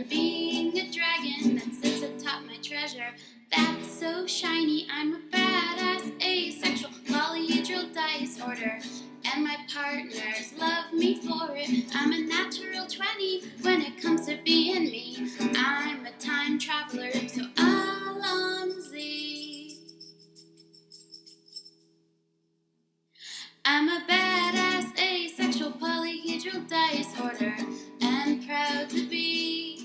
than being a dragon that sits atop my treasure. That's so shiny, I'm a badass asexual polyhedral disorder. And my partners love me for it. I'm a natural 20 when it comes to being me. I'm a time traveler, so Alonzi. I'm a badass asexual polyhedral disorder and proud to be.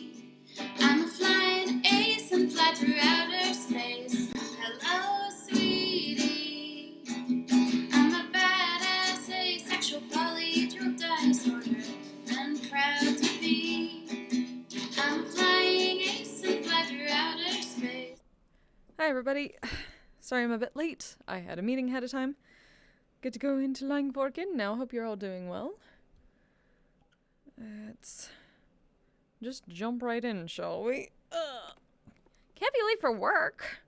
I'm a flying ace and fly through outer space. Hello, sweetie. I'm a badass asexual polyhedral disorder and proud to be. I'm a flying ace and fly through outer space. Hi everybody. Sorry I'm a bit late. I had a meeting ahead of time. Good to go into Langborgen now. Hope you're all doing well. Let's just jump right in, shall we? Can't be late for work.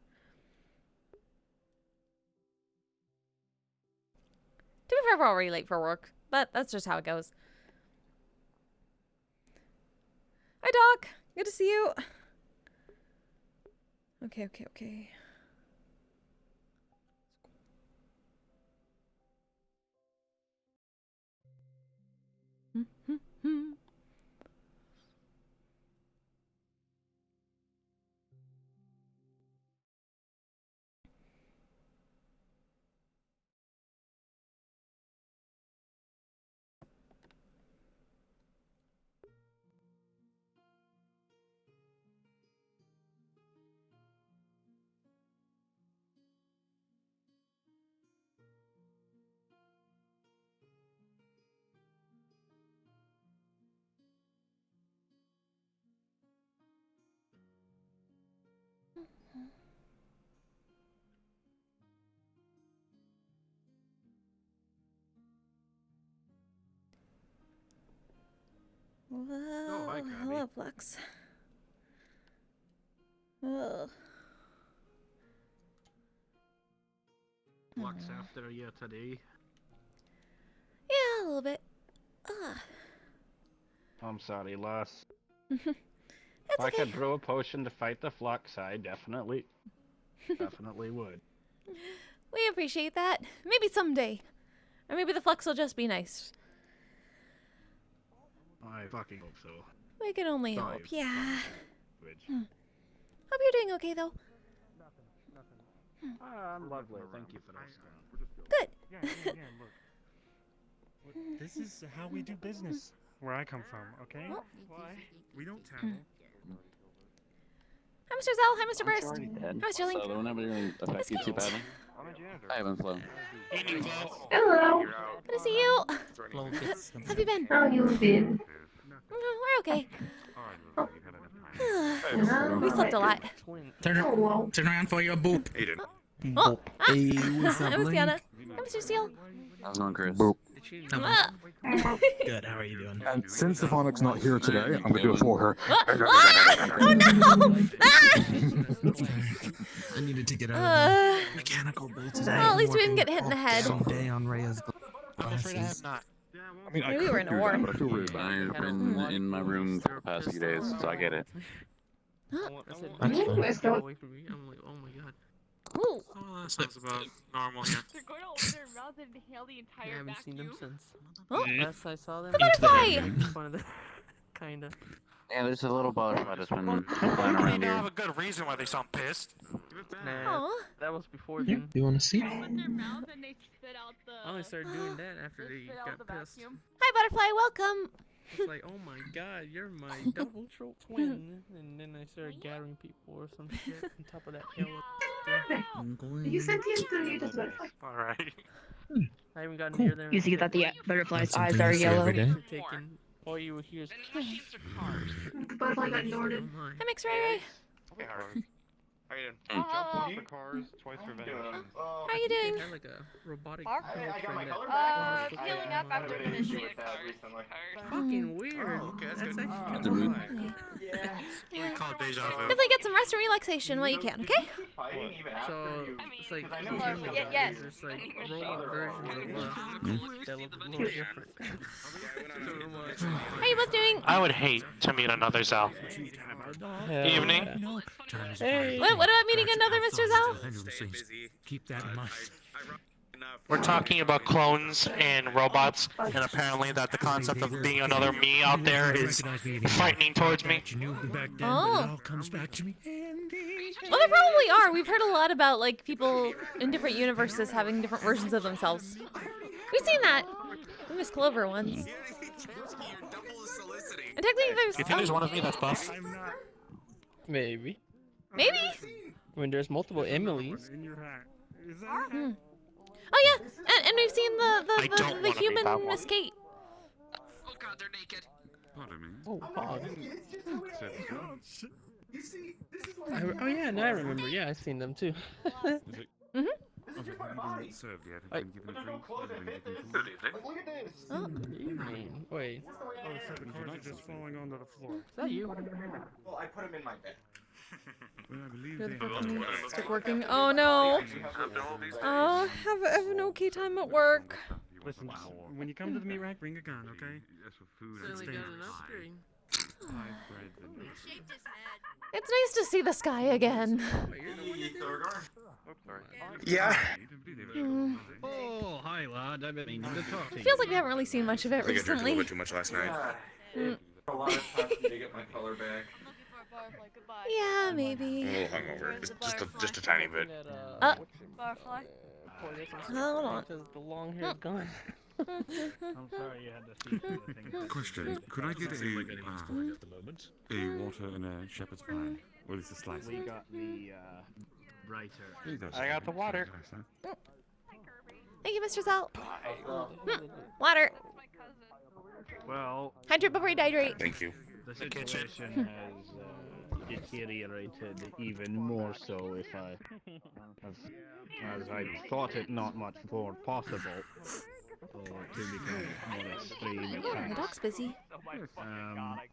To be fair, we're already late for work, but that's just how it goes. Hi Doc, good to see you. Okay. Well, hi, Gabby. hello, Flux. Ugh. Flux after you today. Yeah, a little bit. Ugh. I'm sorry, Loss. It's If I okay. could brew a potion to fight the Flux, I definitely would. We appreciate that. Maybe someday. Or maybe the Flux will just be nice. I fucking hope so. We can only Sorry. hope, yeah. Which, Hope you're doing okay, though. I'm lovely, thank you for asking. Good. Yeah, look. This is how we do business where I come from, okay? Oh. Why? We don't tell. Hi, Mr. Zell. Hi, Mr. I'm Burst. already dead. Hi, Mr. Link. So whenever you're affect you too badly. I haven't flown. Hello. Good to see you. Well, How have you been? How you been? We're okay. Yeah. We slept a lot. Oh, well. Turn around for your boop. Oh, Hey, what's hi, up, Miss Link? Tiana. Hi, Mr. Steele. How's it going, Chris? Ah. Good, how are you doing? And since Stephanic's not here today, I'm gonna do it for her. Oh no! Ah! I needed to get out of the mechanical bay today. Well, at least we didn't get hit in the head. All day on Rhea's glasses. I mean, I Maybe could we're in a do war. that, but I feel really bad. I've been in my room for the past few days, so I get it. That's Let's go. away from me. I'm like, oh my god. Ooh. Oh, that sounds about normal here. They're going to open their mouth and inhale the I entire haven't seen them vacuum. since. Oh. Last I saw them. The butterfly! One of the, kinda. Yeah, there's a little butterfly that's been flying They around now here. have a good reason why they sound pissed. Nah, Aw. that was before then. You want to see? They open their mouth and they spit out the. I only started doing that after They they spit out got the pissed. vacuum. Hi, butterfly. Welcome. It's like, oh my god, you're my double twin. And then I started gathering people or some shit on top of that hill. I'm going. You sentient or you just butterfly? Alright. I haven't gotten Cool. near them. You see that the butterfly's That's eyes something are you see yellow. every day. Taken. All you would hear is. The butterfly got ignored. Hi, Mix Ray Ray. How you doing? Jump once for cars, twice for vending. How are you doing? I had like a robotic Mark? girlfriend that Healing up after the shoot. fucking weird. Oh, okay, that's That's good. actually Rude. kind of Yeah. We call it deja vu. Definitely get some rest and relaxation while you can, okay? So it's like Yes. there's like robot versions of that look a little different. How are you both doing? I would hate to meet another Zal. Evening. Hey. What about meeting another Mr. Zhao? Keep that in mind. We're talking about clones and robots, and apparently that the concept of being another me out there is frightening towards me. Oh. Comes back to me. Well, there probably are. We've heard a lot about like people in different universes having different versions of themselves. We've seen that. Miss Clover once. And technically You think there's one of me that's buff? Maybe. Maybe. I mean, there's multiple Emilys. Hmm. Oh yeah, and we've seen I don't the wanna be human that one. Miss Kate. Oh god, they're naked. Pardon me. Oh, oh yeah, now I remember. Yeah, I've seen them too. Mhm. Served yet? Like- Been given a drink? Good evening. Oh. Evening. Wait, Oh, so the cards are just falling onto the floor. is that you? Well, I put him in my bed. Well, I believe You're the they first have one to stick working. Oh no. Oh, have an okay time at work. Listen, when you come to the meat rack, bring a gun, okay? That's for food. Certainly got an upgrade. It's nice to see the sky again. Yeah. Hmm. Oh, hi lad. I've been meaning to talk to you. Feels like we haven't really seen much of it I think I drank a recently. little bit too much last night. A lot of time to get my color back. Yeah, I'm a maybe. little hungover. Just a tiny bit. Barfly. Hold on. Because the long hair's gone. I'm sorry you had to see some of the things. Question: could I get a water and a shepherd's pie? What is the slice? We got the brighter. I got the water. Thank you, Mr. Zhao. Water. Well, Hydrate before you dehydrate. Thank you. the situation has deteriorated even more so if I have, as I thought it not much more possible to become more extreme. in Oh, the fact. dog's busy.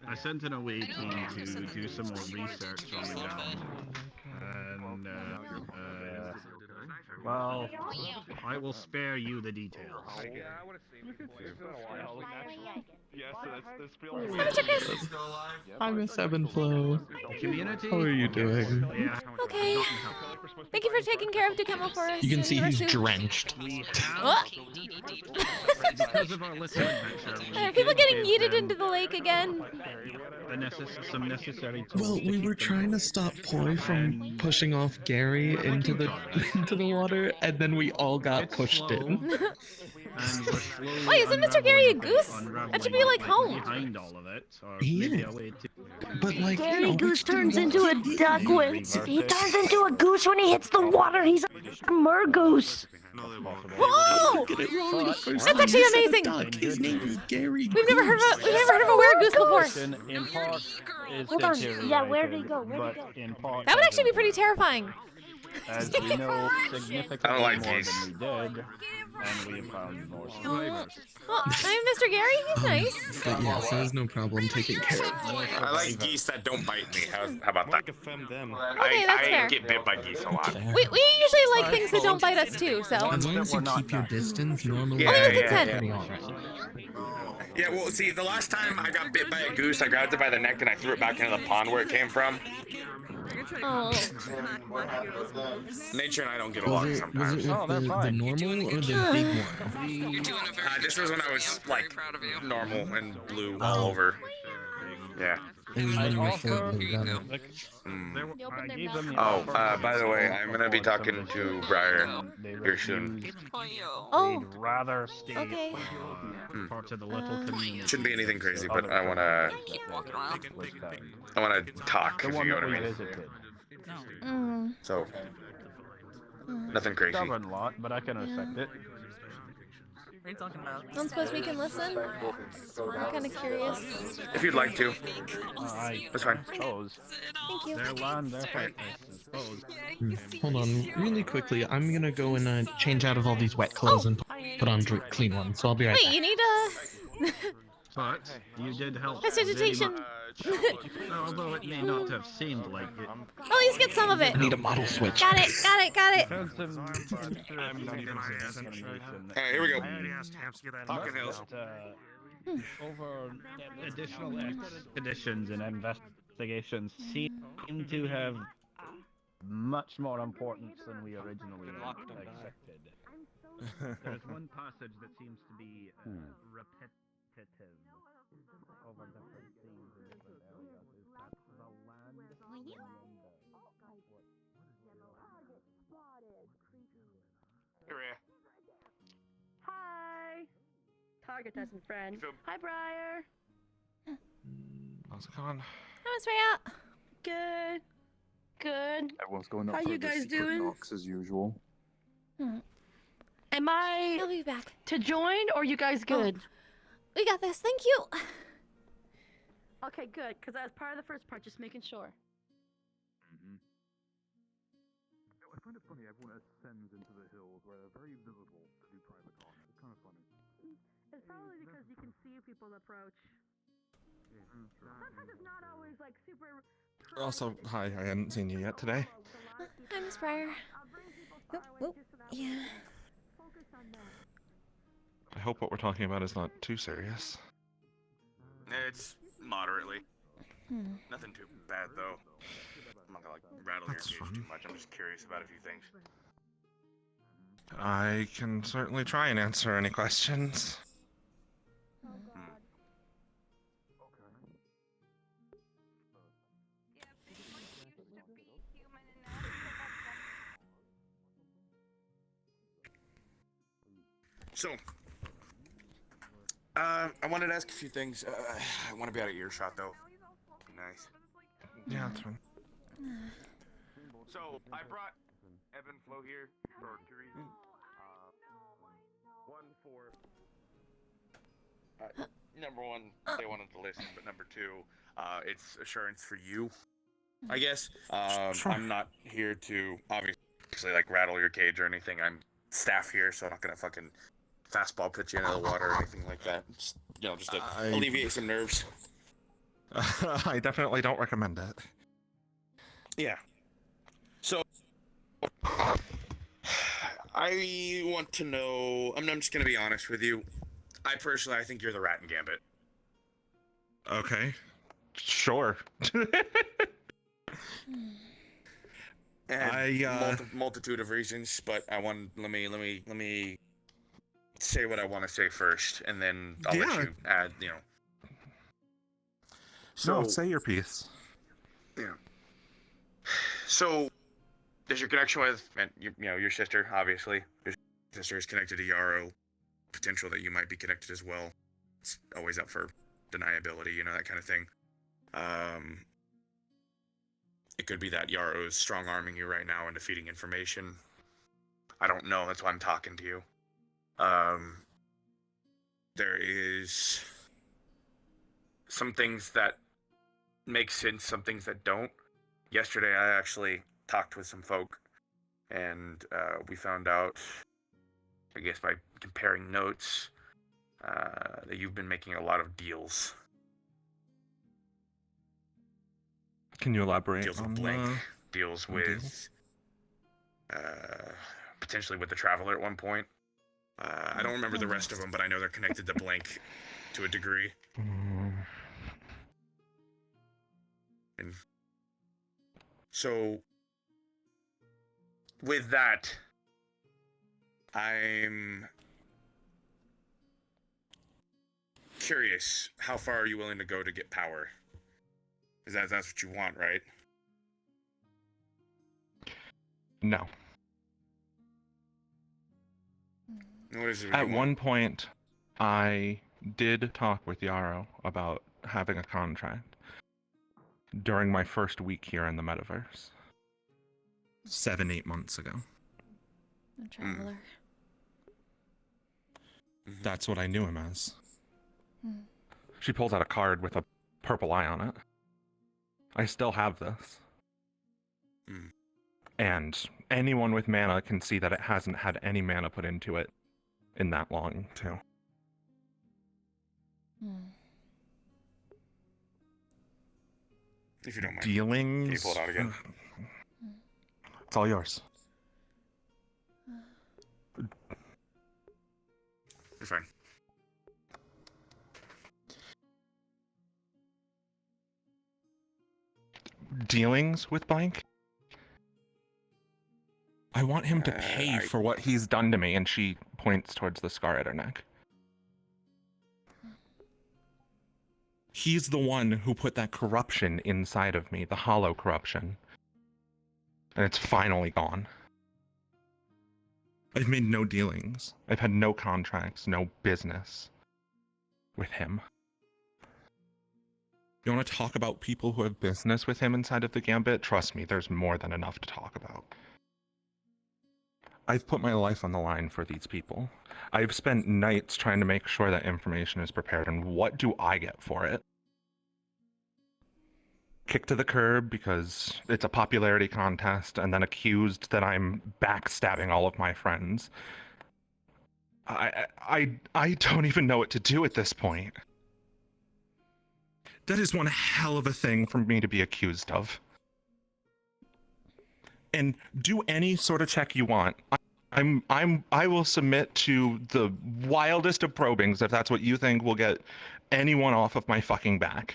I sent in a wee team to do some more research on the ground, and well, I will spare you the details. I miss Ebb Flo. Community? How are you doing? Yeah. Okay. Thank you for taking care of Dukemo for us. You can and see your he's soup. drenched. We Oh. have, because of our little adventure, Are people getting yeeted into the lake again? some necessary tools. Well, we were trying to stop Poi from pushing off Gary into the water, and then we all got pushed in. Wait, isn't Mr. Gary a goose? That should be like home. Behind all of it, or He maybe is. a way to. But like, Gary Goose turns into a duck when he turns into a goose when he hits the water. He's a mergoose. Whoa! get it wrong the first That's time. actually You said a amazing. duck. His name is Gary. We've never heard of a weregoose before. In part, is Hold on. Yeah, where did he go? Where did he but go? in part, That would actually be pretty terrifying. as we know significantly I don't like more geese. than we did, and we have found more survivors. Well, I'm Mr. Gary. He's nice. But yes, there's no problem taking care of. I like geese that don't bite me. How about that? Okay, that's fair. I get bit by geese a lot. We usually like things that don't bite us too, so. As long as you keep your distance, normally Yeah, Only with yeah, consent. pretty alright. Yeah, well, see, the last time I got bit by a goose, I grabbed it by the neck and I threw it back into the pond where it came from. Oh. Nature and I don't get Was along it sometimes. with the normal or the big one? This was when I was like normal and blue all over. Yeah. It was when you were full blue gun. Oh, by the way, I'm gonna be talking to Briar here soon. Oh. They'd rather stay Okay. parts of the little community. Shouldn't be anything crazy, but I wanna talk. The If you one know that what I we mean. visited. Mm. So, nothing crazy. Stubborn lot, but I can respect it. are you talking about? Don't suppose we can listen? I'm kind of curious. If you'd like to. That's fine. Suppose. Thank you. Their land, their fight, I suppose. Hold on, really quickly. I'm gonna go and change out of all these wet clothes and put on clean ones. So I'll be right Wait, back. you need a... But you did help. Prestidigitation. Although it may not have seemed like it. At least get some of it. I need a model switch. Got it, got it, got it. Alright, here we go. Hawken Hills. Over additional expeditions and investigations seem to have much more importance than we originally expected. There's one passage that seems to be repetitive over different scenes in different areas. Is that the land? Hi. Target doesn't friend. Hi, Briar. How's it going? How was Rhea? Good. Good. Everyone's going up How for you the guys secret doing? knocks as usual. Am I I'll be back. to join or you guys good? We got this, thank you. Okay, good. Because that was part of the first part, just making sure. I find it funny, everyone ascends into the hills where they're very visible to do private talk. It's kind of funny. It's probably because you can see people approach. Sometimes it's not always like super. Also, hi, I hadn't seen you yet today. Hi, Miss Briar. Oh, yeah. I hope what we're talking about is not too serious. It's moderately. Nothing too bad though. I'm not gonna like rattle That's your cage fun. too much. I'm just curious about a few things. I can certainly try and answer any questions. So, I wanted to ask a few things. I want to be out of earshot though. Nice. Yeah, that's fine. So I brought Ebb Flo here for two reasons. One for number one, they wanted to listen, but number two, it's assurance for you. I guess. Sure. I'm not here to obviously like rattle your cage or anything. I'm staff here, so I'm not gonna fucking fastball pitch you into the water or anything like that. Just, you know, just to alleviate some nerves. I definitely don't recommend it. Yeah. So, I want to know. I'm just gonna be honest with you. I think you're the Rat in Gambit. Okay. Sure. And multitude of reasons, but let me say what I want to say first, and then I'll let you add. You know. So say your piece. Yeah. So, there's your connection with, your sister, obviously. Your sister is connected to Yarrow. Potential that you might be connected as well. It's always up for deniability, that kind of thing. It could be that Yarrow's strong-arming you right now and defeating information. I don't know, that's why I'm talking to you. There is some things that make sense, some things that don't. Yesterday, I actually talked with some folk, and we found out, I guess by comparing notes, that you've been making a lot of deals. Can you elaborate Deals on with Blink, deals with, potentially with the Traveler at one point. I don't remember the rest of them, but I know they're connected to Blink to a degree. And so, with that, I'm curious, how far are you willing to go to get power? Because that's what you want, right? No. What is it At you one want? point, I did talk with Yarrow about having a contract during my first week here in the metaverse. 7-8 months ago. The Traveler. That's what I knew him as. Hmm. She pulls out a card with a purple eye on it. I still have this. And anyone with mana can see that it hasn't had any mana put into it in that long, too. If you don't mind. Dealings? Can you pull it out again? It's all yours. You're fine. Dealings with blank? I want him to pay for what he's done to me, and she points towards the scar at her neck. He's the one who put that corruption inside of me, the hollow corruption. And it's finally gone. I've made no dealings. I've had no contracts, no business with him. You want to talk about people who have business with him inside of the Gambit? Trust me, there's more than enough to talk about. I've put my life on the line for these people. I've spent nights trying to make sure that information is prepared, and what do I get for it? Kicked to the curb because it's a popularity contest, and then accused that I'm backstabbing all of my friends. I don't even know what to do at this point. That is one hell of a thing for me to be accused of. And do any sort of check you want. I will submit to the wildest of probings if that's what you think will get anyone off of my fucking back.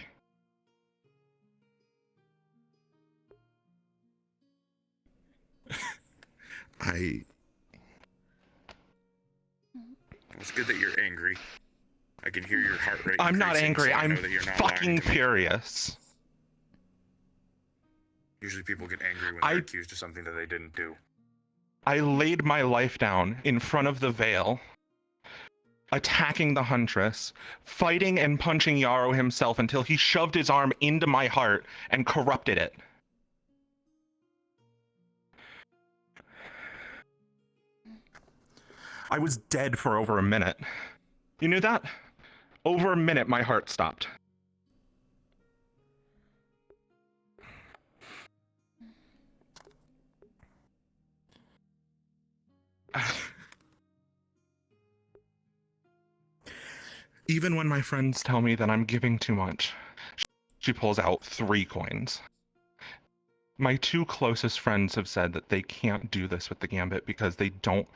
It's good that you're angry. I can hear your heart rate. I'm not increasing, angry. so I I'm know that you're not fucking lying to me. furious. Usually people get angry when they're accused of something that they didn't do. I laid my life down in front of the veil, attacking the Huntress, fighting and punching Yarrow himself until he shoved his arm into my heart and corrupted it. I was dead for over a minute. You knew that? Over a minute, my heart stopped. Even when my friends tell me that I'm giving too much, she pulls out 3 coins. My 2 closest friends have said that they can't do this with the Gambit because they don't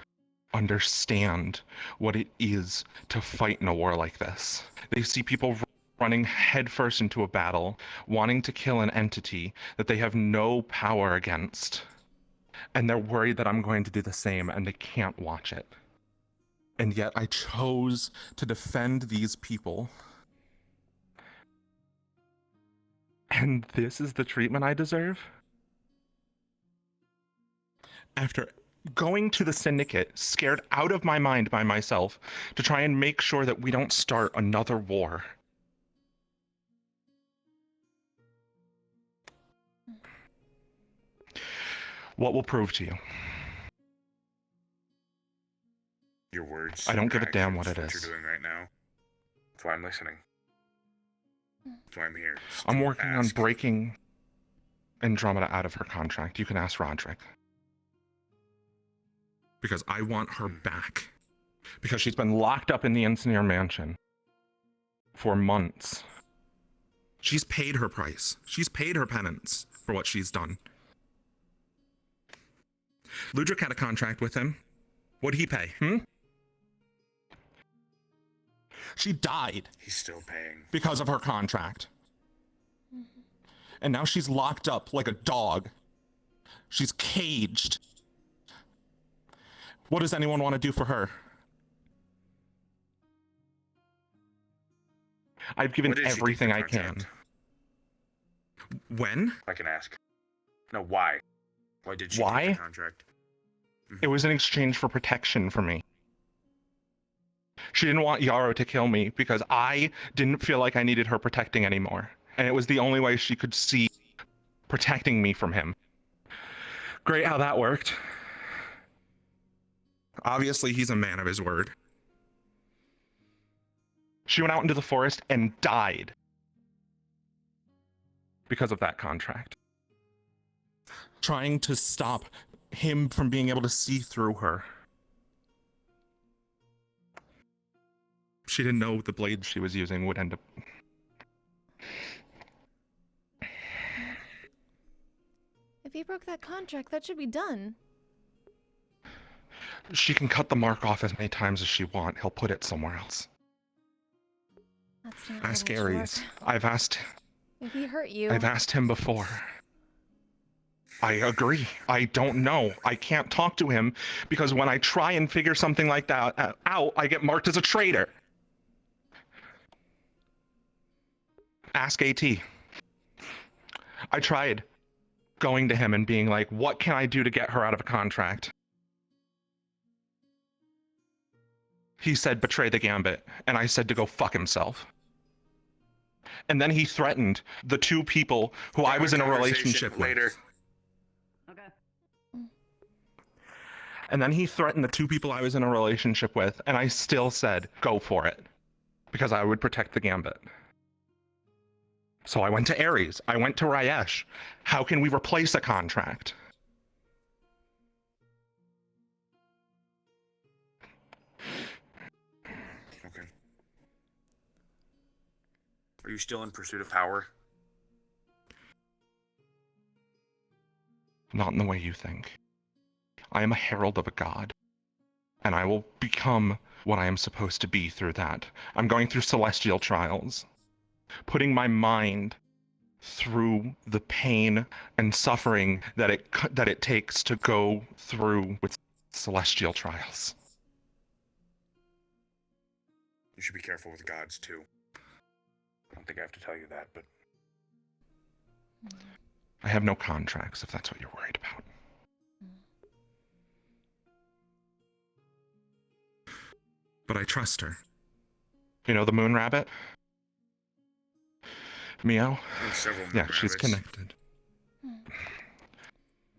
understand what it is to fight in a war like this. They see people running headfirst into a battle, wanting to kill an entity that they have no power against. And they're worried that I'm going to do the same, and they can't watch it. And yet I chose to defend these people. And this is the treatment I deserve? After going to the Syndicate, scared out of my mind by myself, to try and make sure that we don't start another war. What will prove to you? Your words. I don't give a your damn what actions, it is. What you're doing right now. That's why I'm listening. That's why I'm here. Just I'm to working on ask. breaking Andromeda out of her contract. You can ask Roderick. Because I want her back. Because she's been locked up in the Engineer Mansion for months. She's paid her price. She's paid her penance for what she's done. Ludric had a contract with him. What'd he pay? She died. He's still paying. Because of her contract. And now she's locked up like a dog. She's caged. What does anyone want to do for her? I've given What did she take everything the I can. contract? When? I can ask. No, why? Why did she Why? take the contract? It was in exchange for protection for me. She didn't want Yarrow to kill me because I didn't feel like I needed her protecting anymore. And it was the only way she could see protecting me from him. Great how that worked. Obviously, he's a man of his word. She went out into the forest and died because of that contract. Trying to stop him from being able to see through her. She didn't know the blade she was using would end up... If he broke that contract, that should be done. She can cut the mark off as many times as she wants. He'll put it somewhere else. That's not Ask how this Ares. works. If he hurt you... I've asked him before. I agree. I don't know. I can't talk to him because when I try and figure something like that out, I get marked as a traitor. Ask AT. I tried going to him and being like, what can I do to get her out of a contract? He said, betray the Gambit. And I said to go fuck himself. And then he threatened the two people who I was in a relationship later. with. And then he threatened the two people I was in a relationship with, and I still said, go for it. Because I would protect the Gambit. So I went to Ares. I went to Rayesh. How can we replace a contract? Okay. Are you still in pursuit of power? Not in the way you think. I am a herald of a god, and I will become what I am supposed to be through that. I'm going through celestial trials, putting my mind through the pain and suffering that it takes to go through with celestial trials. You should be careful with gods too. I don't think I have to tell you that, but I have no contracts, if that's what you're worried about. But I trust her. You know the moon rabbit? Mio? several Yeah, moon she's rabbits. connected.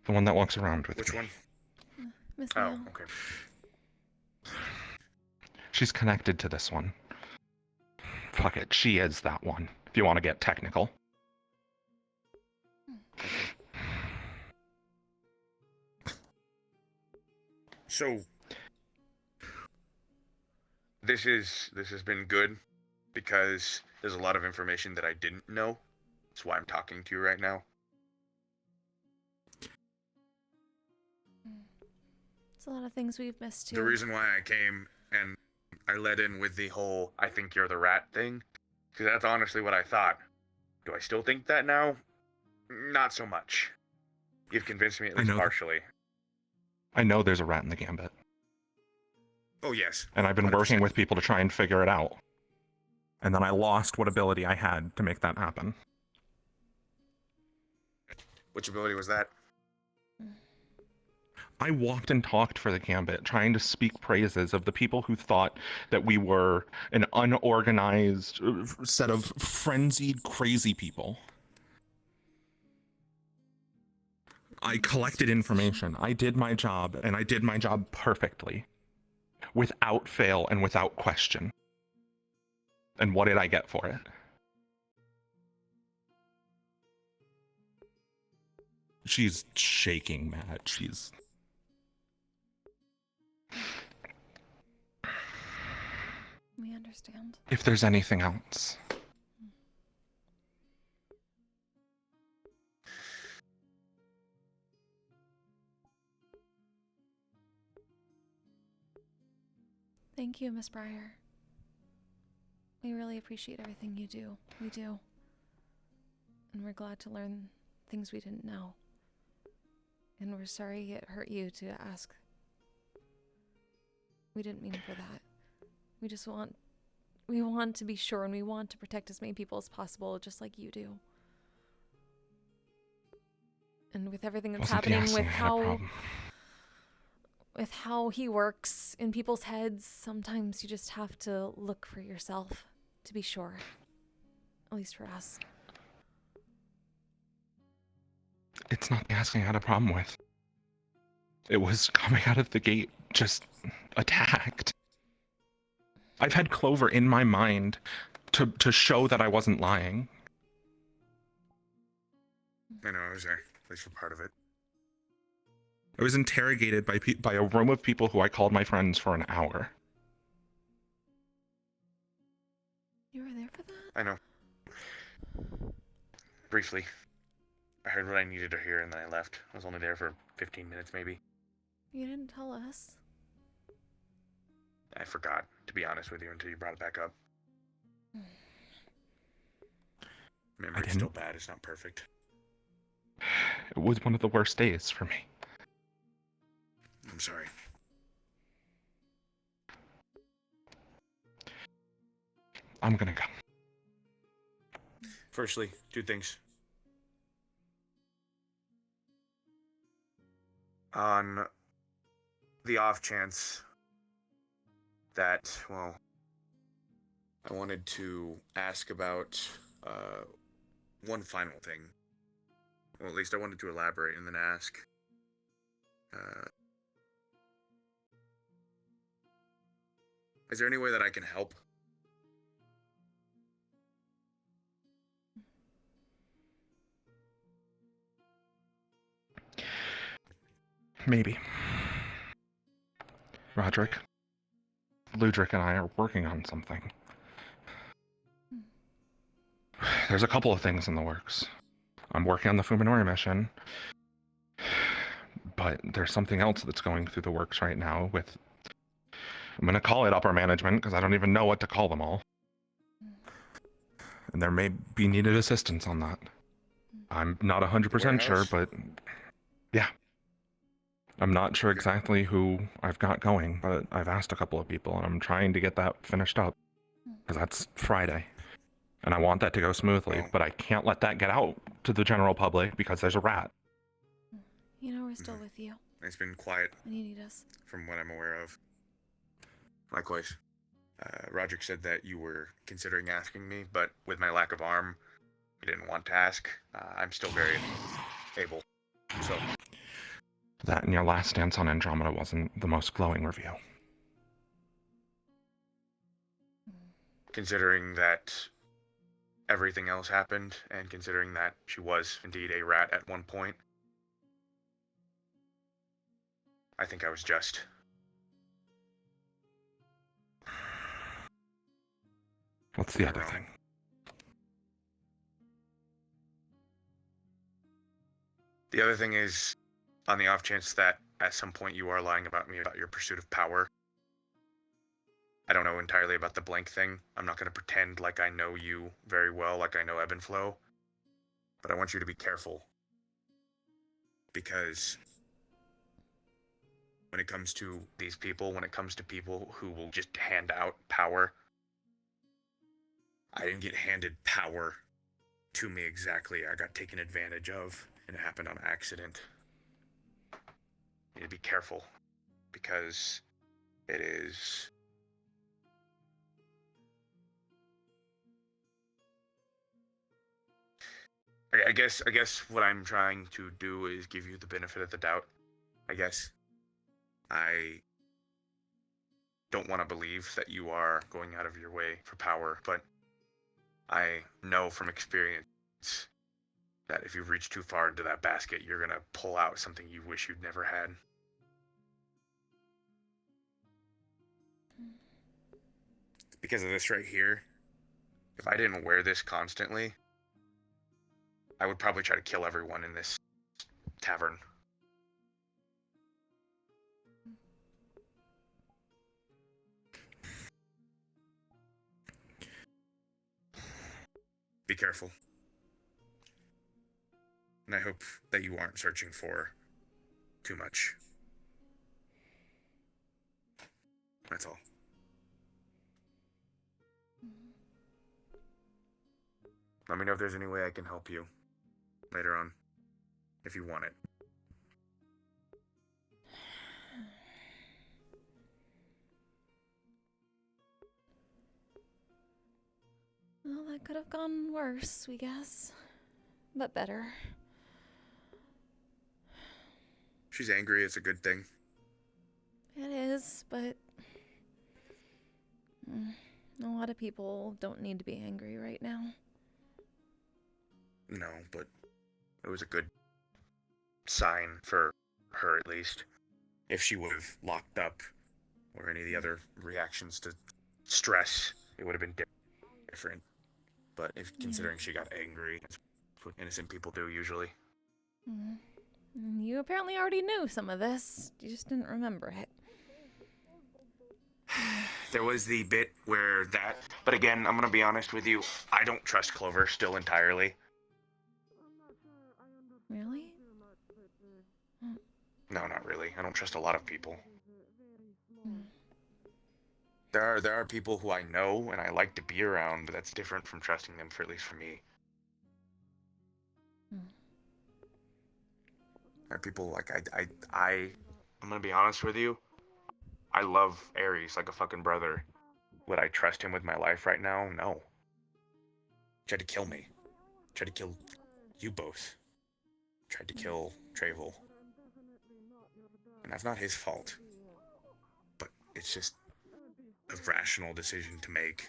The one that walks around with Which me. one? Miss Oh, Mel. okay. She's connected to this one. Fuck it, she is that one, if you want to get technical. So this has been good because there's a lot of information that I didn't know. That's why I'm talking to you right now. It's a lot of things we've missed too. The reason why I came and I led in with the whole I think you're the rat thing, because that's honestly what I thought. Do I still think that now? Not so much. You've convinced me at least partially. I know there's a rat in the Gambit. Oh, yes. And I've been 100%. working with people to try and figure it out. And then I lost what ability I had to make that happen. Which ability was that? I walked and talked for the Gambit, trying to speak praises of the people who thought that we were an unorganized set of frenzied, crazy people. I collected information. I did my job, and I did my job perfectly. Without fail and without question. And what did I get for it? She's shaking, Matt. She's... We understand. If there's anything else. Thank you, Miss Breyer. We really appreciate everything you do. We do. And we're glad to learn things we didn't know. And we're sorry it hurt you to ask. We didn't mean for that. We want to be sure, and we want to protect as many people as possible, just like you do. And with everything that's happening with how he works in people's heads, sometimes you just have to look for yourself to be sure. At least for us. It's not the asking I had a problem with. It was coming out of the gate, just attacked. I've had Clover in my mind to show that I wasn't lying. I know, I was there, at least for part of it. I was interrogated by a room of people who I called my friends for an hour. You were there for that? I know. Briefly. I heard what I needed to hear and then I left. I was only there for 15 minutes maybe. You didn't tell us. I forgot, to be honest with you, until you brought it back up. Memory's still bad, it's not perfect. It was one of the worst days for me. I'm sorry. I'm gonna go. Firstly, 2 things. On the off chance that, well, I wanted to ask about one final thing. Well, at least I wanted to elaborate and then ask. Is there any way that I can help? Maybe. Roderick, Ludric and I are working on something. There's a couple of things in the works. I'm working on the Fuminori mission, but there's something else that's going through the works right now with... I'm going to call it upper management, because I don't even know what to call them all. And there may be needed assistance on that. I'm not 100% sure, but... yeah. I'm not sure exactly who I've got going, but I've asked a couple of people, and I'm trying to get that finished up. Because that's Friday. And I want that to go smoothly, but I can't let that get out to the general public because there's a rat. You know we're still with you. It's been quiet. When you need us. From what I'm aware of. Likewise. Roderick said that you were considering asking me, but with my lack of arm, you didn't want to ask. I'm still very able. So... that and your last stance on Andromeda wasn't the most glowing review. Considering that everything else happened, and considering that she was indeed a rat at one point, I think I was just. What's the other thing? The other thing is, on the off chance that at some point you are lying about me about your pursuit of power. I don't know entirely about the blank thing. I'm not going to pretend like I know you very well, like I know Ebb Flo. But I want you to be careful. Because when it comes to these people, when it comes to people who will just hand out power, I didn't get handed power to me exactly. I got taken advantage of, and it happened on accident. You need to be careful, because it is... I guess what I'm trying to do is give you the benefit of the doubt, I guess. I don't want to believe that you are going out of your way for power, but I know from experience that if you reach too far into that basket, you're going to pull out something you wish you'd never had. Because of this right here, if I didn't wear this constantly, I would probably try to kill everyone in this tavern. Be careful. And I hope that you aren't searching for too much. That's all. Let me know if there's any way I can help you later on, if you want it. Well, that could have gone worse, we guess. But better. She's angry, it's a good thing. It is, but... A lot of people don't need to be angry right now. No, but it was a good sign for her, at least. If she would have locked up, or any of the other reactions to stress, it would have been different. But considering she got angry, that's what innocent people do usually. You apparently already knew some of this. You just didn't remember it. There was the bit where that, but again, I'm gonna be honest with you, I don't trust Clover still entirely. Really? No, not really. I don't trust a lot of people. There are people who I know and I like to be around, but that's different from trusting them, for at least for me. There are people like I'm gonna be honest with you. I love Ares like a fucking brother. Would I trust him with my life right now? No. Tried to kill me. Tried to kill you both. Tried to kill Travel. And that's not his fault. But it's just a rational decision to make.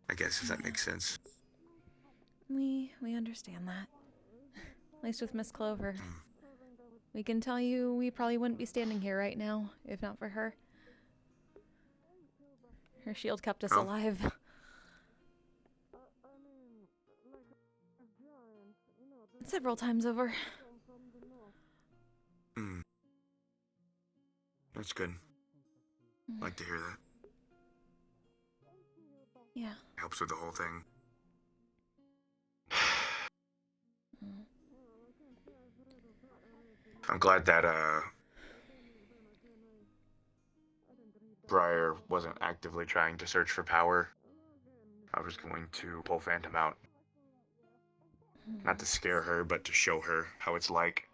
I guess, if that makes sense. We understand that. At least with Miss Clover. We can tell you we probably wouldn't be standing here right now if not for her. Her shield kept us alive. Several times over. That's good. I'd like to hear that. Yeah. Helps with the whole thing. I'm glad that Briar wasn't actively trying to search for power. I was going to pull Phantom out. Not to scare her, but to show her how it's like.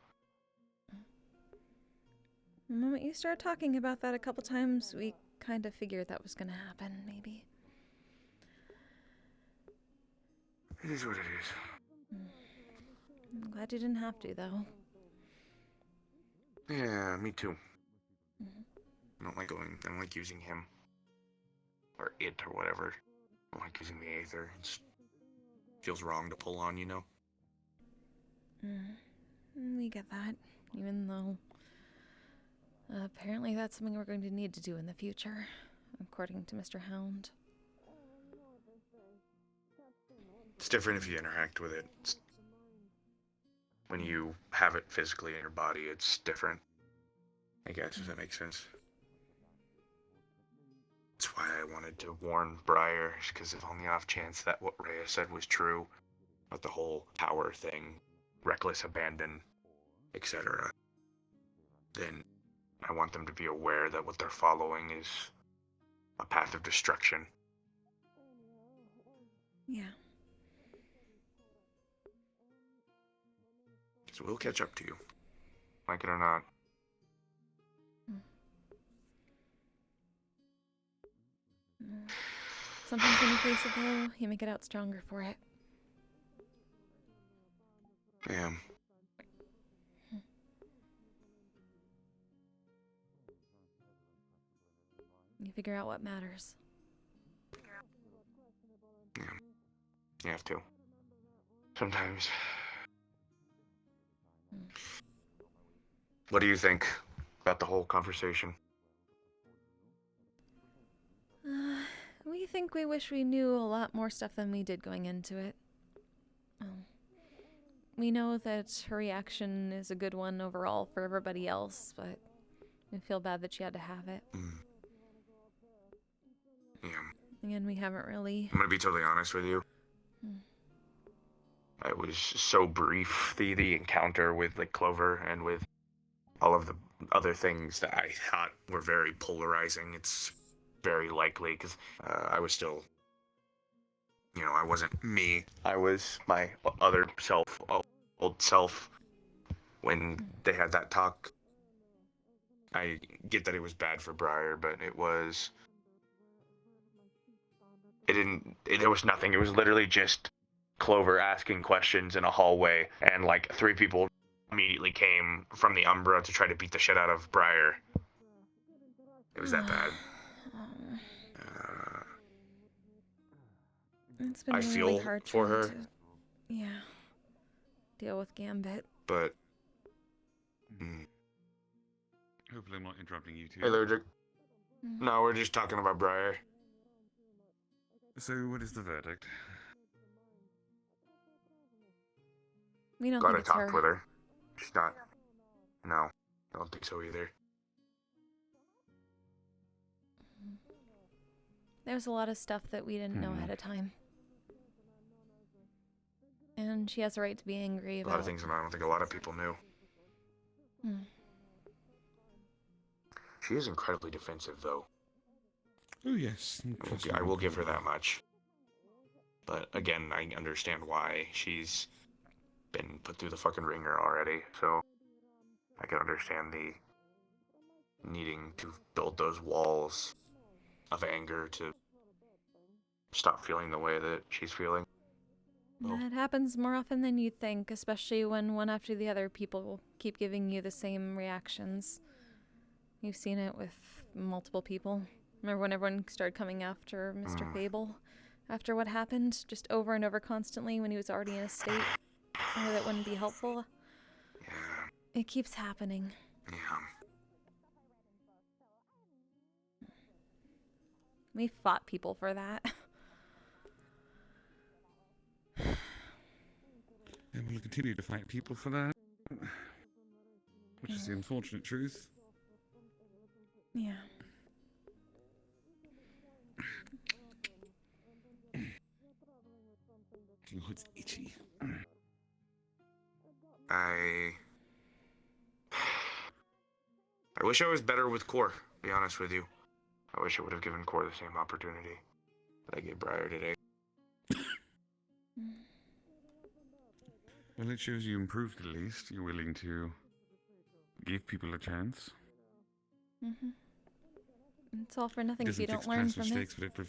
The moment you started talking about that a couple times, we kind of figured that was going to happen, maybe. It is what it is. I'm glad you didn't have to, though. Yeah, me too. I don't like using him. Or it, or whatever. I don't like using the Aether. It feels wrong to pull on, you know? We get that, even though apparently that's something we're going to need to do in the future, according to Mr. Hound. It's different if you interact with it. When you have it physically in your body, it's different. I guess, if that makes sense. That's why I wanted to warn Briar, because if on the off chance that what Rhea said was true, about the whole power thing, reckless abandon, etc., then I want them to be aware that what they're following is a path of destruction. Yeah. So we'll catch up to you. Like it or not. Sometimes when you face a blow, you make it out stronger for it. Yeah. You figure out what matters. Yeah. You have to. Sometimes. What do you think about the whole conversation? We think we wish we knew a lot more stuff than we did going into it. We know that her reaction is a good one overall for everybody else, but we feel bad that she had to have it. Yeah. Again, we haven't really... I'm gonna be totally honest with you. It was so brief, the encounter with like Clover and with all of the other things that I thought were very polarizing. It's very likely because I was still, I wasn't me. I was my other self, old self. When they had that talk, I get that it was bad for Briar, but there was nothing. It was literally just Clover asking questions in a hallway, and like 3 people immediately came from the Umbra to try to beat the shit out of Briar. It was that bad. It's been I really feel hard for trying her, to, yeah, deal with Gambit. but Hopefully I'm not interrupting you two. hey, Ludwig. No, we're just talking about Briar. So, what is the verdict? We don't Gotta think it's talk her. with her. She's not. No, I don't think so either. There was a lot of stuff that we didn't know ahead of time. And she has a right to be angry A about lot of things that I don't think a lot of people knew. Hmm. She is incredibly defensive, though. Oh, yes. I will give her that much. But again, I understand why she's been put through the fucking ringer already, so I can understand the needing to build those walls of anger to stop feeling the way that she's feeling. That happens more often than you think, especially when one after the other people keep giving you the same reactions. You've seen it with multiple people. Remember when everyone started coming after Mr. Fable? After what happened, just over and over constantly when he was already in a state where that wouldn't be helpful? Yeah. It keeps happening. Yeah. We fought people for that. And we'll continue to fight people for that. Which is the unfortunate truth. Yeah. Your hood's itchy. I wish I was better with Core, to be honest with you. I wish I would have given Core the same opportunity that I gave Briar today. Well, it shows you improved at least. You're willing to give people a chance. It's all for nothing It if you doesn't don't fix learn past from mistakes, it. but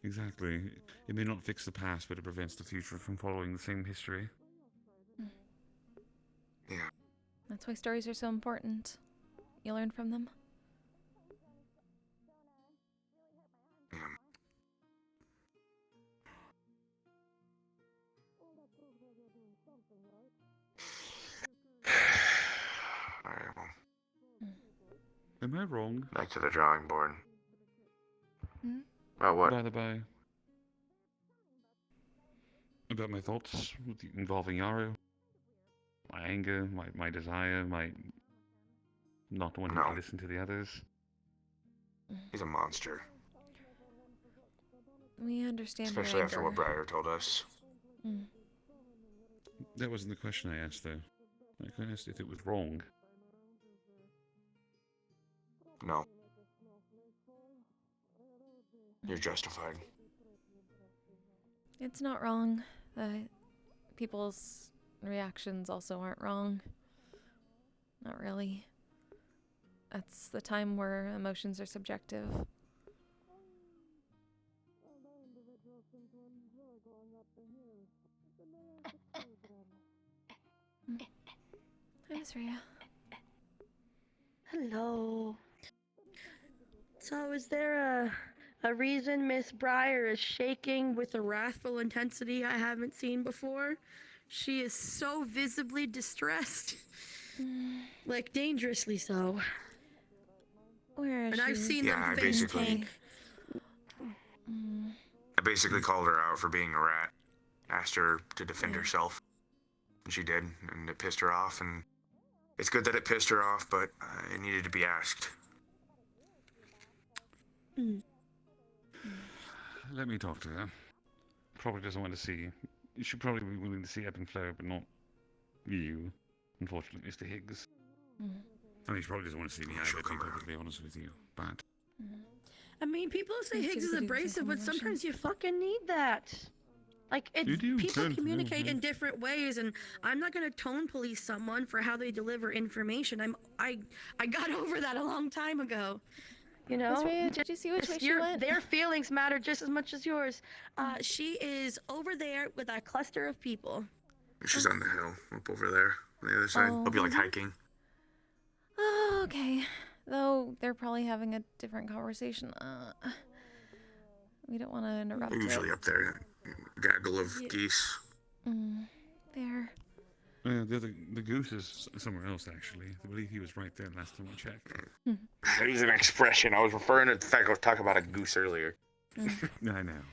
exactly. It may not fix the past, but it prevents the future from following the same history. Yeah. That's why stories are so important. You learn from them. Alright, well. Am I wrong? Back to the drawing board. Hmm? About what? By the by. About my thoughts involving Yaro. My anger, my desire, my not wanting to listen to the others. He's a monster. We understand Especially your after anger. what Briar told us. That wasn't the question I asked, though. I asked if it was wrong. No. You're justified. It's not wrong. People's reactions also aren't wrong. Not really. That's the time where emotions are subjective. Hi, Miss Rhea. Hello. So is there a reason Miss Briar is shaking with a wrathful intensity I haven't seen before? She is so visibly distressed. Like dangerously so. Where is and I've she? seen Yeah, them I face basically- tank. I basically called her out for being a rat. Asked her to defend herself. And she did, and it pissed her off, and it's good that it pissed her off, but it needed to be asked. Let me talk to her. Probably doesn't want to see. You should probably be willing to see Ebb Flo, but not you. Unfortunately, Mr. Higgs. I mean, she probably doesn't want to see me either, to be perfectly honest with you. But I mean, people say Let's see Higgs if is we can do abrasive, some but sometimes emotions. you fucking need that. Like, You do, people good, communicate yeah. in different ways, and I'm not gonna tone police someone for how they deliver information. I got over that a long time ago. You know, Miss Rhea, did you see which way she went? Their feelings matter just as much as yours. She is over there with a cluster of people. She's on the hill, up over there, on the other side. Oh. Hope you like hiking. Oh, okay. Though they're probably having a different conversation. We don't want to interrupt I'm usually it. up there. Gaggle of geese. There. The goose is somewhere else, actually. I believe he was right there last time we checked. It was an expression. I was referring to the fact I was talking about a goose earlier. I know.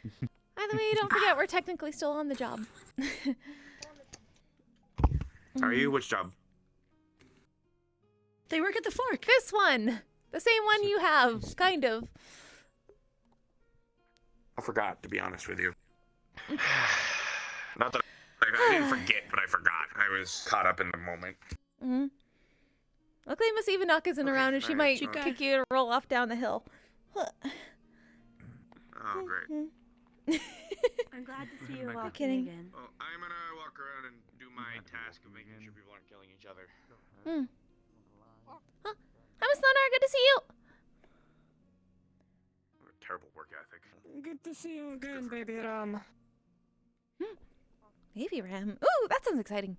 Either way, don't forget we're technically still on the job. Are you? Which job? They work at the fork. This one! The same one you have, kind of. I forgot, to be honest with you. Not that I didn't forget, but I forgot. I was caught up in the moment. Luckily, Miss Ivanok isn't around, and she might kick you to roll off down the hill. Oh, great. I'm glad to see you I'm walking kidding. again. Well, I'm gonna walk around and do my task of making sure people aren't killing each other. Hi, Miss Leonard. Good to see you. Terrible work ethic. Good to see you again, baby Ram. Baby Ram. Ooh, that sounds exciting.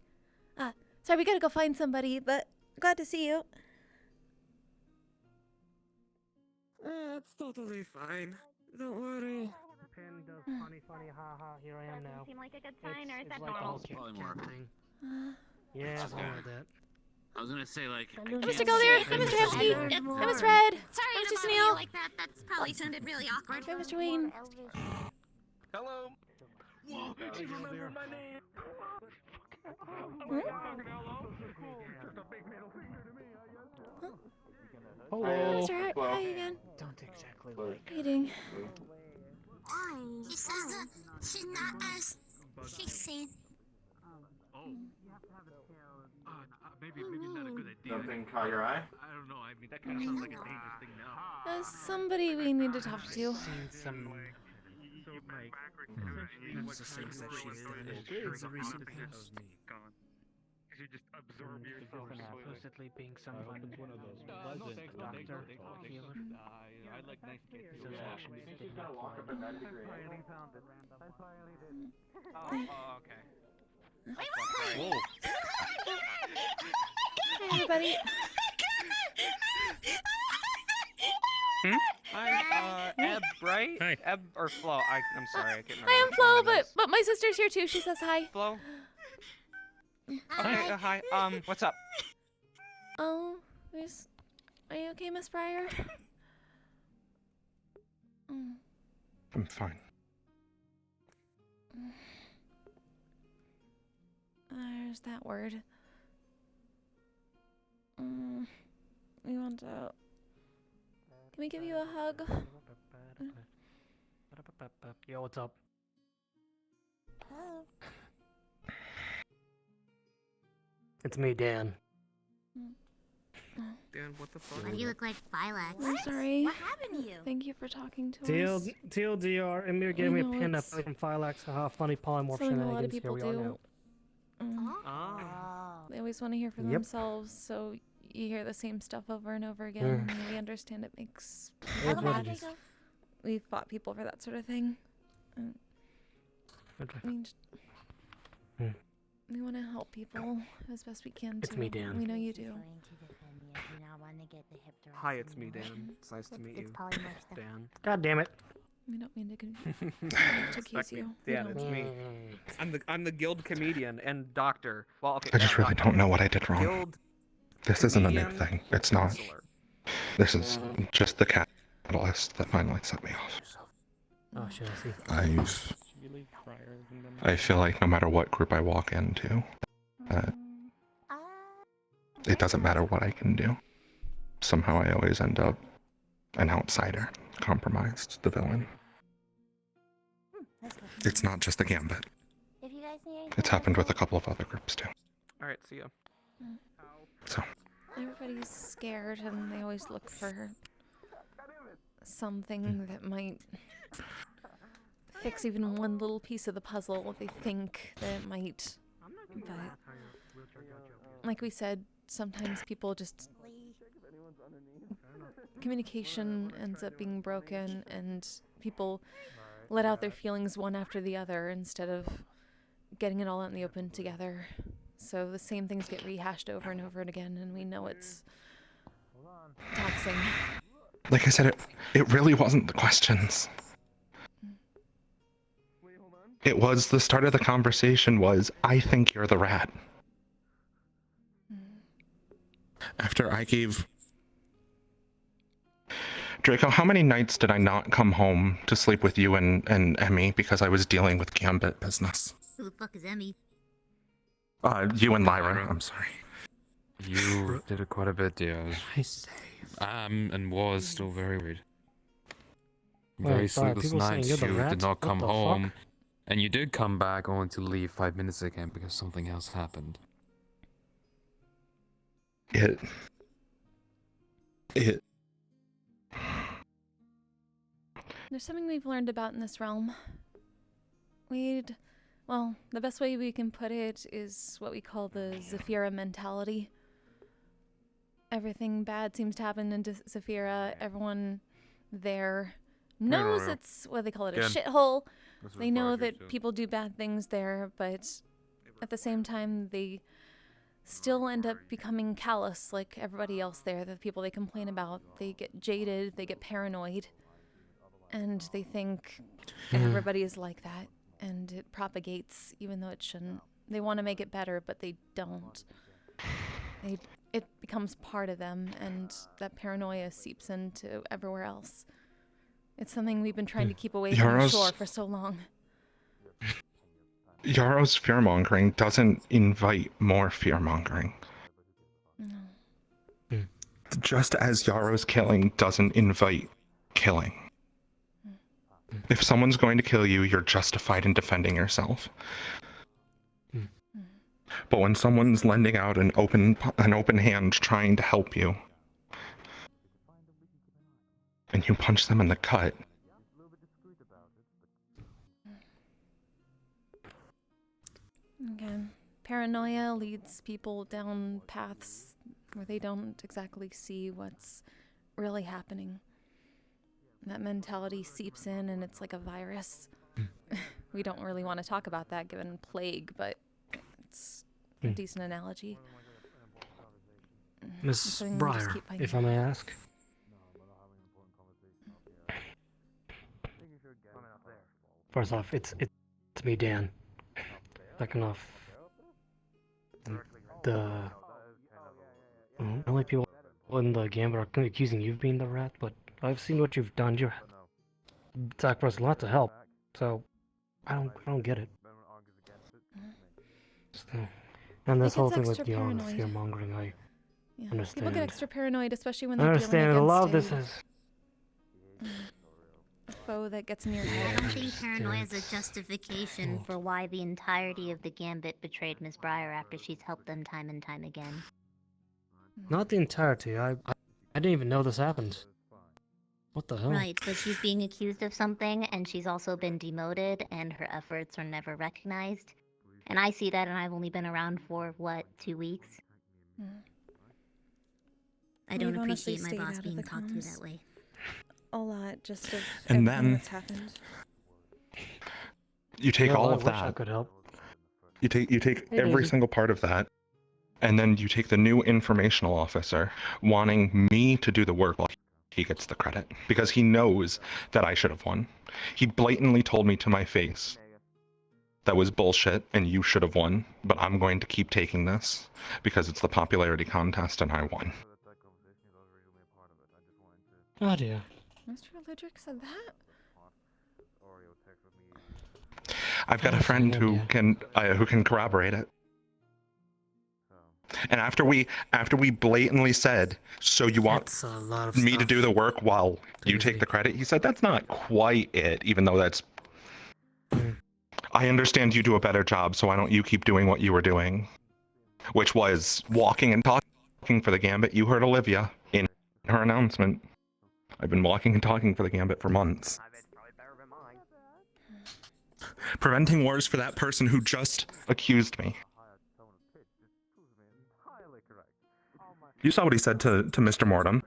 Sorry, we gotta go find somebody, but glad to see you. It's totally fine. Don't worry. Pen does funny, haha, here I am now. Seem like a good sign, or is that like normal? the whole Probably more. thing. Yeah, something like that. I was gonna say like. Mr. Golder. Hi, Mr. Hepsky. Hi, Miss Red. Sorry Hi, to Mr. bother you Neal. like that. That's probably sounded really awkward. Hi, Mr. Wayne. Hello. Whoa, she remembered my name. Hello. Mr. Hart. Hi again. Don't exactly like. Eating. She says that she's not as she's seen. Maybe not a good idea. Something caught your eye? I don't know. I mean, that kind of sounds like a dangerous thing now. Somebody we need to talk to. Seen some things that she did in the recent past. You just absorb yourself. Supposedly being someone doctor, healer. I like nice kids. Those actions did not Oh, okay. Whoa. Hey, everybody. Hi, Ebb, right? Hi. Ebb or Flo? I'm sorry, I can't remember. I am which Flo, one it is. but my sister's here too. She says hi. Flo? Okay, hi. What's up? Oh, Miss. Are you okay, Miss Breyer? I'm fine. There's that word. We want to. Can we give you a hug? Yo, what's up? It's me, Dan. Dan, what the fuck? Why do you look like Phylax? I'm sorry. What happened to you? Thank you for talking to us. TLDR, Emir gave me a know pin up it's from Phylax. Haha, funny polymorph something a lot of shenanigans. Here people we are do. now. They always want to hear for Yep. themselves, so you hear the same stuff over and over again. And we understand it makes It is what it is. We've fought people for that sort of thing. And I mean, we want to help people as best we can. It's too. me, Dan. We know you do. Hi, it's me, Dan. It's nice to meet you. Dan. God damn it. We don't mean to accuse Respect me. you. We Dan, don't. it's me. I'm the guild comedian and doctor. Well, okay. I just really don't know what I did wrong. Guild This isn't a new comedian, thing. It's not. counselor. This is just the catalyst that finally set me off. Oh, shit, I see. I feel like no matter what group I walk into, it doesn't matter what I can do. Somehow I always end up an outsider, compromised, the villain. It's not just the Gambit. If you guys need anything, It's happened with a couple of other groups too. Alright, see ya. So, Everybody's scared and they always look for something that might fix even one little piece of the puzzle. They think that it might. But like we said, sometimes people just communication ends up being broken and people let out their feelings one after the other instead of getting it all out in the open together. So the same things get rehashed over and over and again, and we know it's taxing. like I said, it really wasn't the questions. It was the start of the conversation was, I think you're the rat. After I gave... Draco, how many nights did I not come home to sleep with you and Emmy because I was dealing with Gambit business? Who the fuck is Emmy? You and Lyra, I'm sorry. You did it quite a bit, yeah. And was still very worried. Very sleepless nights. You did not come home. And you did come back only to leave 5 minutes again because something else happened. It... There's something we've learned about in this realm. Well, the best way we can put it is what we call the Zafira mentality. Everything bad seems to happen in Zafira. Everyone there knows it's, what they call it, a shithole. They know that people do bad things there, but at the same time, they still end up becoming callous like everybody else there. The people they complain about, they get jaded, they get paranoid, and they think everybody is like that, and it propagates even though it shouldn't. They want to make it better, but they don't. It becomes part of them, and that paranoia seeps into everywhere else. It's something we've been trying to keep away from the shore for so long. Yarrow's fear-mongering doesn't invite more fear-mongering. No. Just as Yarrow's killing doesn't invite killing. If someone's going to kill you, you're justified in defending yourself. But when someone's lending out an open hand trying to help you, and you punch them in the gut, again, paranoia leads people down paths where they don't exactly see what's really happening. That mentality seeps in, and it's like a virus. We don't really want to talk about that given plague, but it's a decent analogy. Miss Breyer, if I may ask. First off, it's me, Dan. Second off, the only people in the game are accusing you of being the rat, but I've seen what you've done. You're sacrificed a lot to help, so I don't get it. So, and this whole thing with the fear mongering, I understand. People get extra paranoid, especially when I they're understand dealing a lot of against this is. a foe that gets in your head. I don't think paranoia is a justification for why the entirety of the Gambit betrayed Miss Breyer after she's helped them time and time again. Not the entirety. I didn't even know this happened. What the hell? Right, but she's being accused of something, and she's also been demoted, and her efforts are never recognized. And I see that, and I've only been around for, 2 weeks? I don't appreciate my boss being talked to that way. A lot, just of and everything then that's happened. You take all of I wish that. I could help. You take every single part of that, and then you take the new informational officer wanting me to do the work while he gets the credit because he knows that I should have won. He blatantly told me to my face that was bullshit and you should have won, but I'm going to keep taking this because it's the popularity contest and I won. Oh dear. Mr. Lidrick said that? I've got a friend who can corroborate it. And after we blatantly said, so you want me to do the work while you take the credit, he said that's not quite it, even though that's... I understand you do a better job, so why don't you keep doing what you were doing? Which was walking and talking for the Gambit. You heard Olivia in her announcement. I've been walking and talking for the Gambit for months. Preventing wars for that person who just accused me. You saw what he said to Mr. Mortem.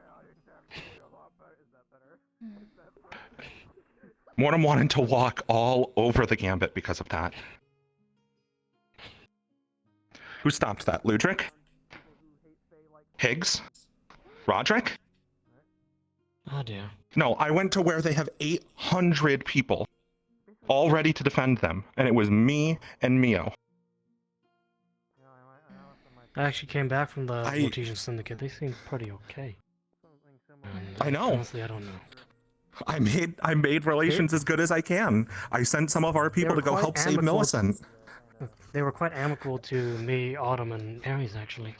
Mortem wanted to walk all over the Gambit because of that. Who stopped that? Ludric? Higgs? Roderick? Oh dear. No, I went to where they have 800 people all ready to defend them, and it was me and Mio. I actually came back from the Mortesian Syndicate. They seemed pretty okay. And, I know. Honestly, I don't know. I made relations as good as I can. I sent some of our people to go help save Millicent. They were quite amicable to me, Autumn, and Ares, actually.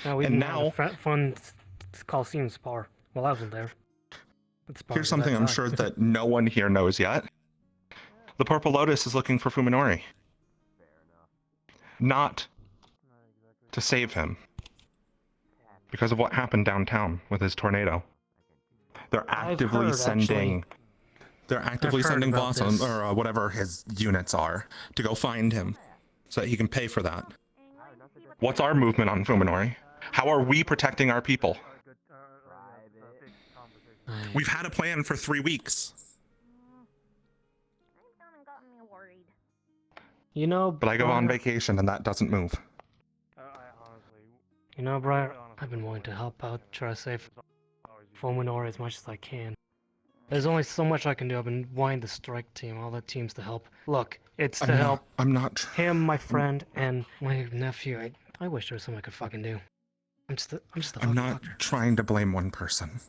Now we And had a fun Coliseum spar. Well, I wasn't there. Here's something I'm sure that no one here knows yet. The Purple Lotus is looking for Fuminori. Not to save him. Because of what happened downtown with his tornado. They're actively sending Blossom, or whatever his units are, to go find him, so that he can pay for that. What's our movement on Fuminori? How are we protecting our people? We've had a plan for 3 weeks. You know, But I go on vacation and that doesn't move. You know, Brian, I've been wanting to help out, try to save Fuminori as much as I can. There's only so much I can do. I've been wanting the strike team, all the teams to help. Look, it's to help him, my friend, and my nephew. I wish there was something I could fucking do. I'm not trying to blame one person.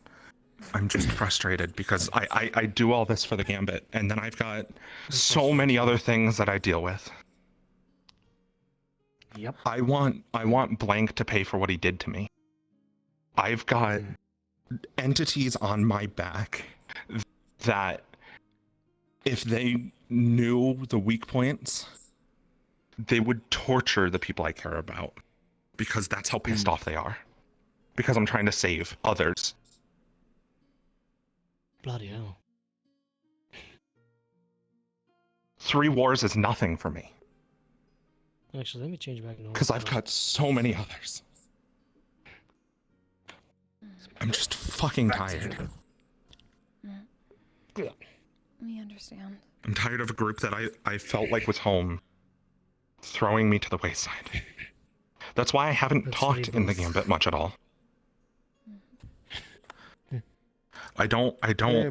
I'm just frustrated because I do all this for the Gambit, and then I've got so many other things that I deal with. Yep. I want Blank to pay for what he did to me. I've got entities on my back that if they knew the weak points, they would torture the people I care about. Because that's how pissed off they are. Because I'm trying to save others. Bloody hell. 3 wars is nothing for me. Actually, let me change back. Because I've got so many others. I'm just fucking tired. We understand. I'm tired of a group that I felt like was home, throwing me to the wayside. That's why I haven't talked in the Gambit much at all. I don't. Hey,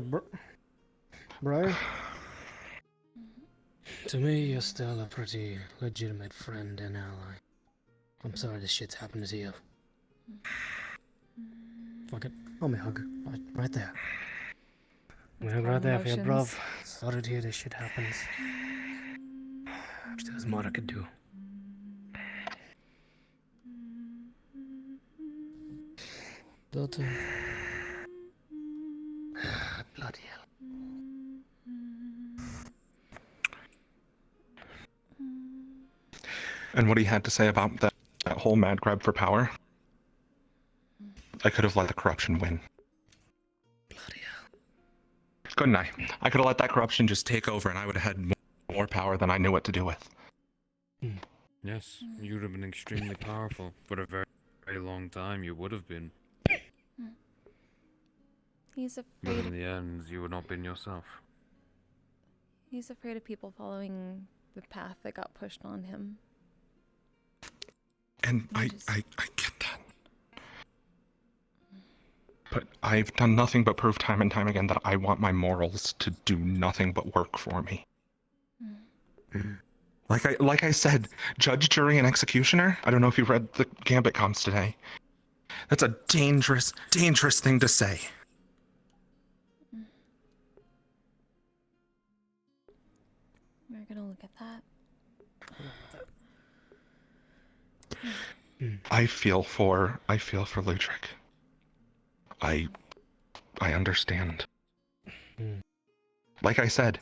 Brian? To me, you're still a pretty legitimate friend and ally. I'm sorry this shit's happened to you. Fuck it. Let me hug. Right there. Let me hug right there for you, bro. Sorry to hear this shit happens. Wish there was more I could do. Daughter. Bloody hell. And what he had to say about that whole mad grab for power, I could have let the corruption win. Bloody hell. Couldn't I? I could have let that corruption just take over and I would have had more power than I knew what to do with. Yes, you would have been extremely powerful. For a very, very long time, you would have been. He's But afraid. in the end, you would not been yourself. He's afraid of people following the path that got pushed on him. And I get that. But I've done nothing but prove time and time again that I want my morals to do nothing but work for me. Like I said, judge, jury, and executioner. I don't know if you read the Gambit comms today. That's a dangerous, dangerous thing to say. We're gonna look at that. I feel for Lutric. I understand. Like I said,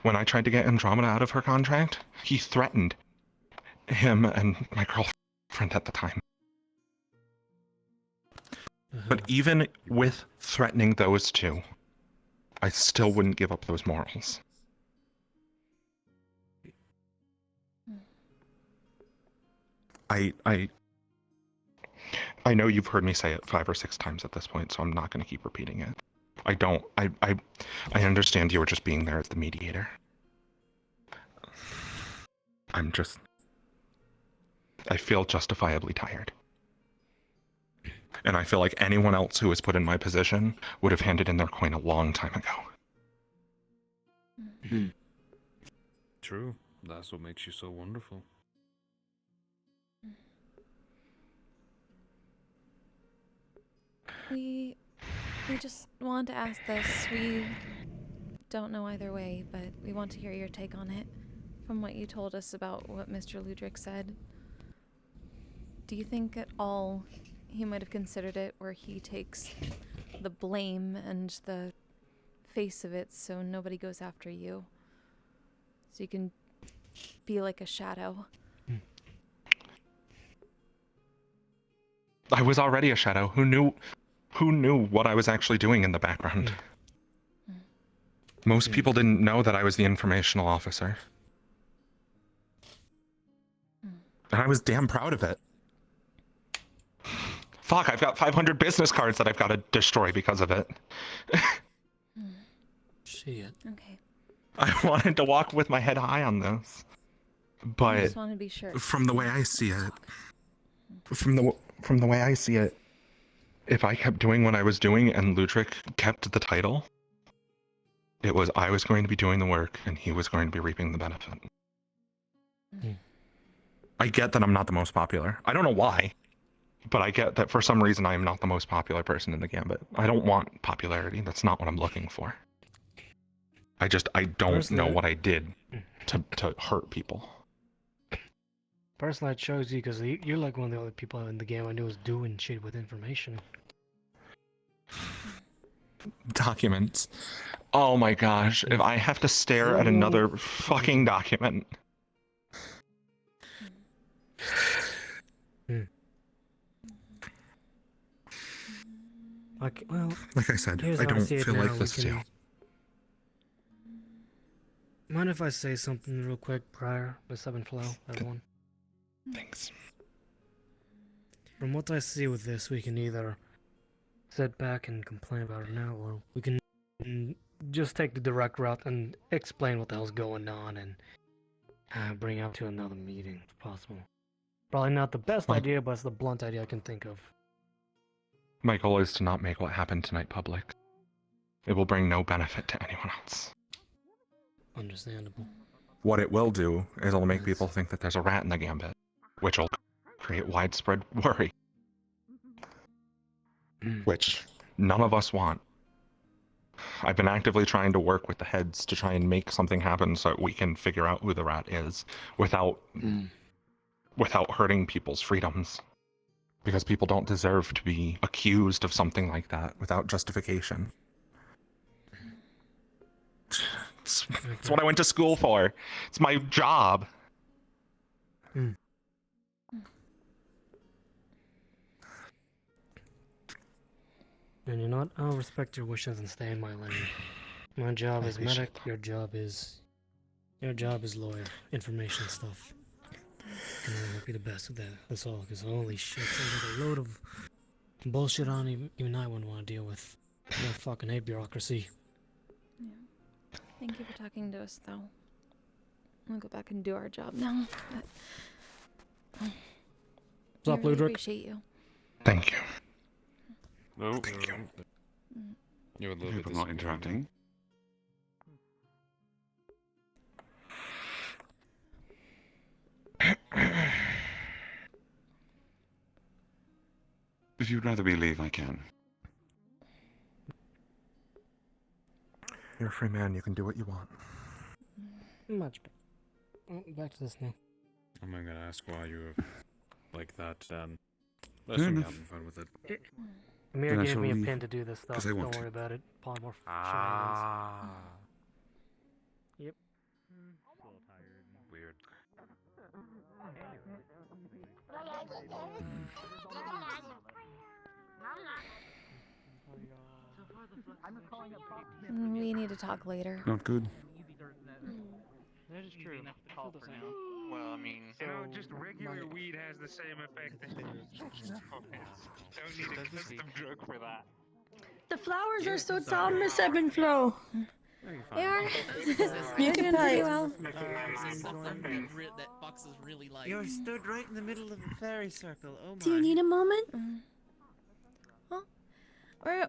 when I tried to get Andromeda out of her contract, he threatened him and my girlfriend at the time. But even with threatening those two, I still wouldn't give up those morals. I know you've heard me say it 5 or 6 times at this point, so I'm not going to keep repeating it. I understand you were just being there as the mediator. I feel justifiably tired. And I feel like anyone else who was put in my position would have handed in their coin a long time ago. True. That's what makes you so wonderful. We just want to ask this. We don't know either way, but we want to hear your take on it. From what you told us about what Mr. Ludrick said, do you think at all he might have considered it where he takes the blame and the face of it so nobody goes after you? So you can be like a shadow. I was already a shadow. Who knew what I was actually doing in the background? Most people didn't know that I was the informational officer. And I was damn proud of it. Fuck, I've got 500 business cards that I've got to destroy because of it. Shit. Okay. I wanted to walk with my head high on this. But I just want to be sure. from the way I see it, from the way I see it, if I kept doing what I was doing and Ludrick kept the title, it was I was going to be doing the work and he was going to be reaping the benefit. I get that I'm not the most popular. I don't know why, but I get that for some reason I am not the most popular person in the Gambit. I don't want popularity. That's not what I'm looking for. I don't know what I did to hurt people. Personally, I chose you because you're like one of the only people in the game I knew was doing shit with information. Documents. Oh my gosh, if I have to stare at another fucking document. Okay, well, like I said, I don't feel like this too. Mind if I say something real quick prior with Ebb Flo, everyone? Thanks. From what I see with this, we can either sit back and complain about it now, or we can just take the direct route and explain what the hell's going on and bring out to another meeting if possible. Probably not the best idea, but it's the blunt idea I can think of. My goal is to not make what happened tonight public. It will bring no benefit to anyone else. Understandable. What it will do is it'll make people think that there's a rat in the Gambit, which will create widespread worry. Which none of us want. I've been actively trying to work with the heads to try and make something happen so that we can figure out who the rat is without hurting people's freedoms. Because people don't deserve to be accused of something like that without justification. It's what I went to school for. It's my job. And you know what? I'll respect your wishes and stay in my lane. My job is medic, your job is lawyer, information stuff. Can only be the best with that. That's all. Because holy shit, sounds like a load of bullshit on even I wouldn't want to deal with. I fucking hate bureaucracy. Yeah. Thank you for talking to us, though. We'll go back and do our job now. What's up, really Ludrick? Appreciate you. Thank you. No, thank you. You're a little bit not interrupting. If you'd rather we leave, I can. You're a free man, you can do what you want. Much better. Oh, back to this now. I'm not gonna ask why you were like that, Fair Let's be enough. having fun with it. Amir Then I gave shall me a leave, pin to do this stuff. 'cause I want Don't to. worry about it. Polymorph Ah. Yep. Weird. We need to talk later. Not good. That is true. Well, I mean, just regular weed has the same effect. Don't need a custom drug for that. The flowers are so tall, Miss Ebb Flo. They are. You You're can doing pretty type. well. That Fox is really like. You're stood right in the middle of a fairy circle. Oh my. Do you need a moment? Well,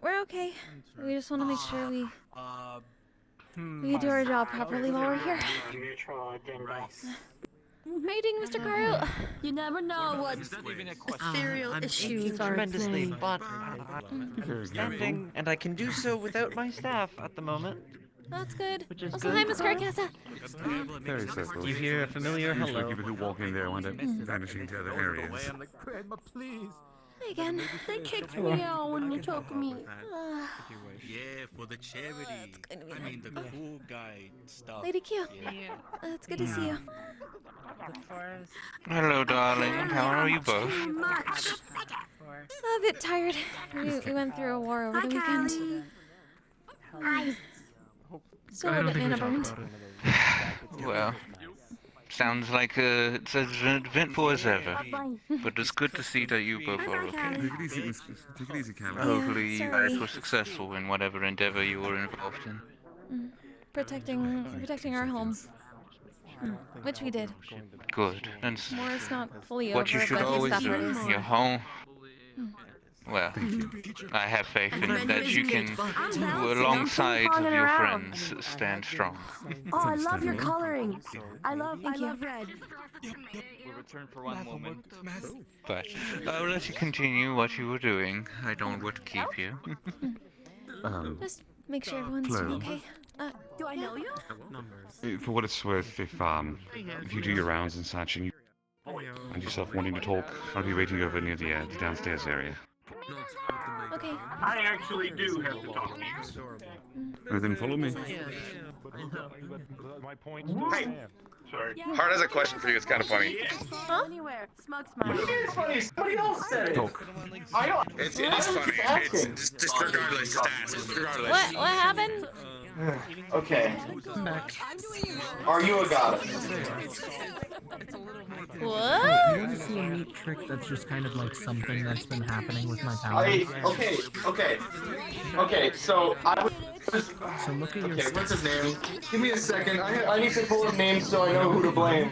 we're okay. We just want to make sure we We do our job properly while we're here. How are you doing, Mr. Karu? You never know what ethereal issues are tremendously, playing. but I'm standing, and I can do so without my staff at the moment. That's good. Which is Also, good. hi, Miss Carcassa. Very circle. You hear a familiar Usually hello. people who walk in there wind up vanishing to other areas. Grandma, please. Hi again. They kicked me out when they took me. Yeah, for the charity. I mean, the cool guy stuff. Lady Q. It's good to see you. Hello, darling. How are you both? A bit tired. We went through a war over the weekend. Still a bit mana burned. Well, sounds like it's as eventful as ever. But it's good to see that you both are okay. Take it easy, take it easy, Callie. Hopefully you guys were successful in whatever endeavor you were involved in. Protecting our home. Which we did. Good. And War's not fully what over, you should but always his do, effort is. your home. Well, I have faith in that you can, alongside of your friends, stand strong. Oh, I love your coloring. I love red. We'll return for one moment. But I'll let you continue what you were doing. I don't want to keep you. Just make sure everyone's Flo. doing okay. Do I know you? For what it's worth, if you do your rounds and such, and you find yourself wanting to talk, I'll be waiting over near the downstairs area. Okay. I actually do have to talk to you. Then follow me. My point. Hey, sorry. Hart has a question for you. It's kind of funny. Anywhere. Smug smash. It's funny. Somebody else said it. Talk. I know. It is funny. It's just regardless. Just ask. Regardless. What happened? Okay. Are you a goddess? What? You want to see a neat trick that's just kind of like something that's been happening with my powers? Okay, so I was... So look at your... Okay, what's his name? Give me a second. I need to pull up names so I know who to blame.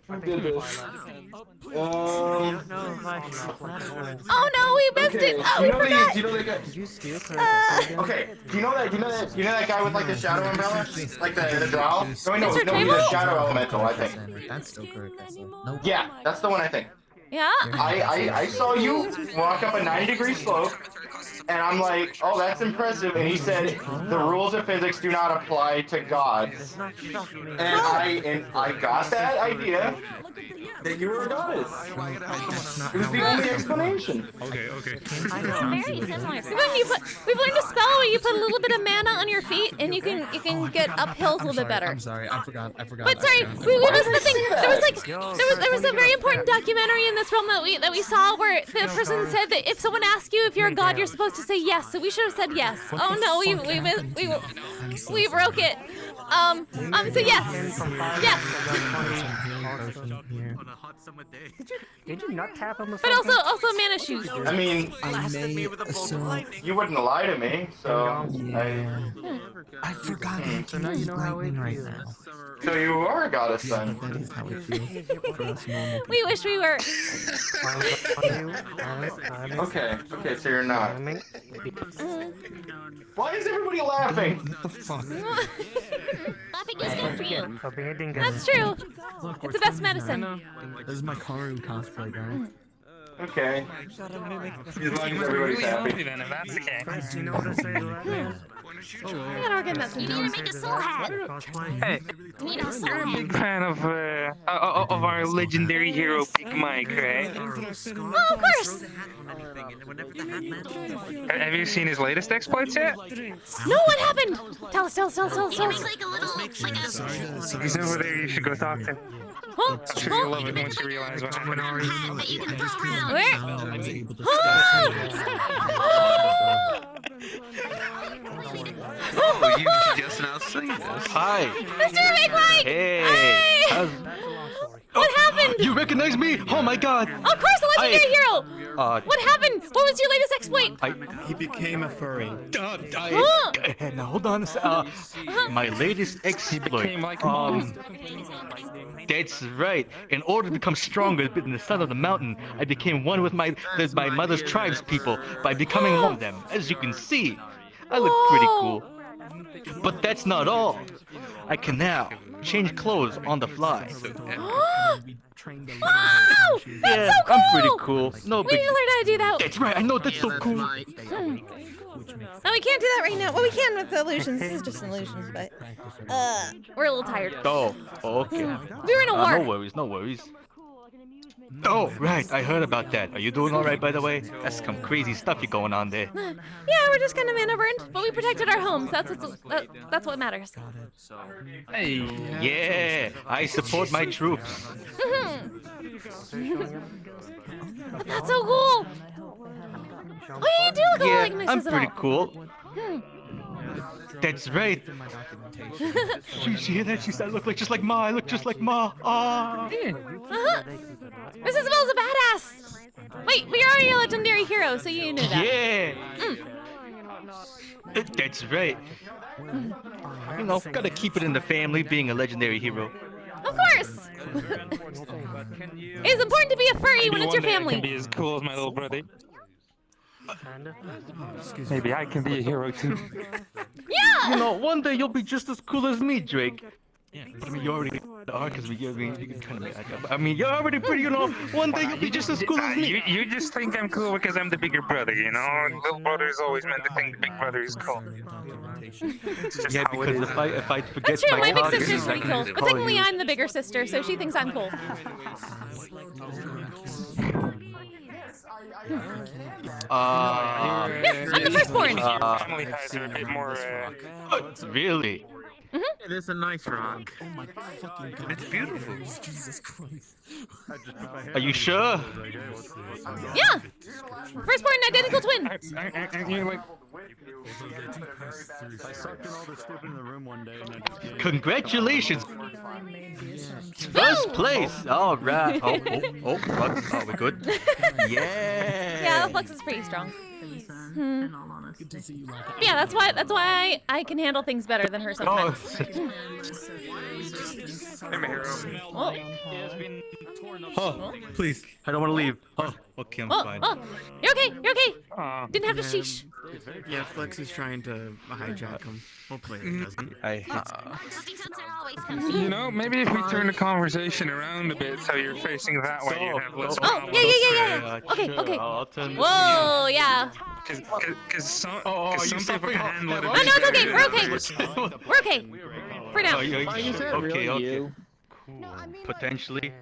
Who did this? Oh no, we missed it! Oh, we forgot! Do you know that guy? Did you steal Okay, do you know that guy with like the shadow umbrella? Like the drow? No, Mr. he's a Table? shadow elemental, I think. That's still correct. Nope. Yeah, that's the one I think. Yeah? I saw you walk up a 90-degree slope, and I'm like, oh, that's impressive. And he said, the rules of physics do not apply to gods. And I got that idea that you were a goddess. It was the only explanation. Okay. We've learned a spell where you put a little bit of mana on your feet, and you can get up hills a little bit better. I'm sorry, I forgot. But sorry, we missed the thing. There was a very important documentary in this realm that we saw where the person said that if someone asks you if you're a god, you're supposed to say yes. So we should have said yes. Oh no, we broke it. So yes. Did you not tap on the But also mana shoes. I mean, you wouldn't lie to me, so I forgot that so now you know how it right now. So you are a goddess then. That is how it feels for us normal We wish we were. Okay, so you're not. Why is everybody laughing? What the fuck? Laughing is good for you. For being That's true. It's the best medicine. This is my Karu cosplay, guys. Okay. As long as everybody's happy. Guys, do you know what to say to that man? I gotta organize that. You need to make a soul hat. Hey, You need a soul you're a hat. big fan of our legendary hero, Big Mike, right? Oh, of course. Have you seen his latest exploits yet? No, what happened? Tell us. Like a little, He's over there. You should go talk to him. Huh? I'm sure you'll love it once you realize what happened. that you can throw around. Oh, you just now seen this. Hi. Mr. Big Mike! Hey. Hi! What happened? You recognize me? Oh my god! Of course, a legendary hero! What happened? What was your latest exploit? He became a furry. Huh? Now hold on. My latest exploit. That's right. In order to become stronger in the sun of the mountain, I became one with my mother's tribes people by becoming one of them. As you can see, I look pretty cool. But that's not all. I can now change clothes on the fly. Wow! Yeah, That's so cool! I'm pretty cool. No We big. need to learn how to do that. That's right. I know that's so cool. No, we can't do that right now. Well, we can with the illusions. This is just an illusion, but we're a little tired. Oh, okay. We were in a war. No worries, no worries. Oh, right. I heard about that. Are you doing all right, by the way? That's some crazy stuff you going on there. Yeah, we're just kind of man-burned, but we protected our homes. That's what matters. Hey. Yeah, I support my troops. That's so cool. Oh, yeah, you do look a lot like Mrs. I'm pretty Adele. cool. That's right. She hear that? She said, I look like just like Ma. I look just like Ma. Ah. Mrs. Adele's a badass. Wait, but you're already a legendary hero, so you knew that. Yeah. That's right. You know, gotta keep it in the family, being a legendary hero. Of course. It's important to be a furry when it's your I can family. be as cool as my little brother. Maybe I can be a hero too. Yeah! You know, one day you'll be just as cool as me, Drake. But I mean, you already are, because you can kind of. I mean, you're already pretty. You know, one day you'll be just as cool as me. You just think I'm cool because I'm the bigger brother, you know? Little brother is always meant to think the big brother is cool. Yeah, because if I forget That's true, my big costumes, sister's I pretty can cool. just But call technically, you. I'm the bigger sister, so she thinks I'm cool. Yeah, I'm the firstborn. Family ties are a bit more. Really? It is a nice rock. Oh my fucking god. It's beautiful. Jesus Christ. Are you sure? Yeah! Firstborn identical twin. Aren't you like. I sucked in all the stupid in the room one day and I just gave Congratulations! First place! Alright. Oh, Flux. Are we good? Yeah! Yeah, the Flux is pretty strong. Yeah, that's why I can handle things better than her sometimes. I'm a hero. Oh. Oh, please. I don't want to leave. Oh, okay, I'm fine. Oh, you're okay. You're okay. Didn't have to sheesh. Yeah, Flex is trying to hijack him. Hopefully it doesn't. You know, maybe if we turn the conversation around a bit so you're facing that way, you have less Oh, yeah. Okay. I'll turn this Whoa, yeah. Because some you people can handle it. Oh, no, it's okay. We're okay. We're okay. For now. Okay. Cool. Potentially.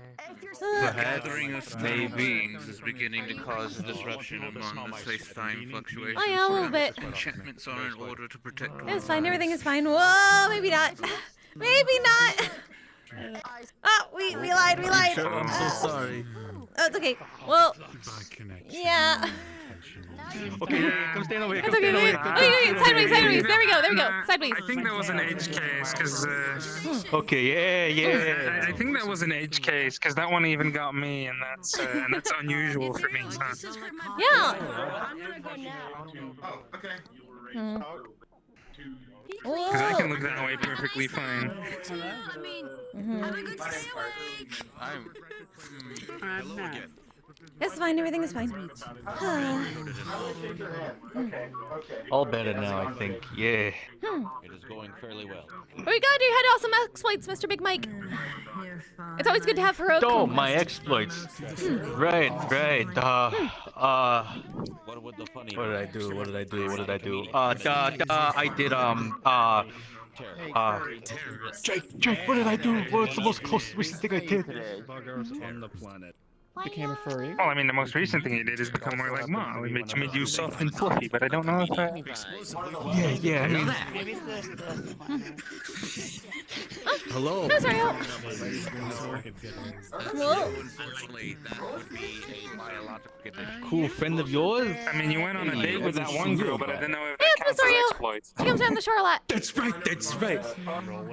The gathering of stray beings is beginning to cause a disruption among the space-time fluctuations. Oh, yeah, a little bit. Enchantments are in order to protect. It's fine. Everything is fine. Whoa, maybe not. Maybe not. Oh, we lied. I'm so sorry. Oh, it's okay. Well, yeah. Okay, come stand over here. It's okay. Wait. Sideways. There we go. Sideways. I think that was an edge case, because... Okay, yeah. I think that was an edge case, because that one even got me, and that's unusual for me. So. Yeah. Because I can look that way perfectly fine. It's fine. Everything is fine. All better now, I think. Yeah. It is going fairly well. Very good. You had awesome exploits, Mr. Big Mike. It's always good to have heroic. Oh, my exploits. Right. What would the funny? What did I do? Jake, what did I do? What's the most close recent thing I did? On the planet. Became a furry. Well, I mean, the most recent thing you did is become more like Ma, which made you soft and fluffy, but I don't know if that... Yeah, I mean... Hello. No, sorry. Unfortunately, that would be a biological condition. Cool friend of yours? I mean, you went on a date with that one girl, but I didn't know if Hey, that it's Miss counts as Oreo. exploits. She comes around the shore a lot. That's right.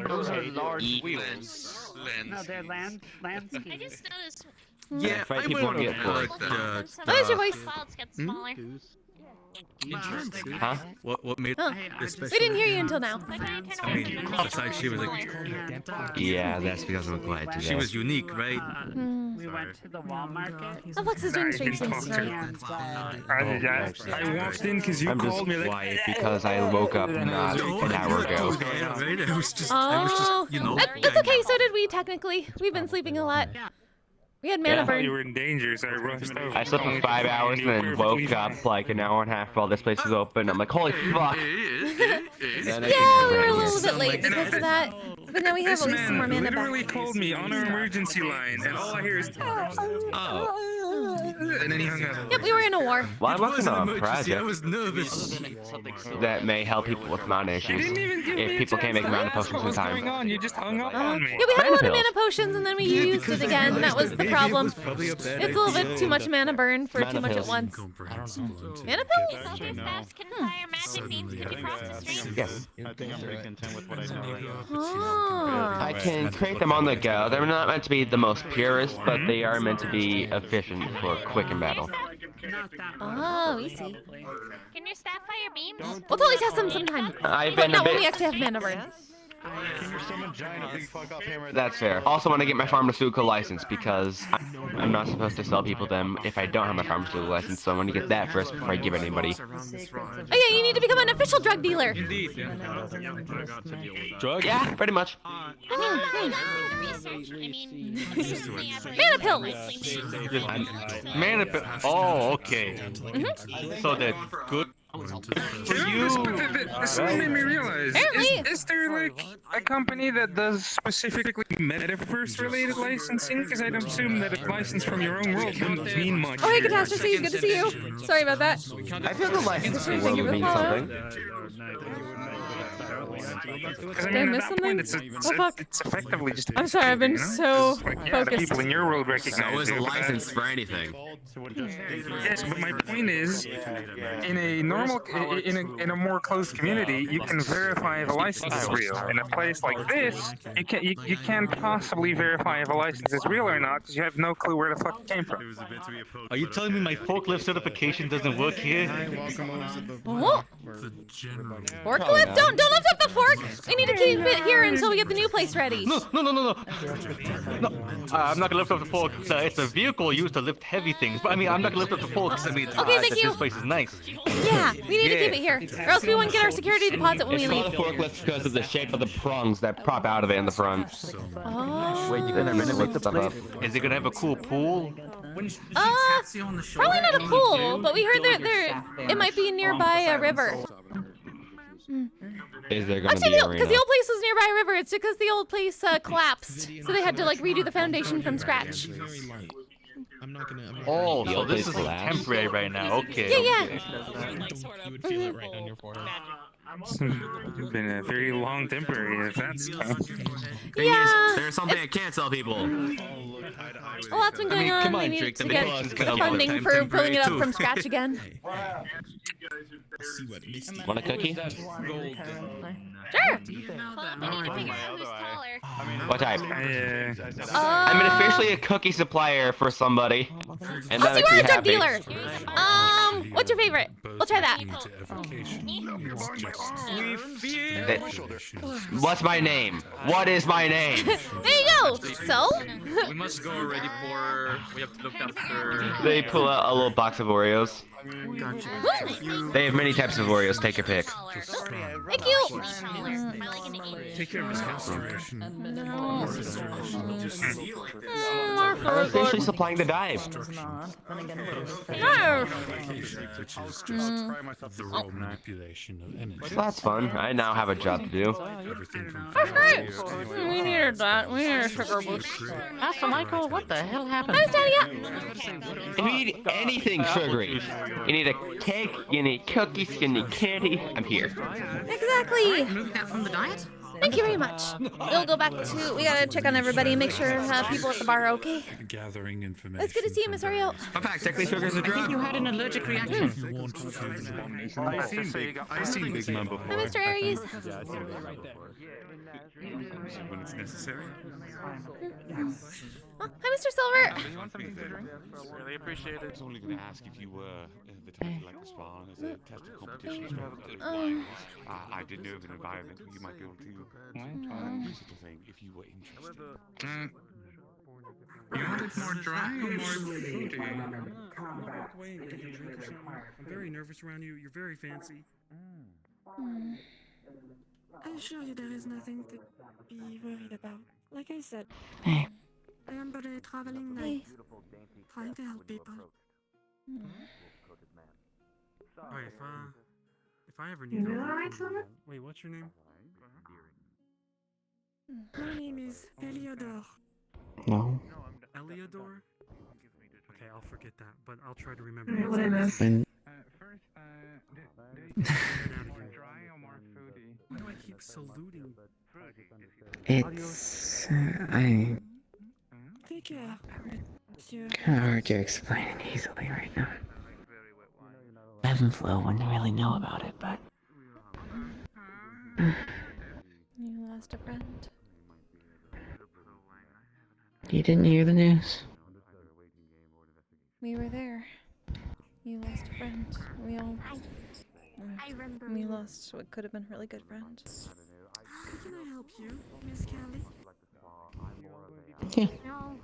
Those are large wheels. No, they're landscapes. I just noticed. Yeah, I went on Oh, there's your voice. Clouds get smaller. Huh? What made this special? We didn't hear you until now. I mean, besides she was like... Yeah, that's because I'm quiet today. She was unique, right? We went to the Walmart. Alex is doing strange things tonight. I walked in because you I'm called me just like. quiet because I woke up not an hour ago. I was just, That's okay. So did we technically. We've been sleeping a lot. We had mana I thought burn. you were in danger, so I rushed out. I slept for 5 hours and then woke up like an hour and a half while this place was open. I'm like, holy fuck! Then I Yeah, we were a little bit late because of that. But now we have This at least some more man mana back. literally called me on our emergency line, and all I hear is and then he hung up. Yep, we were in a war. Well, I'm working on a project I was nervous. that may help people with mana issues. If people can't make mana potions in time. You just hung up on me. Yeah, we had a lot of pills. mana potions and then we used it again. That was the problem. It's probably a bad a little bit too much mana burn for Mana too much at pills. once. Mana pills? Yes. I think I'm pretty content with what I know right now. Oh. I can create them on the go. They're not meant to be the most purest, but they are meant to be efficient for quick in battle. Oh, we see. Can your staff fire beams? We'll totally test them sometime. I've But been a not when we bit. actually have mana burn. That's fair. Also, want to get my pharmaceutical license because I'm not supposed to sell people them if I don't have my pharmaceutical license. So I want to get that first before I give anybody. Oh yeah, you need to become an official drug dealer. Indeed. Drug? Yeah, pretty much. Mana pills. Mana pill. Oh, okay. So they're good for you. Something made me realize. Apparently. Is there like a company that does specifically metaverse-related licensing? Because I'd assume that a license from your own world wouldn't mean much. Oh hey, Catastrophe, good to see you. Sorry about that. I feel the license from the world would mean something. Because I Did I mean, miss at that something? point, it's Oh, fuck. it's effectively just. I'm sorry, I've been so Like, yeah, the focused. people in your world It's recognize always a it, but license for anything. Yes, but my point is, in a normal, in a more closed community, you can verify if a license is real. In a place like this, you can't possibly verify if a license is real or not because you have no clue where the fuck it came from. Are you telling me my forklift certification doesn't work here? Oh. Forklift? Don't lift up the fork. We need to keep it here until we get the new place ready. No. I'm not gonna lift up the fork. It's a vehicle used to lift heavy things. But I mean, I'm not gonna lift up the fork. I mean, Okay, thank you. This place is nice. Yeah, we need to keep it here, or else we won't get our security deposit when we It's leave. called a forklift because of the shape of the prongs that prop out of it in the front. Oh. Wait, you gonna lift stuff up? Is it gonna have a cool pool? Probably not a pool, but we heard that it might be nearby a river. Is there gonna Actually, be no, arena? because the old place was nearby a river. It's because the old place collapsed, so they had to like redo the foundation from scratch. Oh, The so old this place is collapsed? temporary right now. Okay. Yeah. You would feel it right on your forehead. It's been a very long temporary, if that's Yeah. There's something I can't tell people. Well, that's been going on. come We on, need Drake, to the get vacation's the gonna funding be for building it up too. from scratch again. Want a cookie? Sure. What type? I'm I'm officially a cookie supplier for somebody. And Oh, so that you makes are me a drug happy. dealer. What's your favorite? We'll try that. What's my name? What is my name? There you go. So? We must go already for. We have to look after. They pull out a little box of Oreos. They have many types of Oreos. Take your pick. Thank you. Take care of his house. I'm officially supplying the dive. So that's fun. I now have a job to do. That's great. We needed that. We needed a sugar boost. Master Michael, what the hell happened? Hi, Stadia. If you need anything sugary, you need a cake, you need cookies, you need candy, I'm here. Exactly. Moving that from the diet? Thank you very much. We'll go back to. We gotta check on everybody and make sure people at the bar are okay. Gathering information. It's good to see you, Miss Ariel. In fact, technically sugar's a I think drug. you had an allergic reaction. I've seen Big Man before. Hi, Mr. Aries. When it's necessary. Oh, hi, Mr. Silver. Really appreciate it. I was only going to ask if you were the type to like to spawn as a test of competition. I didn't know of an environment where you might be able to do such a thing if you were interested. You want it more dry or more fruity? I'm gonna walk away and get you a drink or something. I'm very nervous around you. You're very fancy. I assure you there is nothing to be worried about. Like I said, Hey. I am but a traveling knight, trying to help people. Alright, if I ever need help. Wait, what's your name? My name is Eliodor. No. Eliodor? Okay, I'll forget that, but I'll try to remember. And Why do I keep saluting? It's Take care, monsieur. kind of hard to explain it easily right now. Ebb Flo wouldn't really know about it, but You lost a friend. you didn't hear the news. We were there. You lost a friend. We all. We lost what could have been a really good friend. How can I help you, Miss Kelly? Yeah. No,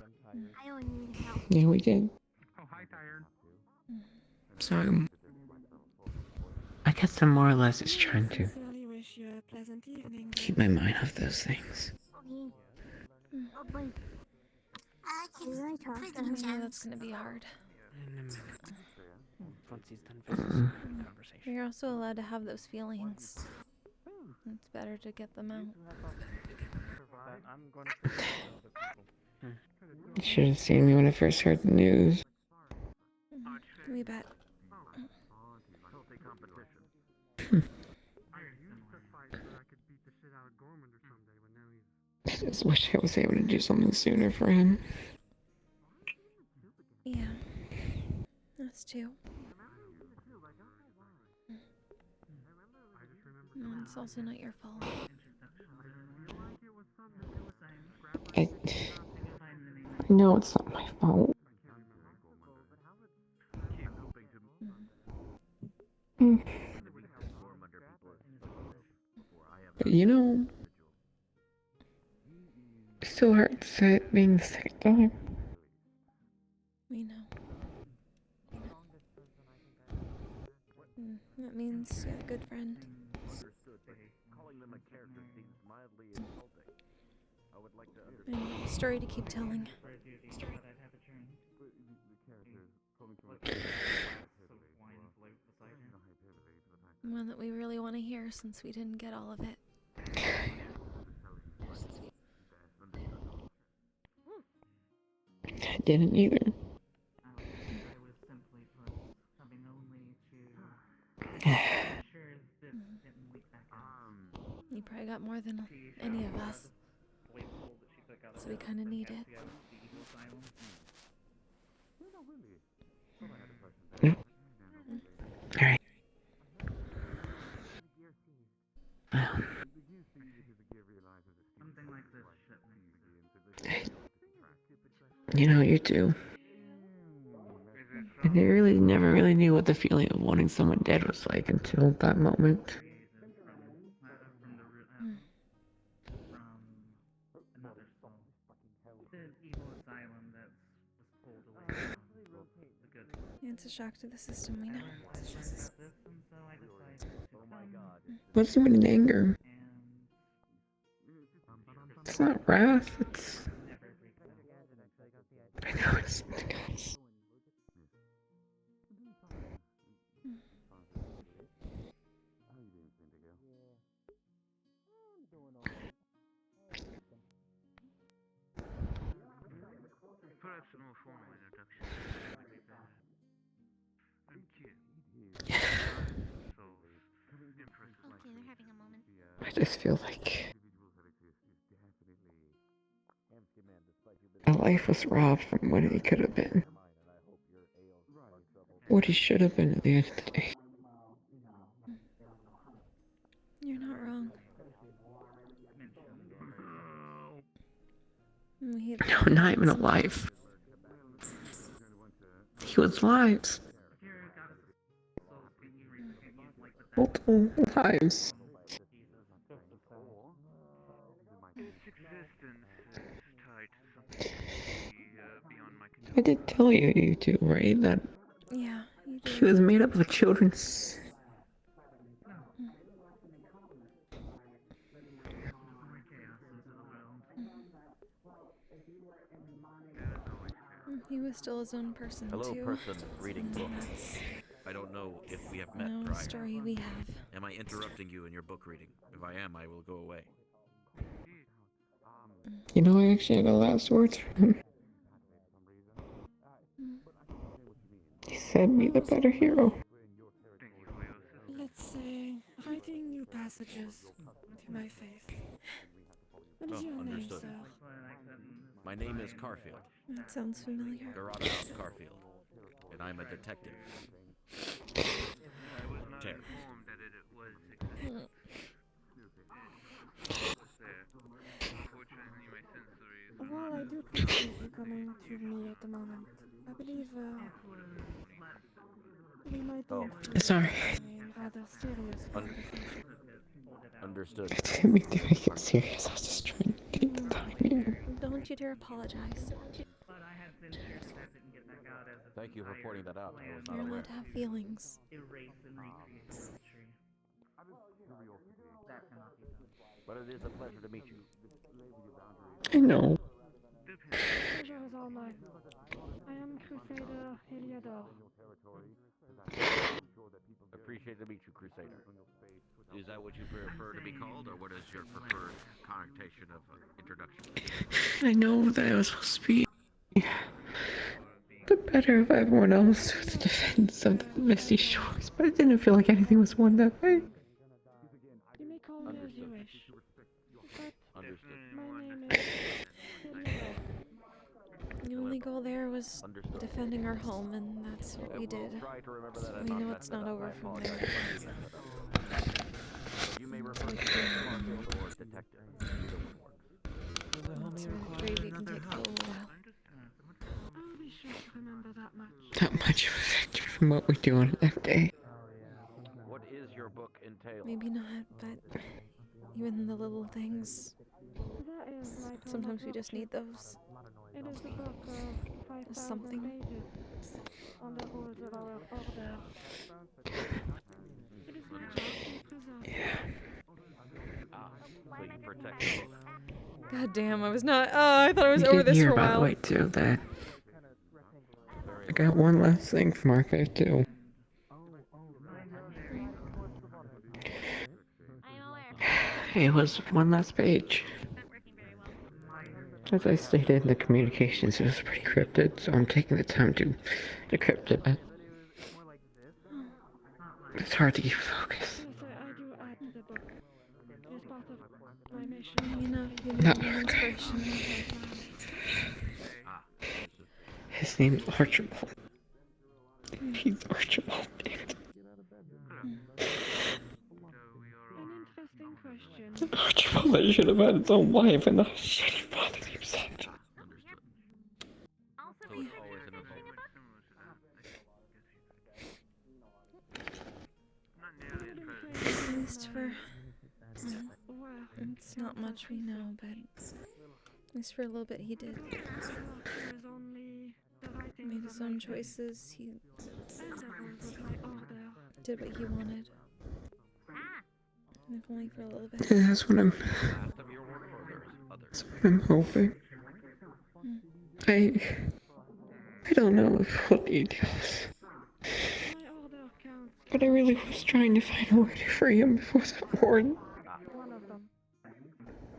I don't need help. Yeah, we did. Oh, hi, Tired. So, I guess I'm more or less just trying to Sincerely wish you a pleasant evening. keep my mind off those things. Oh, boy. Can I talk to him? Yeah, that's gonna be hard. In a minute. Once he's done finishes the conversation. You're also allowed to have those feelings. It's better to get them out. You should have seen me when I first heard the news. We bet. I just wish I was able to do something sooner for him. Yeah. Us too. No, it's also not your fault. I know it's not my fault. But you know, it still hurts that being the second time. We know. That means you're a good friend. And a story to keep telling. One that we really want to hear since we didn't get all of it. I didn't either. You probably got more than any of us. So we kind of need it. Yep. Alright. You know, you too. And I really never really knew what the feeling of wanting someone dead was like until that moment. It's a shock to the system, we know. What's even in anger? It's not wrath, it's... I know it's something else. Okay, they're having a moment. I just feel like my life was robbed from what he could have been. What he should have been at the end of the day. You're not wrong. No, not even a life. He was lives. Multiple lives. Its existence is tied to something we I did tell you two, right? That Yeah, you she did. was made up of children's. He was still his own person, Hello, too. person reading And book. that's I don't know if we have met no prior. story we have. Am I interrupting you in your book reading? If I am, I will go away. You know, I actually had the last words from him. He said, "Be the better hero." Let's say, writing new passages to my faith. What is your name, Understood. sir? My name is Carfield. That sounds familiar. Gerardus Carfield. And I'm a detective. Terrorist. While I do appreciate you coming to me at the moment, I believe we might need Sorry. a rather serious conversation. Understood. I didn't mean to make it serious. I was just trying to take the time here. Don't you dare apologize. Thank you for pointing that out. I was not You're aware. allowed to have feelings. But it is a pleasure to meet you. I know. Pleasure is all mine. I am Crusader Heliodor. Appreciate to meet you, Crusader. Is that what you prefer to be called, or what is your preferred connotation of introduction? I know that I was supposed to be the better of everyone else with the defense of the Misty Shores, but it didn't feel like anything was won that way. You may call me as you wish. But Understood. my name is Heliodor. The only goal there was defending our home, and that's what we did. We know it's not over from there. You may refer to me as Carfield or detective. Either one works. It's a grave you can take for a little while. I'll be sure to remember that much. Not much of a victory from what we do on that day. What is your book entail? Maybe not, but even the little things, That is my sometimes we just need those. It is a book of 5,000 Something. pages on the rules of our order. It is my job to preserve. So you protect the book. God damn, I was not. I thought I was You over did this hear, for a by while. the way, too, that I got one last thing from Archive 2. It was one last page. As I stated in the communications, it was pretty cryptic, so I'm taking the time to decrypt it. It's hard to keep focus. I do add to the book. It is part of my mission. You know, you No. need an inspiration. His name's Archibald. He's Archibald, damn it. An interesting question. Archibald that should have had his own wife and not a shitty father named Sanji. So it's always an evolving. At least for. It's not much we know, but at least for a little bit he did. There is only the writing Made his own choices. He and the rules of my order. did what he wanted. And if only for a little bit. And that's what I'm hoping. I don't know the full details. But I really was trying to find a way to free him before that war. One of them.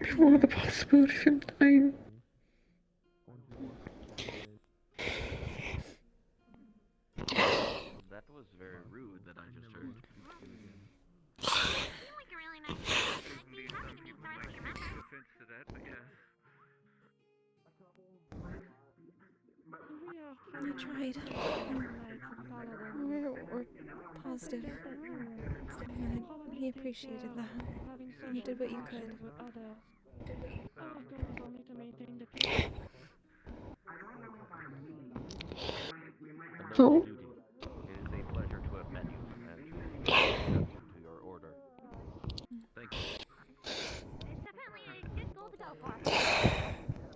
Before the possibility of him dying. That was very rude that I just heard. You tried. We're positive. And he appreciated that. You did what you could. Oh. It is a pleasure to have met you and to accept you to your order. Thank you.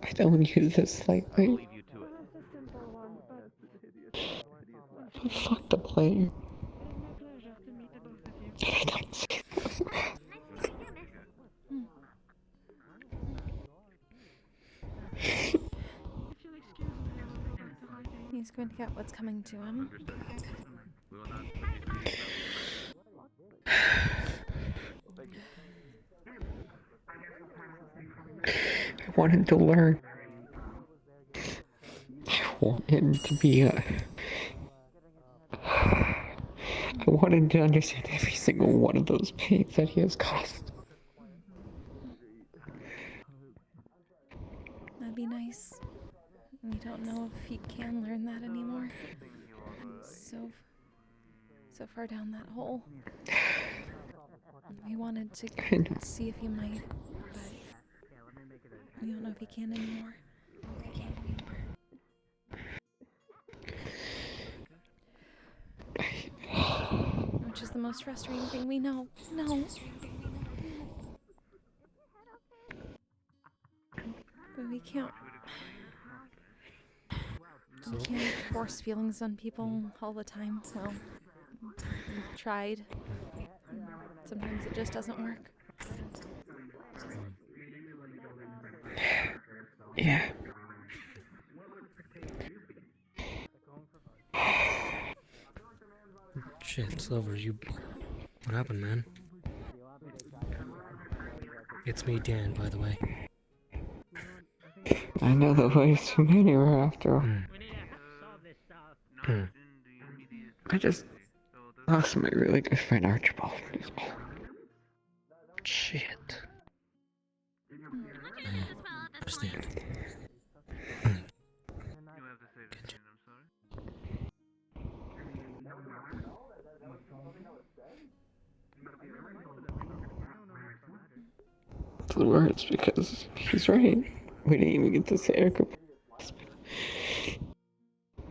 I don't use this lightly. I'll leave you to it. Fuck the player. I don't see this. He's going to get what's coming to him. I want him to learn. I want him to be I want him to understand every single one of those pains that he has caused. That'd be nice. We don't know if he can learn that anymore. So far down that hole. We wanted to see if he might, but we don't know if he can anymore. Which is the most frustrating thing we know. No. But we can't force feelings on people all the time. Well, we've tried. Sometimes it just doesn't work. Yeah. Shit, Silver, what happened, man? It's me, Dan, by the way. I know the voice from anywhere after all. I just lost my really good friend Archibald. Shit. Understand. It's the worst because he's right. We didn't even get to say our goodbyes.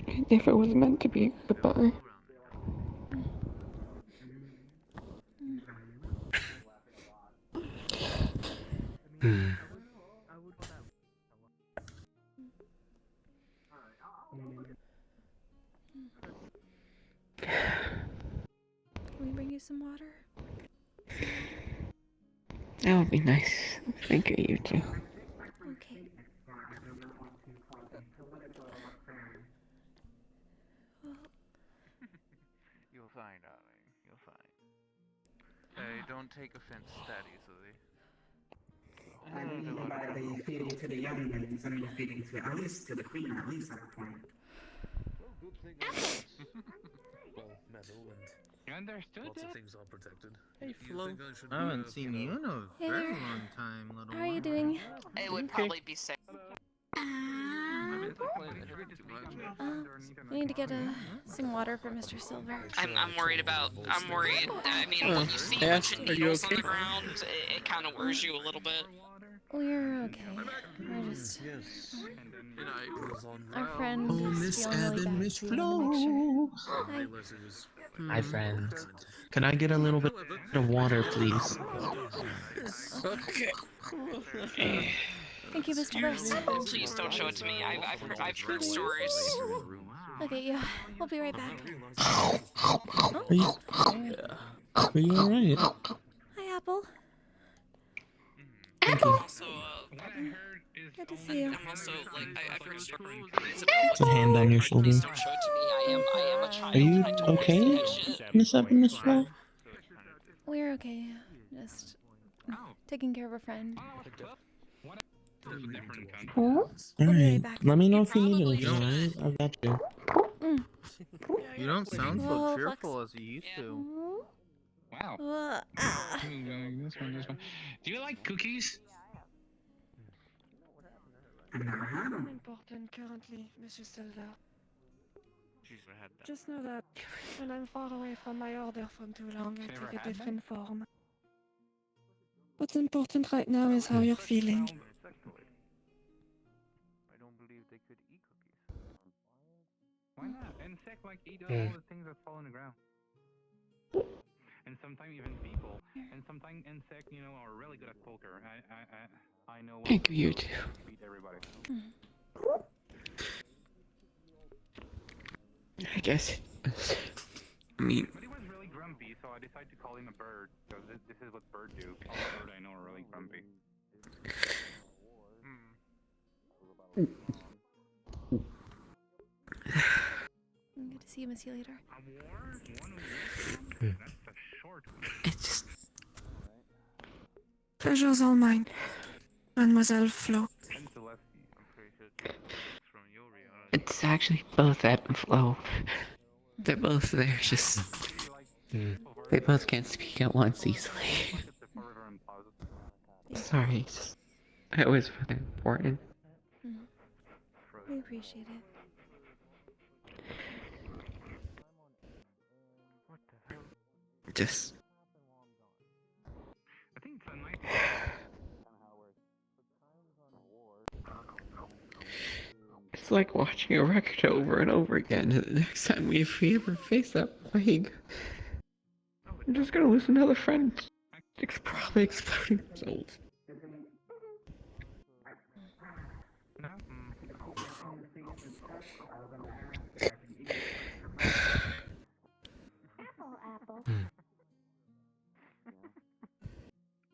It never was meant to be a goodbye. Can we bring you some water? That would be nice. Thank you, you too. Okay. You'll find, darling. You'll find. Hey, don't take offense that easily. I mean, by the feeding to the young ones, I mean feeding to at least to the queen, at least at a point. Well, metal and understood lots of things are protected. Hey, You Flo. think I should, I haven't seen you in a Hey very there. long time, little How are you one. doing? It would probably be safe. We need to get some water for Mr. Silver. I'm worried about. I'm worried. I mean, when you see a Ash, bunch of are you needles okay? on the ground, it kind of worries you a little bit. We're okay. We're just... Yes. You know, it was on Our friend Oh, is Miss feeling really Ebb and bad, Miss so we wanted to make sure. I Hi. realized it was Hi, friend. Can I get a little bit of water, please? okay. Thank you, Mr. Burst. Please don't show it to me. I've heard stories. Okay, yeah. We'll be right back. Are you alright? Hi, Apple. Thank you. Also, Good to see you. I'm also like I've heard stories It's a hand on your shoulder. Please don't show it to me. I am a child. Are you I don't wanna okay, see that shit. Miss Ebb and Miss Flo? We're okay. Just taking care of a friend. Alright, let me know if you need anything, alright? I've got you. You don't sound so Whoa, cheerful as you used to. Wow. This one. Do you like cookies? Unimportant currently, Monsieur Silver. Just know that when I'm far away from my order for too long, I take a different form. What's important right now is how you're feeling. I don't believe they could eat cookies. Why not? Insects like eat all the things that fall on the ground. And sometimes even people. And sometimes insects, you know, are really good at poker. I know. Thank you, you too. Beat everybody. I guess. I mean, But he was really grumpy, so I decided to call him a bird. So this is what birds do. All birds I know are really grumpy. Good to see you, Miss you later. It's just... Pleasure's all mine, Mademoiselle Flo. it's actually both Ebb and Flo. They're both there, just... They both can't speak at once easily. Sorry, it's just... I always find it important. We appreciate it. Just... It's like watching a record over and over again, and the next time we ever face that plague, I'm just gonna lose another friend. It's probably exploding themselves.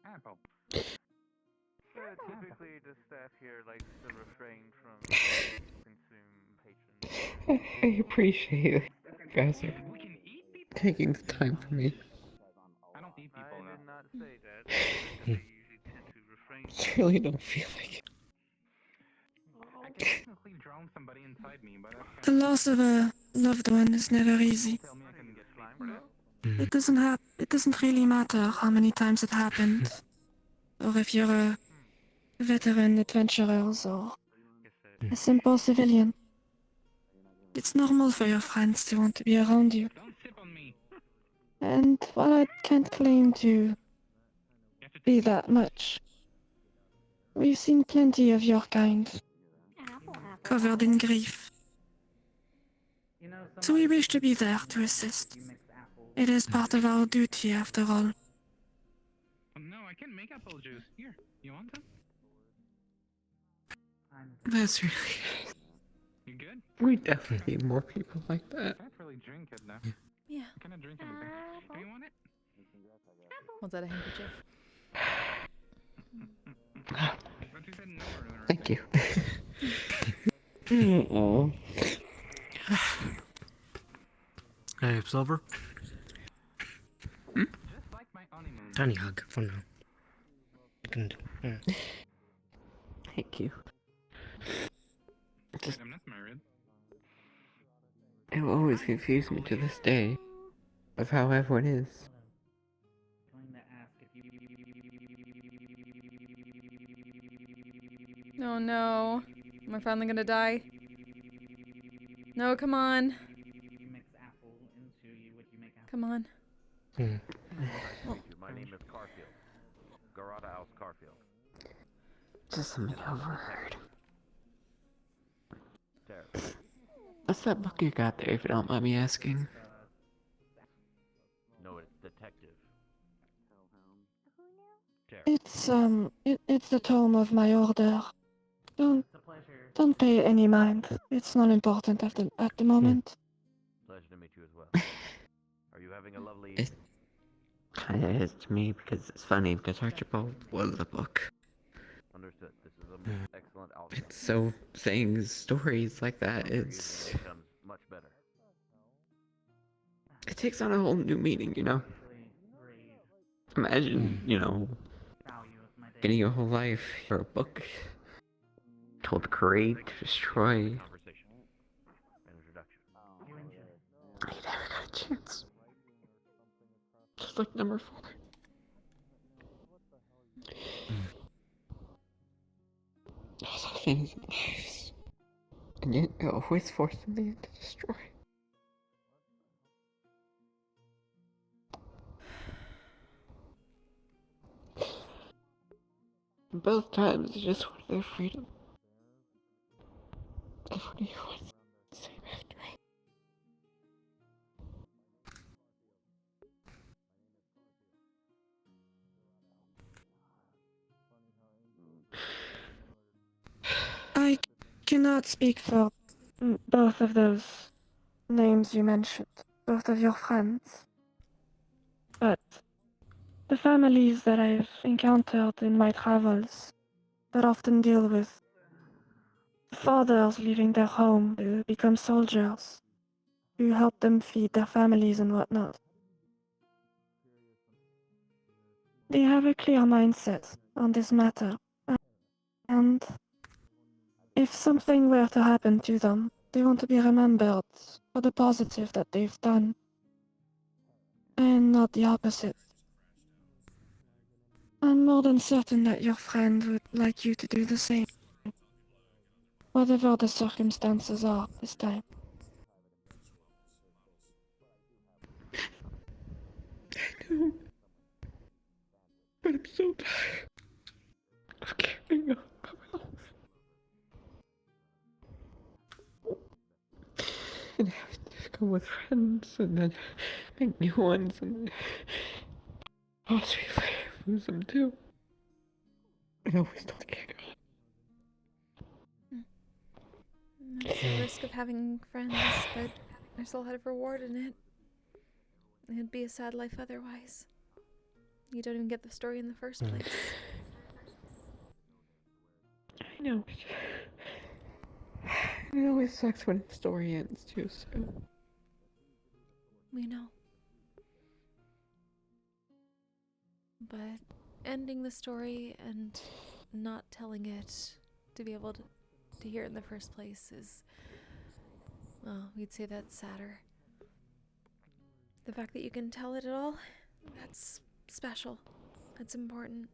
Apple. Typically, the staff here likes to refrain from consume patrons. I appreciate it. You guys are taking the time for me. I don't eat people. I did not say that. They usually tend to refrain. I really don't feel like it. I can technically drown somebody inside me, but The loss of a loved one is never easy. tell me I can get slime for that. It doesn't really matter how many times it happened, or if you're a veteran adventurer or a simple civilian. It's normal for your friends to want to be around you. And while I can't claim to be that much, we've seen plenty of your kind covered in grief. So we wish to be there to assist. It is part of our duty, after all. No, I can make apple juice. Here, you want some? That's really nice. You good? We definitely need more people like that. I can't really drink it though. Yeah. I cannot drink anything. Do you want it? Was that a handkerchief? But you said no earlier. Thank you. Oh. Hey, Silver. Just like my honeymoon. Tiny hug for now. Thank you. Just, I'm not married. it will always confuse me to this day of how everyone is. Oh no. Am I finally gonna die? No, come on. Come on. Nice to meet you. My name is Carfield. Garada House Carfield. Just something overheard. Terrible. What's that book you got there, if you don't mind me asking? No, it's detective. It's the tome of my order. Don't pay any mind. It's not important at the moment. Pleasure to meet you as well. Are you having a lovely It kinda is to me, because it's funny, because Archibald was the book. Understood. This is an excellent outcome. It's so, saying stories like that, it's... Becomes much better. It takes on a whole new meaning, you know? Imagine, you know, getting your whole life for a book told to create, to destroy. Conversation. An introduction. I never got a chance. Just like number 4. All the things in lives. And yet it always forced me to destroy. Both times I just wanted their freedom. Everybody wants the same after all. I cannot speak for both of those names you mentioned, both of your friends. But the families that I've encountered in my travels that often deal with fathers leaving their home to become soldiers, who help them feed their families and whatnot. They have a clear mindset on this matter, and if something were to happen to them, they want to be remembered for the positive that they've done, and not the opposite. I'm more than certain that your friend would like you to do the same, whatever the circumstances are this time. I know. But I'm so tired of carrying on by myself. And having to go with friends and then make new ones and then possibly lose them too. I always don't get That's the risk of having friends, but there's a lot of reward in it. It'd be a sad life otherwise. You don't even get the story in the first place. I know. It always sucks when the story ends too soon. We know. But ending the story and not telling it to be able to hear it in the first place is, well, we'd say that's sadder. The fact that you can tell it at all, that's special. That's important.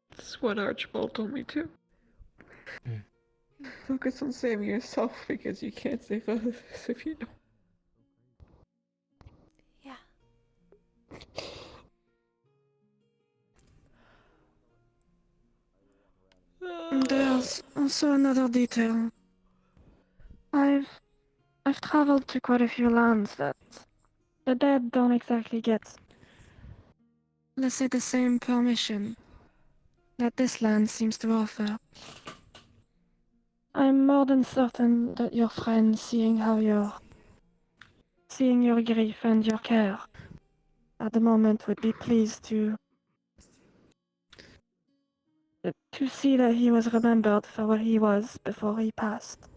That's what Archibald told me too. Focus on saving yourself because you can't save others if you don't. Yeah. There's also another detail. I've traveled to quite a few lands that the dead don't exactly get, let's say, the same permission that this land seems to offer. I'm more than certain that your friend, seeing your grief and your care at the moment, would be pleased to see that he was remembered for what he was before he passed.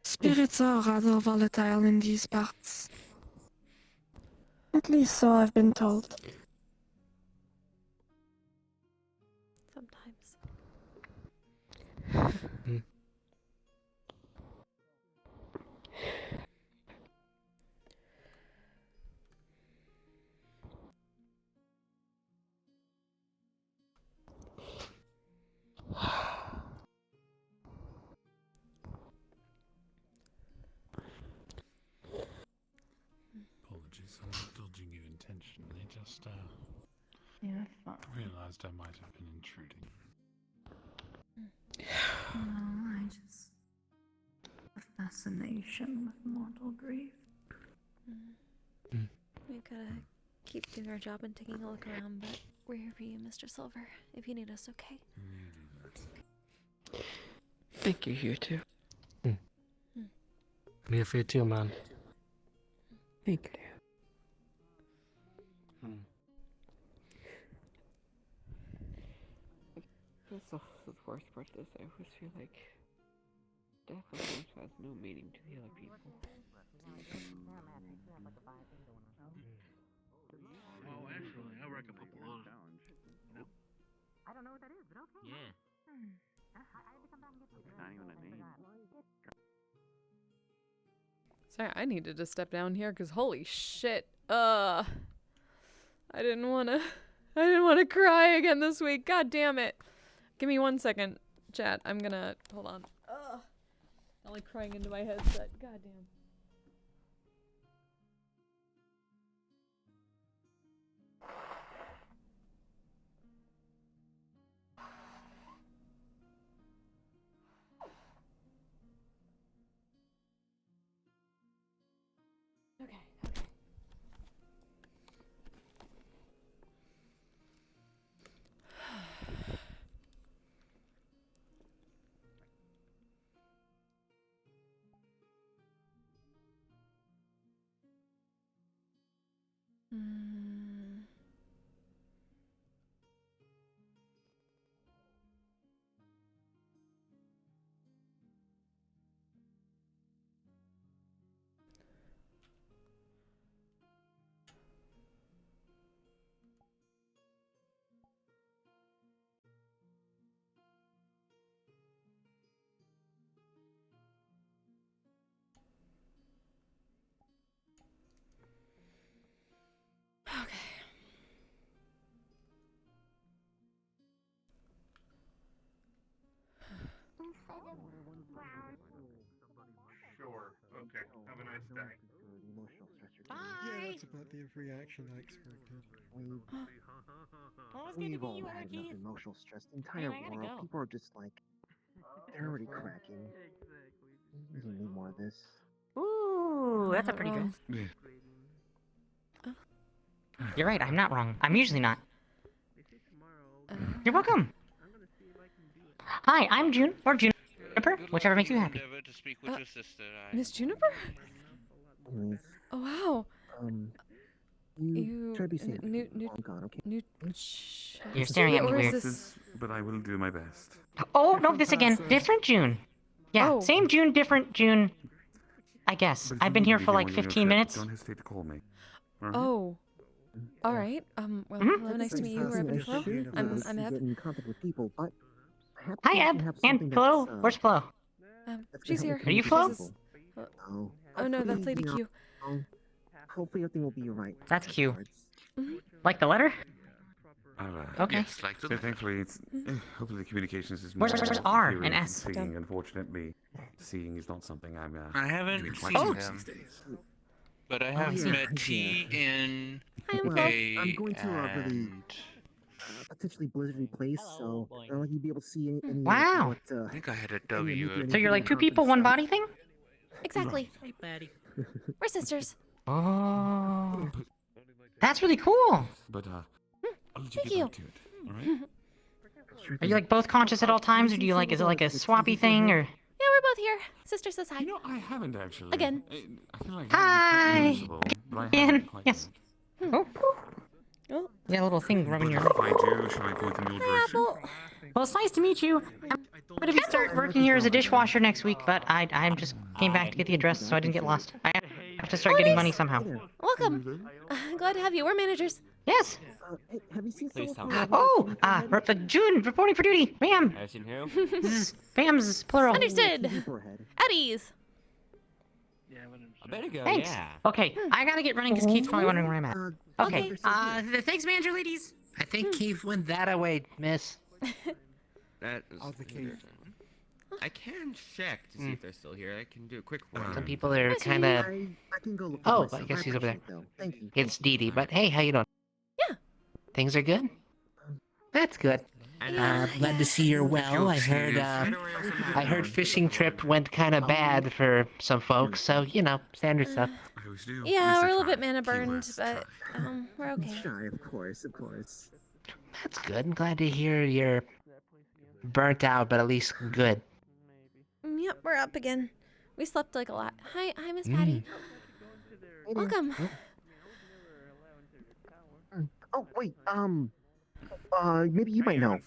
Spirits are rather volatile in these parts. At least so I've been told. Sometimes. Apologies, I'm not dodging you intentionally, just Yeah, fine. realised I might have been intruding. No, I just... a fascination with mortal grief. We gotta keep doing our job and taking a look around, but we're here for you, Mr. Silver, if you need us, okay? Thank you, you too. I'm here for you too, man. Thank you. That's the worst part of this. I always feel like death sometimes has no meaning to the other people. Oh, actually, I reckon pop a lot of challenge. I don't know what that is, but okay. Yeah. Not even a name. Sorry, I needed to step down here because holy shit. I didn't wanna cry again this week. God damn it. Give me 1 second, chat. I'm gonna hold on. Not like crying into my headset. God damn. Okay. Mm. Okay. Sure. Okay. Have a nice day. Yeah, that's about the reaction I expected. We've all had enough emotional stress. The entire world. People are just like, they're already cracking. We don't need more of this. Ooh, that's a pretty good. Yeah. You're right, I'm not wrong. I'm usually not. You're welcome. Hi, I'm June, or Juniper, whichever makes you happy. To speak with your sister. Miss Juniper? Anyways, Oh, wow. you try to be safe. New, I'm gone, okay? You're staring at me or is weird. this... But I will do my best. Oh, no, this again. Different June. Yeah, same June, different June. I guess. But if I've you been need here me for like when you're 15 upset, minutes. Don't hesitate to call me. Alright? Oh. Alright. Well, hello, nice to meet you. We're Ebb and Flo. I'm Ebb. Get in contact with people, but I have Hi, Ebb. And Flo. Where's Flo? She's here. Are you Flo? Oh no, that's Lady Q. Hopefully everything will be alright. That's Q. Like the letter? Okay. Yes, like So thankfully, it's hopefully the communications is Where's more R accurate and than S? Seeing, unfortunately, seeing is not something I'm. I haven't doing seen quite so him, these days. but I have met T in Well, a I'm going to a really potentially blizzardy place, so I don't think you'd be able to see any. Wow. I think I had a W. So you're like two people, one body thing? Exactly. Hey, Patty. We're sisters. Oh. That's really cool. But I'll let you Thank get you. back to it. All right. Are you like both conscious at all times, or do you like, is it like a swappy thing, or? Yeah, we're both here. Sister says hi. You know, I haven't actually. Again. I feel like Hi. noticeable, but I Again. haven't quite Yes. yet. Oh. Oh. Yeah, a little thing rubbing your. If I do, shall I point in your direction? Well, it's nice to meet you. I'm gonna start working here as a dishwasher next week, but I just came back to get the address, so I didn't get lost. I have to start getting money somehow. Welcome. Glad to have you. We're managers. Yes. Hey, have you seen Please someone? Oh, June, reporting for duty, ma'am. I've seen who? This is Bam's plural. Understood. At ease. I better go, Thanks. yeah. Okay, I gotta get running because Keith's probably wondering where I'm at. Okay. Thanks, manager ladies. I think Keith went that away, miss. That is I can check to see if they're still here. I can do a quick run. Some people are kind of. I can go look. Oh, I guess he's over there. Thank you. It's Dee Dee, but hey, how you doing? Yeah. Things are good. That's good. Glad to see you're well. I heard fishing trip went kind of bad for some folks, so you know, standard stuff. I always do. Yeah, we're a little bit mana burned, but we're okay. Shy, of course, of course. That's good. I'm glad to hear you're burnt out, but at least good. Yep, we're up again. We slept like a lot. Hi, Miss Patty. Welcome. Oh wait, maybe you might know.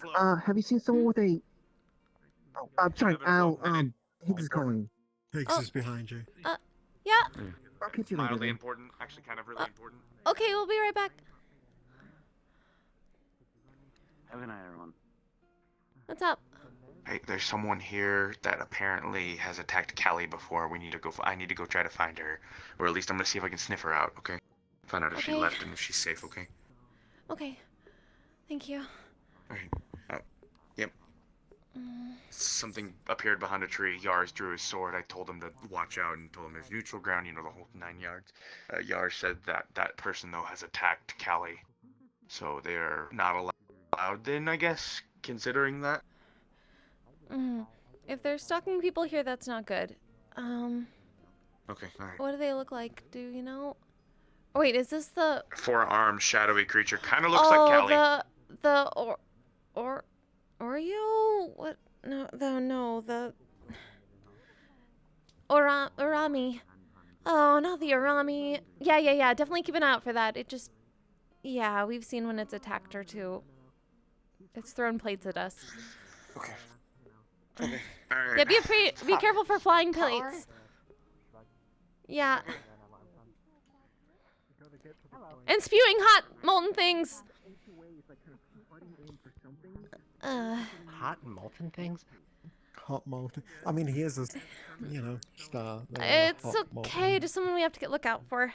Have you seen someone with a? Oh, I'm sorry. Higgs is calling. Higgs is behind you. Yeah. I'll catch you later. Mildly then. important, actually kind of really important. Okay, we'll be right back. Have a good night, everyone. What's up? Hey, there's someone here that apparently has attacked Callie before. We need to go. I need to go try to find her, or at least I'm gonna see if I can sniff her out. Okay. Find out if she Okay. left and if she's safe. Okay. Okay. Thank you. Alright. Yep. Something appeared behind a tree. Yars drew his sword. I told him to watch out and told him there's neutral ground, you know, the whole 9 yards. Yars said that that person, though, has attacked Callie. So they're not allowed then, I guess, considering that. If they're stalking people here, that's not good. Okay, alright. What do they look like? Do you know? Oh, wait, is this the... 4-armed, shadowy creature. Kind of looks like Callie. Oreo? What? No, the... Orami. Oh, not the Orami. Yeah, definitely keep an eye out for that. It just Yeah, we've seen when it's attacked her too. It's thrown plates at us. Okay. Okay. All right. Yeah, be careful for flying plates. Yeah. And spewing hot molten things. Hot molten things? Hot molten. I mean, he is a, star. It's Hot molten. okay. Just someone we have to look out for.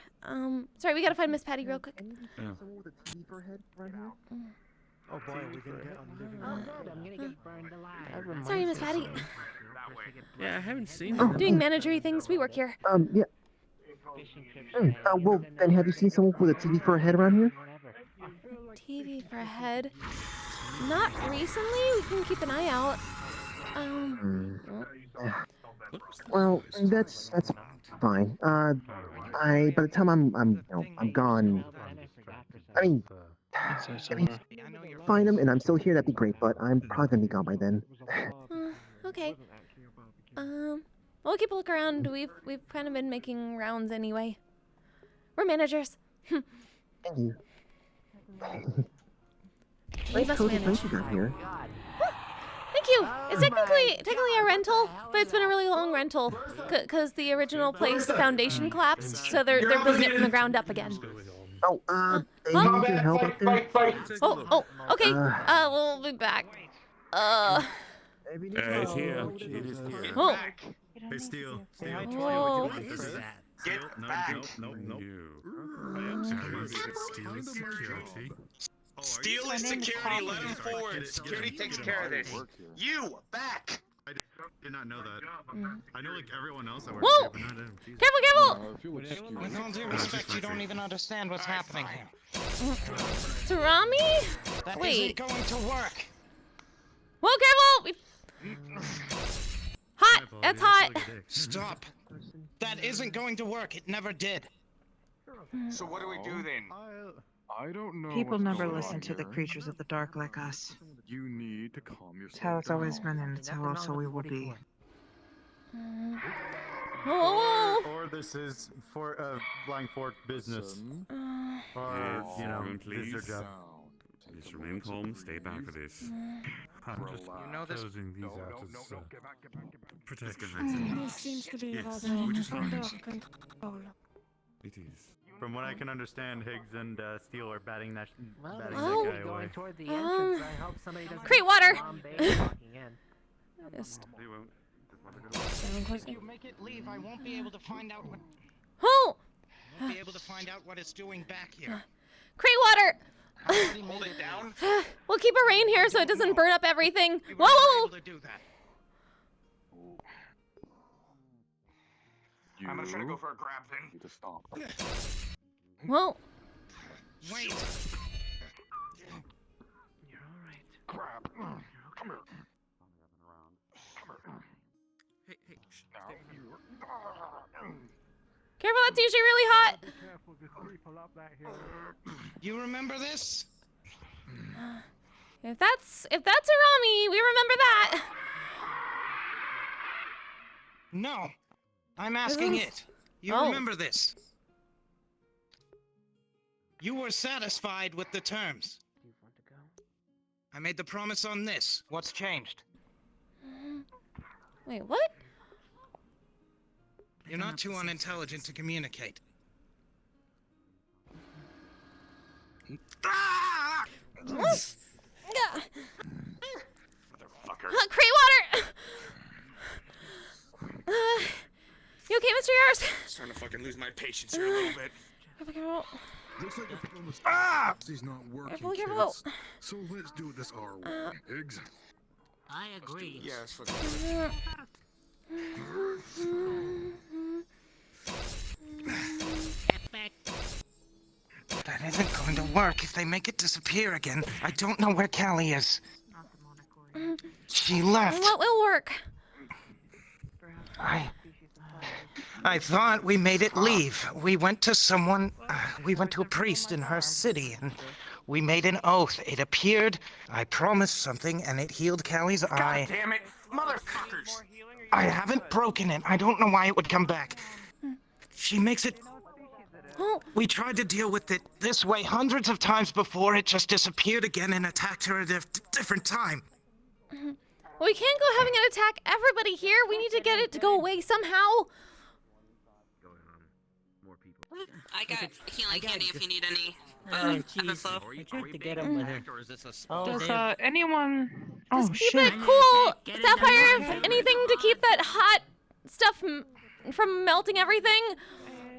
Sorry, we gotta find Miss Patty real quick. Oh boy, are we gonna get on living room? Sorry, Miss Patty. Yeah, I haven't seen Oh. them. Doing managery things. We work here. Yeah. Well, then have you seen someone with a TV for a head around here? TV for a head. Not recently. We can keep an eye out. Well, that's fine. By the time I'm gone. I mean, find him and I'm still here. That'd be great. But I'm probably gonna be gone by then. Okay. We'll keep a look around. We've kind of been making rounds anyway. We're managers. Thank you. Leave us cozy manage. place you got here. Thank you. It's technically a rental, but it's been a really long rental because the original place foundation collapsed, so they're building it from the ground up again. Oh, they need your help up there. Oh, okay. We'll be back. It's here. It is here. Oh. Hey, Steel. Whoa. Get back. Nope. Steal is security. Let him forward. Security takes care of this. You back. I did not know that. I know like everyone else I work Whoa! with, but not him. Jesus. Careful! With all due respect, you don't even understand what's happening here. Surami? That Wait. isn't going to work. Whoa, careful! Hot! That's hot! Stop. That isn't going to work. It never did. So what do we do then? I don't know. People what's never going listen on to the here. creatures of the dark like us. You need to calm yourself It's how it's always down. been, and it's how also we will be. Oh! Or this is for flying for business. Or, Everyone, this is their please. job. Just remain calm. Stay back for this. I'm just You know this. closing these out as protection. This seems to be Yes, rather which is fine. under control. It is. From what I can understand, Higgs and Steele are batting that Oh. guy away. Crate water! Just- They won't. If you make it leave, I won't be able to find out what. Oh! Won't be able to find out what it's doing back here. Crate water! Hold it down. We'll keep a rain here so it doesn't burn up everything. Whoa! Whoa! To do that. I'm gonna try to go for a grab then. To stop. Whoa! Wait. You're all right. Crap. Come here. Hey, Careful, that's usually really hot. You remember this? If that's Arami, we remember that. No. I'm asking it. You Oh. remember this? You were satisfied with the terms. I made the promise on this. What's changed? Wait, what? You're not too unintelligent to communicate. Crate water! You okay, Mr. Yars? Starting to fucking lose my patience here a little bit. Careful. Looks like the promise is not working, Careful. kids. So let's do this our way, Higgs. I agree. Yes. That isn't going to work if they make it disappear again. I don't know where Callie is. She left. What will work? I thought we made it leave. We went to someone, we went to a priest in her city, and we made an oath. It appeared, I promised something, and it healed Callie's eye. God damn it, motherfuckers! I haven't broken it. I don't know why it would come back. She makes it Oh. We tried to deal with it this way hundreds of times before. It just disappeared again and attacked her at a different time. We can't go having it attack everybody here. We need to get it to go away somehow. I got healing candy if you need any. Ebb Flo. Does anyone? Oh Just keep shit! it cool, Sapphire. If anything to keep that hot stuff from melting everything.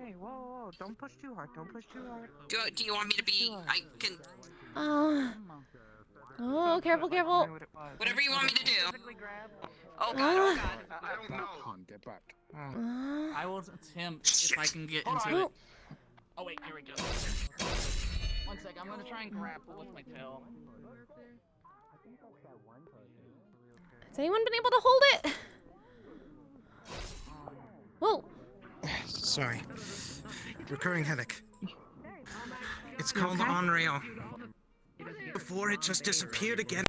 Hey, whoa, don't push too hard. Don't push too hard. Do you want me to be? I can. Oh, careful, careful. Whatever you want me to do. Oh god, oh god. I don't know. Get back. I will attempt if I can get into it. Oh wait, here we go. One sec, I'm gonna try and grapple with my tail. Has anyone been able to hold it? Whoa. Sorry. Recurring headache. It's called unreal. Before it just disappeared again.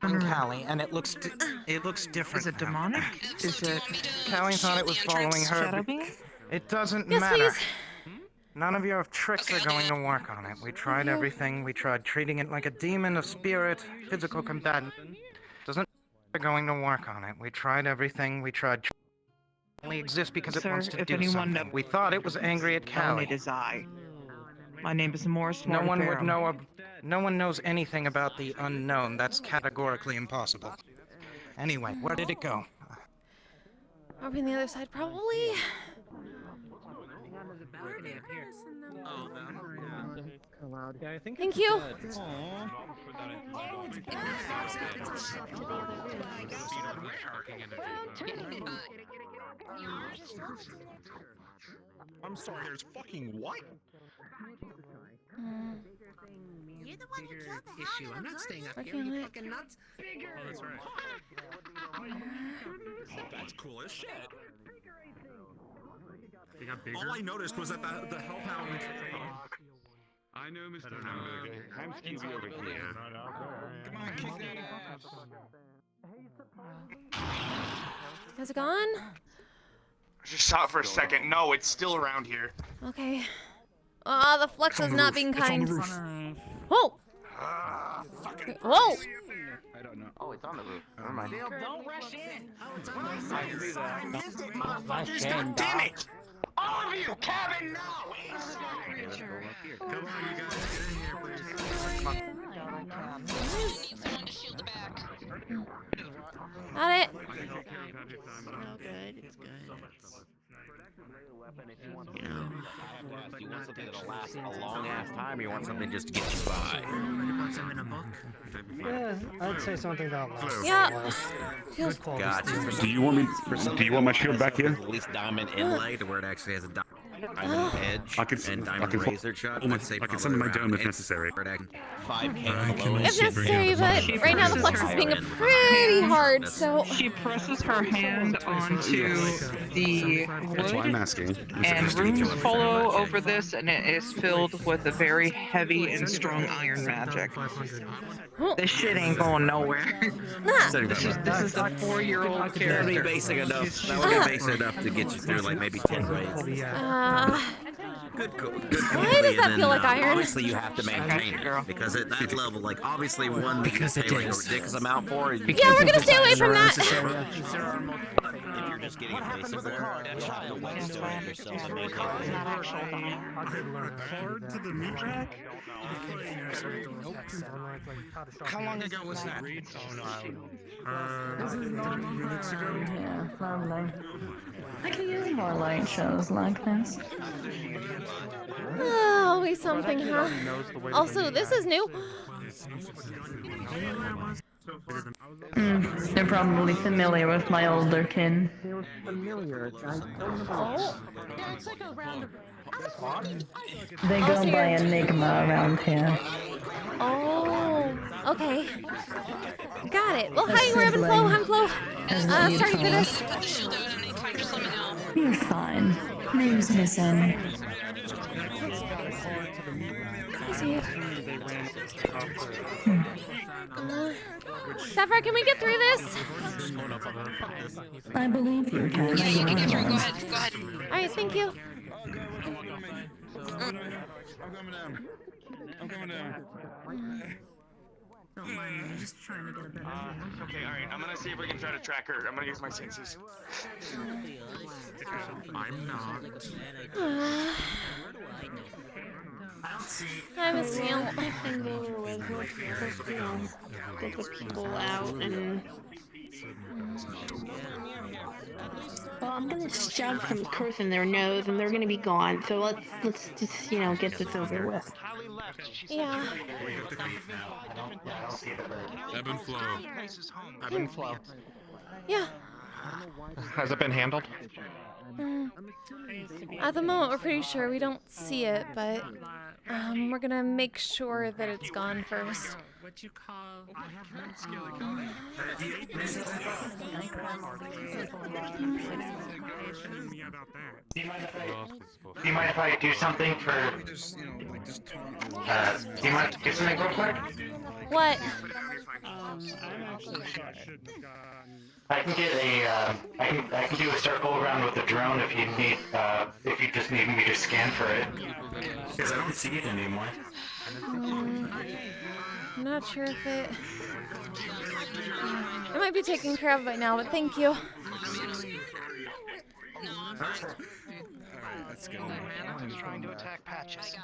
Callie, and it looks different. Is it demonic? Is it? Callie thought it was following her. Shadow But Beam? it doesn't Yes, matter. please. None of your tricks are going to work on it. We tried everything. We tried treating it like a demon, a spirit, physical combatant. Doesn't going to work on it. We tried everything. We tried. Only exists because it Sir, wants to if do anyone something. knows- We thought it was angry at Callie. It is I. My name is Morris. No one would Mortiferum. know. No one knows anything about the unknown. That's categorically impossible. Anyway, where did it go? Over on the other side, probably. Yeah, I think Thank you. I'm sorry, there's fucking what? You're the one who killed the issue. I'm not staying up here. Working You on it. fucking nuts. Oh, that's right. Oh, that's cool as shit. They got bigger. All I noticed was that the hellhound. I know, Mr. I'm Stevie over here. Come on, kick that ass. Is it gone? I just saw it for a second. No, it's still around here. Okay. Ah, the flux is not being kind. Whoa! Whoa! I don't know. Oh, it's on the roof. Never mind. Don't rush in. Oh, it's on Motherfuckers, God damn it! All of you, cabin now! Come on, you guys, get in here, please. Need someone to shield the back. Got it. It's good. You know, you want something that'll last a long ass time, or you want something just to get you by? Put some in a book. Yeah, I'd say something that lasts. Yeah. Good quality. Gotcha. Do you want me? Do you want my shield back here? At least diamond inlay to where it actually has a diamond edge and diamond razor chuck. Let's say I can summon my dome if necessary. 5K on the low end. If necessary, but right now the flux is being pretty hard, so. She presses her hand onto the That's why I'm wood, asking. and runes follow over this, and it is filled with a very heavy and strong iron magic. This shit ain't going nowhere. This is a 4-year-old That would be character. basic enough. That would be basic enough to get you through like maybe 10 raids. Good, Why does that feel like iron? Obviously, you have to maintain it because at that level, like obviously one because you pay like a ridiculous amount for it. Yeah, we're gonna stay away from that. If you're just getting a basic one, that's how the way to make yourself a big Hard to the meat rack? How long ago was that? Minutes ago. Yeah, probably. I could use more light shows like this. Oh, always something, huh? Also, this is new. They're probably familiar with my older kin. They go by Enigma around here. Oh, okay. Got it. Well, hi, we're Ebb Flo. I'm Flo. Sorry for this. You're fine. Name's Miss N. I see it. Sapphire, can we get through this? I believe you can. Yeah, you can get through. Go ahead. Go ahead. Alright, thank you. I'm coming down. Don't mind me, I'm just trying to get a better view. Okay, alright, I'm gonna see if we can try to track her. I'm gonna use my senses. I'm not. Hi, Miss Neil. And go with just, you know, get the people out and... Well, I'm gonna shove some curse in their nose and they're gonna be gone, so let's just, you know, get this over with. Yeah. Ebb and Flo. Ebb and Flo. Yeah. Has it been handled? At the moment, we're pretty sure we don't see it, but we're gonna make sure that it's gone first. What you call? Do you mind if I do something for... do you mind to do something real quick? What? I can get a, I can do a circle around with the drone if you need, if you just need me to scan for it. Because I don't see it anymore. I'm not sure if it might be taken care of by now, but thank you. Let's go. I'm trying to attack Patches.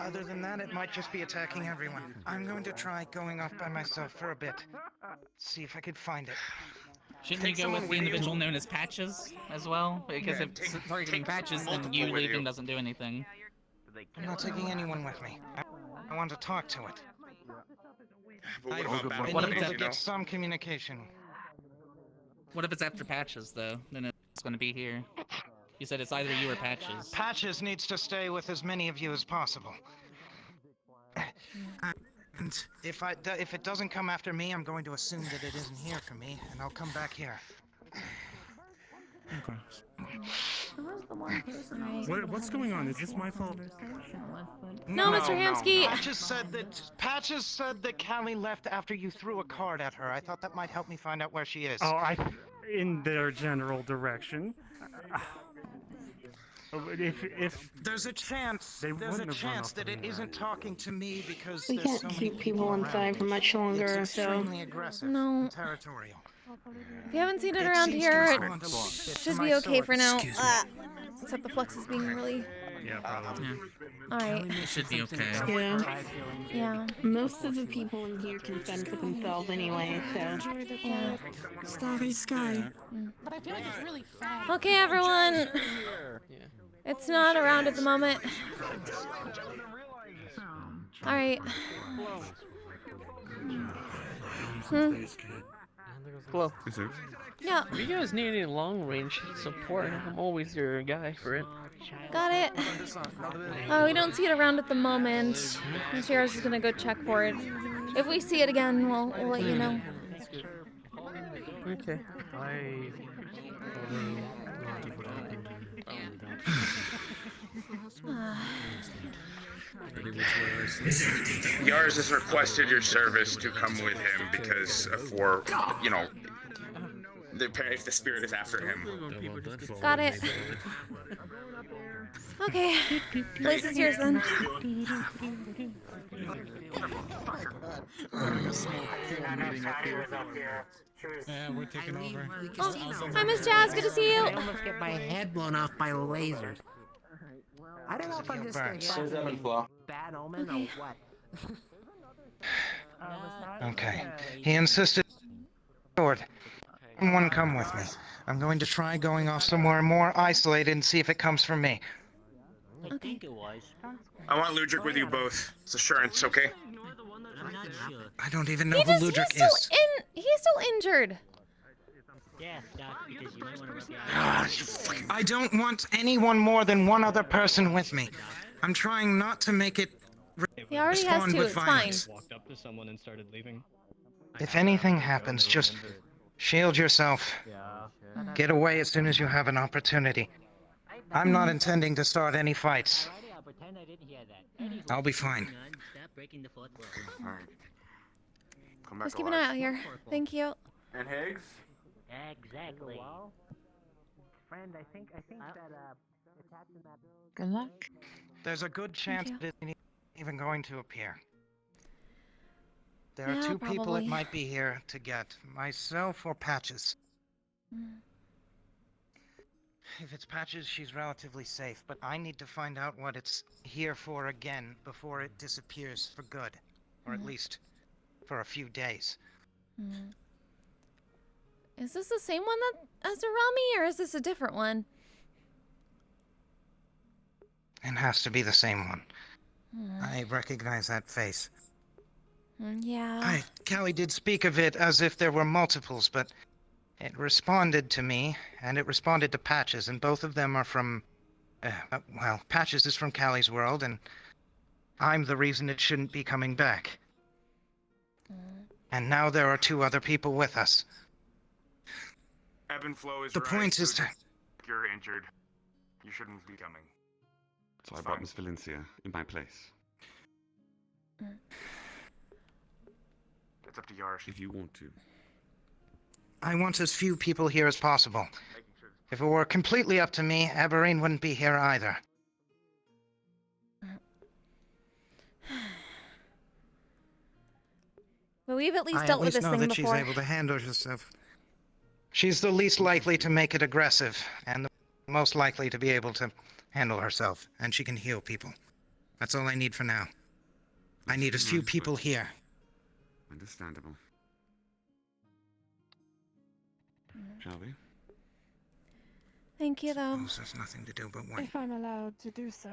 Other than that, it might just be attacking everyone. I'm going to try going off by myself for a bit. See if I could find it. Shouldn't you go with the individual known as Patches as well? Because if it's targeting Patches, then you leaving doesn't do anything. I'm not taking anyone with me. I want to talk to it. What if I need to it's get some communication. What if it's after Patches, though? Then it's going to be here. You said it's either you or Patches. Patches needs to stay with as many of you as possible. And if it doesn't come after me, I'm going to assume that it isn't here for me, and I'll come back here. Okay. Right. What's going on? Is this my fault? No, Mr. Hamsky. Patches said that Callie left after you threw a card at her. I thought that might help me find out where she is. Oh, in their general direction. If there's a chance, that it isn't talking to me because We there's can't so many keep people inside for much longer, it's so... extremely aggressive No. and territorial. If you haven't seen it around seems here, to it respond a lot. should be okay for now. Except the flux is being really... Yeah, probably. Alright. It should be okay. Yeah. Yeah. Most of the people in here can fend for themselves anyway, so... Yeah. Starry sky. But I feel like it's really fast. Okay, everyone. It's not around at the moment. Alright. Flo. Yeah. If you guys need any long-range support, I'm always your guy for it. Got it. Oh, we don't see it around at the moment. Sheriff's is gonna go check for it. If we see it again, we'll let you know. Okay. Yars has requested your service to come with him because for, you know, if the spirit is after him. Got it. Okay. Place is yours then. Yeah, we're taking over. Oh, hi, Miss Jazz. Good to see you. I almost get my head blown off by lasers. I don't know if I'm just bad omen or what. Okay. He insisted. Someone come with me. I'm going to try going off somewhere more isolated and see if it comes from me. Okay. I want Ludric with you both. It's assurance, okay? I don't even know who Ludric is. He's still injured. I don't want anyone more than one other person with me. I'm trying not to make it He already has respond to. with It's violence. fine. Walked up to someone and started leaving. If anything happens, just shield yourself. Get away as soon as you have an opportunity. I'm not intending to start any fights. I'll be fine. Alright. Come back Just keep an eye out here. Thank you. And Higgs? Exactly. Friend, I think that Good luck. There's a good chance you. it isn't even going to appear. There are Yeah, two people probably. it might be here to get, myself or Patches. If it's Patches, she's relatively safe, but I need to find out what it's here for again before it disappears for good. Or at least for a few days. Is this the same one that as Rami, or is this a different one? It has to be the same one. I recognize that face. Yeah. Callie did speak of it as if there were multiples, but it responded to me, and it responded to Patches, and both of them are from... well, Patches is from Callie's world, and I'm the reason it shouldn't be coming back. And now there are two other people with us. Ebb and Flo is The right. point is to... You're injured. You shouldn't be coming. So I brought Miss Valencia in my place. It's up to Yars. If you want to. I want as few people here as possible. If it were completely up to me, Aberreen wouldn't be here either. But we've at least dealt with this thing I at least know that before. she's able to handle herself. She's the least likely to make it aggressive, and the most likely to be able to handle herself, and she can heal people. That's all I need for now. I need as few people here. Understandable. Shall we? Thank you, though. Suppose there's nothing to do but wait. If I'm allowed to do so.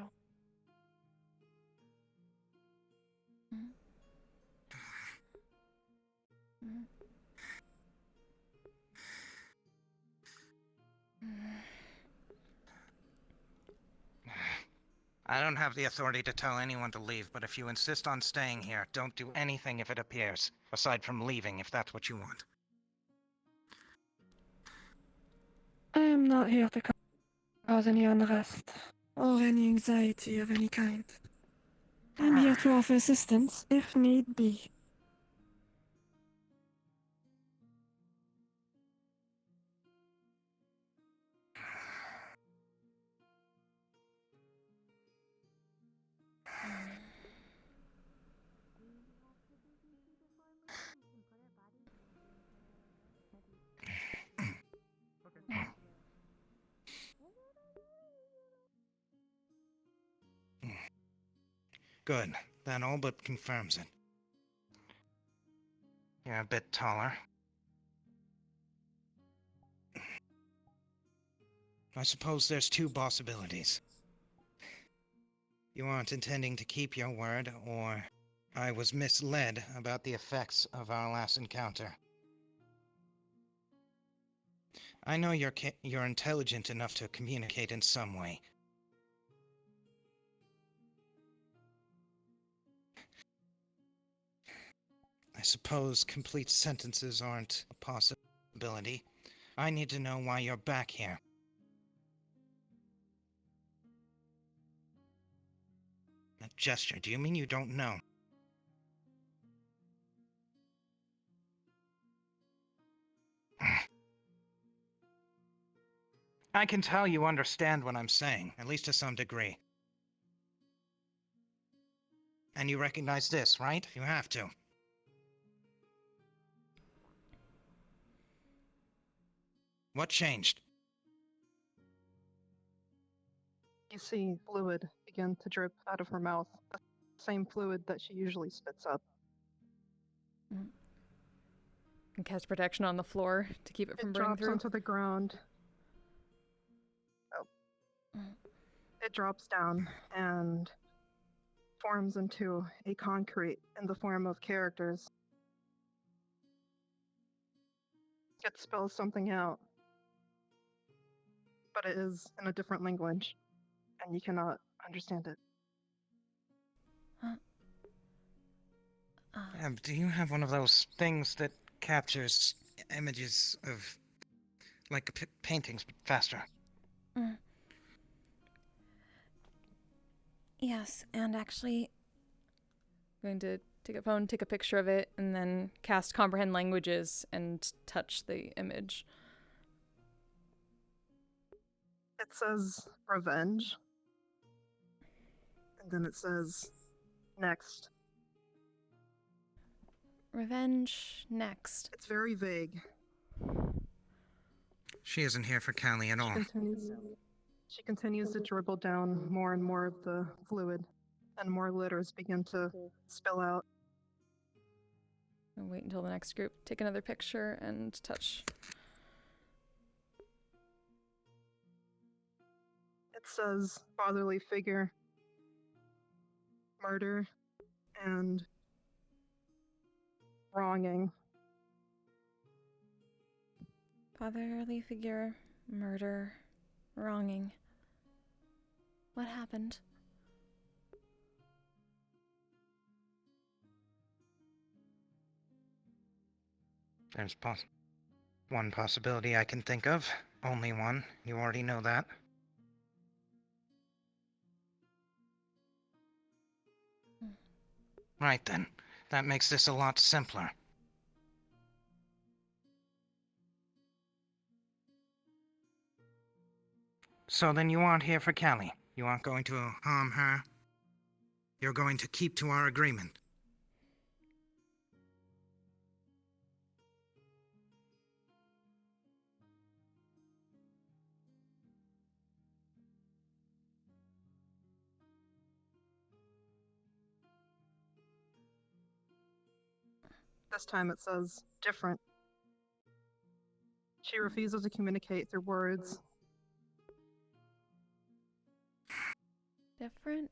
I don't have the authority to tell anyone to leave, but if you insist on staying here, don't do anything if it appears, aside from leaving if that's what you want. I am not here to cause any unrest or any anxiety of any kind. I'm here to offer assistance if need be. Good. That all but confirms it. You're a bit taller. I suppose there's two possibilities. You aren't intending to keep your word, or I was misled about the effects of our last encounter. I know you're intelligent enough to communicate in some way. I suppose complete sentences aren't a possibility. I need to know why you're back here. That gesture, do you mean you don't know? I can tell you understand what I'm saying, at least to some degree. And you recognize this, right? You have to. What changed? You see fluid begin to drip out of her mouth, the same fluid that she usually spits up. And cast protection on the floor to keep it from burning drops through. onto the ground. It drops down and forms into a concrete in the form of characters. It spells something out, but it is in a different language, and you cannot understand it. Do you have one of those things that captures images of, like paintings, but faster? Yes, and actually... I'm going to take a phone, take a picture of it, and then cast Comprehend Languages and touch the image. It says revenge. And then it says, next. Revenge next. It's very vague. She isn't here for Callie at all. She continues to dribble down more and more of the fluid, and more letters begin to spill out. I'll wait until the next group. Take another picture and touch. It says fatherly figure, murder, and wronging. Fatherly figure, murder, wronging. What happened? There's one possibility I can think of. Only one. You already know that. Right then. That makes this a lot simpler. So then you aren't here for Callie. You aren't going to harm her. You're going to keep to our agreement. This time it says different. She refuses to communicate through words. Different?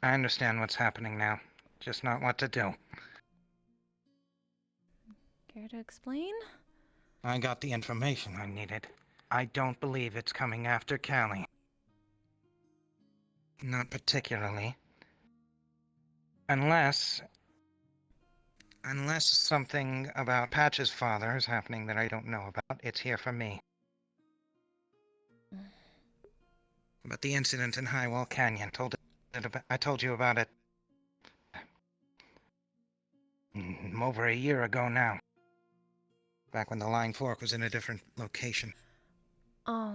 I understand what's happening now. Just not what to do. Care to explain? I got the information I needed. I don't believe it's coming after Callie. Not particularly. Unless something about Patch's father is happening that I don't know about, it's here for me. But the incident in Highwall Canyon, I told you about it over a year ago now. Back when the Lying Fork was in a different location. Oh.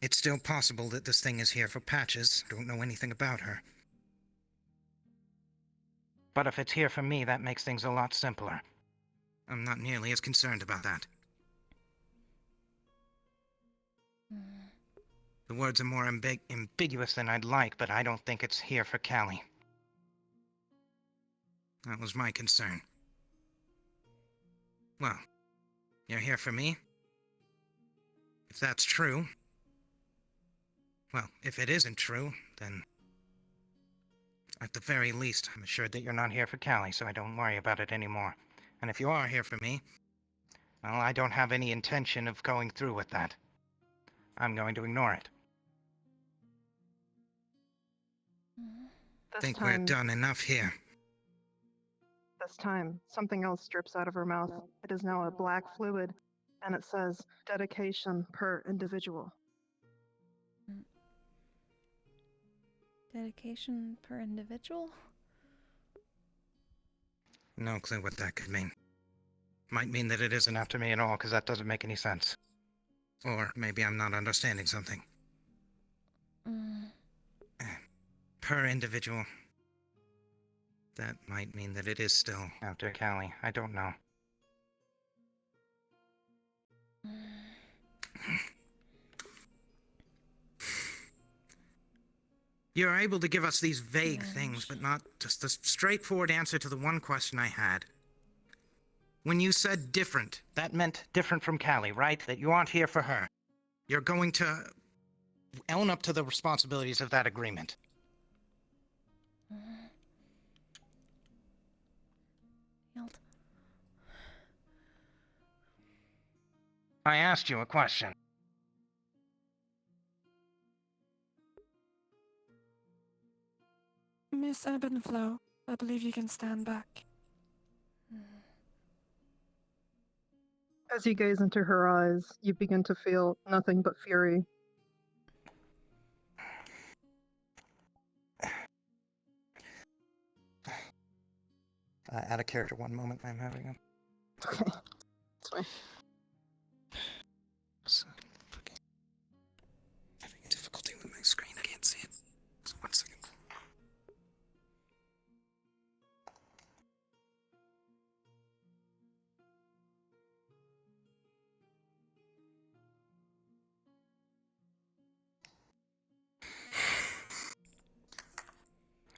It's still possible that this thing is here for Patches. Don't know anything about her. But if it's here for me, that makes things a lot simpler. I'm not nearly as concerned about that. The words are more ambiguous than I'd like, but I don't think it's here for Callie. That was my concern. Well, you're here for me? If that's true... Well, if it isn't true, then... At the very least, I'm assured that you're not here for Callie, so I don't worry about it anymore. And if you are here for me, well, I don't have any intention of going through with that. I'm going to ignore it. Think we're done enough here. This time, something else drips out of her mouth. It is now a black fluid, and it says, dedication per individual. Dedication per individual? No clue what that could mean. Might mean that it isn't after me at all, because that doesn't make any sense. Or maybe I'm not understanding something. Per individual. That might mean that it is still after Callie. I don't know. You're able to give us these vague things, but not just a straightforward answer to the one question I had. When you said different, that meant different from Callie, right? That you aren't here for her. You're going to own up to the responsibilities of that agreement. I asked you a question. Miss Ebb Flo, I believe you can stand back. As you gaze into her eyes, you begin to feel nothing but fury. Out of character, one moment. I'm having a. Okay. That's fine. Having difficulty with my screen. I can't see it. So 1 second.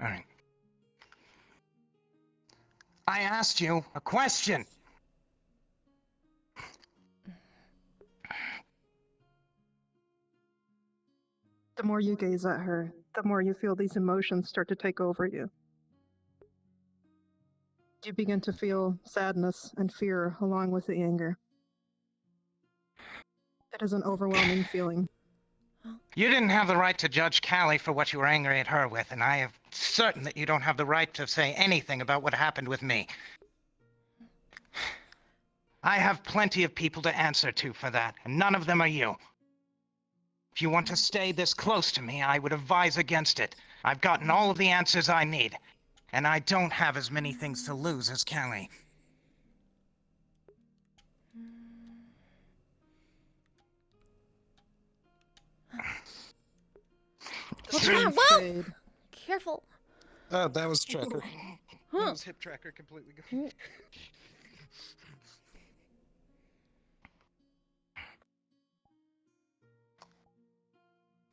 All right. I asked you a question. The more you gaze at her, the more you feel these emotions start to take over you. You begin to feel sadness and fear along with the anger. It is an overwhelming feeling. You didn't have the right to judge Callie for what you were angry at her with, and I am certain that you don't have the right to say anything about what happened with me. I have plenty of people to answer to for that, and none of them are you. If you want to stay this close to me, I would advise against it. I've gotten all of the answers I need, and I don't have as many things to lose as Callie. Whoa! Careful. Oh, that was Tracker. Huh. That was Hip Tracker completely gone.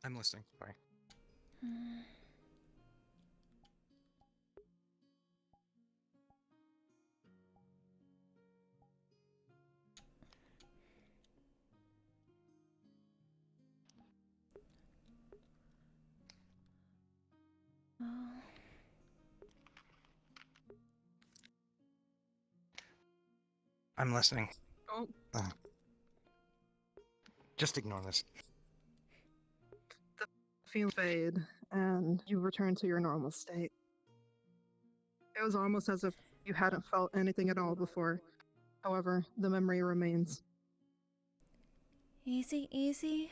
I'm listening. Sorry. I'm listening. Oh. Just ignore this. The feelings fade, and you return to your normal state. It was almost as if you hadn't felt anything at all before. However, the memory remains. Easy, easy.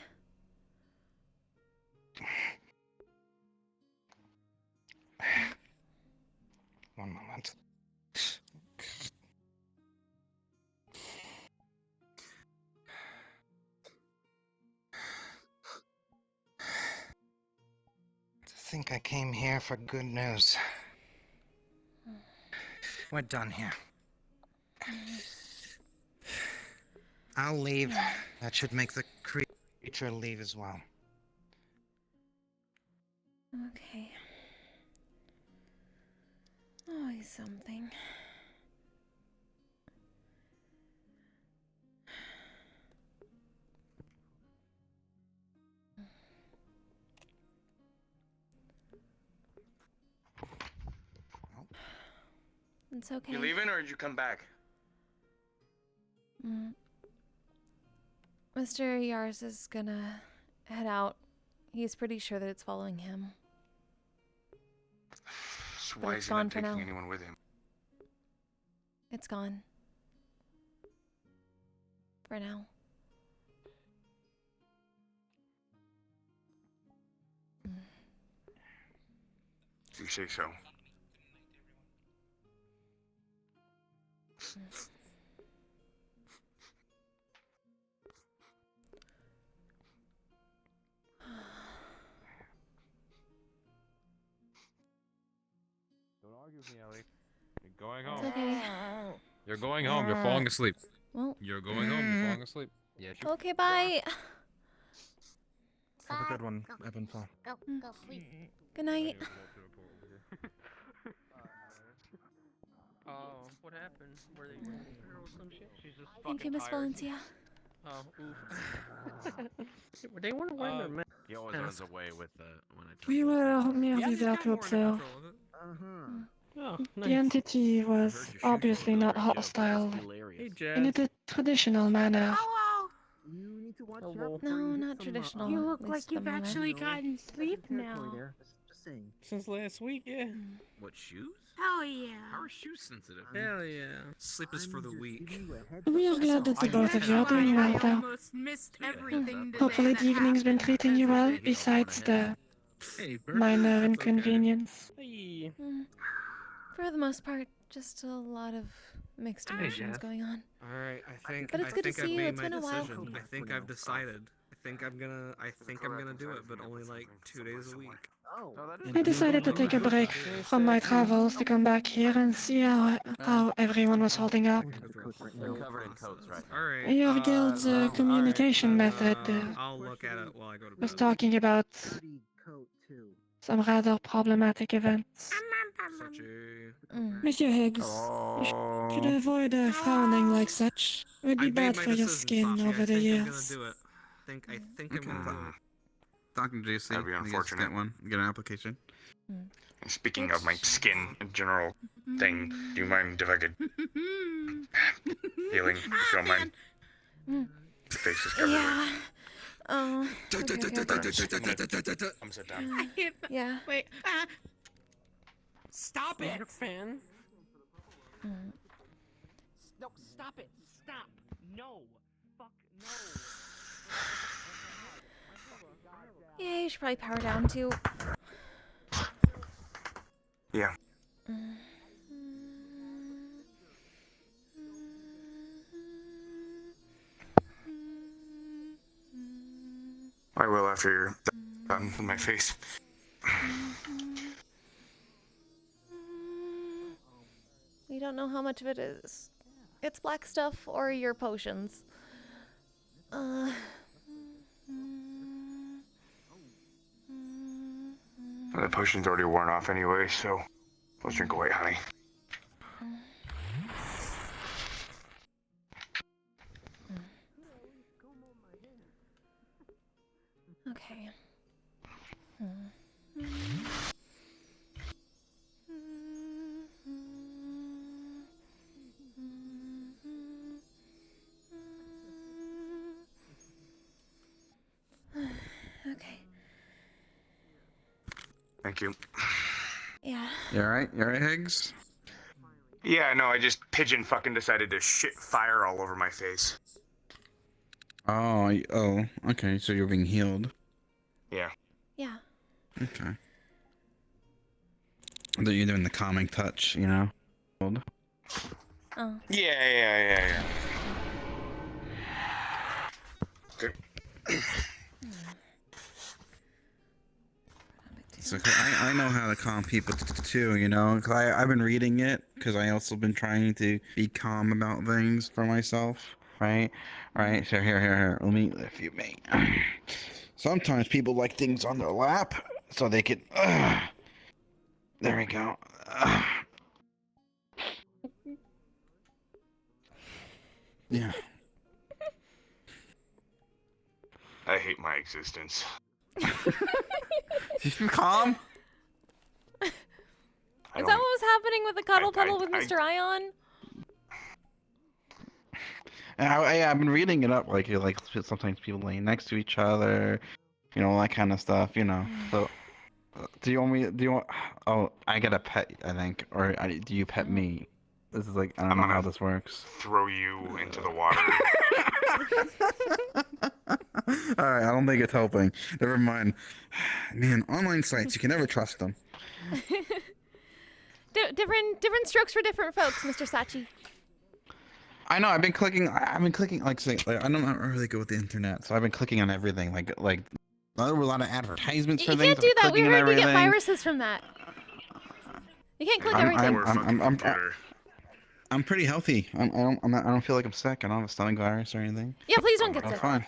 One moment. I think I came here for good news. We're done here. I'll leave. That should make the creature leave as well. Okay. Always something. It's okay. You leaving or did you come back? Mr. Yars is gonna head out. He's pretty sure that it's following him. So But why it's is he not gone for taking now. anyone with him? It's gone. For now. If you say so. Don't argue with me, Ellie. You're going home. It's okay. You're going home. You're falling asleep. Well. You're going home. You're falling asleep. Yeah, sure. Okay, bye. Have a good one, Ebb Flo. Go, go, please. Good night. Oh, what happened? Were they her or some shit? She's just Thank you, Miss Valencia. Oh, oof. They weren't wearing their masks. He always runs away with when I We were merely there to observe. Oh, The entity was obviously not hostile Hey, in a Jazz. traditional manner. You need to watch Oh, out well. before No, you hit not some, traditional. You at look least like you've from what I- actually gotten sleep now. Just saying. Since last week, yeah. What, shoes? Hell yeah. How are shoes sensitive? Hell yeah. Sleep is for the weak. We are glad that the both of you are doing well, I though. almost missed everything today. Hopefully the that evening's been happened. treating you well, besides the Hey, minor inconvenience. Hey. For the most part, just a lot of mixed emotions going on. Alright, I think But it's good to I've see you. made It's my been a while. decision. I think I've decided. I think I'm gonna do it, but only like 2 days a week. I decided to take a break from my travels to come back here and see how everyone was holding up. You're covered in coats, right? Alright. Your guild's communication method I'll look at it while I go to was bed. talking about some rather problematic events. Such a... Monsieur Higgs, you should avoid frowning like such. It would be bad for your skin over the years. I think I'm gonna do it. Talking to JC. That'd be unfortunate. Get one. Get an application. And speaking of my skin in general thing, do you mind if I could healing? If you don't mind. The face is covered. Yeah. Oh. I'm set down. Yeah. Wait. Stop it, Finn. No, stop it. Stop. No. Fuck no. Yeah, you should probably power down too. Yeah. I will after you're done with my face. We don't know how much of it is. It's black stuff or your potions. The potion's already worn off anyway, so let's drink away, honey. Okay. Okay. Thank you. Yeah. You alright? You alright, Higgs? Yeah, no, I just pigeon fucking decided to shit fire all over my face. Oh, okay, so you're being healed. Yeah. Yeah. Okay. I thought you're doing the calming touch, you know? Oh. Yeah. Okay. So I know how to calm people too, you know? Cause I've been reading it, because I also been trying to be calm about things for myself, right? Right, so here, let me lift you, mate. Sometimes people like things on their lap, so they can, there we go. Yeah. I hate my existence. Just be calm. Is that what was happening with the cuddle puddle with Mr. Ion? And I've been reading it up, like sometimes people laying next to each other, you know, all that kind of stuff, you know. So, do you want? Oh, I get a pet, I think, or do you pet me? This is like I don't know how this works. Throw you into the water. All right, I don't think it's helping. Never mind. Man, online sites, you can never trust them. Different strokes for different folks, Mr. Sachi. I know. I've been clicking. Like, say, I'm not really good with the internet, so I've been clicking on everything. Like there were a lot of advertisements for You things. can't do that. We clicking on heard you get everything. viruses from that. You can't click everything. I'm pretty healthy. I don't feel like I'm sick. I don't have a stomach virus or anything. Yeah, please don't get I'm sick. fine.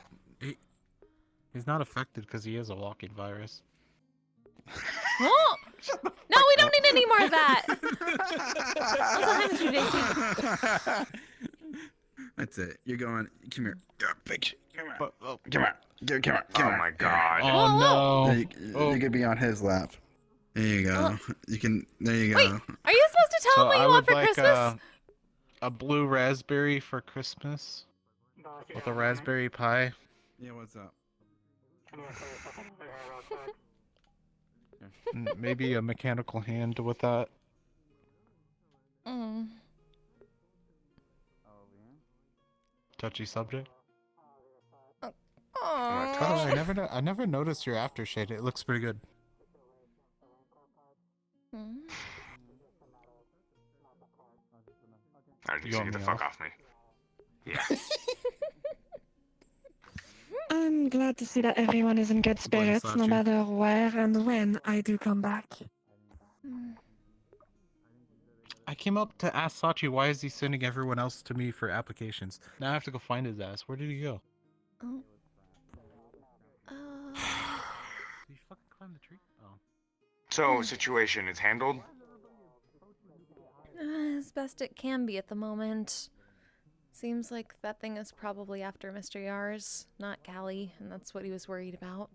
He's not affected because he is a walking virus. Oh! No, we don't need any more of that. Also, hi, Mr. JC. That's it. You're going. Come here. Bitch. Come here. Oh. Come here. Come here. Oh my god. Oh no. You could be on his lap. There you go. You can. There you go. Wait, are you supposed to tell him what you want for Christmas? A blue raspberry for Christmas with a raspberry pie. Yeah, what's up? Maybe a mechanical hand with that. Touchy subject. Oh, I never noticed your aftershade. It looks pretty good. Alright, you You want get the me fuck off? off me. Yeah. I'm glad to see that everyone is in good spirits, no Sachi. matter where and when I do come back. I came up to ask Sachi why is he sending everyone else to me for applications. Now I have to go find his ass. Where did he go? Oh. Did he fucking climb the tree? Oh. So, situation is handled? As best it can be at the moment. Seems like that thing is probably after Mr. Yars, not Callie, and that's what he was worried about.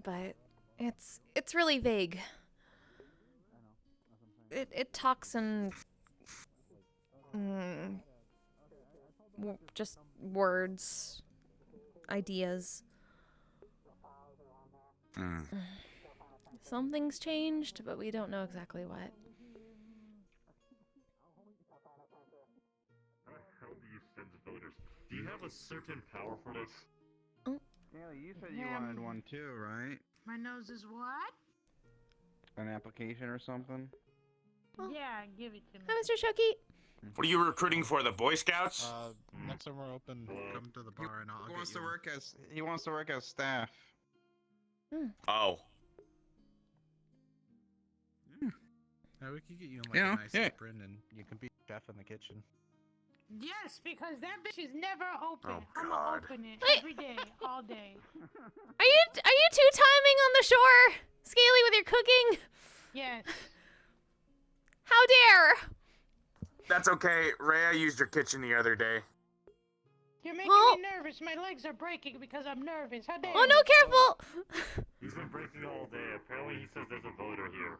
But it's really vague. It talks in just words, ideas. Something's changed, but we don't know exactly what. How do you send voters? Do you have a certain power for this? Haley, you said you wanted one too, right? My nose is what? An application or something? Yeah, give it to me. Hi, Mr. Chucky. What are you recruiting for, the Boy Scouts? Next time we're open, come to the bar and I'll He get wants you. to work as he wants to work as staff. Oh. Yeah, we could get you in like Yeah, a nice yeah. apron and you can be chef in the kitchen. Yes, because that bitch is never open. Oh, I'm God. gonna open it Wait. every day, all day. Are you two-timing on the shore, Scaly, with your cooking? Yes. How dare! That's okay. Rhea used your kitchen the other day. You're making me nervous. My legs are breaking because I'm nervous. How dare Oh no, you? careful! He's been breaking all day. Apparently he says there's a voter here.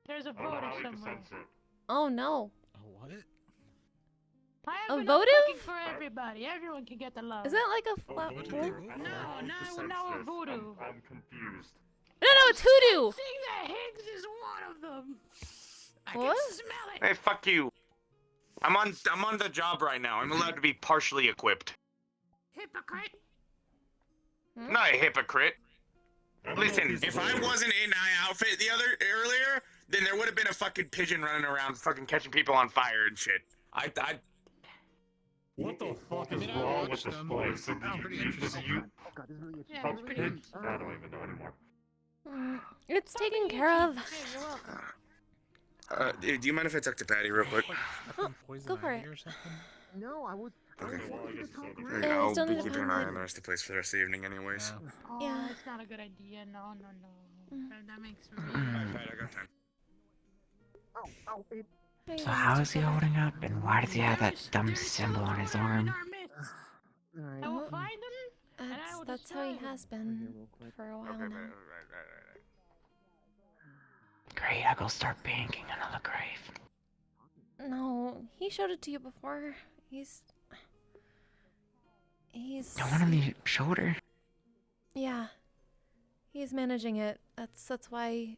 There's a I don't know voter how he can somewhere. sense it. Oh no. What? I A have enough votive? cooking for everybody. Everyone can get the love. Is that like a flat voodoo? bowl? No, a voodoo. I'm confused. No, it's hoodoo! Sing that Higgs is one of them. I What? can smell it. Hey, fuck you. I'm on the job right now. I'm allowed to be partially equipped. Hypocrite. Not a hypocrite. Listen, if I wasn't in my outfit earlier, then there would have been a fucking pigeon running around fucking catching people on fire and shit. What the fuck is wrong with this place? It's pretty interesting. Yeah, it's pretty good. I don't even know anymore. It's taken care of. Hey, you're welcome. Do you mind if I talk to Patty real quick? Go for it. No, I was. Okay. Yeah, I'll it's only be the keeping an one eye that- on the rest of the place for the rest of the evening anyways. Oh, Yeah. it's not a good idea. No. That makes me. Alright, Patty, I got time. Oh, it. So how is he holding up, and why does he have that dumb symbol on his arm? I will find them, and I will That's how he destroy them. has been for a while now. Right. Great, I'll go start banking another grave. No, he showed it to you before. He's. No one on the shoulder. Yeah. He's managing it. That's why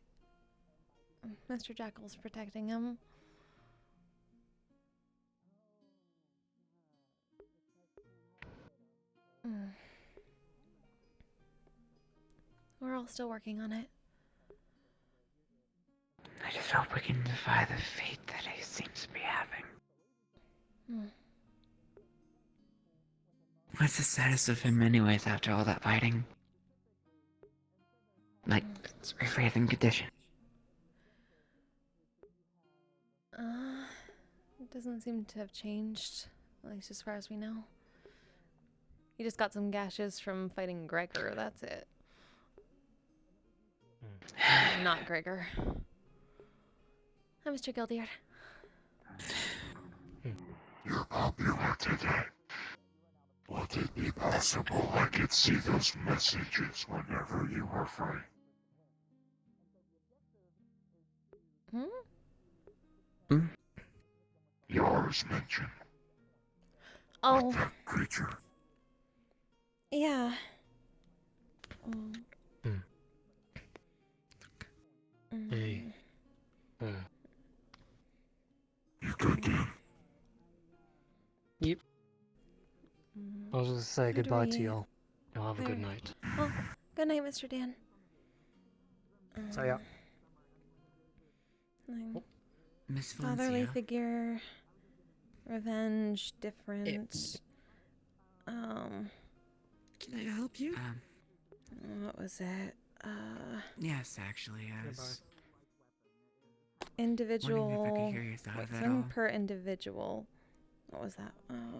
Mr. Jackal's protecting him. We're all still working on it. I just hope we can defy the fate that he seems to be having. What's the status of him anyways after all that fighting? Like, it's breathing condition. It doesn't seem to have changed, at least as far as we know. He just got some gashes from fighting Gregor, that's it. Not Gregor. Hi, Mr. Gildeard. You're popular today. Would it be possible I could see those messages whenever you are free? Yours mentioned. Oh. That creature. Yeah. Hey. You cooking? Yep. I was gonna say Who do goodbye to we- y'all. Y'all have a good Alright. night. Oh, good night, Mr. Dan. So yeah. Miss fatherly Valencia. figure, revenge, different. Can I help you? What was it? Yes, actually, yes. Individual. Wondering if I could hear your thought of that Something all. per individual. What was that?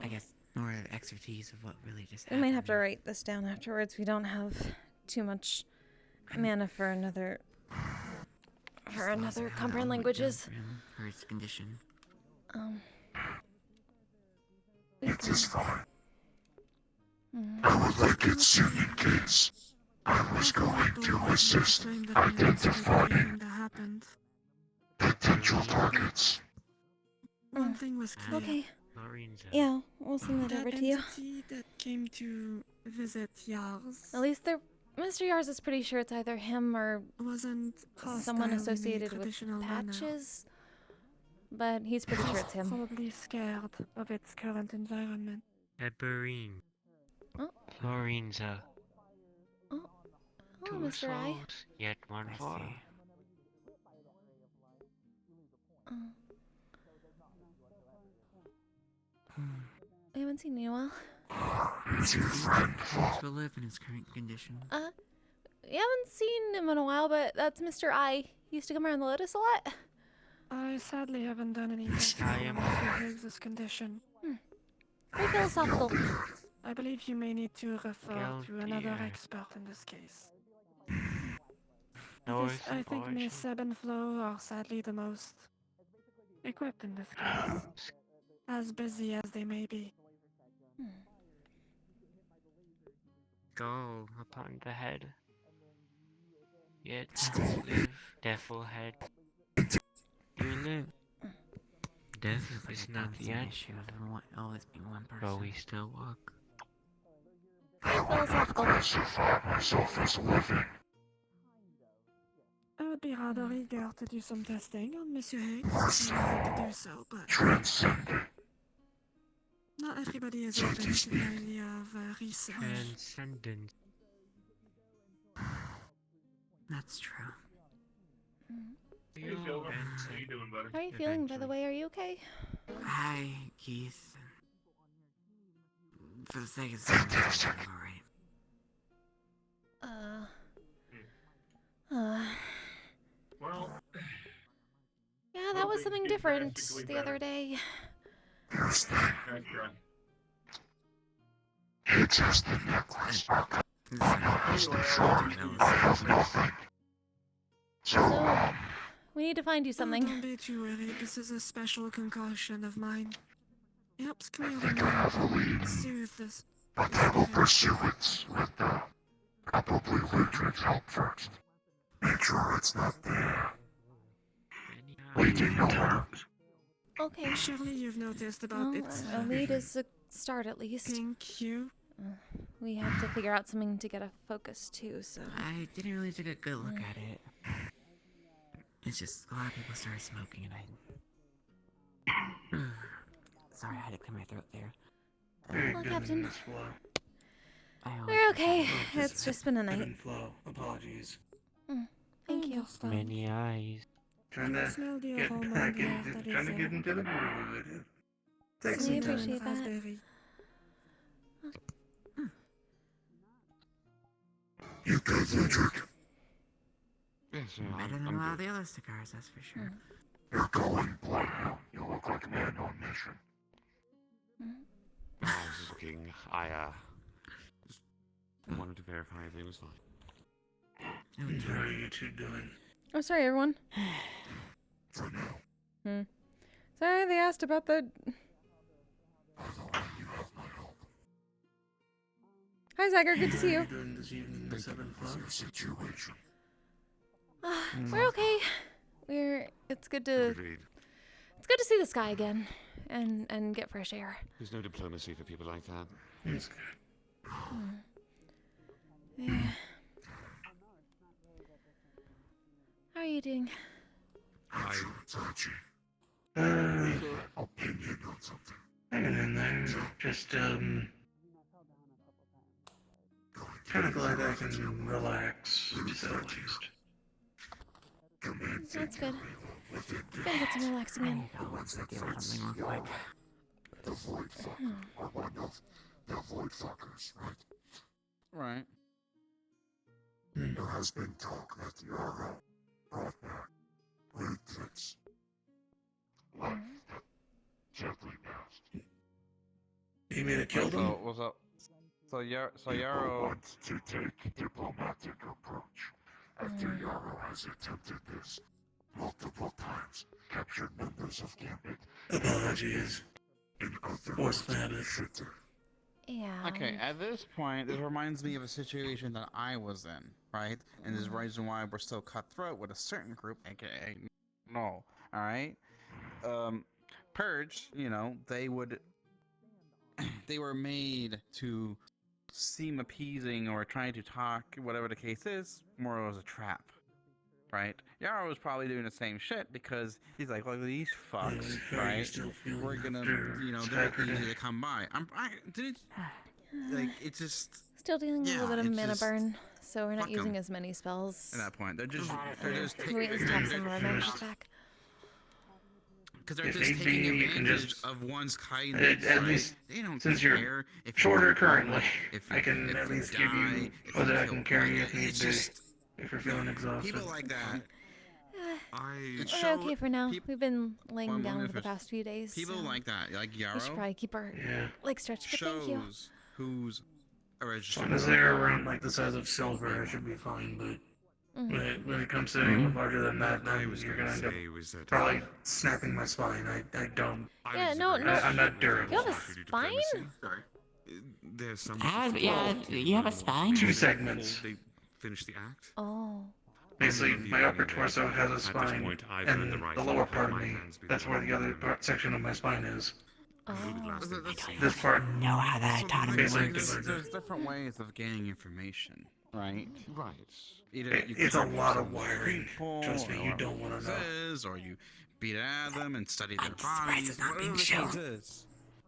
I guess more expertise of what really just We happened. might have to write this down afterwards. We don't have too much mana for another. For another comprehend languages. For his condition. It is fine. Mm. I would like it seen in case I was going to assist identify Everything that happened. potential targets. One thing was clear. Okay. Yeah, we'll send that over to you. Entity that came to visit Yars At least Mr. Yars is pretty sure it's either him or wasn't someone hostile in a associated with traditional manner. Patches. But he's pretty sure it's him. Probably scared of its current environment. Eberine. Oh. Lorenza. Hello, Two Mr. I. souls, yet one body. I haven't seen you in a while. Is your friend Will live in his current condition. You haven't seen him in a while, but that's Mr. I. He used to come around the Lotus a lot. I sadly haven't done any testing I am on Mr. Higgs' condition. Very philosophical. I believe you may need to refer to another dear. expert in this case. No, Because I think Miss Ebb and Flo are sadly the most equipped in this case. As busy as they may be. Go upon the head. Yet live, devil head. You live. Death is not the end, issue of always being one person. but we still walk. Philosophical. classify myself as living? I would be rather eager to do some testing on Monsieur Higgs. I would like to do so, but Transcendent. not everybody is open to the idea of research. Transcendent. That's true. How are you feeling, by the way? Are you okay? Hi, Keith. For the sake of saying alright. Well. Yeah, that was something different the other day. Here's the... It's just the necklace. So, we need to find you something. Don't be too worried. This is a special concoction of mine. It helps clear the mind, soothe this. But I will pursue it with the probably Ludwig's help first. Make sure it's not there. Waiting times. Okay. Surely you've noticed about its a lead is a start at least. pink hue. We have to figure out something to get a focus to, so. I didn't really take a good look at it. It's just a lot of people started smoking and sorry, I had to clear my throat there. Well, Captain. I We're okay. It's just been a night. Apologies. Thank you. Many eyes. Trying to smell the aroma back into, trying to get into the mood. Take We appreciate that. You good, Ludwig? Yes, better than a lot of the other cigars, that's for sure. You're going bloodhound. You look like a man on mission. I was looking. I just wanted to verify everything was fine. How are you two doing? Oh, sorry, everyone. For now. Sorry, they asked about the. Hi, Zagger. Good to see you. Doing this evening, the 7 o'clock? Situation. We're okay. It's good to see the sky again, and get fresh air. There's no diplomacy for people like that. It's good. Yeah. How are you doing? Opinion on something. Hanging in there. Just, kind of glad I can relax, to say the least. That's good. Gotta get some relaxing in. Once I deal with something real quick. The void fucker. Or one of the void fuckers, right? Right. There has been talk that Yara brought back great threats. Life that gently passed. You mean it killed him? What's up? So Yarrow wants to take diplomatic approach. After Yarrow has attempted this multiple times, captured members of Gambit. Apologies. And other Force planet. Yeah. Okay, at this point, this reminds me of a situation that I was in, right? And this is the reason why we're so cutthroat with a certain group, aka no, alright? Purge, you know, they were made to seem appeasing or trying to talk, whatever the case is, more as a trap, right? Yarrow was probably doing the same shit because he's like, look at these fucks, right? We're gonna, you know, they're easy to come by. It's just... Still dealing with a little bit of mana just- burn, so we're not fuck using 'em. as many spells. At that point, they're just We at least have some of our magic back. because they're If just need taking be, you can advantage just- of one's kindness. At right? least They don't since care you're if shorter you currently, if I can if at you least give you die, if whether you I kill can carry one. if need It's be. just If you're feeling exhausted. people like that. We're okay for now. We've been laying Well, down if for the it's- past few days. People so like that, like Yarrow. we should probably keep our legs stretched, but thank you. shows who's As long as they're around like the size of silver, I should be fine. But when it comes to anyone larger than that, then you're gonna end up probably snapping my spine. I don't. Yeah, no. I'm not durable. You have a spine? Sorry. There's some. Yeah, you have a spine? 2 segments. They finish the act. Oh. Basically, my upper torso has a At this spine, point, I've and earned the right the to lower have part of my me, hands be that's the where the one other section of my spine is. Oh. This part. Know how that autonomy Basically, works. There's different ways of gaining information, right? Right. Either you It's a talk to lot of some wiring. people, Trust me, or you don't want to know. says, or you beat at them and study their surprised bodies, it's not being whatever the shown. case is,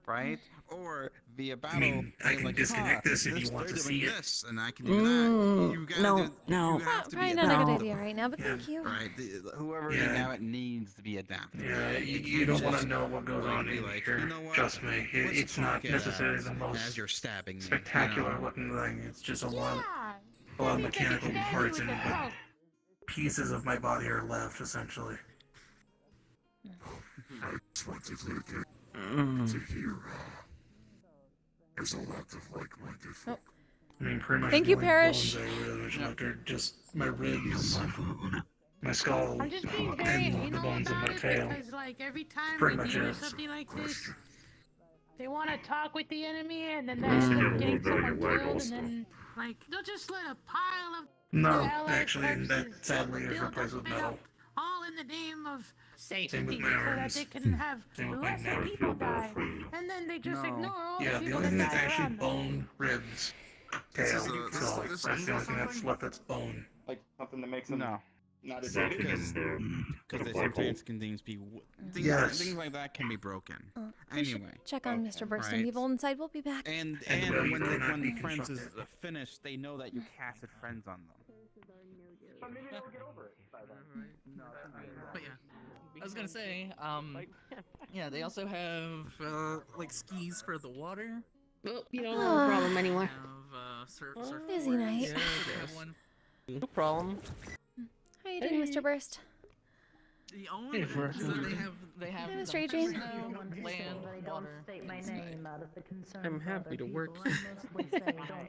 right? Or via battle, mean, I they can like, disconnect this if you want they're to doing see it. this, and I can do that. You gotta no, do, no. You have to Probably be not a good adaptable, idea right now, but thank you. right? Whoever Yeah. you now it needs to be adaptable. Yeah, you can't don't want just to know what goes on be in like, here. you know what? Trust me, Let's it's not talk it necessarily out the as most you're stabbing me, spectacular you know? looking thing. It's just a lot Yeah. of Maybe they can mechanical stab you parts with and a poke. pieces of my body are left essentially. I just wanted to get Mm. to hear. There's a lot of like-minded folk. I mean, pretty much Thank the you, only Parrish. bones I really much left are just my ribs, my skull, I'm just being very and the anal bones of about my it tail. because, like, every time Pretty we much deal it. with something like this, they want to talk with the enemy, and then they end up getting someone killed, and then, like, they'll just let a pile of No, their allied actually, and that corpses sadly is build replaced up with and metal. up, all in the name of safety, Same with so my that arms. they can have Same with my less neck. people die, and then they just No. ignore all Yeah, the the people only thing that that's die actually around them. bone, ribs, tail, skull. That's the only thing that's left that's bone. Like something that makes them No. not as Something Because- in Because they the sometimes can things be things, Yes. things like that can be broken. We should Anyway, check on Mr. Burst and right. people inside. We'll be back. and well, you when cannot when be friends is constructive. finished, they know that you casted friends on them. But yeah, I was gonna say, yeah, they also have like skis for the water. Well, you don't have a problem anymore. Busy night. No problem. How are you doing, Mr. Burst? The only Hey, Burst. so they have Hi, Mr. the Adrian. snow, land, water. I'm happy to work.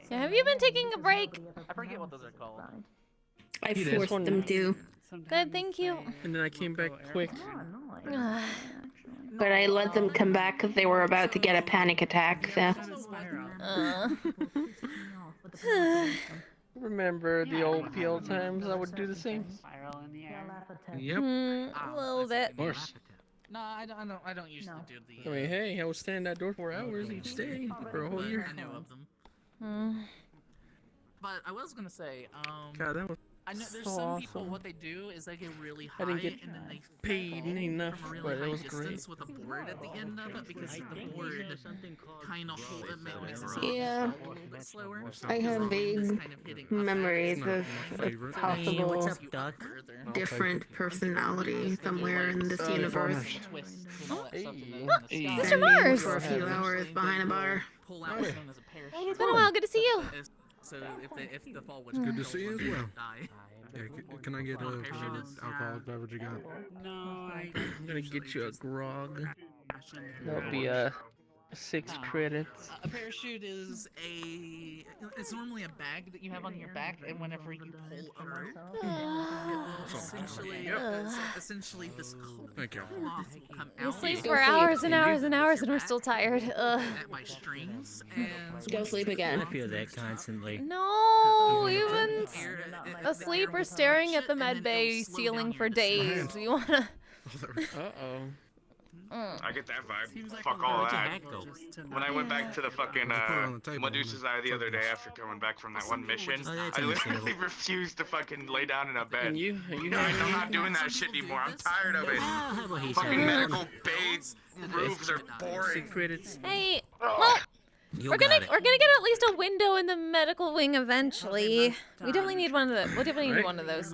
Yeah, have you been taking a break? I forget what those are called. I It is forced one- them to, Good, thank you. and then I came back quick. Ah, But I let them come back because they were about to get a panic attack. So. Remember the old PL times? I would do the same. Yep. a little bit. Of course. No, I don't usually do the. I mean, hey, I was standing at door 4 hours each day for a whole year. I know of them. Hmm. But I was gonna say, God, that was I know there's So some people. awesome. What they do is they get really high I didn't get and then they paid fall enough, from a but really it high was distance great. with a board at the end of it because the board kind of makes the sound Yeah. fall a little bit slower. I have The wind is vague kind of hitting memories us. of a Hey, possible what's up, Doc? different personality somewhere in this Oh, universe. Twists and all that stuff in the Mr. sky. Spending Mars! for a few hours behind a bar. Pull out what's known as a parachute. It's been a while. Good to see you. So if the fall was Good to see you as well. die. Yeah, can I get a alcoholic beverage you got? No, I'm gonna get you a grog. That'll be 6 credits. A parachute is it's normally a bag that you have on your back, and whenever you pull a rope, it will essentially this Thank you. cloth will come We out. sleep for hours and hours and hours, and we're still tired. At my strings and Go sleep again. I feel that constantly. No, we've been asleep or staring at the med bay ceiling for days. We wanna. I get that vibe. Fuck all that. When I went back to the fucking Medusa's Eye the other day after coming back from that one mission, I literally refused to fucking lay down in a bed. And you I'm not doing that shit anymore. I'm tired of it. Fucking medical beds, roofs are boring. Hey, well, we're gonna get at least a window in the medical wing eventually. We definitely need one of those. We'll definitely need one of those.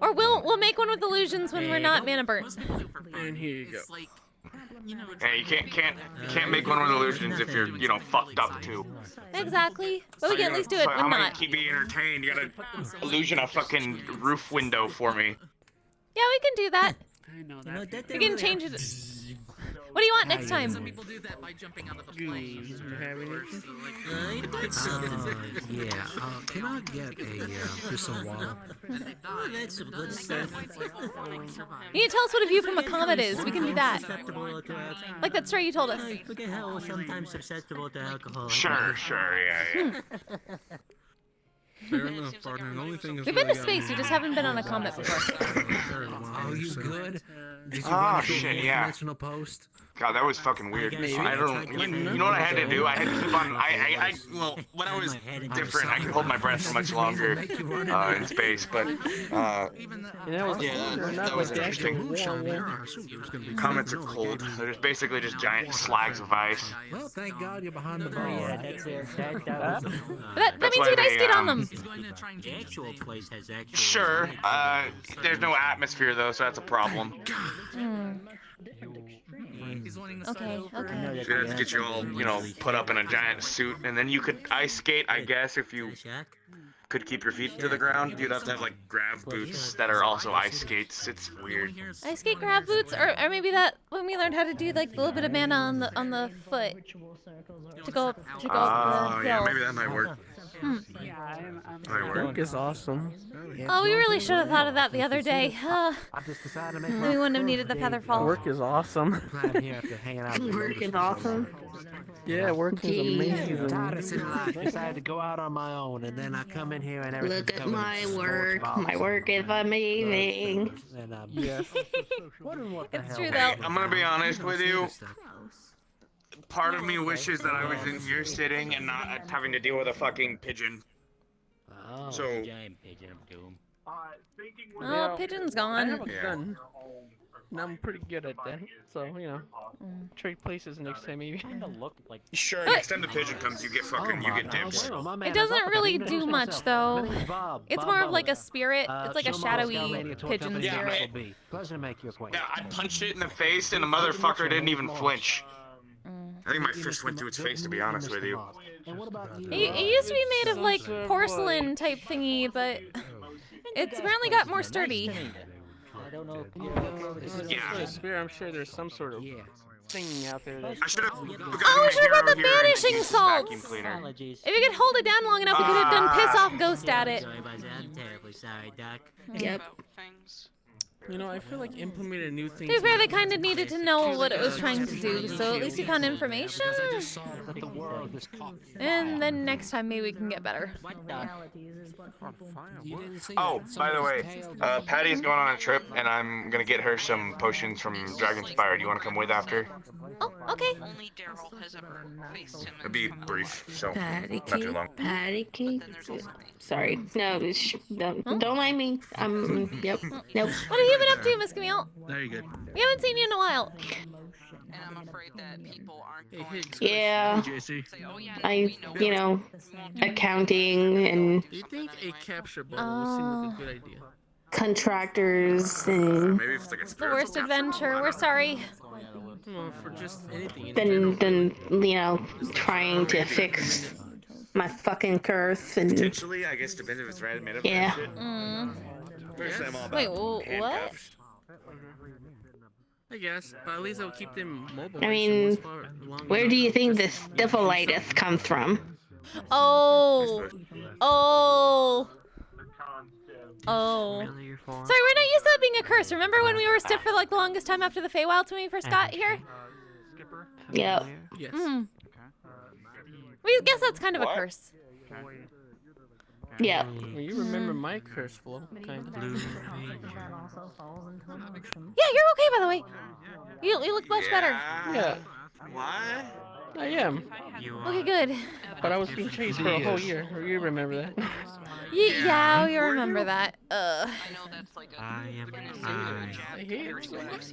Or we'll make one with illusions when we're not mana burnt. And here you go. Hey, you can't make one with illusions if you're fucked up too. Exactly. But we can at least do it I'm when gonna not. keep being entertained. You gotta illusion a fucking roof window for me. Yeah, we can do that. I know that. We can change it. What do you want next time? Some people do that by jumping out of the plane. Yeah. Can I get just a wall? That's some good stuff. You need to tell us what a view from a comet is. We can do that. Like that story you told us. Look at how we're sometimes susceptible to alcohol. Sure, yeah. Fair enough, partner. The only thing is We've been to space. We just haven't been on a comet before. Oh, you good? Did you Oh, run shit, yeah. National Post? God, that was fucking weird. I don't. You know what I had to do? I had to keep on. Well, when I was different, I could hold my breath for much longer in space. But that was interesting. Comets are cold. They're just basically just giant slags of ice. Well, thank God you're behind the bar. Yeah, that's it. That means we could ice skate on them. The actual place has actually. Sure. There's no atmosphere though, so that's a problem. Okay. You'd have to get you all, put up in a giant suit, and then you could ice skate, I guess, if you could keep your feet to the ground. You'd have to have like grav boots that are also ice skates. It's weird. Ice skate grab boots, or maybe that when we learned how to do like a little bit of mana on the foot to go up the hill. Yeah, maybe that might work. Work is awesome. Oh, we really should have thought of that the other day. We wouldn't have needed the feather fall. Work is awesome. Work is awesome. Yeah, work is amazing. Decided to go out on my own, and then I come in here and everything's Look at covered in my scorched work. balls. My work is amazing. And, Yes. It's true Hey, though. I'm gonna be honest with you. Part of me wishes that I was in here sitting and not having to deal with a fucking pigeon. Oh, So, Giant pigeon of doom. Oh, pigeon's I gone. have a gun. And I'm pretty good at that. So, trade places next time maybe. sure, next time the pigeon comes, you get dibs. It doesn't really do much though. It's more of like a spirit. It's like a shadowy pigeon Yeah, spirit. Pleasure to make your acquaintance. Yeah, I punched it in the face, and the motherfucker didn't even flinch. I think my fist went through its face, to be honest with you. And what about you? It used to be made of like porcelain type thingy, but it's apparently got more sturdy. I don't know. Yeah. I'm sure there's some sort of thing out there. I should have. Oh, we should have brought the vanishing salts. If you could hold it down long enough, we could have done piss off ghost at it. Sorry about that. I'm terribly sorry, Doc. Yep. You know, I feel like implementing new things. To be fair, they kind of needed to know what it was trying to do, so at least you found information. And then next time maybe we can get better. Oh, by the way, Patty's going on a trip, and I'm gonna get her some potions from Dragonspire. Do you want to come with after? Oh, okay. Only Daryl has ever faced him. It'll be brief, so Patty not too long. Patty cake. Sorry. No, don't mind me. Yep. Nope. What have you been up to, Miss Camille? Very good. We haven't seen you in a while. And I'm afraid that people aren't going Yeah. to say, oh yeah, accounting and Do you think a capture bubble would seem like a good idea? contractors and Maybe if it's like a The worst adventure. We're sorry. Well, for just anything. then trying to fix my fucking curse and Potentially, I guess depends if it's right made up. Yeah. Personally, I'm all about Wait, what? handcuffs. I guess, but at least I'll keep them mobile. I mean, where do you think this syphilitis comes from? Oh. Sorry, we're not used to that being a curse. Remember when we were stiff for like the longest time after the Feywilds when we first got here? Yep. Yes. We guess that's kind of a curse. Yeah. Well, you remember my curse, Flo, kind of. Yeah, you're okay, by the way. You look much better. Yeah. What? I am. Okay, good. But I was being chased for a whole year. You remember that? Yeah, we remember that. I know that's like a I am I hate it so much.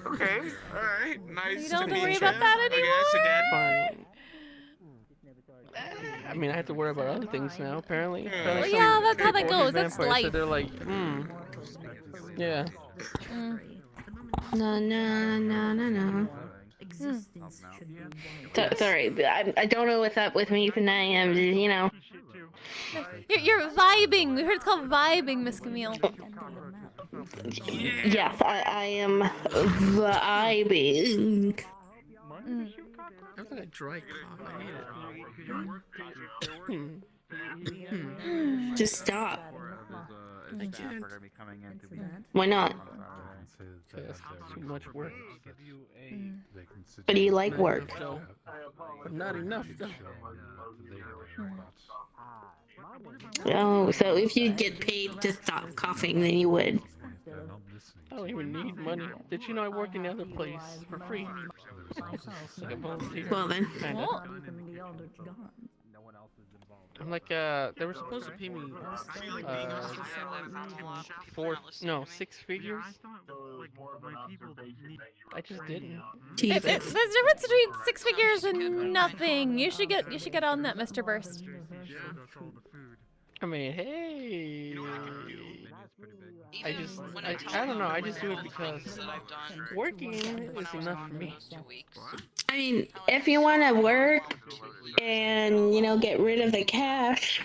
Okay, alright, nice. You don't to have to worry meet about ya. that Okay, anymore. so Dad. Fine. I mean, I have to worry about other things now, apparently. Well, yeah, that's how that goes. That's So life. they're like, yeah. No. Sorry, I don't know what's up with me tonight. I'm just, You're vibing. We heard it's called vibing, Miss Camille. Yes, I am vibing. I've got a dry cough. I hate it. Just stop. I can't. Why not? That's too much work. But do you like work? But not enough, though. Oh, so if you get paid to stop coughing, then you would. I don't even need money. Did you know I work in the other place for free? Like a volunteer. Well then. Kinda. I'm like, they were supposed to pay me, 6 figures. I just didn't. There's a difference between 6 figures and nothing. You should get on that, Mr. Burst. I mean, hey. I don't know. I just do it because working is enough for me. I mean, if you want to work and get rid of the cash,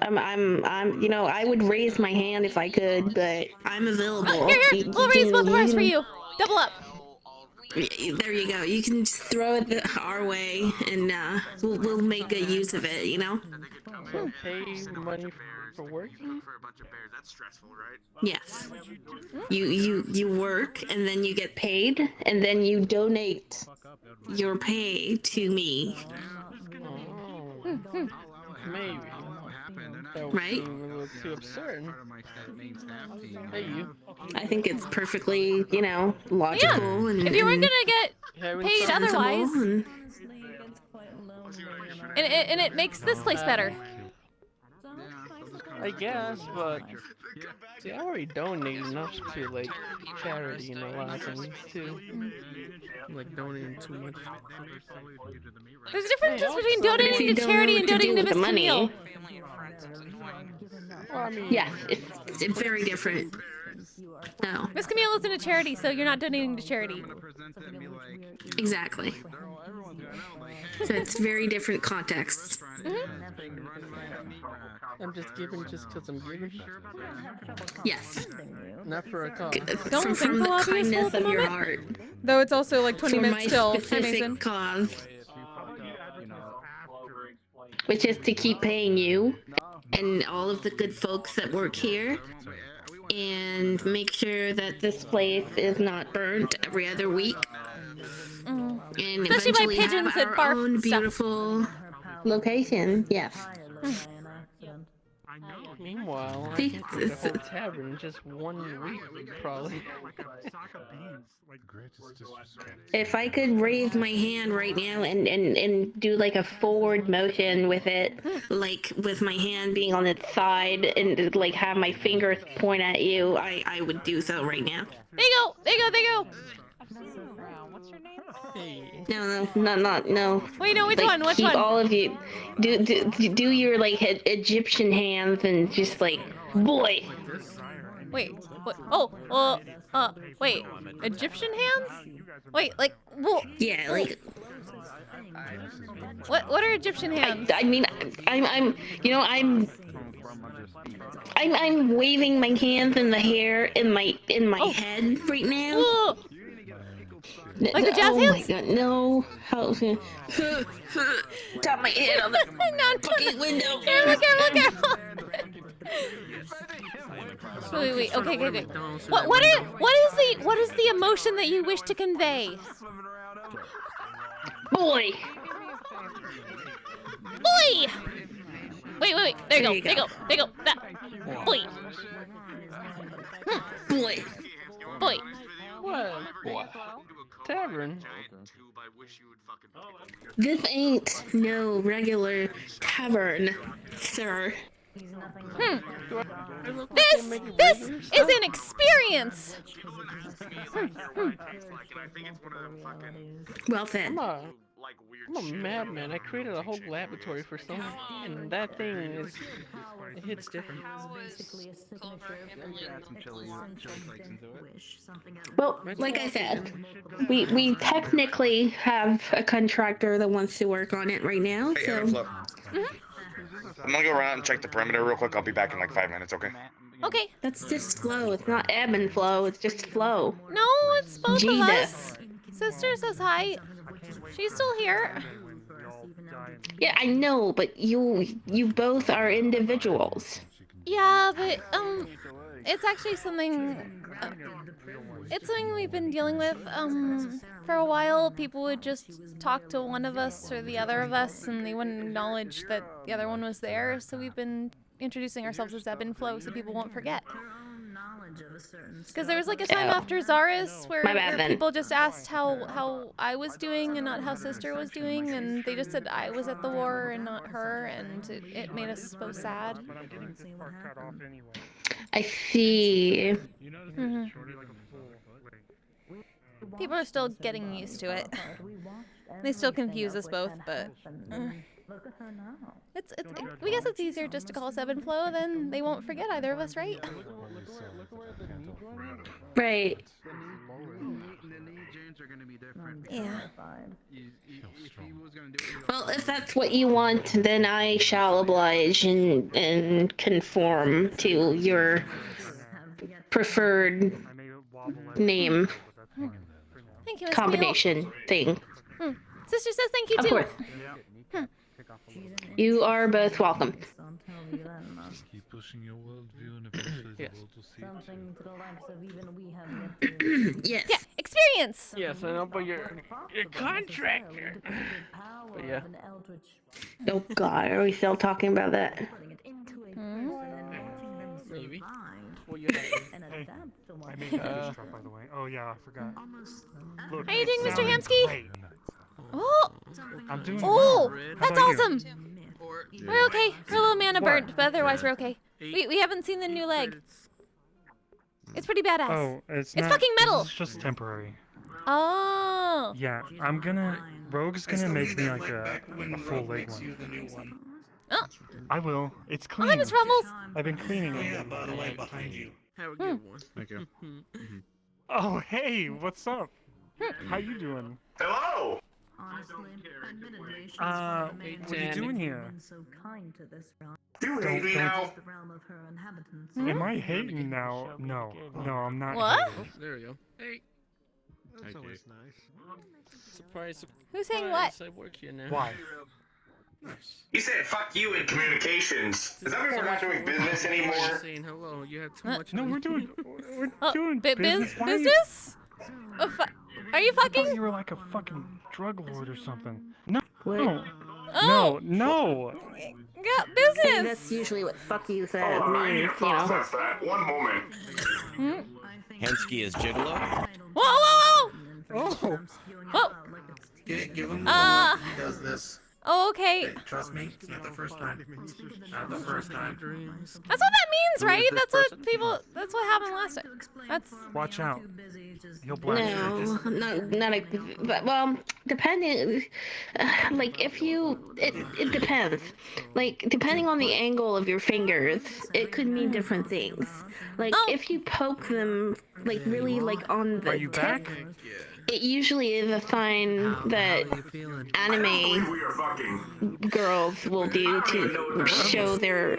I would raise my hand if I could, but I'm available. Here, we'll raise both of ours for you. Double up. There you go. You can just throw it our way, and we'll make good use of it. So pay money for working? Yes. You work, and then you get paid, and then you donate your pay to me. Maybe. That would Right? seem a little too absurd. Hey, you. I think it's perfectly, logical and If you weren't gonna get Haven't paid sensible otherwise, and- and it makes this place better. I guess, but see, I already donated enough to like charity and a lot of things too. I'm like donating too much. There's a difference between donating to charity and donating to Miss Camille. Well, I mean, Yeah, it's very different. No, Miss Camille isn't a charity, so you're not donating to charity. exactly. So it's very different contexts. I'm just giving just because I'm giving. Yes. Not for a cause. From the kindness of your heart. Though it's also like 20 For minutes my still. Hi, specific Mason. cause. Which is to keep paying you. and all of the good folks that work here, and make sure that this place is not burnt every other week. And Especially by eventually pigeons have that our barf own stuff. beautiful location. Yes. Meanwhile, I See, can keep the whole tavern in just 1 week, probably. If I could raise my hand right now and do like a forward motion with it, like with my hand being on its side and like have my fingers point at you, I would do so right now. There you go. There you go. There you go. What's your name? No. Wait, no, which like, one? Which keep one? all of you do your like Egyptian hands and just like boy. Wait. What? Oh. Wait. Egyptian hands? Wait. Like. Whoa. Yeah. Like. What are Egyptian hands? I mean, I'm waving my hands in the hair in my head right now. Whoa. Like the jazz oh hands? my god, no. How tap my head on the fucking window. Careful. Wait. Okay. What is the emotion that you wish to convey? Boy. Wait. There you go. That. Boy. Boy. What? Tavern? This ain't no regular tavern, sir. This is an experience. Well then. I'm a madman. I created a whole laboratory for something, and that thing it hits different. Well, like I said, we technically have a contractor that wants to work on it right now, Hey, so. Ebb Flo. I'm gonna go around and check the perimeter real quick. I'll be back in like 5 minutes, okay? Okay. That's just Flo. It's not Ebb and Flo. It's just Flo. No, it's both of Gina. us. Sister says hi. She's still here. Yeah, I know, but you both are individuals. Yeah, but it's actually something. It's something we've been dealing with. For a while, people would just talk to one of us or the other of us, and they wouldn't acknowledge that the other one was there. So we've been introducing ourselves as Ebb and Flo, so people won't forget. Because there was like a time after Zaris where people just asked how I was doing and not how Sister was doing, and they just said I was at the war and not her, and it made us so sad. I see. People are still getting used to it. They still confuse us both, but we guess it's easier just to call us Ebb and Flo, then they won't forget either of us, right? Right. Yeah. Well, if that's what you want, then I shall oblige and conform to your preferred name Thank you, Miss combination thing. Sister says thank you Of too. course. You are both welcome. Keep pushing your worldview and eventually Yes. the world will see Yes. Yeah, experience. Yes, I know, but you're contractor. But yeah. Oh God, are we still talking about that? Maybe. Well, you I made this truck, by the way. Oh yeah, I forgot. Look, How you doing, Mr. sounded Hamsky? great. Oh, I'm doing oh, well. How that's about you? awesome. We're okay. We're a little mana burnt, but otherwise we're okay. We haven't seen the new leg. It's pretty badass. Oh, it's It's not, fucking metal. It's just temporary. Oh. Yeah, Rogue's gonna make me like a full leg one. Oh. I will. It's clean. Hi, Miss Rumbles. I've been cleaning it. Yeah, by the way, behind you. Have a good one. Thank you. Oh, hey, what's up? How you doing? Hello! What are you doing here? You hate me now? Am I hating now? No, I'm not. What? hating. There we go. Hey. That's always nice. Surprise. Who's saying what? I work here now. Why? You said fuck you in communications. Does that mean we're not doing business anymore? Saying hello. You have too much. No, we're doing Business? Why are you- Business? Are you I thought fucking? you were like a fucking drug lord or something. No. What? Oh. No. Yeah, Okay, business. that's usually what fuck you said Hold on, I need means, to you know. process that. One moment. Hensky is Gigolo? Whoa! Oh. Whoa! Give him a he does this. Oh, okay. Hey, trust me, it's not the first time. Not the first time. That's what that means, right? That's what people. That's what happened last time. That's. Watch out. He'll blast you. No, not a, but, well, depending, like if you, it depends. Like depending on the angle of your fingers, it could mean different things. Like if you poke them, like really like on the tip, back? it usually is a sign that anime girls will do to show they're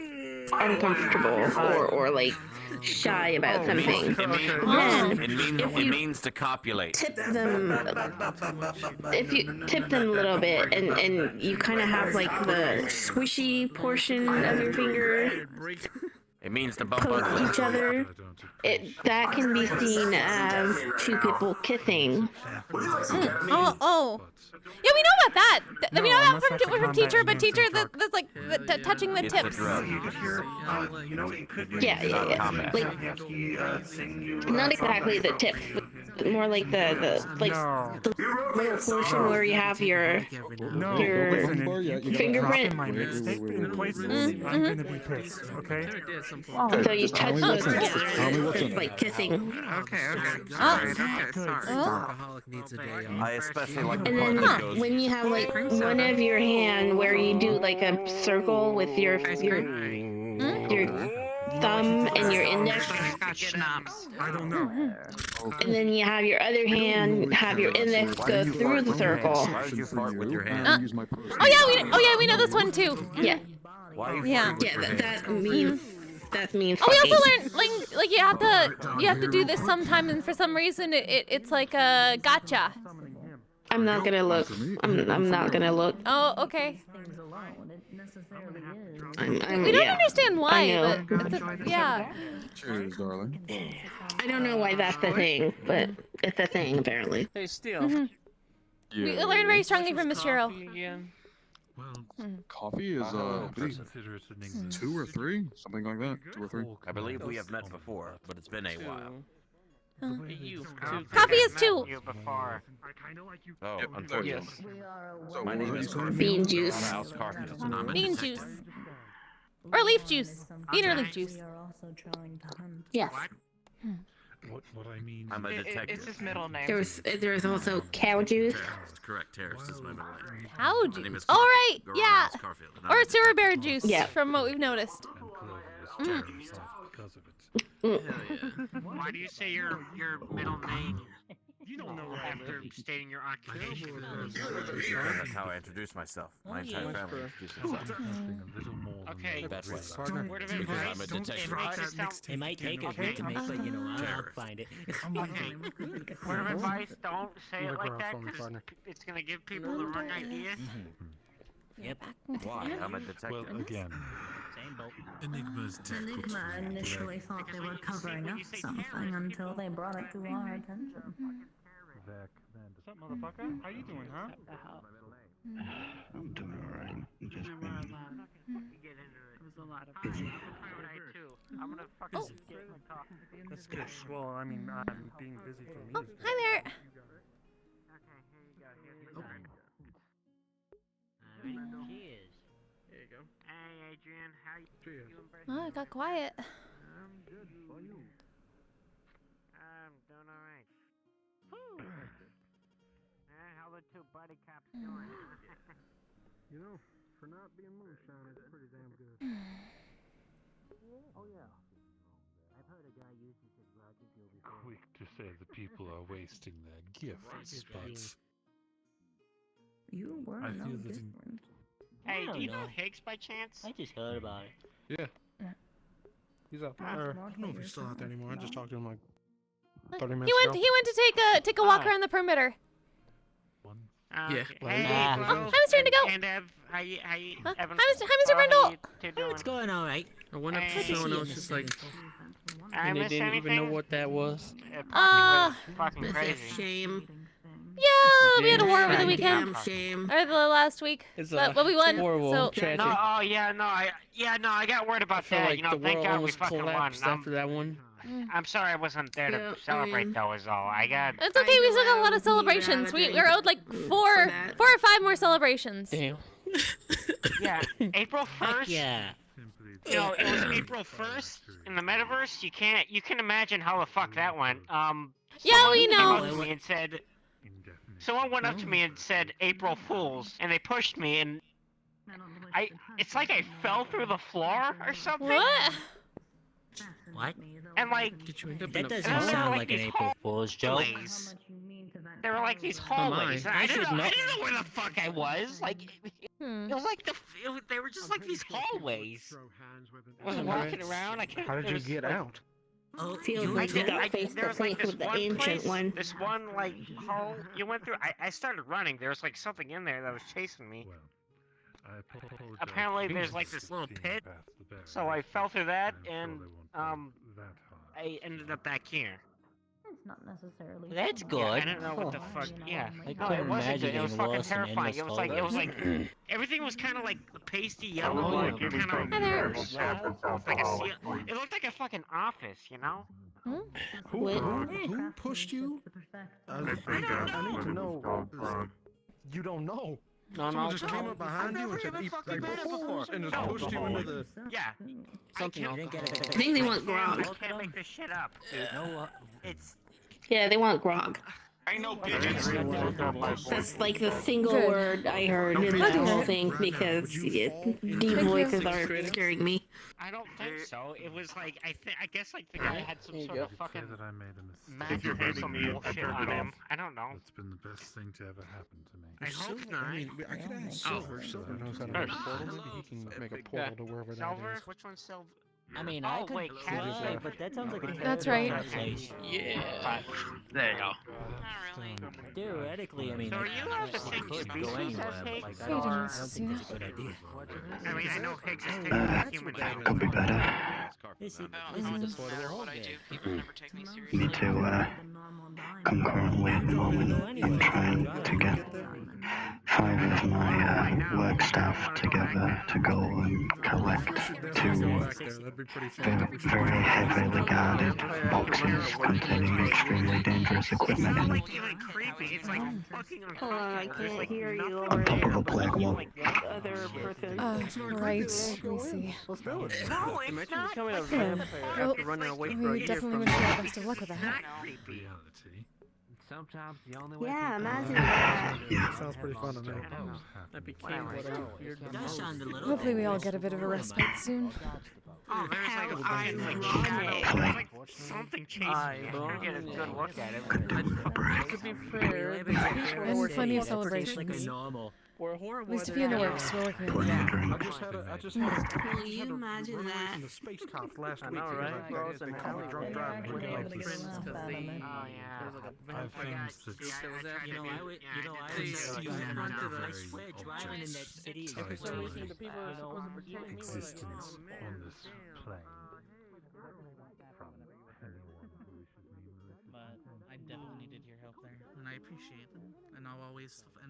uncomfortable or like shy about something. Then It means to copulate. tip them, if you tip them a little bit and you kind of have like the squishy portion of your finger It means to bump poke ugly. each other, that can be seen as two people kissing. Oh. Yeah, we know about that. We know that from teacher, but teacher that's like touching the tips. Yeah. Like, not exactly the tips, but more like the little portion where you have your fingerprint. My mixtape in places, I'm gonna be pissed. Okay. So you touch those together, and it's like kissing. Okay. Sorry. Alcoholic needs a day off. I especially like the And part then that goes. when you have like one of your hand where you do like a circle with your thumb and your index, I don't know. and then you have your other hand have your index go through the circle. Why did you fart with your hand? Oh yeah, we know this one too. Yeah. Yeah. That means. Oh, we fucking. also learned like you have to do this sometime, and for some reason it's like a gotcha. I'm not gonna look. I'm not gonna look. Oh, okay. I'm, We don't yeah. understand I why, know. but yeah. Cheers, darling. I don't know why that's the thing, but it's a thing apparently. Hey, Steele. Mhm. We learned very strongly from Miss Cheryl. Coffee is, I believe, 2 or 3, something like that. 2 or 3. I believe we have met before, but it's been a while. Coffee is 2. Oh, unfortunately. Yes. So, My name is Bean juice. I'm House Carfield, and I'm a Bean detective. juice. Or leaf juice. Bean or leaf juice. Yes. What I mean. I'm a detective. It's his middle name. There's also cow juice. That's correct. Terrace is my middle name. Cow My name juice. is All Carfield. right, Go yeah. around as Carfield, and I'm Or a sewer bear detective. juice, Yeah. from what we've noticed. Because of it. Hell yeah. Why do you say your middle name? You don't know after stating your occupation. That's how I introduce myself. My entire family introduces themselves. Okay. That's way. Word of Because advice. I'm a detective. It might take a bit to make, but you know, I'll find it. Okay. Word of advice, don't say it like that, because it's gonna give people the wrong idea. Yep. Why? I'm a detective. Well, again. Same boat. Enigma's difficult. Enigma initially thought they were covering up something until they brought it to our attention. What's up, motherfucker? How you doing, huh? I'm doing alright. I'm just Busy. I'm gonna fucking get my coffee. That's good. Well, I mean, I'm being busy for me. Oh, hi there. Okay, here you go. Here's your drink. Cheers. There you go. Hey, Adrian, how you doing? Oh, it got quiet. I'm good. How are you? I'm doing alright. How the two buddy cops doing? You know, for not being moonshine, it's pretty damn good. Oh yeah. I've heard a guy uses his logic before. Quick to say the people are wasting their gifts, but You were I no feel that different. Hey, do you know. know Higgs by chance? I just heard about it. Yeah. He's out That's there. more I don't know if he's still out there anymore. I just talked to him like 30 He minutes went ago. to take a walk around the perimeter. once Yeah. Hey, Flo. Hi, Mr. Indigo. And Ebb, how you, Hi, Evan, Mr. Brindle. It's going all right. I went up to someone else just like, I and they miss didn't even know anything? what that was. Fucking That's a crazy. shame. Yeah, we had a war over the Damn weekend. shame. Or the last week. It's But we won. horrible, So tragic. No, oh yeah, no, I got worried I about feel that. like You know, the thank world God we almost fucking won. collapsed after that one. I'm sorry I wasn't there Yeah, to I celebrate. mean- That was all. I got. it's okay. We still got a lot of celebrations. We're owed like four or five more celebrations. Damn. Yeah, April 1st. Yeah. You know, it was April 1st in the metaverse. You can imagine how the fuck that went. Yeah, Someone we came know. up to me and said, someone went up to me and said April Fools, and they pushed me, and it's like I fell through the floor or something. What? What? And like, That doesn't and there were, sound like an these April Fool's joke. hallways. There were like these hallways. I I should didn't know know. where the fuck I was. Like, it was like they were just like these hallways. I was walking around. I couldn't. How did you get out? Oh, Feels like you got face to face with the ancient one. This one like hall you went through. I started running. There was like something in there that was chasing me. Apparently, there's like this little pit. So I fell through that, and I ended up back here. It's not necessarily. That's fun. good. Yeah, I didn't know what the fuck. Yeah, I no, couldn't it wasn't good. imagine It was anything fucking worse than terrifying. endless It was like everything was kind of like pasty yellow, Oh, and kind of. Hi there. It looked like a fucking office, you know. Who pushed you? I need to know. You don't know. No, Someone just came up behind you and said, April Fools, and just pushed you into the... Yeah. Something else. I think they want grog. I can't make this shit up, dude. It's. Yeah, they want grog. I know pigeons. That's like the single word I heard in that whole thing because deep voices are scaring me. I don't think so. It was like I guess like the guy had some sort of fucking magic or some bullshit on him. I don't know. It's been the best thing to ever happen to me. I hope not. I mean, I could ask Silver. Silver knows how to make a portal. Maybe he can make a portal to wherever that Silver? is. Which one's Silver? I mean, I could wait, try, but that sounds like a That's right. place. Yeah. There you go. Theoretically, I mean, So are you I of the same could go species anywhere, as but Higgs? like, I don't think that's a good idea. I mean, I know Higgs is taking human shape. Could be better. This is what I do. People never take me seriously. Me to concurrently trying to get 5 of my work staff together to go and collect 2 very heavily guarded boxes containing extremely dangerous equipment in it. Even creepy. It's like fucking Hold on, I can't hear you On over top of there. a plague wall. Other person. Right. Let me see. Let's do it. No, it's Imagine not. becoming a Like, vampire Well, after running away for a we year definitely from wish you the best of luck with it's that. not creepy. Reality. Sometimes the only way Yeah, people imagine learn that. Yeah, sounds pretty fun to me. I became what I feared the Does most. sound a little. Hopefully we all get a bit of a respite soon. Oh, there's like a How fucking like ironic. shadow. There's like something chasing me. I'm trying to get a good look at it. To be fair, the people And were plenty of taking it pretty celebrations. normal. We're horrible. At least a at few in the it. works. We're working on it. I just had a Will you imagine run away that? from the space cops last I week know, because right? they caught me drunk driving. We Looking were like able to get this. friends because they. Oh yeah. There was like a I vampire. think Yeah, There was I tried You know, to I do- would. yeah, You know, I I did would. that. You Yeah, confronted yeah. I swear, driving in that city. And for some reason, the people were supposed to protect me. were like, existence Oh, on this plane. But I definitely needed your help there, and I appreciate it. And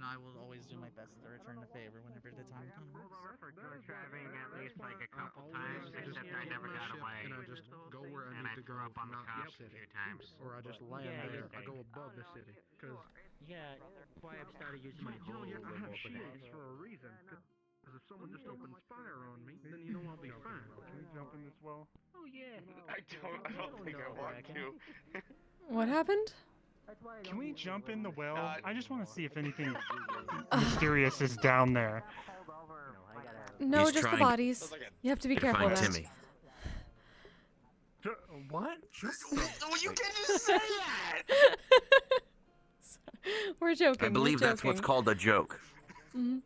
I will always do my best to return the favor whenever the time comes. For drunk driving at least like a couple times, except I never got away. And I just go where I And need I to go, threw up on the not cops the a few city. times. Or I just land Yeah, there. okay. I go above the city. Because Yeah, that's why I've started using my whole I little have more for shields that. for a reason. Because if someone just opens fire on me, then you know I'll be fine. Can we jump in this well? Oh yeah. I don't think I want to. What happened? Can we jump in the well? I just want to see if anything mysterious is down there. No, He's just the trying bodies. You have to be to careful find of that. Timmy. What? Oh, you can't just say that! We're joking. I believe we're that's what's joking. called a joke. Mhm.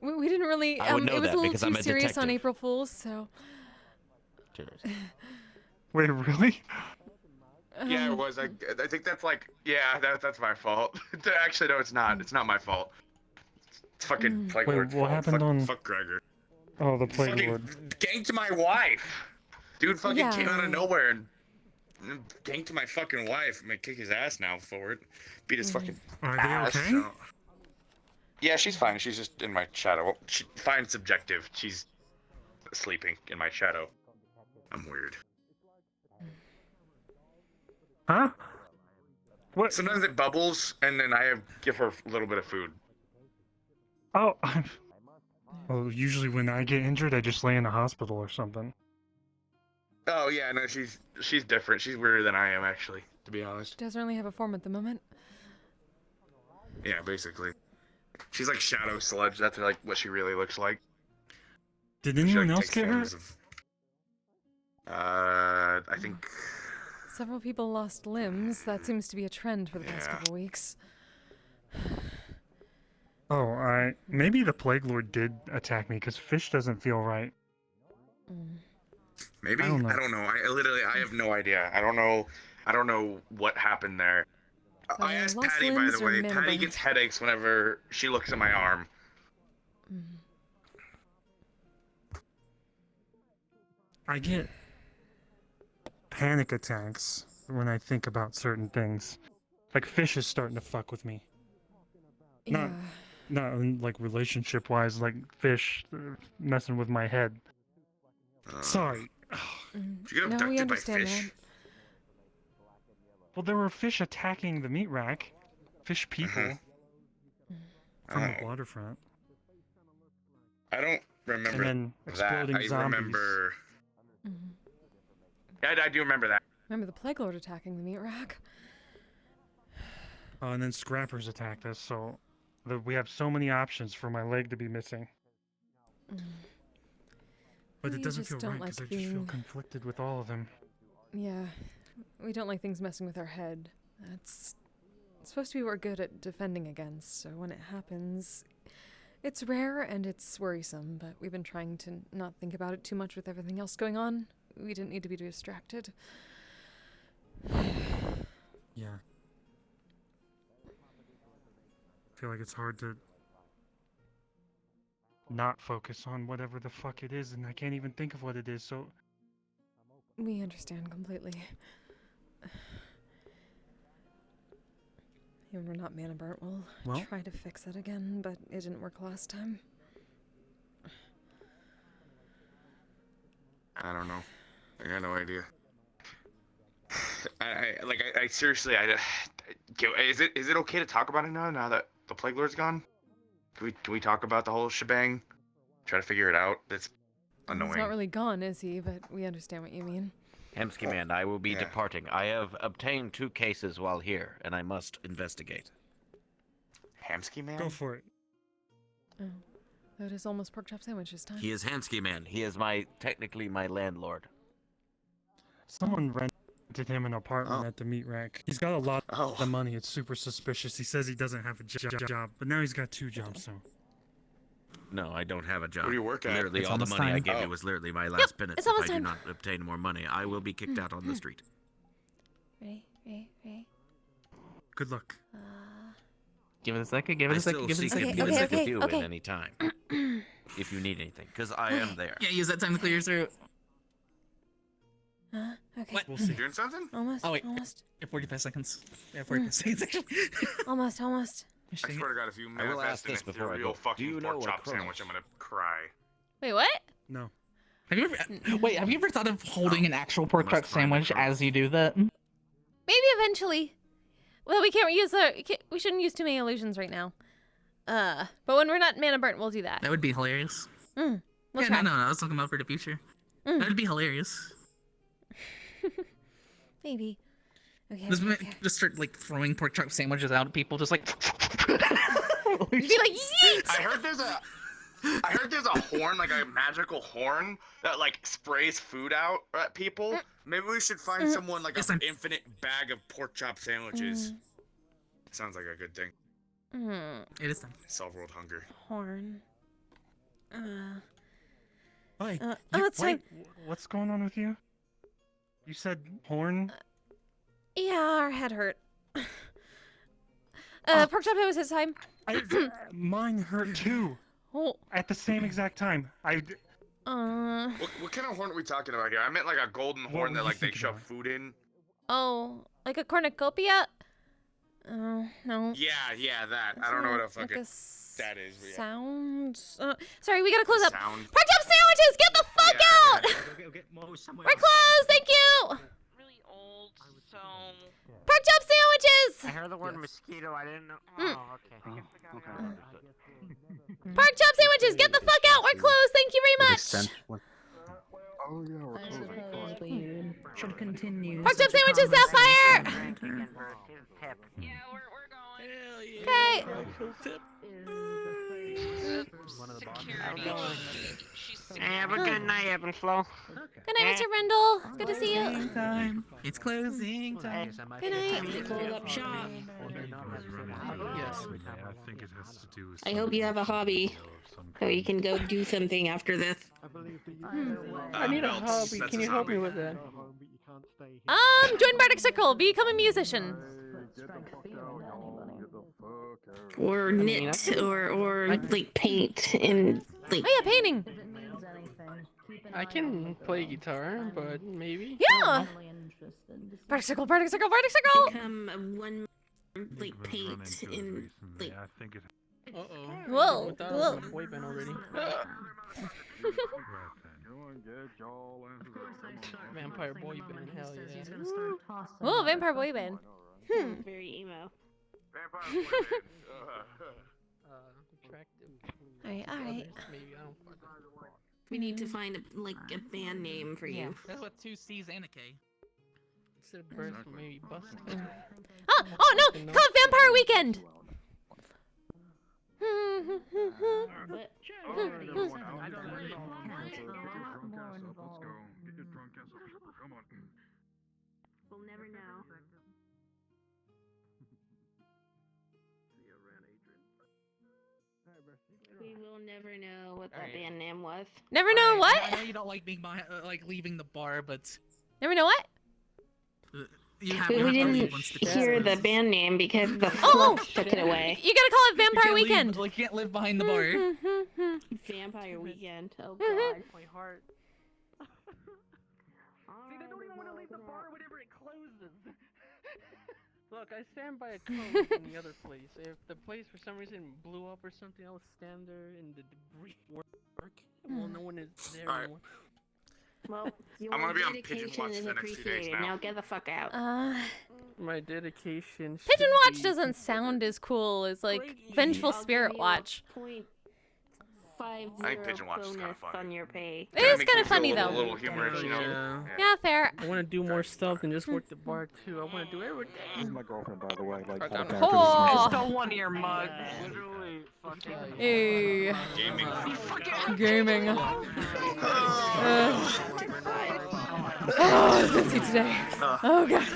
We didn't really. I would know It was that a little because too I'm a serious on detective. April Fools, so. Wait, really? Yeah, it was. I think that's like, yeah, that's my fault. Actually, no, it's not. It's not my fault. It's fucking Plague Wait, Lord's what fault. happened on? Fuck Gregor. Oh, the Plague Fucking Lord. ganked my wife. Dude fucking Yeah. came out of nowhere and ganked my fucking wife. I'm gonna kick his ass now for it. Beat his fucking Are they ass. okay? So. Yeah, she's fine. She's just in my shadow. Fine, subjective. She's sleeping in my shadow. I'm weird. Huh? What? Sometimes it bubbles, and then I give her a little bit of food. Oh, well, usually when I get injured, I just lay in a hospital or something. Oh yeah, no, she's different. She's weirder than I am, actually, to be honest. She doesn't really have a form at the moment. Yeah, basically. She's like shadow sludge. That's like what she really looks like. Did anyone She, like, else takes get forms hurt? I think. Several people lost limbs. That seems to be a trend for the past couple weeks. Oh, maybe the Plague Lord did attack me because fish doesn't feel right. Maybe? I don't know. I have no idea. I don't know what happened there. I asked lost Patty, by limbs the or way. mana Patty burn? gets headaches whenever she looks at my arm. I get panic attacks when I think about certain things. Like fish is starting to fuck with me. Not like relationship wise, like fish messing with my head. Sorry. Did you get No, we abducted by understand fish? that. Well, there were fish attacking the meat rack. Fish people. From the waterfront. I don't remember And then that. exploding I zombies. remember. Yeah, I do remember that. Remember the Plague Lord attacking the meat rack? Oh, and then scrappers attacked us, so we have so many options for my leg to be missing. But We it doesn't just feel don't right because like I just feel being- conflicted with all of them. Yeah. We don't like things messing with our head. That's supposed to be what we're good at defending against, so when it happens, it's rare and it's worrisome, but we've been trying to not think about it too much with everything else going on. We didn't need to be distracted. Yeah. I feel like it's hard to not focus on whatever the fuck it is, and I can't even think of what it is, so... We understand completely. Even we're not mana burnt, we'll Well- try to fix it again, but it didn't work last time. I don't know. I got no idea. I seriously, is it okay to talk about it now that the Plague Lord's gone? Can we talk about the whole shebang? Try to figure it out? That's annoying. He's not really gone, is he? But we understand what you mean. Hemsky man, I will be departing. I have obtained 2 cases while here, and I must investigate. Hamsky man? Go for it. Oh. That is almost pork chop sandwich this time. He is Hansky man. He is technically my landlord. Someone rented him an apartment at the meat rack. He's got a lot of money. It's super suspicious. He says he doesn't have a job, but now he's got 2 jobs, so... No, I don't have a job. Where do you work at? Literally, It's all the almost money I time. gave Oh. you was literally my last penance. it's If I almost do time. not obtain more money, I will be kicked out on the street. Ready? Good luck. Give it a second, give it I a second, still give it a seek second. a Give it a second second. view at any time. If you need anything, because I am there. Yeah, use that time to clear your throat. Okay. What? We'll see. Doing something? Almost. Oh, wait. Almost. Yeah, 45 seconds. Yeah, 45 seconds, actually. Almost. I swear to God, if you I will manifest ask this in a before I real go. fucking Do you know pork a chop Kronos? sandwich, I'm gonna cry. Wait, what? No. Have you ever thought of holding an actual pork Must chop find the sandwich as you do that? Maybe eventually. Well, we can't use we shouldn't use too many illusions right now. But when we're not mana burnt, we'll do that. That would be hilarious. We'll yeah, try. no, I was talking about for the future. That would be hilarious. Maybe. Okay. Just start like throwing pork chop sandwiches out at people, just like. You'd be like, yeet! I heard there's a horn, like a magical horn that like sprays food out at people. Maybe we should find someone like an infinite bag of pork chop sandwiches. Sounds like a good thing. It is time. Solve world hunger. Horn. Wait, it's wait, what's going on with you? You said horn? Yeah, our head hurt. Pork chop, it was his time. Mine hurt too. Oh. At the same exact time. What kind of horn are we talking about here? I meant like a golden horn that like they shove food in. Oh, like a cornucopia? Oh, no. Yeah, that. I don't know what a fucking that is. But yeah. Sound? Sorry, we gotta close up. Sound. Pork chop sandwiches, get the fuck out! We're closed, thank you! Really old, so... Pork chop sandwiches! I heard the word mosquito, I didn't know. Oh, okay. Pork chop sandwiches, get the fuck out! We're closed, thank you very much! Oh yeah, we're closing. We should continue. Pork chop sandwiches, Sapphire! Yeah, we're going. Hell yeah. Okay. Have a good night, Ebb Flo. Good night, Mr. Brindle. Good to see you. Time. It's closing time. Good night. Time to close up shop. Yes. I hope you have a hobby, so you can go do something after this. I need a hobby. Can you help me with that? Join Bardic Circle. Become a musician. Or knit, or like paint and like. Oh yeah, painting. I can play guitar, but maybe. Yeah. Bardic Circle, Bardic Circle, Bardic Circle. Become one like paint and like. Whoa. Whoa. Boy band already. Vampire boy band, hell yeah. Oh, vampire boy band. Very emo. Alright. Maybe I don't fuck. We need to find a band name for you. That's what 2 C's and a K. Instead of birth, maybe bust. Oh no! Call it Vampire Weekend. We'll never know. We will never know what that band name was. Never know what? I know you don't like being leaving the bar, but never know what? We didn't hear the band name because the flux took it away. You gotta call it Vampire Weekend. You can't live behind the bar. Vampire Weekend. Oh god. My heart. See, they don't even want to leave the bar whenever it closes. Look, I stand by a code in the other place. If the place for some reason blew up or something, I'll stand there and the debris work. Well, no one is there anymore. Well, I'm gonna be on Pigeon dedication Watch is for the next few days appreciated. now. Now get the fuck out. My dedication. Pigeon should Watch be- doesn't sound as cool as like Vengeful Spirit Watch. 0.50 I think Pigeon Watch is kind of bonus funny. on your pay. It is kind of funny A though. little humorous, you know. Yeah, fair. I want to do more stuff than just work the bar too. I want to do everything. This is my girlfriend, by the way. Like, Oh. I stole one of your mugs. Literally, fucking. Hey. Gaming. Oh, it's busy today. Oh god.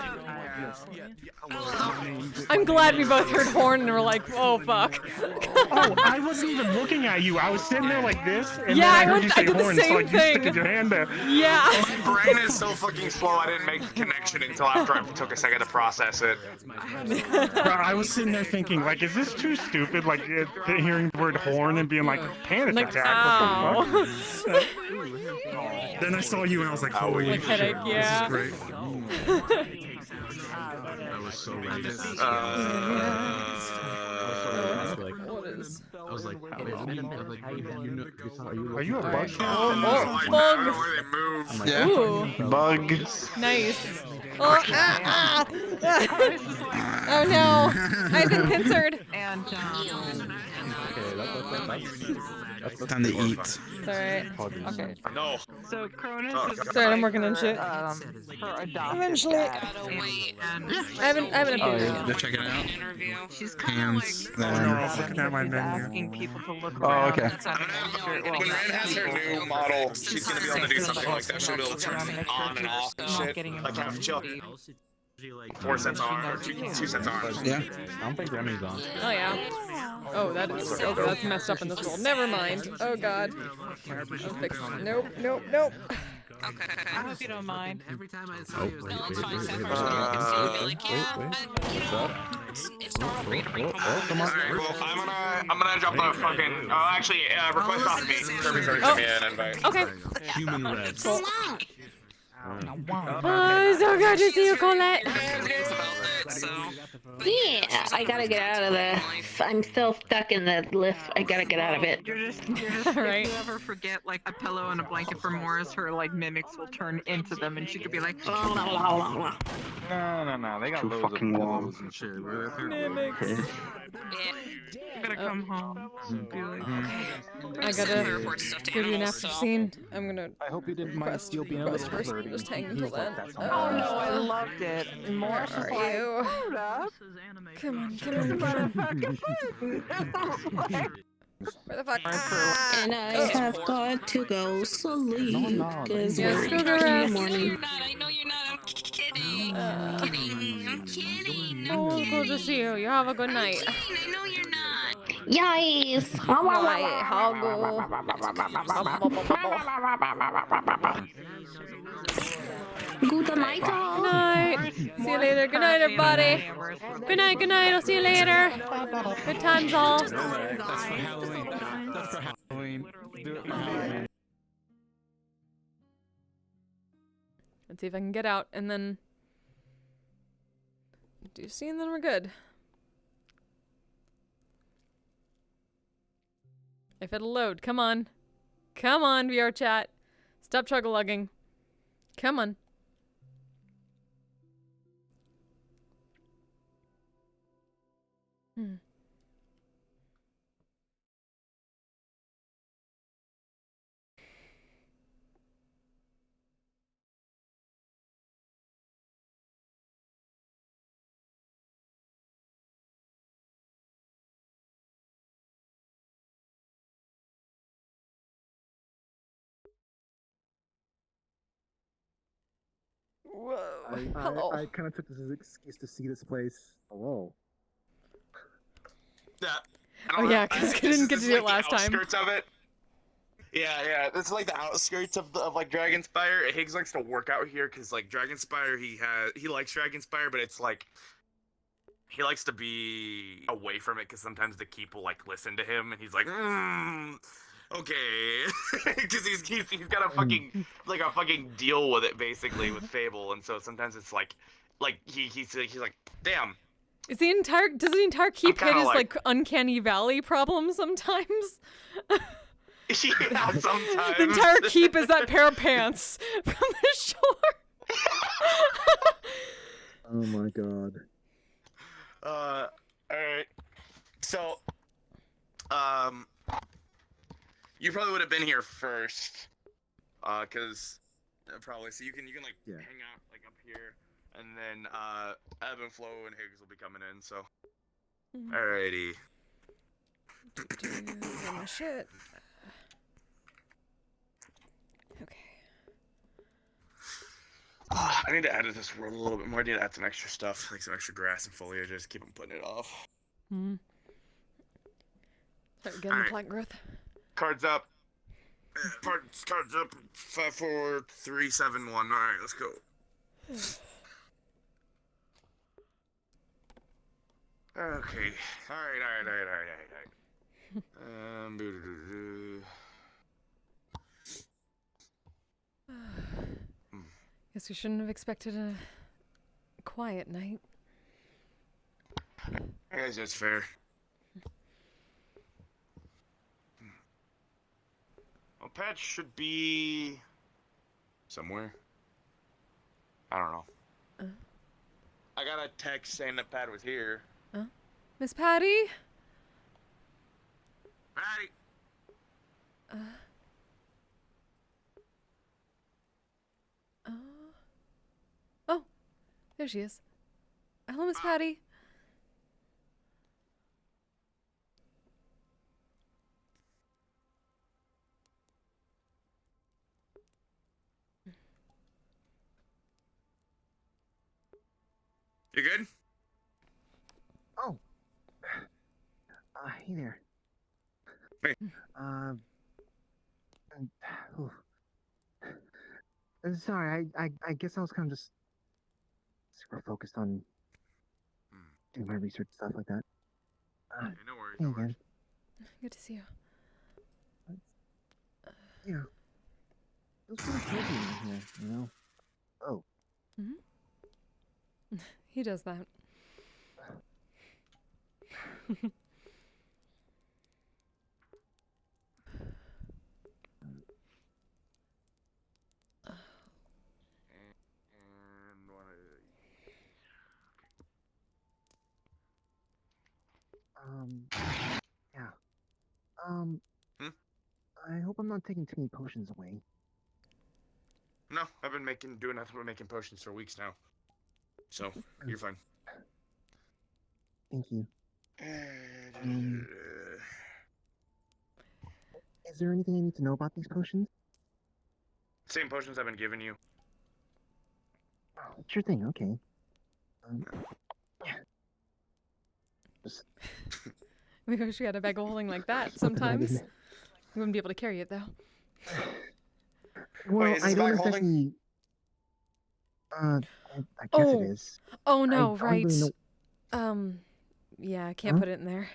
I'm glad we both heard horn and were like, oh fuck. Oh, I wasn't even looking at you. I was sitting there like this, and Yeah, then I heard you say did the horn, same so like, you thing. sticking your hand there. Yeah. My brain is so fucking slow. I didn't make the connection until after I took a second to process it. Bro, I was sitting there thinking, like, is this too stupid? Like, hearing the word horn and being like, panic attack. Ow. What the fuck? Then I saw you and I was like, holy Like headache, shit, yeah. this is great. That was so random. I was like, Are you a bug cat? Oh, bug. Yeah. Ooh. Bug. Nice. Oh, oh no. I've been pincered. And, Time to eat. It's alright. Okay. No. So Cronus is Sorry, I'm working on shit. her adopted Eventually. dad. I haven't Oh, approved. yeah. Go check it out. She's Hands. Oh, no, I was looking at my menu. asking people to look Oh, around okay. inside the store. When Ren has her new model, she's gonna be able to do something like that. She'll be able to turn it on and off and shit. Like have chill. 4 cents on or 2 cents on. Yeah. I don't think Remy's on. Oh yeah. Oh, that is so that's messed up in this world. Never mind. Oh god. I'll fix it. Nope, nope, nope. Okay. I hope you don't mind. Every time I saw you, it was like, No, it's fine. Sapphire just wanted to see and be like, yeah, but, you know, it's normal for you to bring home all the Alright, well, I'm gonna drop the fucking. Oh, actually, request off me. Kirby's already sent me an invite. Okay. Human red. Cool. Oh, so good to see you, Colette. Yeah, I gotta get out of the. I'm still stuck in the lift. I gotta get out of it. You're just Right. if you ever forget like a pillow and a blanket for Morris, her like mimics will turn into them, and she could be like, No. They got Too loads fucking of warm. pillows and shit. Mimics. you gotta come home. Be like, I gotta give you an after scene. I'm gonna. I hope you didn't mind still being a little first. flirty. Just hang He until was like, then. "That's oh all right." no, I loved it. And Morris Where was are like, you? hold up. Come on, come on, come on. Where the fuck? And I have got to go sleep because Yes, we're go in to the rest. morning. I know you're not. I'm kidding. I'm kidding. Oh, good to see you. You have a good night. I know you're not. Yes. Night, Hoggle. Good night. Good night. See you later. Good night, everybody. Good night, good night. I'll see you later. Good times all. That's for Halloween. That's for Halloween. Do it for Halloween. Let's see if I can get out and then do see, and then we're good. If it'll load, come on. Come on, VRChat. Stop chug-a-lugging. Come on. Whoa. Hello. I kind of took this as an excuse to see this place. Hello. Yeah. Oh yeah, because I didn't get to do it last time. Outskirts of it. Yeah. It's like the outskirts of like Dragonspire. Higgs likes to work out here because like Dragonspire, he likes Dragonspire, but it's like he likes to be away from it because sometimes the keep will like listen to him, and he's like, okay, because he's got a fucking like a fucking deal with it basically with Fable, and so sometimes it's like he's like, damn. Does the entire keep hit his like uncanny valley problem sometimes? Yeah, sometimes. The entire keep is that pair of pants from the shore. Oh my god. Alright. So, you probably would have been here first. Cause probably, so you can like hang out like up here, and then Ebb and Flo and Higgs will be coming in. So, alrighty. Oh my shit. Okay. I need to edit this world a little bit more. I need to add some extra stuff, like some extra grass and foliage. Just keep on putting it off. Start getting plant growth. Cards up. Cards up. 5, 4, 3, 7, 1. All right, let's go. Okay. All right. Guess we shouldn't have expected a quiet night. I guess that's fair. Well, Pat should be somewhere. I don't know. I got a text saying that Pat was here. Miss Patty? Patty! Oh, there she is. Hello, Miss Patty. You good? Oh. Hey there. Hey. Sorry, I guess I was kind of just super focused on doing my research stuff like that. Okay, no worries. Hey No again. worries. Good to see you. Yeah. It was pretty cozy in here, you know? Oh. Hmm? He does that. And Yeah. I hope I'm not taking too many potions away. No, I've been doing nothing but making potions for weeks now. So, you're fine. Thank you. Is there anything I need to know about these potions? Same potions I've been giving you. Oh, sure thing, okay. Just... We wish we had a bag of holding like that sometimes. We wouldn't be able to carry it, though. Well, I don't exactly... I guess it is. Oh, no, right. Really Yeah, I can't put it in there.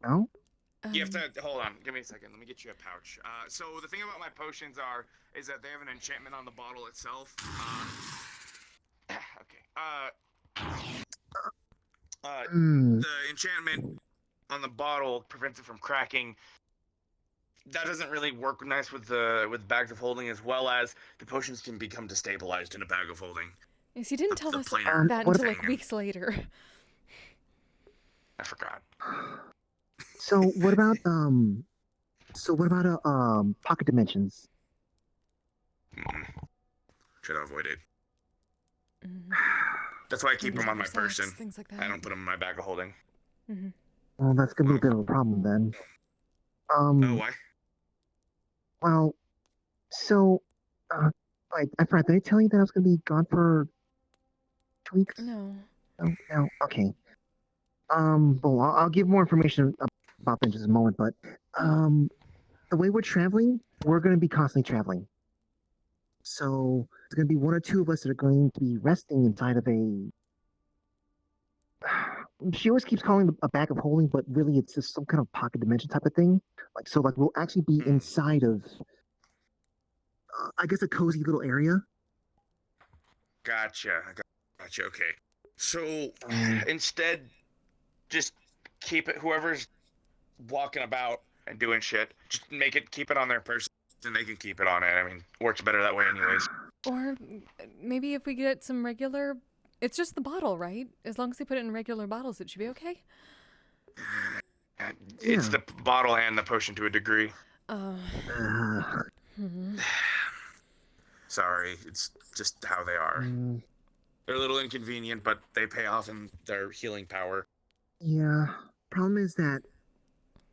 No? You have to hold on. Give me a second. Let me get you a pouch. So the thing about my potions is that they have an enchantment on the bottle itself. The enchantment on the bottle prevents it from cracking. That doesn't really work nice with bags of holding, as well as the potions can become destabilized in a bag of holding. Yes, he didn't tell us that until like weeks later. I forgot. So what about pocket dimensions? Try to avoid it. That's why I keep them on my person. Things like that. I don't put them in my bag of holding. Well, that's gonna be a bit of a problem then. Oh, why? Well, so, I forgot. Did I tell you that I was gonna be gone for 2 weeks? No. Oh, no. Okay. Well, I'll give more information about that in just a moment. But, the way we're traveling, we're gonna be constantly traveling. So there's gonna be one or two of us that are going to be resting inside of a. She always keeps calling it a bag of holding, but really it's just some kind of pocket dimension type of thing. Like we'll actually be inside of, I guess, a cozy little area. Gotcha. Okay. So instead, just keep it. Whoever's walking about and doing shit, just keep it on their person, and they can keep it on it. I mean, works better that way, anyways. Or maybe if we get some regular. It's just the bottle, right? As long as they put it in regular bottles, it should be okay. It's the bottle and the potion to a degree. Sorry, it's just how they are. They're a little inconvenient, but they pay off in their healing power. Yeah. Problem is that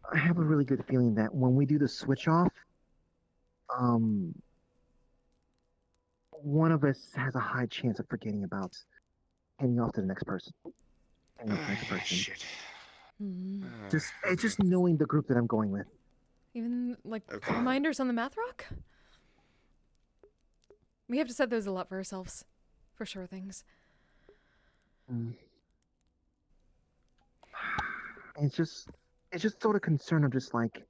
I have a really good feeling that when we do the switch off, one of us has a high chance of forgetting about handing off to the next person. Shit. It's just knowing the group that I'm going with. Even like reminders on the math rock? We have to set those a lot for ourselves. For sure things. It's just sort of concern of just like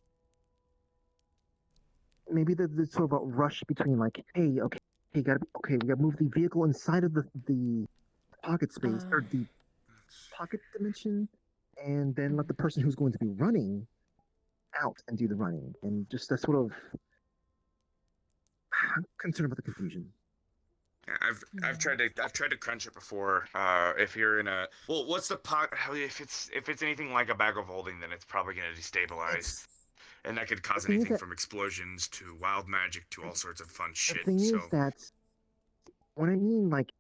maybe the sort of a rush between like, hey, we gotta move the vehicle inside of the pocket space or the pocket dimension, and then let the person who's going to be running out and do the running, and just that sort of concern about the confusion. Yeah, I've tried to crunch it before. If you're in a what's the pocket? If it's anything like a bag of holding, then it's probably gonna destabilize, and that could cause anything from explosions to wild magic to all sorts of fun shit. The thing is that when I mean like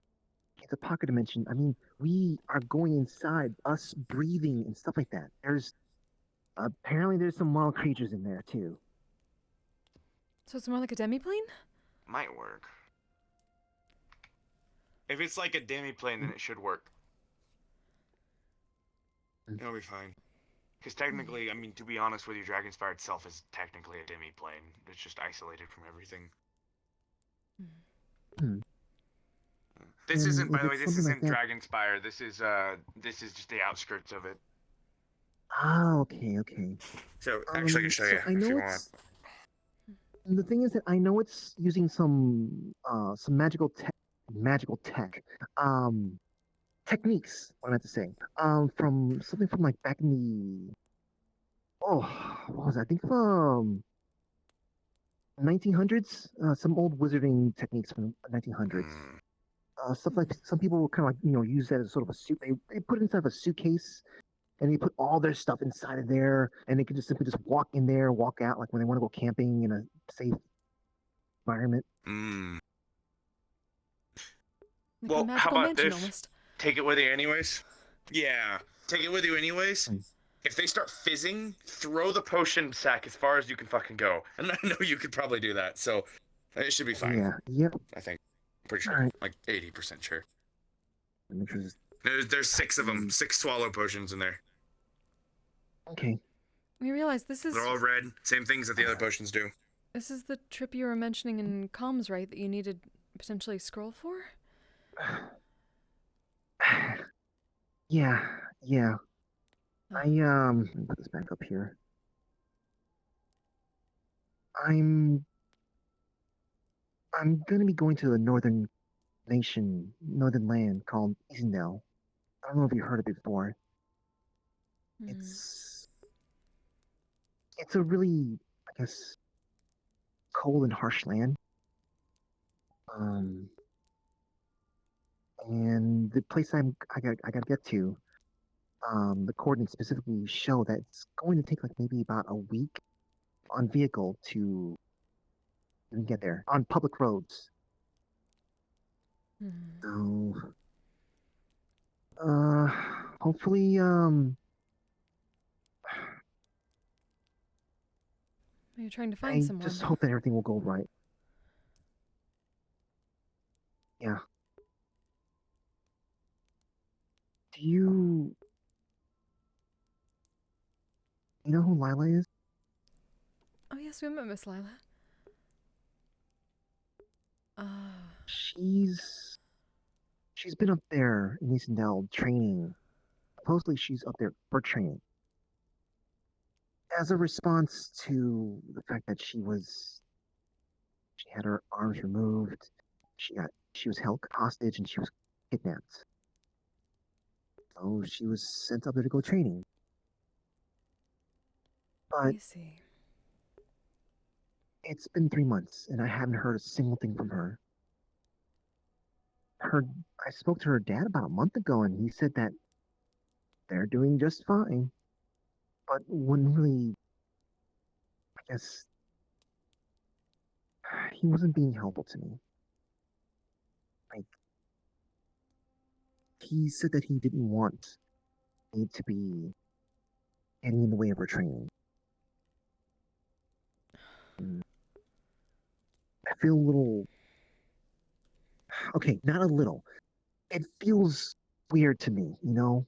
it's a pocket dimension, I mean we are going inside, us breathing and stuff like that. Apparently there's some wild creatures in there too. So it's more like a demiplane? Might work. If it's like a demiplane, then it should work. It'll be fine. Because technically, I mean, to be honest with you, Dragonspire itself is technically a demi-plane. It's just isolated from everything. This And isn't, by if the way, it's this something like isn't that- Dragonspire. This is just the outskirts of it. Ah, okay. So actually, I can show you I if know you want. it's. The thing is that I know it's using some magical tech, techniques. What I meant to say, from something from like back in the what was it? I think from 1900s, some old wizarding techniques from 1900s. Stuff like some people will kind of like use that as sort of a suit. They put it inside of a suitcase, and they put all their stuff inside of there, and they can just simply just walk in there, walk out, like when they want to go camping in a safe environment. Like Well, a how magical about mansion this? almost. Take it with you anyways. Yeah, take it with you anyways. If they start fizzing, throw the potion sack as far as you can fucking go. And I know you could probably do that, so it should be fine. Yeah. Yep. I think. Pretty sure. Alright. Like 80% sure. Make sure this- There's 6 of them. 6 swallow potions in there. Okay. We realize this is They're all red. Same things that the other potions do. this is the trip you were mentioning in comms, right? That you needed potentially a scroll for? Yeah. Let me put this back up here. I'm gonna be going to a northern land called Isendel. I don't know if you've heard of it before. It's a really, I guess, cold and harsh land. And the place I gotta get to, the coordinates specifically show that it's going to take like maybe about a week on vehicle to even get there on public roads. So, hopefully, You're trying to find I someone. just hope that everything will go right. Yeah. Do you know who Lila is? Oh yes, we met Miss Lila. She's been up there in Isendel training. Supposedly she's up there for training. As a response to the fact that she had her arms removed, she was held hostage and she was kidnapped. So she was sent up there to go training. But I see. It's been 3 months and I haven't heard a single thing from her. I spoke to her dad about a month ago and he said that they're doing just fine. But wouldn't really, I guess, he wasn't being helpful to me. Like, he said that he didn't want me to be getting in the way of her training. I feel a little... Okay, not a little. It feels weird to me, you know?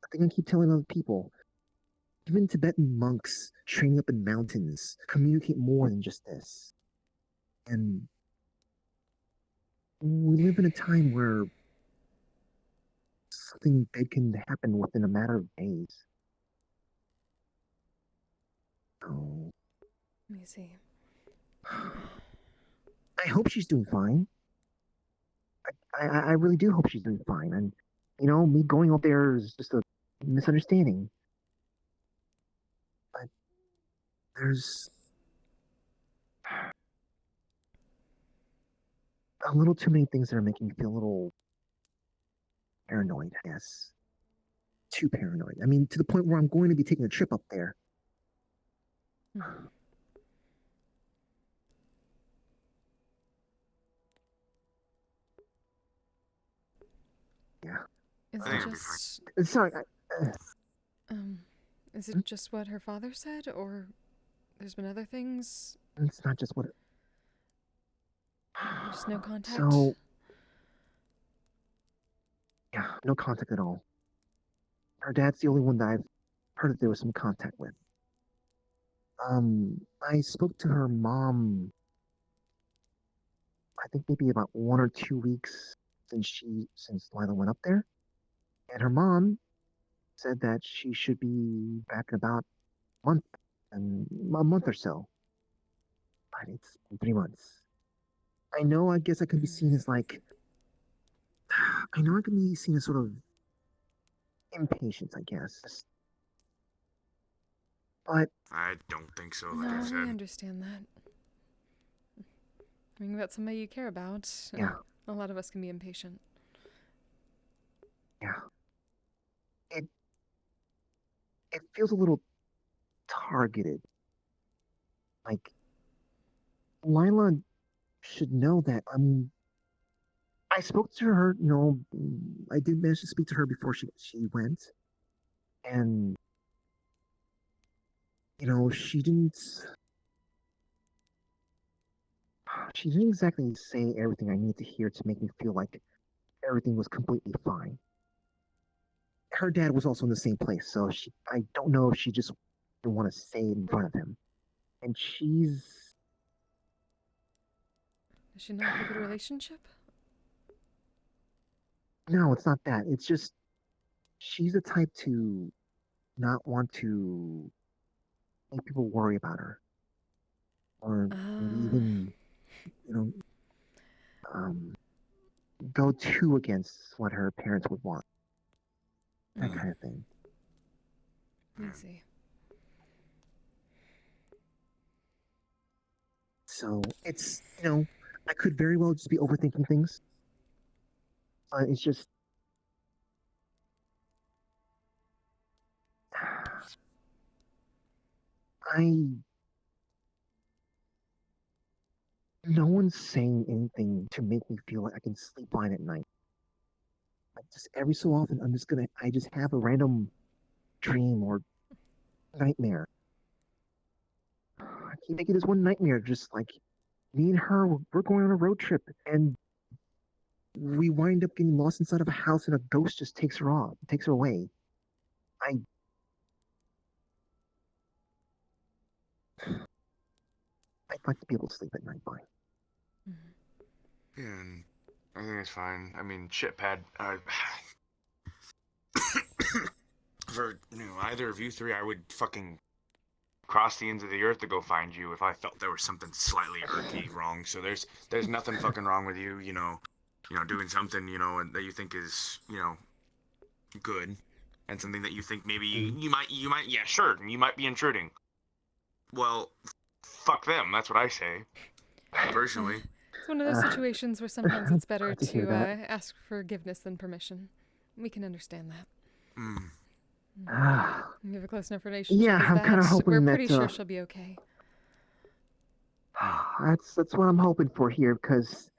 I think I keep telling other people. Even Tibetan monks training up in mountains communicate more than just this. And we live in a time where something big can happen within a matter of days. Oh. Let me see. I hope she's doing fine. I really do hope she's doing fine. And, you know, me going up there is just a misunderstanding. But there's a little too many things that are making me feel a little paranoid, I guess. Too paranoid. I mean, to the point where I'm going to be taking a trip up there. Yeah. Is it just Sorry. is it just what her father said, or there's been other things? It's not just what. Just no contact. So. Yeah, no contact at all. Her dad's the only one that I've heard that there was some contact with. I spoke to her mom, I think maybe about 1 or 2 weeks since Lila went up there. And her mom said that she should be back in about a month or so. But it's been 3 months. I know, I guess I could be seen as like, I know I could be seen as sort of impatient, I guess. But I don't think so, like No, I we said. understand that. I mean, that's somebody you care about. Yeah. A lot of us can be impatient. yeah, it feels a little targeted. Like Lila should know that. I mean, I spoke to her. I did manage to speak to her before she went, and she didn't. She didn't exactly say everything I needed to hear to make me feel like everything was completely fine. Her dad was also in the same place, so I don't know if she just didn't want to say it in front of him. And Does she not have a good relationship? No, it's not that. It's just she's the type to not want to make people worry about her, or maybe even go too against what her parents would want. That kind of thing. I see. So it's I could very well just be overthinking things. It's just no one's saying anything to make me feel like I can sleep fine at night. Like just every so often, I just have a random dream or nightmare. I keep making this one nightmare, just like me and her, we're going on a road trip, and we wind up getting lost inside of a house, and a ghost just takes her away. I'd like to be able to sleep at night, fine. Yeah, and I think it's fine. I mean, shit, Pad. For either of you three, I would fucking cross the ends of the earth to go find you if I felt there was something slightly earthy wrong. So there's nothing fucking wrong with you, doing something, and that you think is, good, and something that you think maybe you might, yeah, sure, you might be intruding. Well, fuck them. That's what I say, personally. It's one of those situations where sometimes it's better to ask forgiveness than permission. We can understand that. You have a close enough relationship Yeah, as I'm that. kind of hoping We're that, pretty sure she'll be okay. That's what I'm hoping for here, because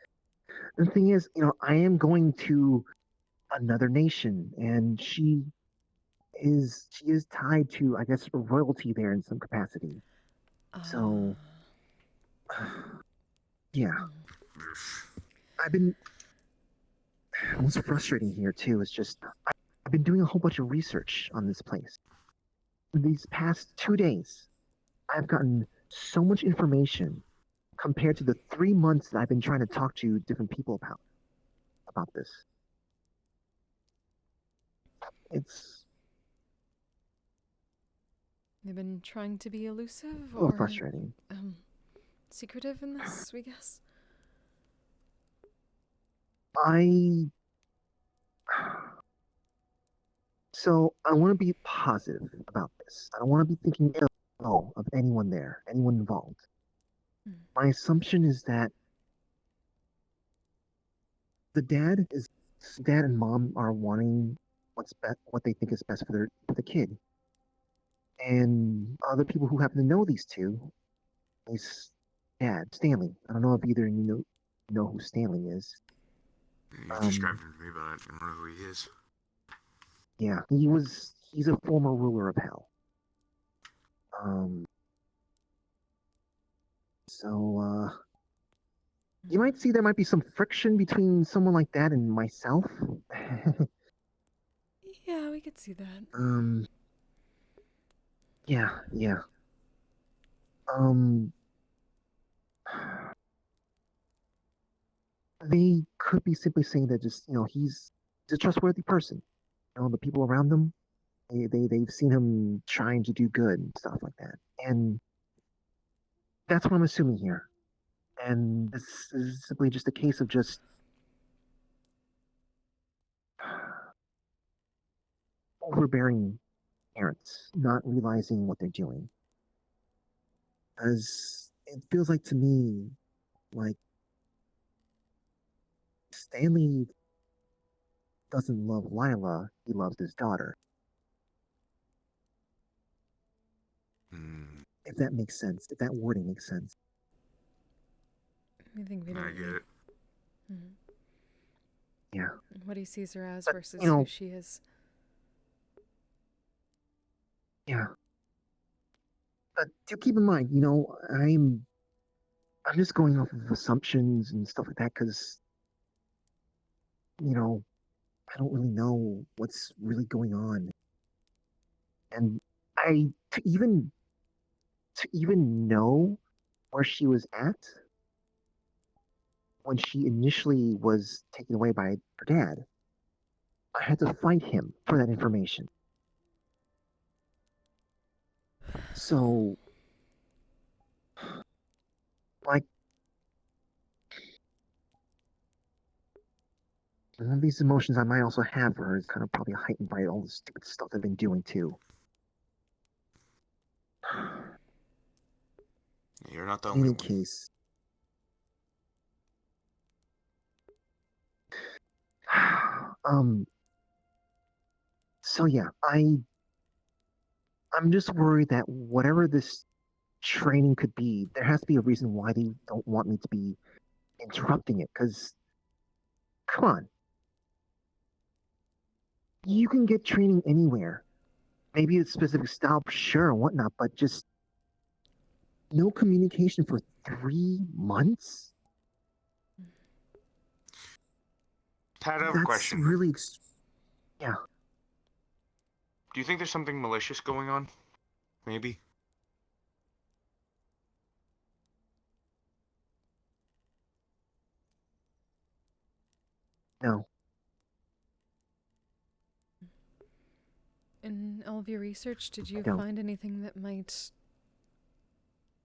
the thing is, I am going to another nation, and she is tied to, I guess, royalty there in some capacity. So, yeah. What's frustrating here too is just I've been doing a whole bunch of research on this place. These past 2 days, I've gotten so much information compared to the 3 months that I've been trying to talk to different people about this. They've been trying to be elusive a little or frustrating. Secretive in this, we guess. So I want to be positive about this. I don't want to be thinking ill of anyone there, anyone involved. My assumption is that the dad and mom are wanting what they think is best for the kid, and other people who happen to know these two, his dad, Stanley. I don't know if either of you know who Stanley is. You described him to me, but I don't know who he is. Yeah, he's a former ruler of hell. So you might see there might be some friction between someone like that and myself. Yeah, we could see that. Yeah. Um, they could be simply saying that just, he's a trustworthy person. The people around him, they've seen him trying to do good and stuff like that. And that's what I'm assuming here. And this is simply just a case of just overbearing parents not realizing what they're doing. As it feels like to me, like Stanley doesn't love Lila, he loves his daughter. If that makes sense, if that wording makes sense. I think we don't. I get it. Mm-hmm. Yeah. What he sees her as But, versus who she is. Yeah. But do keep in mind, I'm just going off of assumptions and stuff like that because, I don't really know what's really going on. And to even know where she was at when she initially was taken away by her dad, I had to fight him for that information. So, like, one of these emotions I might also have for her is kind of probably heightened by all the stupid stuff I've been doing too. You're not the In only any one. case, so yeah, I'm just worried that whatever this training could be, there has to be a reason why they don't want me to be interrupting it. Because, come on, you can get training anywhere. Maybe it's specific style, sure, and whatnot, but just no communication for 3 months. Pat, I have a That's question. really, yeah. Do you think there's something malicious going on? Maybe. No. In all of your research, did you don't. find anything that might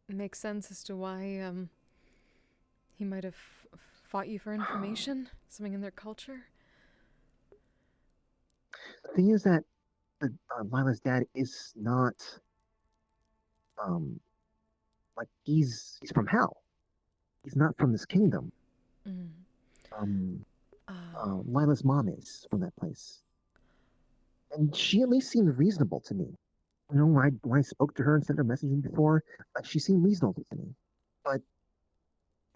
make sense as to why he might have fought you for information? Something in their culture? The thing is that Lila's dad is not, like he's from hell. He's not from this kingdom. Lila's mom is from that place, and she at least seemed reasonable to me. When I spoke to her and sent her messaging before, she seemed reasonable to me. But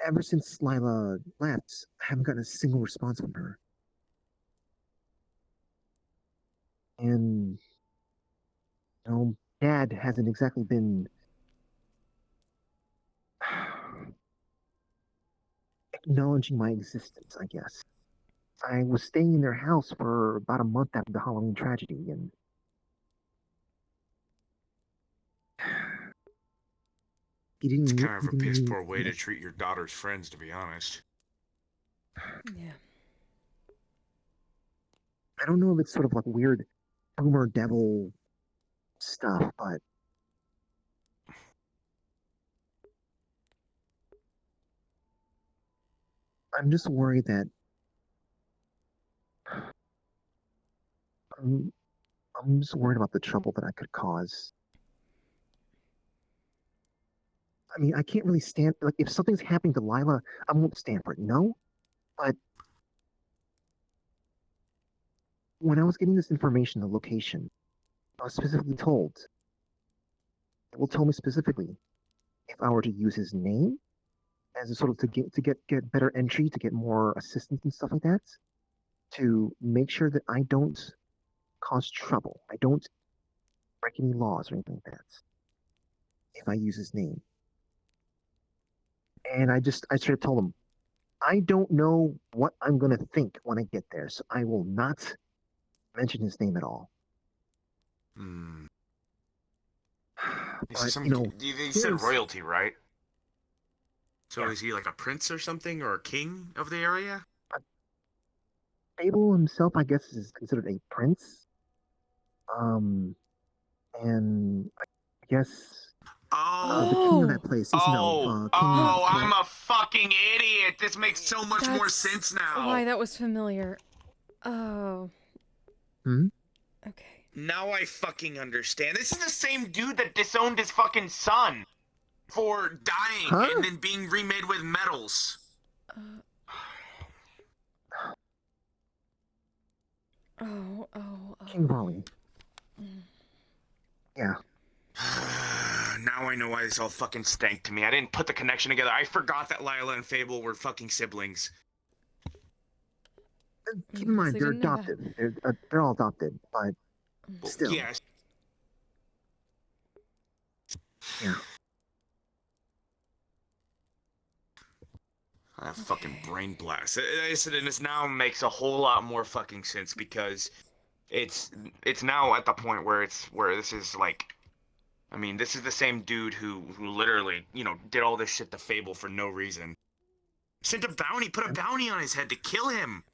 ever since Lila left, I haven't gotten a single response from her. And Dad hasn't exactly been acknowledging my existence, I guess. I was staying in their house for about a month after the Halloween tragedy, and he didn't. It's kind of a piss poor way to treat your daughter's friends, to be honest. Yeah. I don't know if it's sort of like weird boomer devil stuff, but I'm just worried that I'm just worried about the trouble that I could cause. I mean, I can't really stand, like, if something's happening to Lila, I won't stand for it, no? But when I was getting this information, the location, I was specifically told, it will tell me specifically, if I were to use his name as a sort of to get better entry, to get more assistance and stuff like that, to make sure that I don't cause trouble. I don't break any laws or anything like that if I use his name. And I straight up told him, I don't know what I'm going to think when I get there, so I will not mention his name at all. Is But he you said here's- royalty, right? So is he like a prince or something, or a king of the area? Fable himself, I guess, is considered a prince. And I guess the king of that place. He's King. I'm a fucking idiot. This makes so much more That's sense now. why that was familiar. Oh. Hmm? Okay. Now I fucking understand. This is the same dude that disowned his fucking son for dying and then being remade with metals. King Raleigh. Yeah. Now I know why this all fucking stank to me. I didn't put the connection together. I forgot that Lila and Fable were fucking siblings. Keep in mind, they're adopted. They're all adopted, but still. Yes. Yeah. That fucking brain blast. I said, and this now makes a whole lot more fucking sense because it's now at the point where this is like, I mean, this is the same dude who literally, did all this shit to Fable for no reason. Put a bounty on his head to kill him.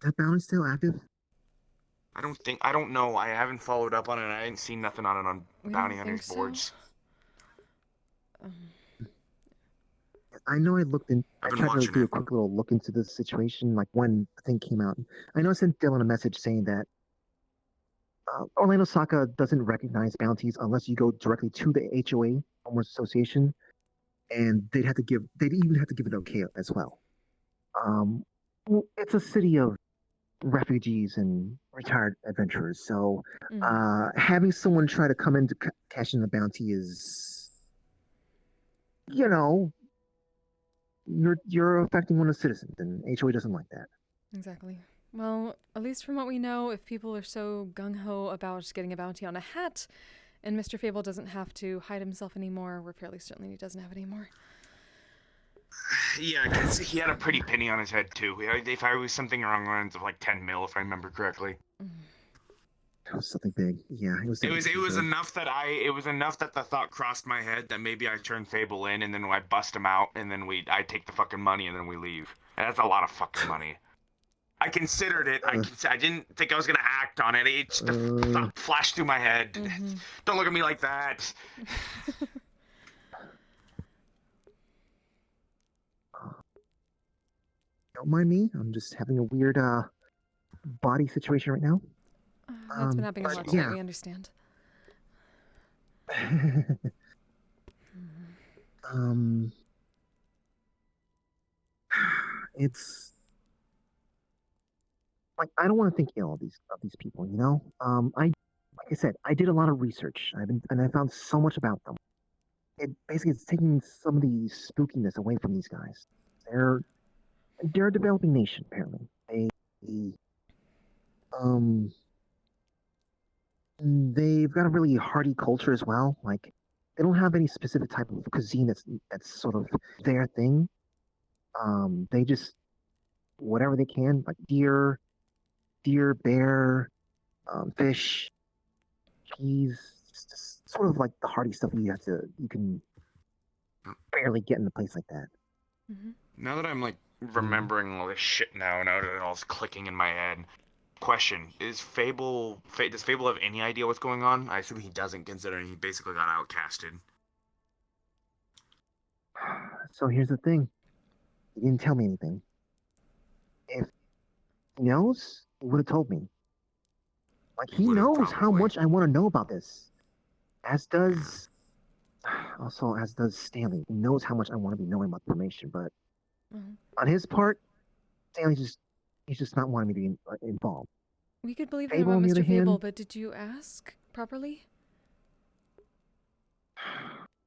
That bounty's still active? I don't know. I haven't followed up on it. I ain't seen nothing on it on We bounty don't hunters think so? boards. I know I looked in. I been tried to watching do a it. quick little look into the situation, like when the thing came out. I know I sent Dylan a message saying that Orlando Saka doesn't recognize bounties unless you go directly to the HOA, Homeowners Association, and they'd even have to give it okay as well. It's a city of refugees and retired adventurers, so having someone try to come in to cash in the bounty is, you're affecting one of the citizens, and HOA doesn't like that. Exactly. Well, at least from what we know, if people are so gung-ho about getting a bounty on a hat, and Mr. Fable doesn't have to hide himself anymore, we're fairly certain he doesn't have it anymore. Yeah, because he had a pretty penny on his head, too. If I was something along the lines of like 10 mil, if I remember correctly. It was something big. Yeah, it was. It was enough that the thought crossed my head that maybe I turn Fable in and then I bust him out and then I take the fucking money and then we leave. And that's a lot of fucking money. I considered it. I didn't think I was gonna act on it. It just the thought flashed through my head. Don't look at me like that. Don't mind me. I'm just having a weird body situation right now. That's been happening a lot tonight, we understand. It's like I don't want to think ill of these people, like I said, I did a lot of research. And I found so much about them. It's taking some of the spookiness away from these guys. They're a developing nation, apparently. They've got a really hearty culture as well. Like, they don't have any specific type of cuisine that's sort of their thing. They just whatever they can, like deer, bear, fish, cheese, just sort of like the hearty stuff you can barely get in a place like that. Now that I'm like remembering all this shit now that it all's clicking in my head. Question: does Fable have any idea what's going on? I assume he doesn't, considering he basically got outcasted. So here's the thing. He didn't tell me anything. If he knows, he would have told me. Like, he knows how much I want to know about this. As does Stanley. He knows how much I want to be knowing about the information, but on his part, he's just not wanting me to be involved. We could believe Fable, him on about the Mr. other hand- Fable, but did you ask properly?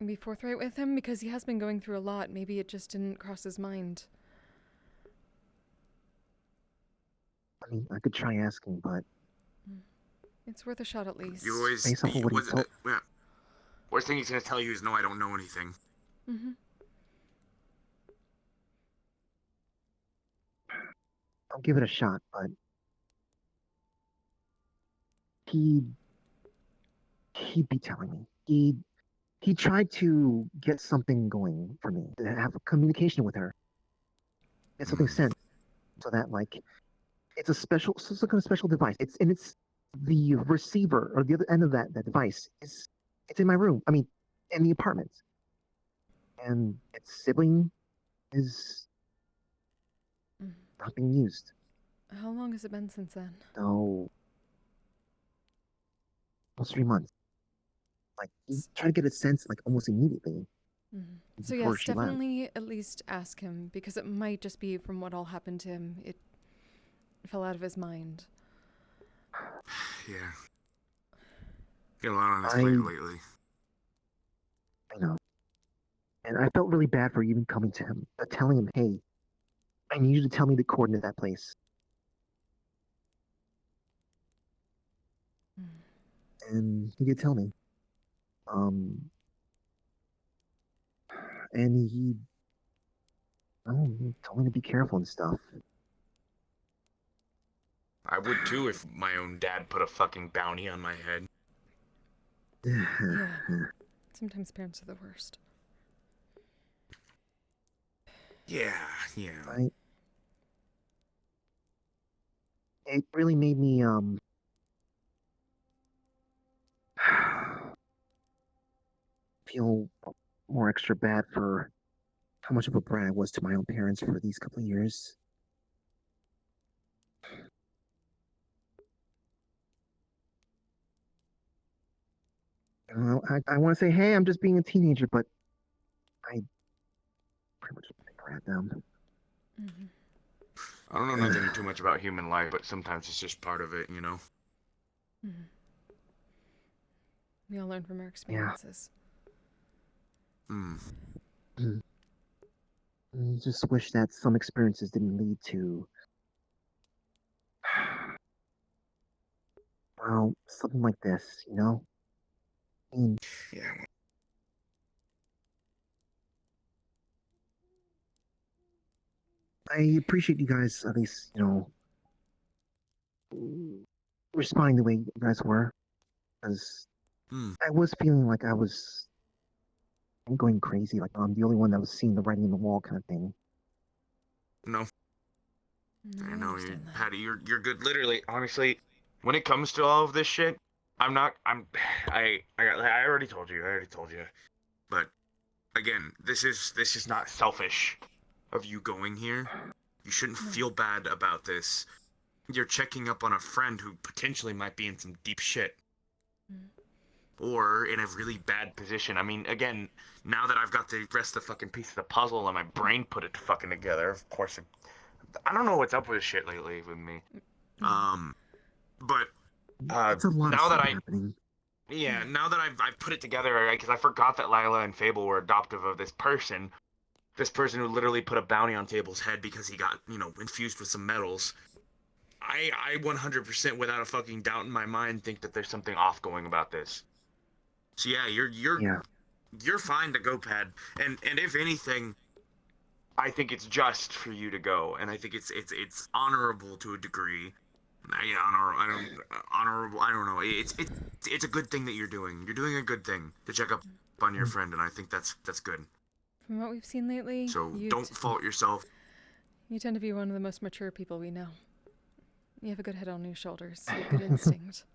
Be forthright with him, because he has been going through a lot. Maybe it just didn't cross his mind. I mean, I could try asking, but It's worth a shot at least. You always based off of what he told. yeah. Worst thing he's gonna tell you is no, I don't know anything. I'll give it a shot, but he'd be telling me. He tried to get something going for me, to have a communication with her, get something sent, so that like it's some kind of special device. It's the receiver or the other end of that device it's in my room. I mean, in the apartment, and its sibling is not being used. How long has it been since then? So, almost 3 months. Like, he tried to get a sense, like, almost immediately. So before yes, she left. definitely at least ask him, because it might just be from what all happened to him. It fell out of his mind. Yeah. Get a lot on his plate lately. I know. And I felt really bad for even coming to him, telling him, hey, I need you to tell me the coordinate of that place. And he did tell me. And he told me to be careful and stuff. I would too if my own dad put a fucking bounty on my head. Yeah. Sometimes parents are the worst. Yeah. It really made me feel more extra bad for how much of a brat I was to my own parents for these couple of years. I want to say, hey, I'm just being a teenager, but I pretty much brat them. I don't know nothing too much about human life, but sometimes it's just part of it, you know? We all learn from our experiences. I just wish that some experiences didn't lead to, well, something like this, you know? I mean, yeah. I appreciate you guys at least, responding the way you guys were, because I was feeling like I'm going crazy, like I'm the only one that was seeing the writing on the wall kind of thing. No. I know you, Patty. You're good. Literally, honestly, when it comes to all of this shit, I already told you. But again, this is not selfish of you going here. You shouldn't feel bad about this. You're checking up on a friend who potentially might be in some deep shit. Or in a really bad position. I mean, again, now that I've got the rest of the fucking piece of the puzzle and my brain put it fucking together, of course, I don't know what's up with this shit lately with me. But It's a lot now of that stuff happening. Yeah, now that I've put it together, because I forgot that Lila and Fable were adoptive of this person who literally put a bounty on Table's head because he got, infused with some metals. I 100% without a fucking doubt in my mind think that there's something off going about this. So yeah, you're fine to go, Pad. And if anything, I think it's just for you to go, and I think it's honorable to a degree. Yeah, honorable. I don't know. It's a good thing that you're doing. You're doing a good thing to check up on your friend, and I think that's good. From what we've seen lately, So don't fault yourself. You tend to be one of the most mature people we know. You have a good head on your shoulders. You have good instinct.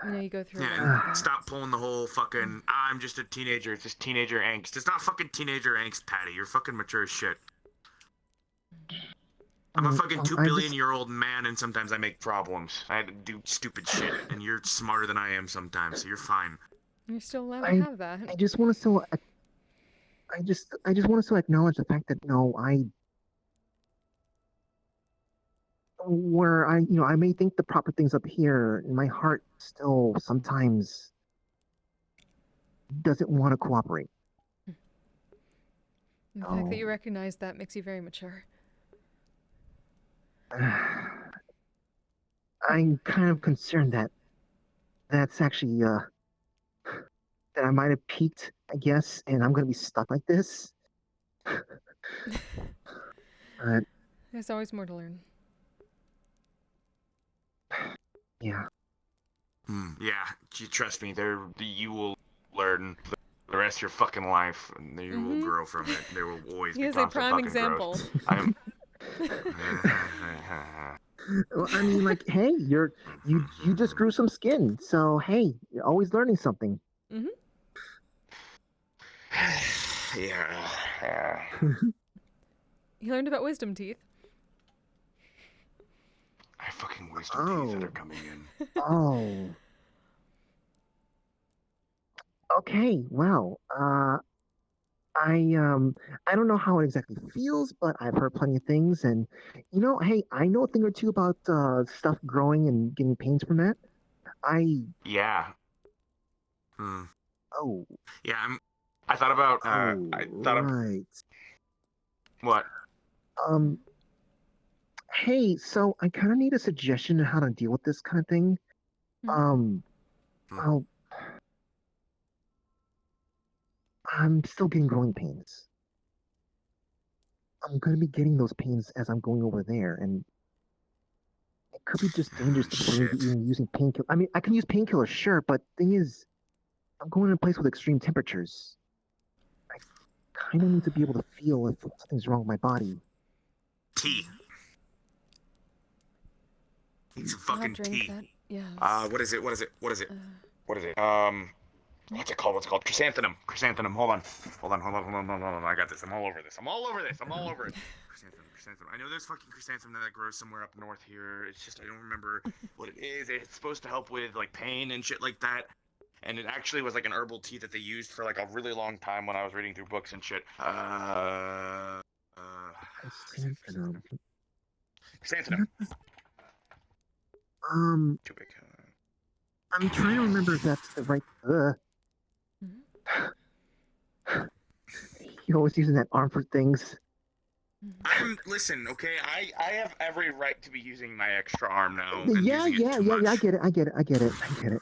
You go through. Yeah, stop pulling the whole fucking. I'm just a teenager. It's just teenager angst. It's not fucking teenager angst, Patty. You're fucking mature as shit. I'm a fucking 2 billion-year-old man, and sometimes I make problems. I do stupid shit, and you're smarter than I am sometimes, so you're fine. You're still allowed to have that. I just want to still. I just want to still acknowledge the fact that I may think the proper things up here, and my heart still sometimes doesn't want to cooperate. The fact that you recognize that makes you very mature. I'm kind of concerned that that's actually that I might have peaked, I guess, and I'm gonna be stuck like this. There's always more to learn. Yeah. Yeah, you trust me. You will learn the rest of your fucking life, and you will grow from it. There will always He be is a constant prime fucking example. growth. I'm. Well, I mean, like, hey, you just grew some skin, so hey, you're always learning something. Yeah. He learned about wisdom teeth. I have fucking wisdom teeth that are coming in. Oh. Okay, well, I don't know how it exactly feels, but I've heard plenty of things, and hey, I know a thing or two about stuff growing and getting pains from that. Yeah. Oh. Yeah, I thought about. Right. What? Hey, so I kind of need a suggestion on how to deal with this kind of thing. Well, I'm still getting growing pains. I'm gonna be getting those pains as I'm going over there, and it could be just dangerous for me to be even using painkillers. I mean, I can use painkillers, sure, but thing is, I'm going to a place with extreme temperatures. I kind of need to be able to feel if something's wrong with my body. Tea. Need some fucking tea. That. Yeah. What is it? What's it called? Chrysanthemum. Hold on. I got this. I'm all over this. Chrysanthemum. I know there's fucking chrysanthemum that grows somewhere up north here. It's just I don't remember what it is. It's supposed to help with like pain and shit like that. And it actually was like an herbal tea that they used for like a really long time when I was reading through books and shit. Chrysanthemum. Too big. I'm trying to remember if that's the right. You're always using that arm for things. Listen, okay. I have every right to be using my extra arm now. Yeah. I get it. Okay.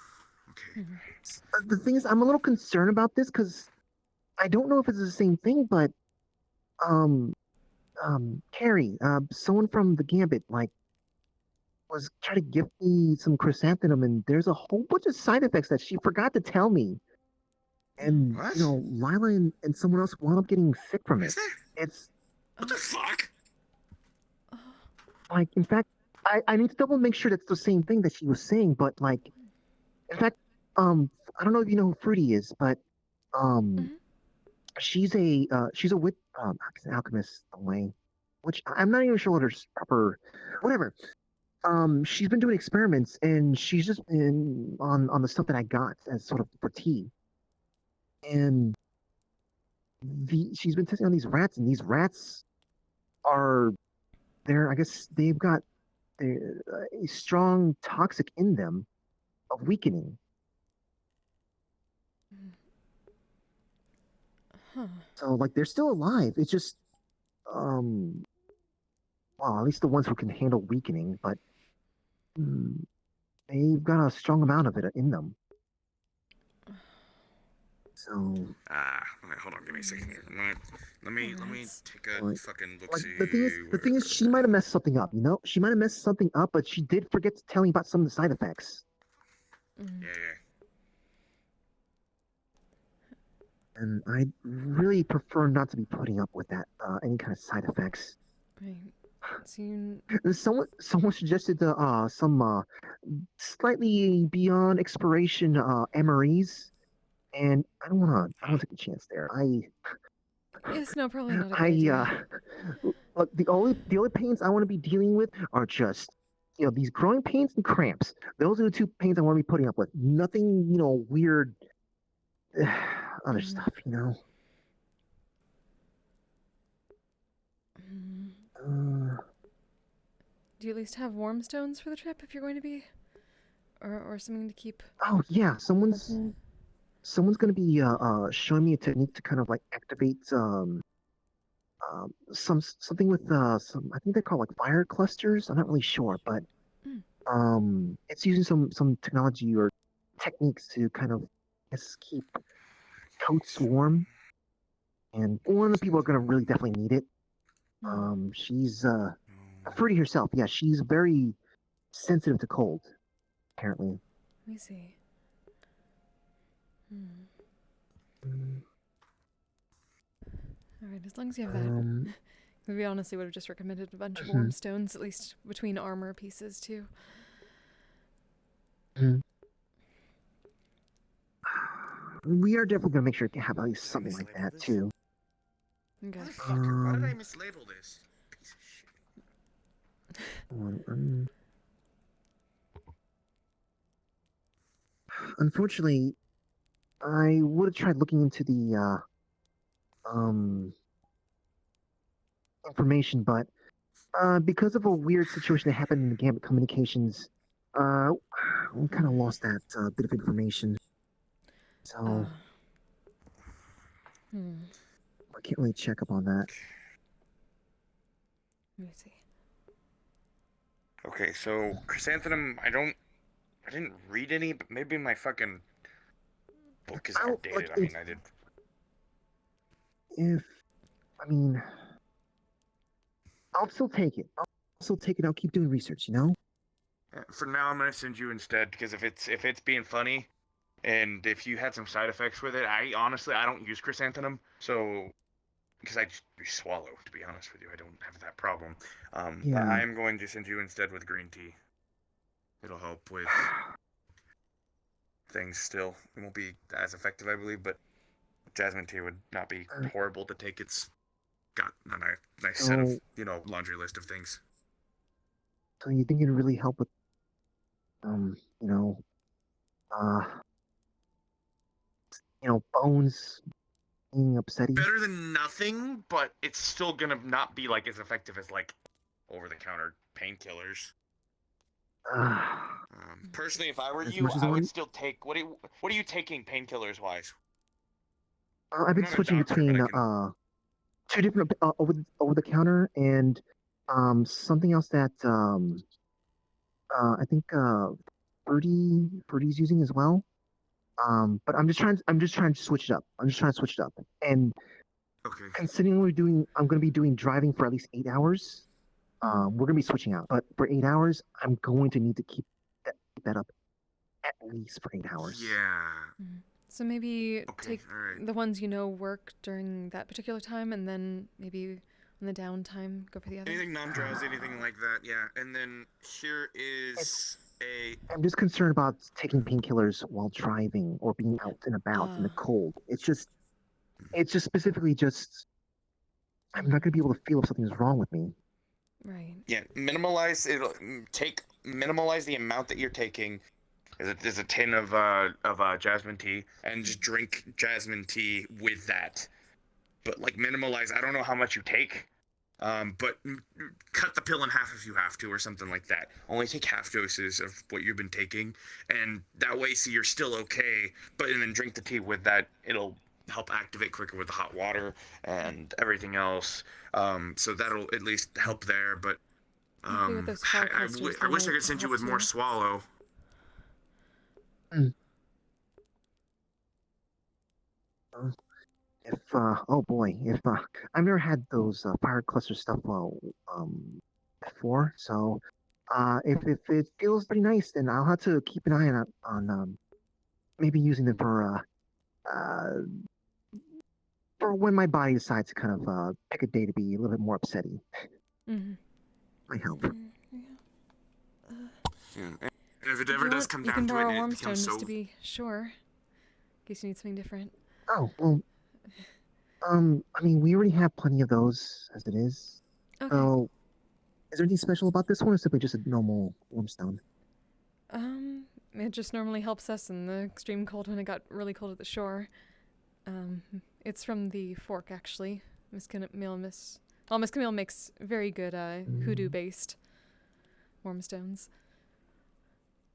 The thing is, I'm a little concerned about this because I don't know if it's the same thing, but Carrie, someone from the Gambit, like, was trying to give me some chrysanthemum, and there's a whole bunch of side effects that she forgot to tell me. And Lila and someone else wound up getting sick from it. It's what the fuck? Like, in fact, I need to double make sure that's the same thing that she was saying. But like, in fact, I don't know if you know who Fruity is, but she's a alchemist way, which I'm not even sure what her proper whatever. She's been doing experiments, and she's just been on the stuff that I got as sort of for tea. And she's been testing on these rats, and these rats are I guess they've got a strong toxic in them of weakening. So like they're still alive. It's just well, at least the ones who can handle weakening, but they've got a strong amount of it in them. So hold on, give me a second here. Let me take a fucking look. Like, the thing is, she might have messed something up. She might have messed something up, but she did forget to tell me about some of the side effects. Yeah. And I really prefer not to be putting up with that any kind of side effects. Right. So someone suggested some slightly beyond expiration MREs. And I don't take a chance there. Yes, no, probably not a good idea. Look, the only pains I want to be dealing with are just, these growing pains and cramps. Those are the two pains I want to be putting up with. Nothing, weird other stuff, Do you at least have warm stones for the trip if you're going to be, or something to keep? Oh yeah, someone's going to be showing me a technique to kind of like activate something with some, I think they're called like fire clusters. I'm not really sure, but it's using some technology or techniques to kind of keep coats warm. And one of the people are going to really definitely need it. She's Fruity herself. Yeah, she's very sensitive to cold, apparently. Let me see. Alright, as long as you have that. We honestly would have just recommended a bunch of warm stones, at least between armor pieces, too. We are definitely gonna make sure to have at least something like that too. Okay. Motherfucker, why did I mislabel this? Piece of shit. Unfortunately, I would have tried looking into the information, but because of a weird situation that happened in the Gambit Communications, we kind of lost that bit of information. So I can't really check up on that. Let me see. Okay, so chrysanthemum, I didn't read any, but maybe my fucking book is outdated. I mean, I did. I'll still take it. I'll keep doing research, you know? For now, I'm gonna send you instead, because if it's being funny, and if you had some side effects with it, I don't use chrysanthemum, so because I just swallow. To be honest with you, I don't have that problem. But I'm going to send you instead with green tea. It'll help with things. Still, it won't be as effective, I believe, but jasmine tea would not be horrible to take. It's got a nice set of laundry list of things. So you think it'd really help with, bones being upsetty? Better than nothing, but it's still gonna not be like as effective as like over-the-counter painkillers. Personally, if I were you, I would still take. What are you taking painkillers wise? I've been switching between two different over the counter and something else that I think Birdie's using as well. But I'm just trying to switch it up. And considering I'm going to be doing driving for at least 8 hours. We're going to be switching out, but for 8 hours, I'm going to need to keep that up at least for 8 hours. Yeah. So maybe take the ones work during that particular time, and then maybe on the downtime go for the other. Anything non-drowsy, anything like that, yeah. And then here is I'm just concerned about taking painkillers while driving or being out and about in the cold. It's just specifically I'm not going to be able to feel if something's wrong with me. Right. Yeah, minimalize the amount that you're taking. There's a tin of jasmine tea, and just drink jasmine tea with that. But like minimalize. I don't know how much you take, but cut the pill in half if you have to, or something like that. Only take half doses of what you've been taking, and that way, so you're still okay. And then drink the tea with that. It'll help activate quicker with the hot water and everything else. So that'll at least help there. But I wish I could send you with more swallow. If I've never had those fire cluster stuff before, so if it feels pretty nice, then I'll have to keep an eye on maybe using them for when my body decides to kind of pick a day to be a little bit more upsetty. Might help. Yeah. And if it ever does come down to it, and it becomes so. Just to be sure, in case you need something different. Oh well. I mean, we already have plenty of those as it is. Okay. So, is there anything special about this one, or simply just a normal wormstone? It just normally helps us in the extreme cold when it got really cold at the shore. It's from the fork, actually. Miss Camille makes very good hoodoo-based wormstones.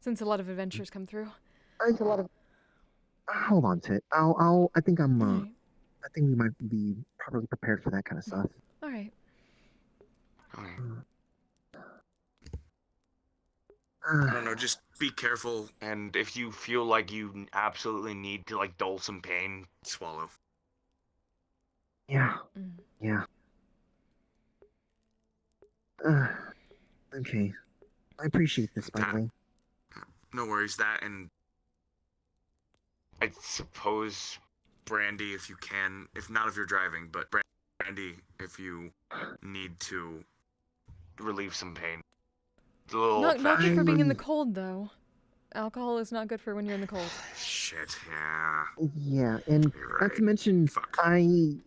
Since a lot of adventures come through. Hold on, Tit. I think we might be properly prepared for that kind of stuff. All right. I don't know, just be careful, and if you feel like you absolutely need to, like, dull some pain, swallow. Yeah. Yeah. Okay. I appreciate this, by the way. No worries, that, and I suppose, Brandy, if you can, if not if you're driving, but Brandy, if you need to relieve some pain. It's a little Not good for being in the cold, though. Alcohol is not good for when you're in the cold. Shit, yeah. Yeah, and not to mention, I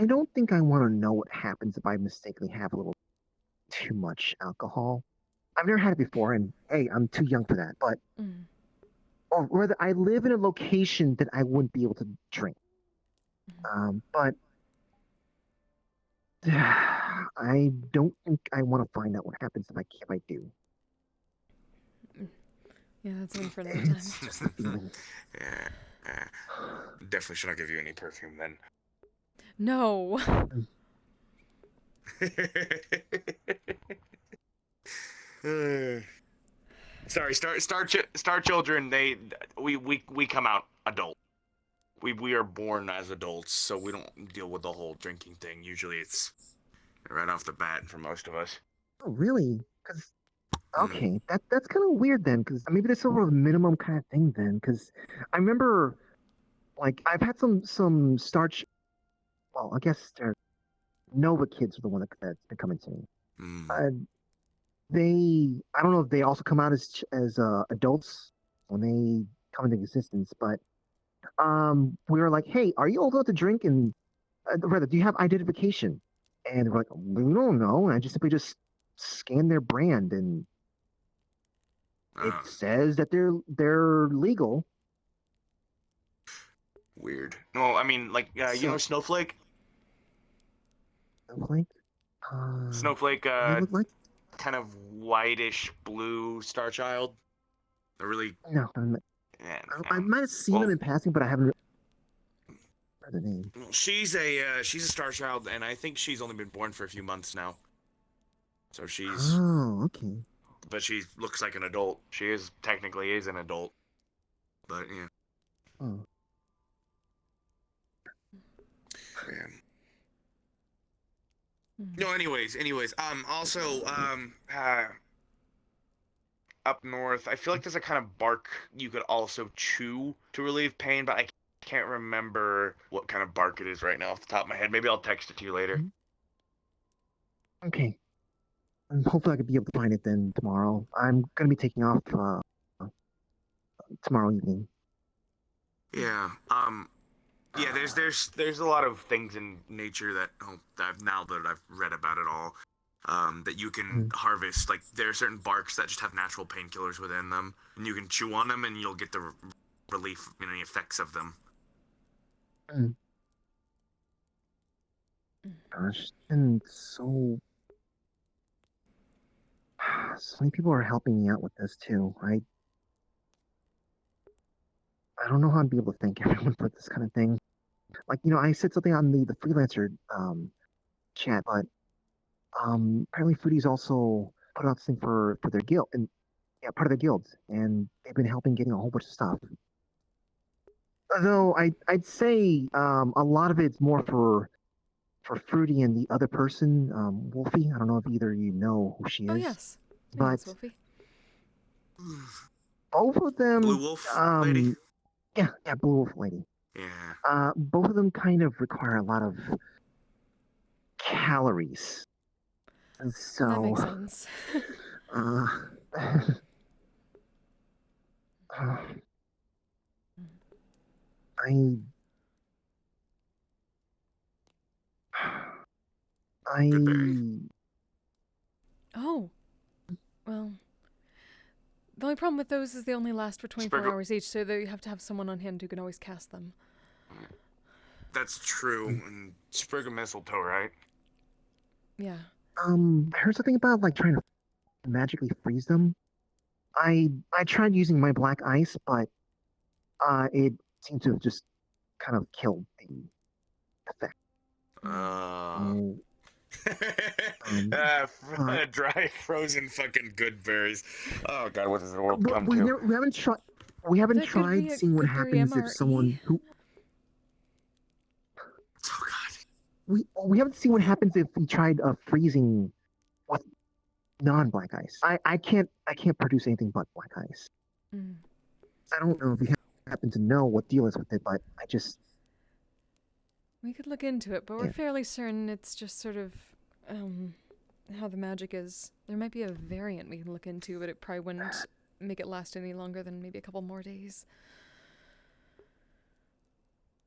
don't think I want to know what happens if I mistakenly have a little too much alcohol. I've never had it before, and hey, I'm too young for that. But or rather, I live in a location that I wouldn't be able to drink. But I don't think I want to find out what happens if I do. Yeah, that's one for another time. It's just a feeling. Yeah. Definitely should not give you any perfume then. No. Sorry, Star Children. We come out adult. We are born as adults, so we don't deal with the whole drinking thing. Usually, it's right off the bat for most of us. Oh, really? Because okay, that's kind of weird then. Because maybe that's sort of a minimum kind of thing then. Because I remember, like, I've had some starch. Well, I guess they're Nova kids are the one that's been coming to me. I don't know if they also come out as adults when they come into existence, but we were like, hey, are you old enough to drink? And rather, do you have identification? And they're like, we don't know. And I just simply just scanned their brand, and it says that they're legal. Weird. No, I mean, like, you know Snowflake? Snowflake? Snowflake, what do they look like? kind of whitish blue star child. They're really... No, I might have seen them in passing, but I haven't read the name. She's a star child, and I think she's only been born for a few months now. So she's... Oh, okay. But she looks like an adult. She technically is an adult. But, yeah. Oh. Man. No, anyways, also, up north, I feel like there's a kind of bark you could also chew to relieve pain, but I can't remember what kind of bark it is right now off the top of my head. Maybe I'll text it to you later. Okay. And hopefully I could be able to find it then tomorrow. I'm going to be taking off tomorrow evening. Yeah, yeah, there's a lot of things in nature that now that I've read about it all, that you can harvest. Like, there are certain barks that just have natural painkillers within them, and you can chew on them, and you'll get the relief in any effects of them. Gosh, and so many people are helping me out with this too. I don't know how I'd be able to thank everyone for this kind of thing. Like, I said something on the freelancer chat, but apparently Foodies also put out this thing for their guild, and part of their guild, and they've been helping getting a whole bunch of stuff. Although I'd say a lot of it's more for Fruity and the other person, Wolfie. I don't know if either of you know who she is. Oh yes, but Wolfie. Both of them. Blue Wolf lady. Yeah, Blue Wolf lady. Yeah. Both of them kind of require a lot of calories. And so That makes sense. Oh, well, the only problem with those is they only last for 24 hours each, so you have to have someone on hand who can always cast them. That's true. And sprig of mistletoe, right? Yeah. I heard something about like trying to magically freeze them. I tried using my black ice, but it seemed to have just kind of killed the effect. Dry frozen fucking good berries. Oh god, what does the world come we to? We haven't tried seeing what happens if someone who. Oh god. We haven't seen what happens if we tried freezing with non-black ice. I can't produce anything but black ice. I don't know if we happen to know what deal is with it, but I just... We could look into it, but we're fairly certain it's just sort of how the magic is. There might be a variant we can look into, but it probably wouldn't make it last any longer than maybe a couple more days.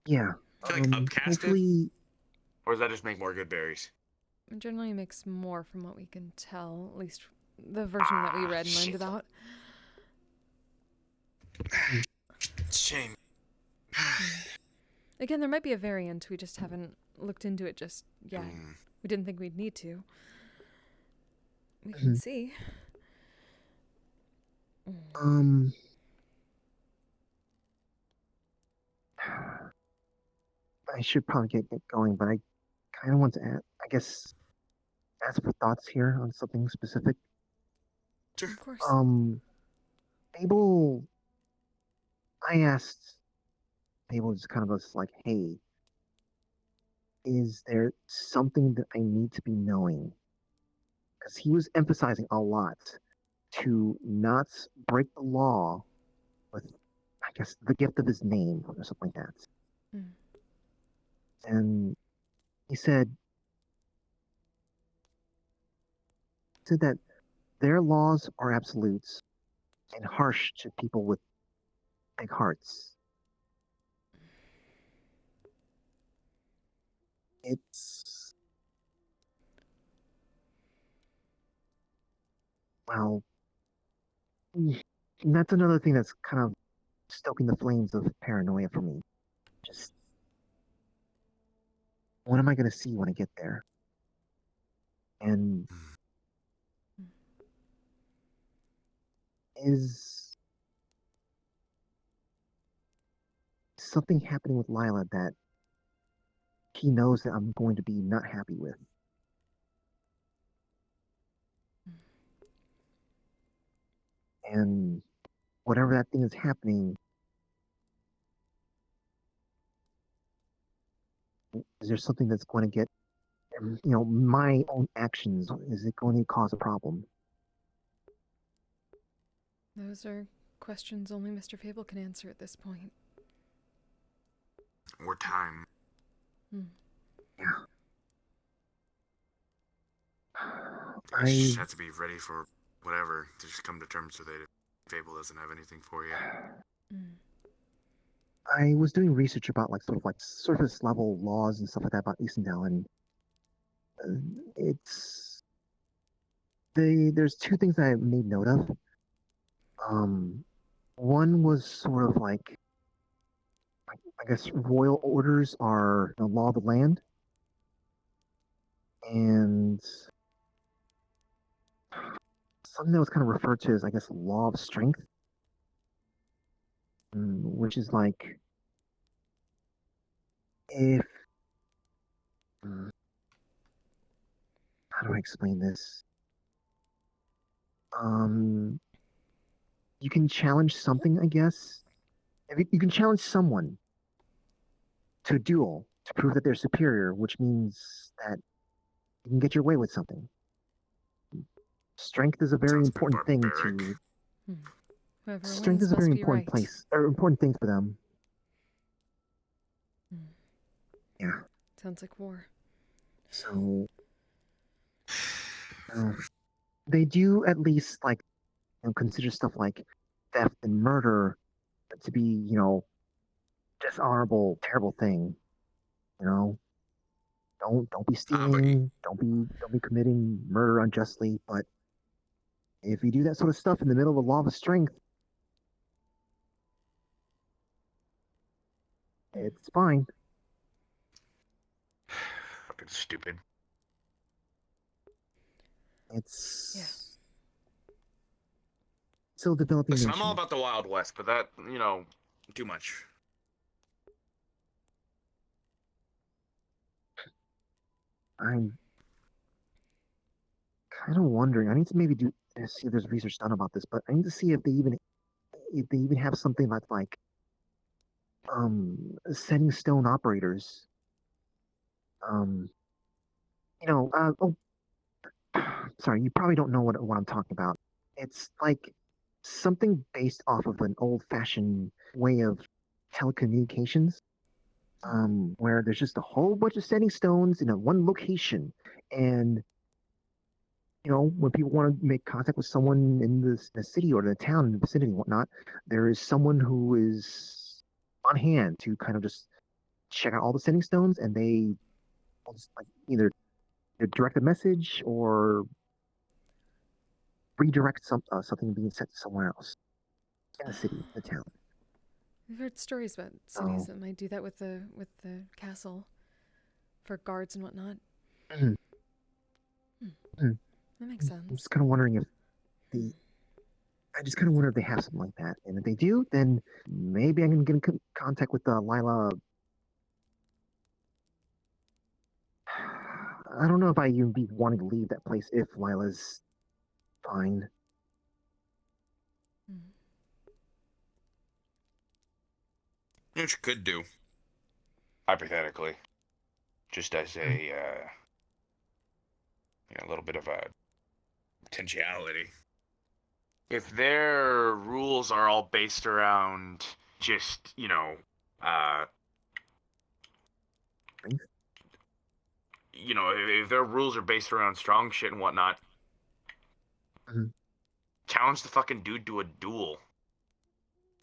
Yeah. Hopefully... Or does that just make more good berries? It generally makes more from what we can tell, at least the version that we read and learned about. Shame. Again, there might be a variant. We just haven't looked into it just yet. We didn't think we'd need to. We can see. I should probably get going, but I kind of want to ask for thoughts here on something specific. Sure. Of course. Abel, I asked Abel just kind of was like, hey, is there something that I need to be knowing? Because he was emphasizing a lot to not break the law with, I guess, the gift of his name or something like that. And he said that their laws are absolutes and harsh to people with big hearts. It's... Well, that's another thing that's kind of stoking the flames of paranoia for me. Just... what am I going to see when I get there? And... is something happening with Lila that he knows that I'm going to be not happy with? And whatever that thing is happening, is there something that's going to get, my own actions, is it going to cause a problem? Those are questions only Mr. Fable can answer at this point. Or time. Yeah. I just have to be ready for whatever, to just come to terms with it if Fable doesn't have anything for you. I was doing research about sort of surface level laws and stuff like that about Eastendale, and there's two things I made note of. One was sort of I guess royal orders are the law of the land, and something that was kind of referred to as, I guess, law of strength, which is if... how do I explain this? You can challenge something, I guess. You can challenge someone to a duel to prove that they're superior, which means that you can get your way with something. Strength is a very important thing to... Strength is a very important important thing for them. Yeah. Sounds like war. So... they do at least, consider stuff like theft and murder to be, dishonorable, terrible thing. Don't be stealing, don't be committing murder unjustly, but if you do that sort of stuff in the middle of a law of strength, it's fine. Fucking stupid. It's still developing. Listen, I'm all about the Wild West, but that, too much. I'm kind of wondering. I need to maybe see if there's research done about this, but I need to see if they even have something that's setting stone operators. Sorry, you probably don't know what I'm talking about. It's something based off of an old-fashioned way of telecommunications, where there's just a whole bunch of standing stones in a one location, and when people want to make contact with someone in the city or the town in the vicinity and whatnot, there is someone who is on hand to kind of just check out all the standing stones, and they will just, like, either direct a message or redirect something being sent to somewhere else in the city, the town. We've heard stories about cities that might do that with the castle for guards and whatnot. That makes sense. I'm just kind of wondering if I just kind of wonder if they have something like that, and if they do, then maybe I can get in contact with Lila. I don't know if I even be wanting to leave that place if Lila's fine. You know what you could do, hypothetically, just as a little bit of a potentiality. If their rules are all based around just, if their rules are based around strong shit and whatnot, challenge the fucking dude to a duel.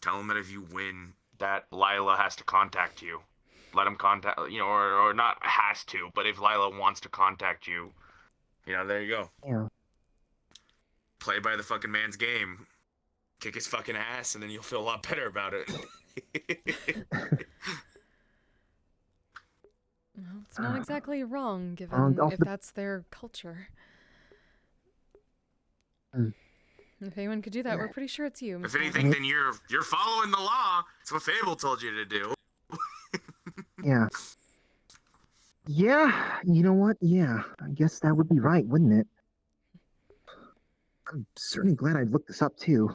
Tell him that if you win, that Lila has to contact you. Let him contact, or not has to, but if Lila wants to contact you, there you go. Yeah. Play by the fucking man's game. Kick his fucking ass, and then you'll feel a lot better about it. Well, it's not exactly wrong, given if that's their culture. If anyone could do that, we're pretty sure it's you. If anything, then you're following the law. It's what Fable told you to do. Yeah. Yeah, you know what? Yeah, I guess that would be right, wouldn't it? I'm certainly glad I looked this up, too.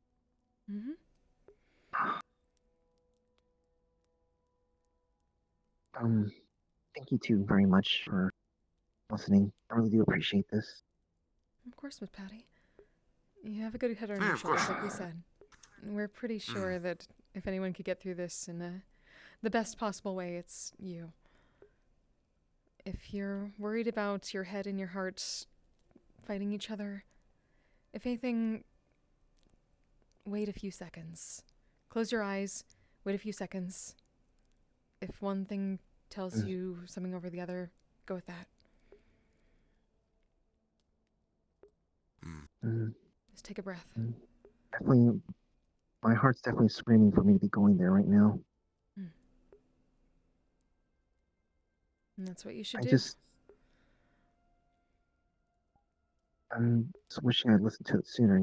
Thank you, too, very much for listening. I really do appreciate this. Of course, Miss Patty. You have a good head on your shoulders, like we said. And we're pretty sure that if anyone could get through this in the best possible way, it's you. If you're worried about your head and your heart fighting each other, if anything, wait a few seconds. Close your eyes, wait a few seconds. If one thing tells you something over the other, go with that. Just take a breath. Definitely, my heart's definitely screaming for me to be going there right now. And that's what you should I'm do. just wishing I'd listened to it sooner,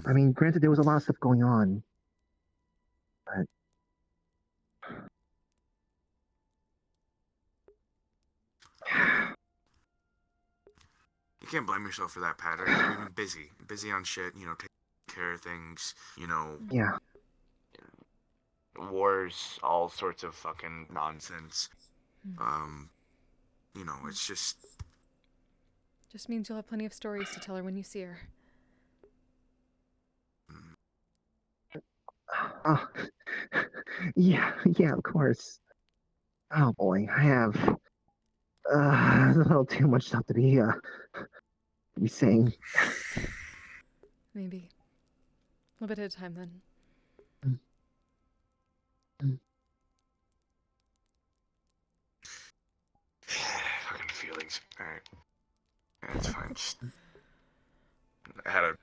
I mean, granted, there was a lot of stuff going on, but You can't blame yourself for that, Patrick. You've been busy on shit. Taking care of things. Yeah. Wars, all sorts of fucking nonsense. It's just means you'll have plenty of stories to tell her when you see her. Oh, yeah, of course. Oh boy, I have a little too much stuff to be saying. Maybe. A little bit at a time, then. Fucking feelings. Alright. Yeah, it's fine. I had a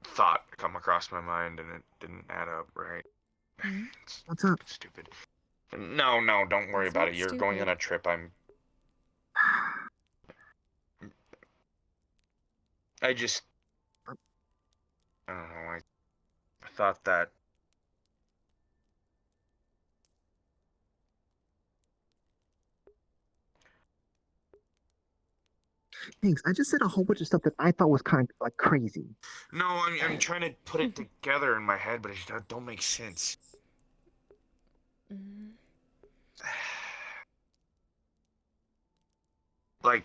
thought come across my mind and it didn't add up, right? What's up? It's stupid. No, don't worry about it. You're going on a trip. I don't know. I thought that Thanks. I just said a whole bunch of stuff that I thought was kind of like crazy. No, I'm trying to put it together in my head, but it don't make sense. Like,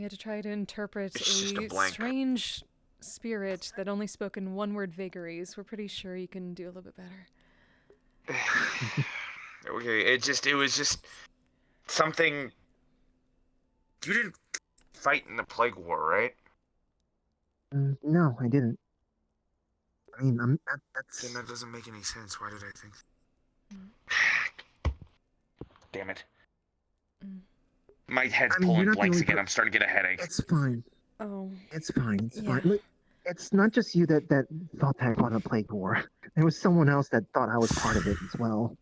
We had to try to interpret It's just a a blank. strange spirit that only spoke in one-word vagaries. We're pretty sure you can do a little bit better. Okay, it was just something. You didn't fight in the Plague War, right? No, I didn't. I mean, that's... Then that doesn't make any sense. Why did I think... Damn it. My head's pulling blanks again. I'm starting to get a headache. It's fine. Oh. It's fine. It's fine. Look, it's not just you that thought that I fought in the Plague War. There was someone else that thought I was part of it as well.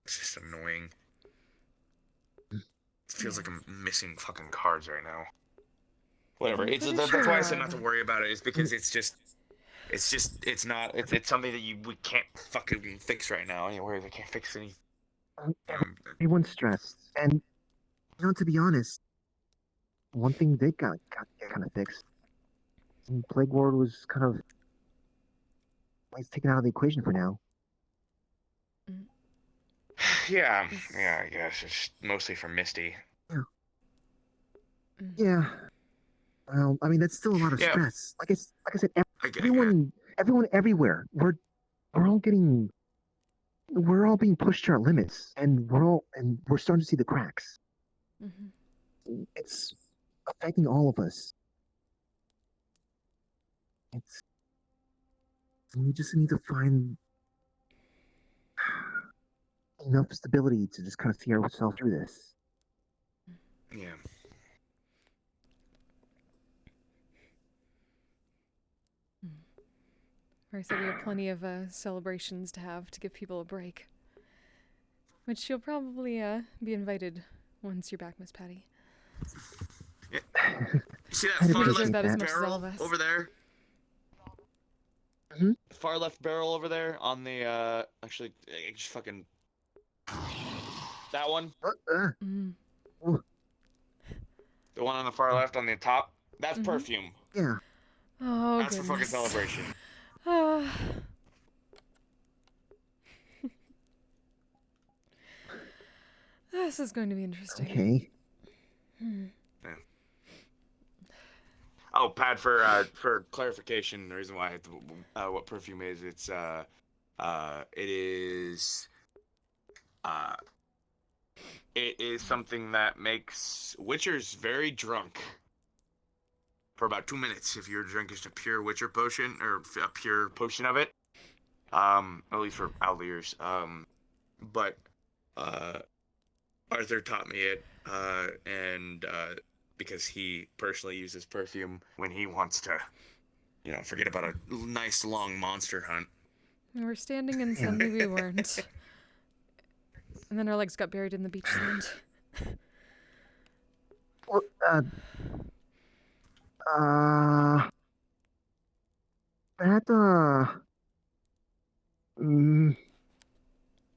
It's just annoying. It feels like I'm missing fucking cards right now. Whatever. That's why I said not to worry about it. Is because it's something that we can't fucking fix right now. Anyways, I can't fix anything. Everyone's stressed, and to be honest, one thing they got kind of fixed. And Plague Ward was kind of taken out of the equation for now. Yeah, I guess it's mostly for Misty. Yeah. Well, I mean that's still a lot of stress. Like I said, everyone everywhere. We're all being pushed to our limits, and we're starting to see the cracks. It's affecting all of us. We just need to find enough stability to just kind of see ourselves through this. Yeah. I said we have plenty of celebrations to have to give people a break. Which you'll probably be invited once you're back, Miss Patty. Yeah. You see that far left that as much as all barrel of us. over there? Far left barrel over there on the actually just fucking that one. The one on the far left on the top. That's perfume. Yeah. Oh, that's for fucking celebration. This is going to be interesting. Okay. Yeah. Oh, Pat, for clarification, the reason why what perfume is, it is something that makes Witchers very drunk for about 2 minutes if your drink is a pure Witcher potion or a pure potion of it. At least for Outliers. But Arthur taught me it, and because he personally uses perfume when he wants to, forget about a nice long monster hunt. We were standing and suddenly we weren't. And then our legs got buried in the beach sand. Well, I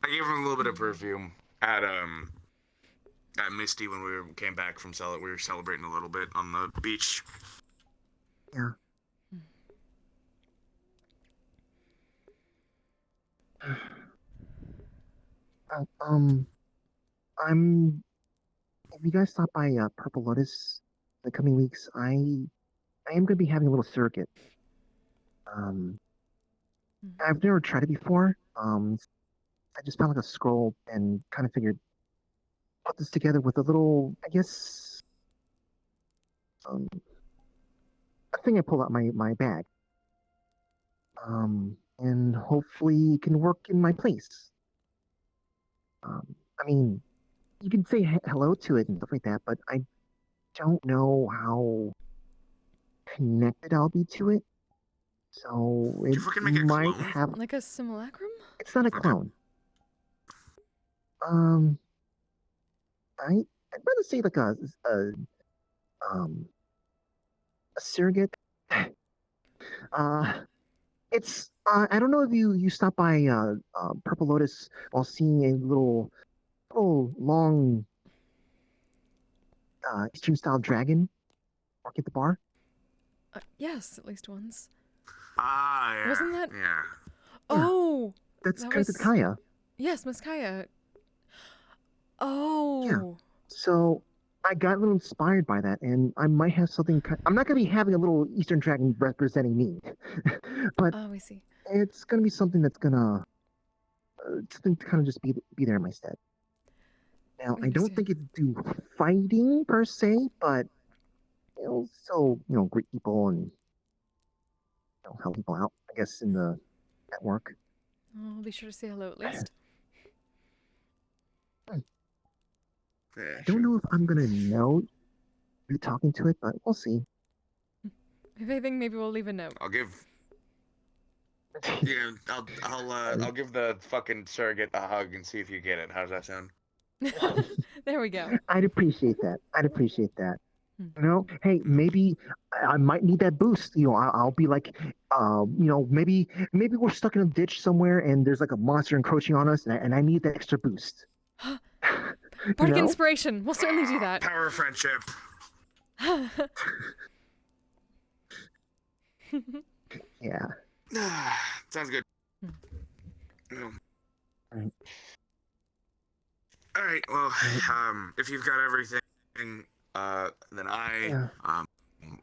gave him a little bit of perfume at Misty when we came back from we were celebrating a little bit on the beach. Yeah. If you guys stop by Purple Lotus in the coming weeks, I am going to be having a little circuit. I've never tried it before. I just found like a scroll and kind of figured put this together with a little, I guess, a thing I pulled out my bag. And hopefully it can work in my place. I mean, you can say hello to it and stuff like that, but I don't know how connected I'll be to it. So it might have like a simulacrum? It's not a clone. I'd rather say like a surrogate. It's I don't know if you stopped by Purple Lotus while seeing a little long Eastern style dragon work at the bar. Yes, at least once. Yeah. Wasn't that? Yeah. Oh, that's Kaya. Yes, Miss Kaya. Oh. Yeah. So I got a little inspired by that, and I might have something. I'm not gonna be having a little Eastern dragon representing me, but Oh, we see. it's gonna be something that's gonna something to kind of just be there in my stead. Now, I don't think it's do fighting per se, but it'll still greet people and help people out. I guess in the network. Oh, I'll be sure to say hello at least. I don't know if I'm gonna know you're talking to it, but we'll see. If anything, maybe we'll leave a note. I'll give. Yeah, I'll give the fucking surrogate a hug and see if you get it. How's that sound? There we go. I'd appreciate that. Hey, maybe I might need that boost. I'll be like, maybe we're stuck in a ditch somewhere and there's like a monster encroaching on us, and I need that extra boost. Bardic inspiration. We'll certainly do that. Power of friendship. Yeah. Sounds good. Right. All right. Well, if you've got everything, then I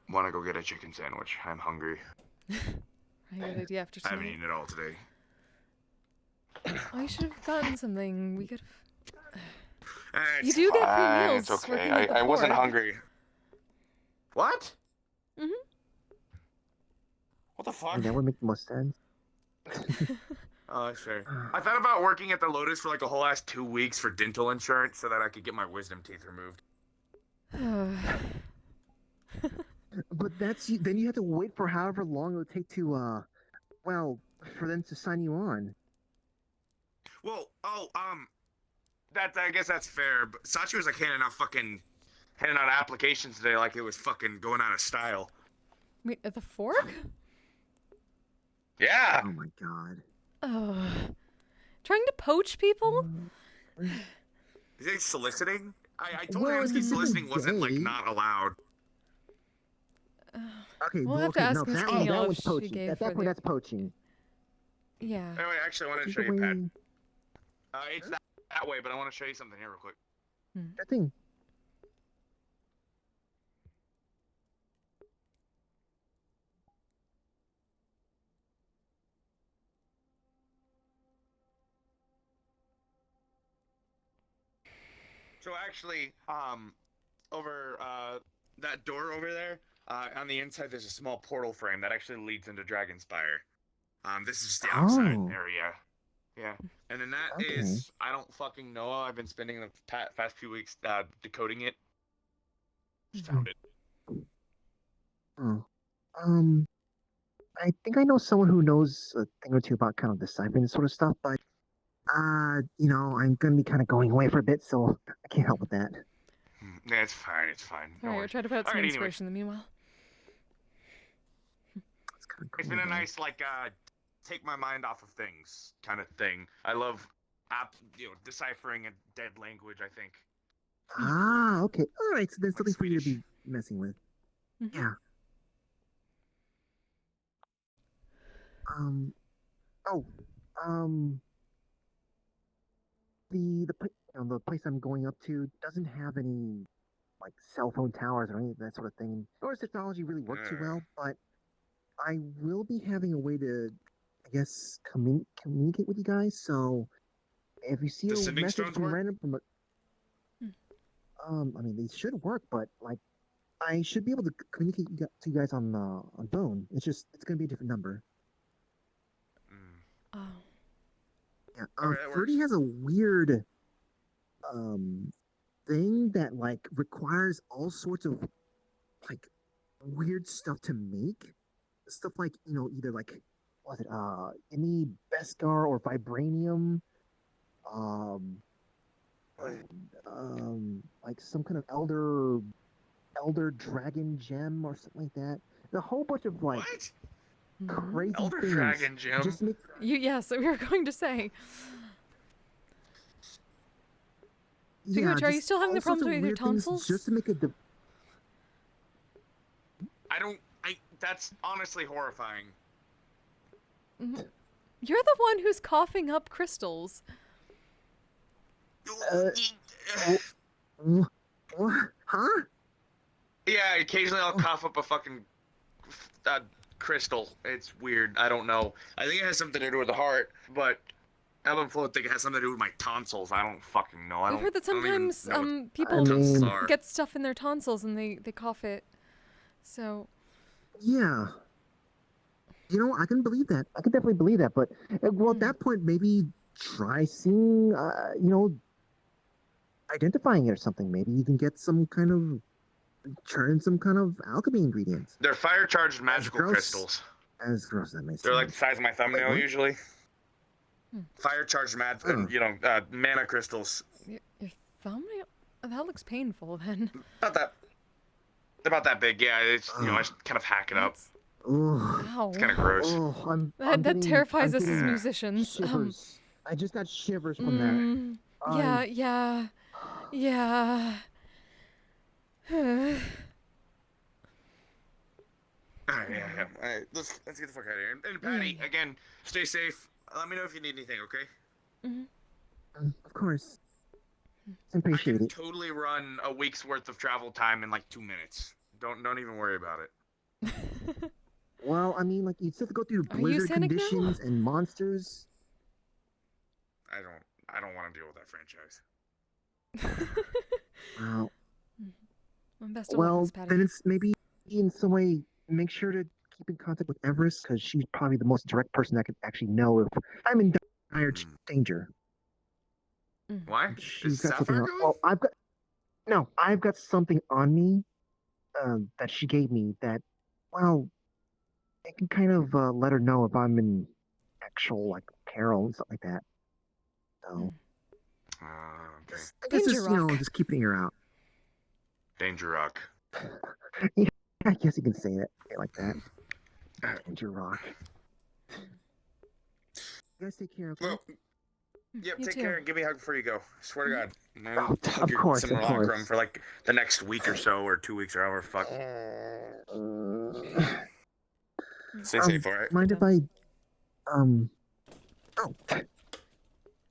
want to go get a chicken sandwich. I'm hungry. Good idea after I tonight. haven't eaten it all today. Oh, you should have gotten something. We could have. It's You do get free fine, meals. It's okay. working at the I wasn't fort. hungry. What? Mhm. What the fuck? That would make the most sense. Oh, that's fair. I thought about working at the Lotus for like a whole ass 2 weeks for dental insurance so that I could get my wisdom teeth removed. But then you have to wait for however long it would take to for them to sign you on. Well, I guess that's fair. But Sachi was like handing out applications today like it was fucking going out of style. Wait, at the fork? Yeah. Oh my god. Oh. Trying to poach people? Is he soliciting? I told Well, him in the soliciting middle wasn't like day- not allowed. Okay, We'll have to ask Miss that Danielle one's if she poaching. gave At her that point, the- that's poaching. Yeah. Anyway, actually, I wanted to show you, Pat. It's that way, but I want to show you something here real quick. That thing. So actually, over that door over there, on the inside, there's a small portal frame that actually leads into Dragonspire. This is just the outside area. Yeah, and then that is, I don't fucking know. I've been spending the past few weeks decoding it. Just found it. Oh. I think I know someone who knows a thing or two about kind of deciphering this sort of stuff, but I'm gonna be kind of going away for a bit, so I can't help with that. Yeah, it's fine. It's fine. Alright, we'll try to put out some inspiration in the meanwhile. It's been a nice, take my mind off of things kind of thing. I love, deciphering a dead language, I think. Ah, okay. All right, so there's something for you to be messing with. Mm-hmm. Yeah. The place I'm going up to doesn't have any like cell phone towers or any of that sort of thing. Nor does technology really work too well, but I will be having a way to, I guess, communicate with you guys. So if you see The a sending message stones from work? random from I mean, they should work, but like, I should be able to communicate to you guys on phone. It's gonna be a different number. Oh. Yeah. Alright, that 30 has a weird thing that like requires all sorts of like weird stuff to make. Stuff like, either like any Beskar or Vibranium, like some kind of elder dragon gem or something like that. A whole bunch of like crazy Elder things. dragon gem? Just make Yes, we were going to say. Figuch, are you still having the all sorts problems of with your weird things tonsils? just to make a That's honestly horrifying. Mhm. You're the one who's coughing up crystals. What? Huh? Yeah, occasionally I'll cough up a fucking crystal. It's weird. I don't know. I think it has something to do with the heart, but Ebb Flo think it has something to do with my tonsils. I don't fucking know. I've heard that sometimes people tonsils are. get stuff in their tonsils and they cough it. So. Yeah. You know, I can believe that. I can definitely believe that. But well, at that point, maybe try seeing, identifying it or something. Maybe you can get some kind of churn some kind of alchemy ingredients. They're fire charged magical crystals. As gross as that may They're seem. like the size of my thumbnail what? usually. Fire charged mana crystals. Your thumbnail? That looks painful then. About that big. Yeah, it's I just kind of hack it up. Ow. It's kind of gross. That terrifies us as musicians. Shivers. I just got shivers from that. Yeah. Yeah. All right, let's get the fuck out of here. And Patty, again, stay safe. Let me know if you need anything, okay? Of course. Appreciate I can it. totally run a week's worth of travel time in like 2 minutes. Don't even worry about it. Well, I mean, like you still have to go through Are you blizzard Sonic now? conditions and monsters. I don't want to deal with that franchise. Wow. Best of Well, luck, Miss Patty. then it's maybe in some way make sure to keep in contact with Everest because she's probably the most direct person that could actually know if I'm in dire danger. Why? She's Is got something. Sapphire going? Well, I've got something on me that she gave me that, well, it can kind of let her know if I'm in actual like peril and stuff like that. So, Okay. I guess Danger rock. just keep an ear out. Danger Rock. Yeah, I guess you can say it like that. Danger rock. You guys take care. Okay? Well, yep, You take too. care and give me a hug before you go. I swear to God. And I'll Of hug your course, of simulacrum course. for like the next week or so, or 2 weeks, or however fuck. Stay safe, alright? Mind if I oh,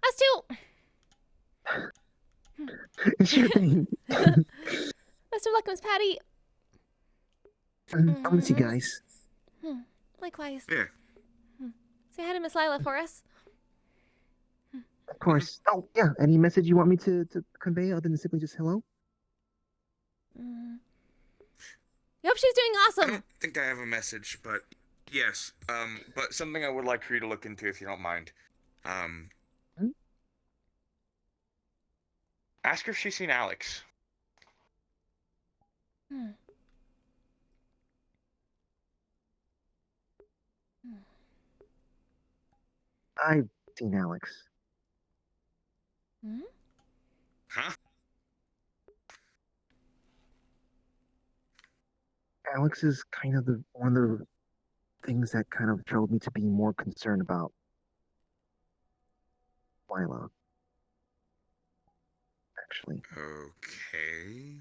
Us too. sure thing. Best of luck, Miss Patty. I'll miss you guys. Likewise. Yeah. Say hi to Miss Lila for us. Of course. Oh yeah. Any message you want me to convey other than simply just hello? Yep, she's doing I awesome. don't think I have a message, but yes. But something I would like for you to look into if you don't mind. Ask her if she's seen Alex. I've seen Alex. Huh? Alex is kind of one of the things that kind of drove me to be more concerned about Lila. Actually. Okay.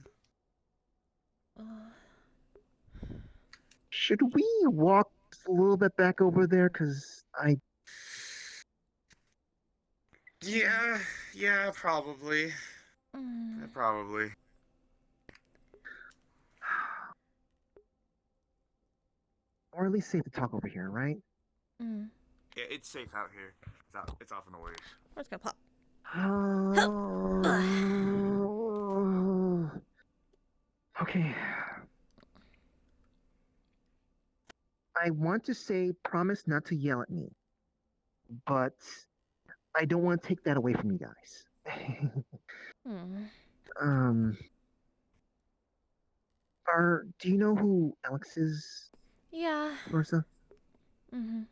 Should we walk a little bit back over there? Cause Yeah, probably. Probably. Or at least safe to talk over here, right? Yeah, it's safe out here. It's off in the ways. We're just gonna pop. Okay. I want to say promise not to yell at me, but I don't want to take that away from you guys. Do you know who Alex is, Yeah. Marissa? I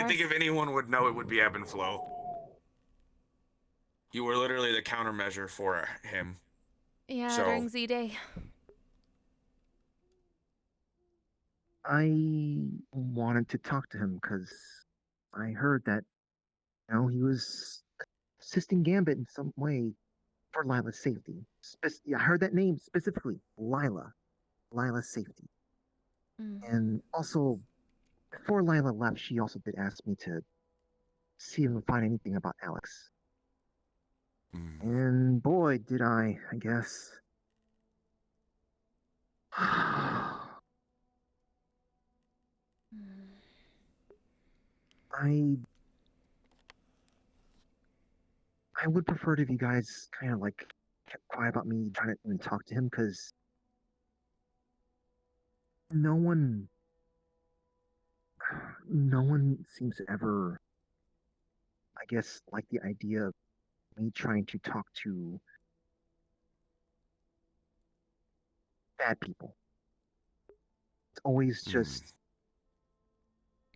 think if anyone would know, it would be Ebb Flo. You were literally the countermeasure for him. Yeah, So- during Z-Day. I wanted to talk to him because I heard that, he was assisting Gambit in some way for Lila's safety. I heard that name specifically, Lila. Lila's safety. And also, before Lila left, she also did ask me to see if I can find anything about Alex. And boy, did I guess. I would prefer it if you guys kind of like kept quiet about me trying to even talk to him, because no one seems to ever, I guess, like the idea of me trying to talk to bad people. It's always just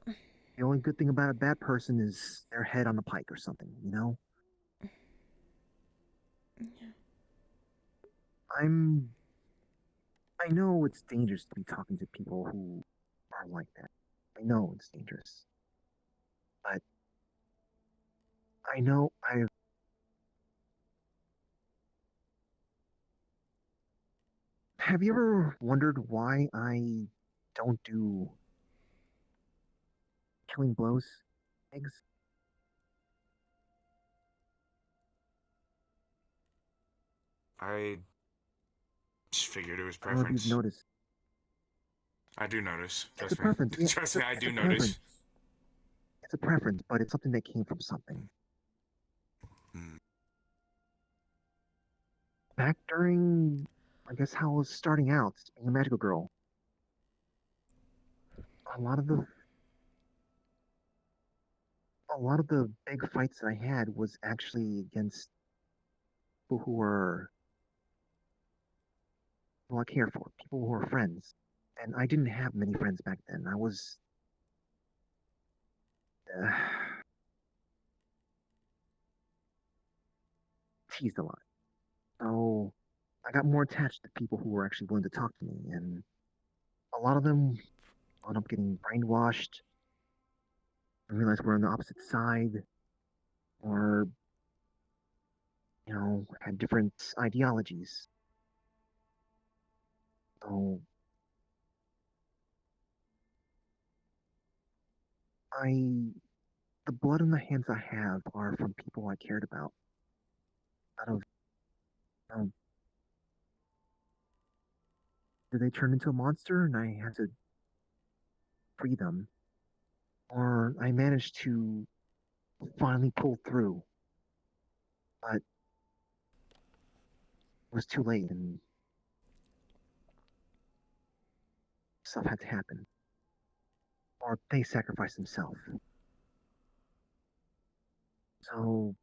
the only good thing about a bad person is their head on the pike or something, you know? I know it's dangerous to be talking to people who are like that. I know it's dangerous. But I know have you ever wondered why I don't do killing blows eggs? I just figured it was I don't know if you've preference. noticed. I do notice. It's a Trust me. preference. Yeah, Trust me, I do it's a notice. preference. It's a preference, but it's something that came from something. Back during, I guess, how I was starting out, being a magical girl, a lot of the big fights that I had was actually against people who I care for, people who are friends. And I didn't have many friends back then. I was teased a lot. So I got more attached to people who were actually willing to talk to me, and a lot of them wound up getting brainwashed and realized we're on the opposite side, or had different ideologies. So the blood in the hands I have are from people I cared about. Out of, um, did they turn into a monster and I had to free them, or I managed to finally pull through, but it was too late and stuff had to happen, or they sacrificed themselves. So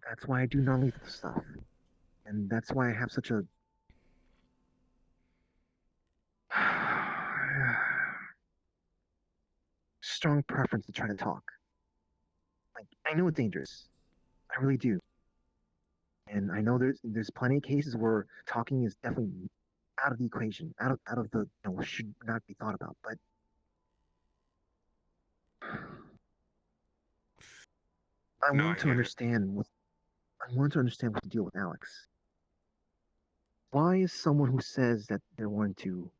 that's why I do non-lethal stuff, and that's why I have such a strong preference to try to talk. Like, I know it's dangerous, I really do, and I know there's plenty of cases where talking is definitely out of the equation, out of the should not be thought about. But I No, I want to get it. understand what to deal with Alex. Why is someone who says that they're wanting to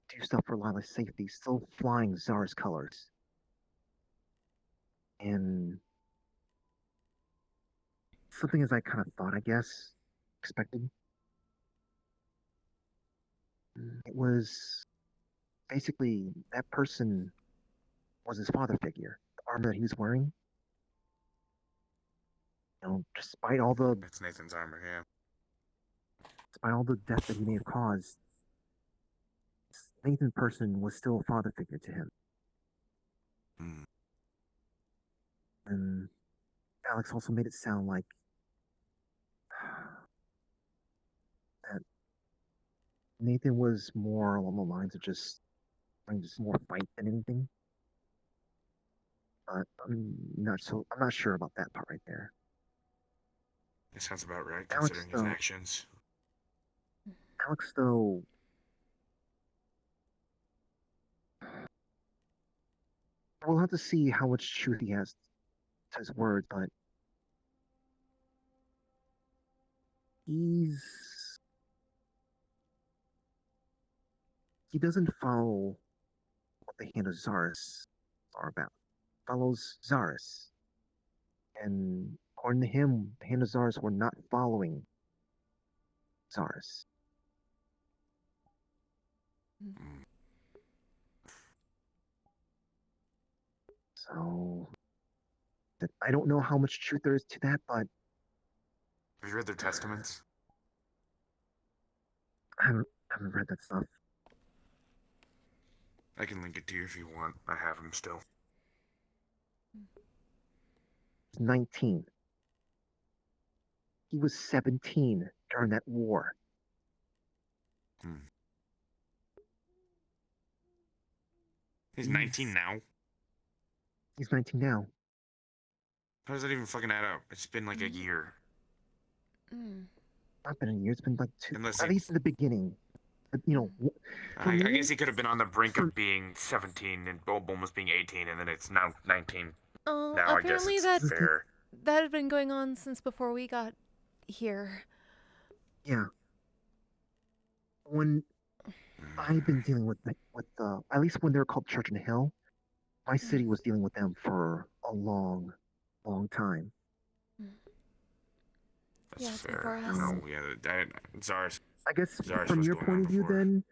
do stuff for Lila's safety still flying Zara's colors? And something as I kind of thought, I guess, expected. It was basically that person was his father figure. The armor that he was wearing, despite all the It's Nathan's armor, yeah. death that he may have caused, Nathan person was still a father figure to him. And Alex also made it sound like that Nathan was more along the lines of just more fight than anything. But I'm not sure about that part right there. It sounds about right, Alex, considering his actions. Alex, though, we'll have to see how much truth he has to his word, but he doesn't follow what the Hand of Zaris are about. He follows Zaris. And according to him, the Hand of Zaris were not following Zaris. So, I don't know how much truth there is to that, but Have you read their testaments? I haven't read that stuff. I can link it to you if you want. I have them still. He's 19. He was 17 during that war. He's 19 now? He's 19 now. How does that even fucking add up? It's been like a year. Not been a year. It's been like 2. Unless At he- least in the beginning. You know, I guess he could have been on the brink of being 17 and almost being 18, and then it's now 19. Oh, Now I guess apparently it's fair. that had been going on since before we got here. Yeah. When I've been dealing with at least when they're called Church in Hell, my city was dealing with them for a long, long time. That's Yeah, it's fair. before us. No, yeah, Czar's. I guess Czar's from was your going point on of view, before. then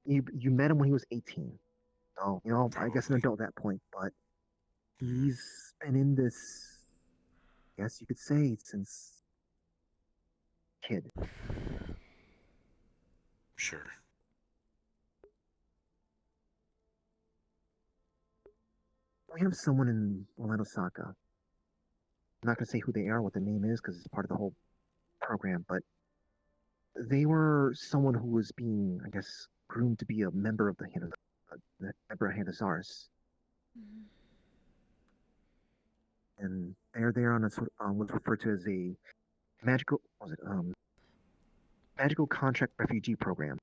you met him when he was 18. So I guess an adult at that point. But he's been in this, I guess you could say, since kid. Sure. We have someone in Orlando Saka. I'm not gonna say who they are, what the name is, because it's part of the whole program. But they were someone who was being, I guess, groomed to be a member of the Hand of Zars. And they're there on a sort of, what's referred to as a magical contract refugee program,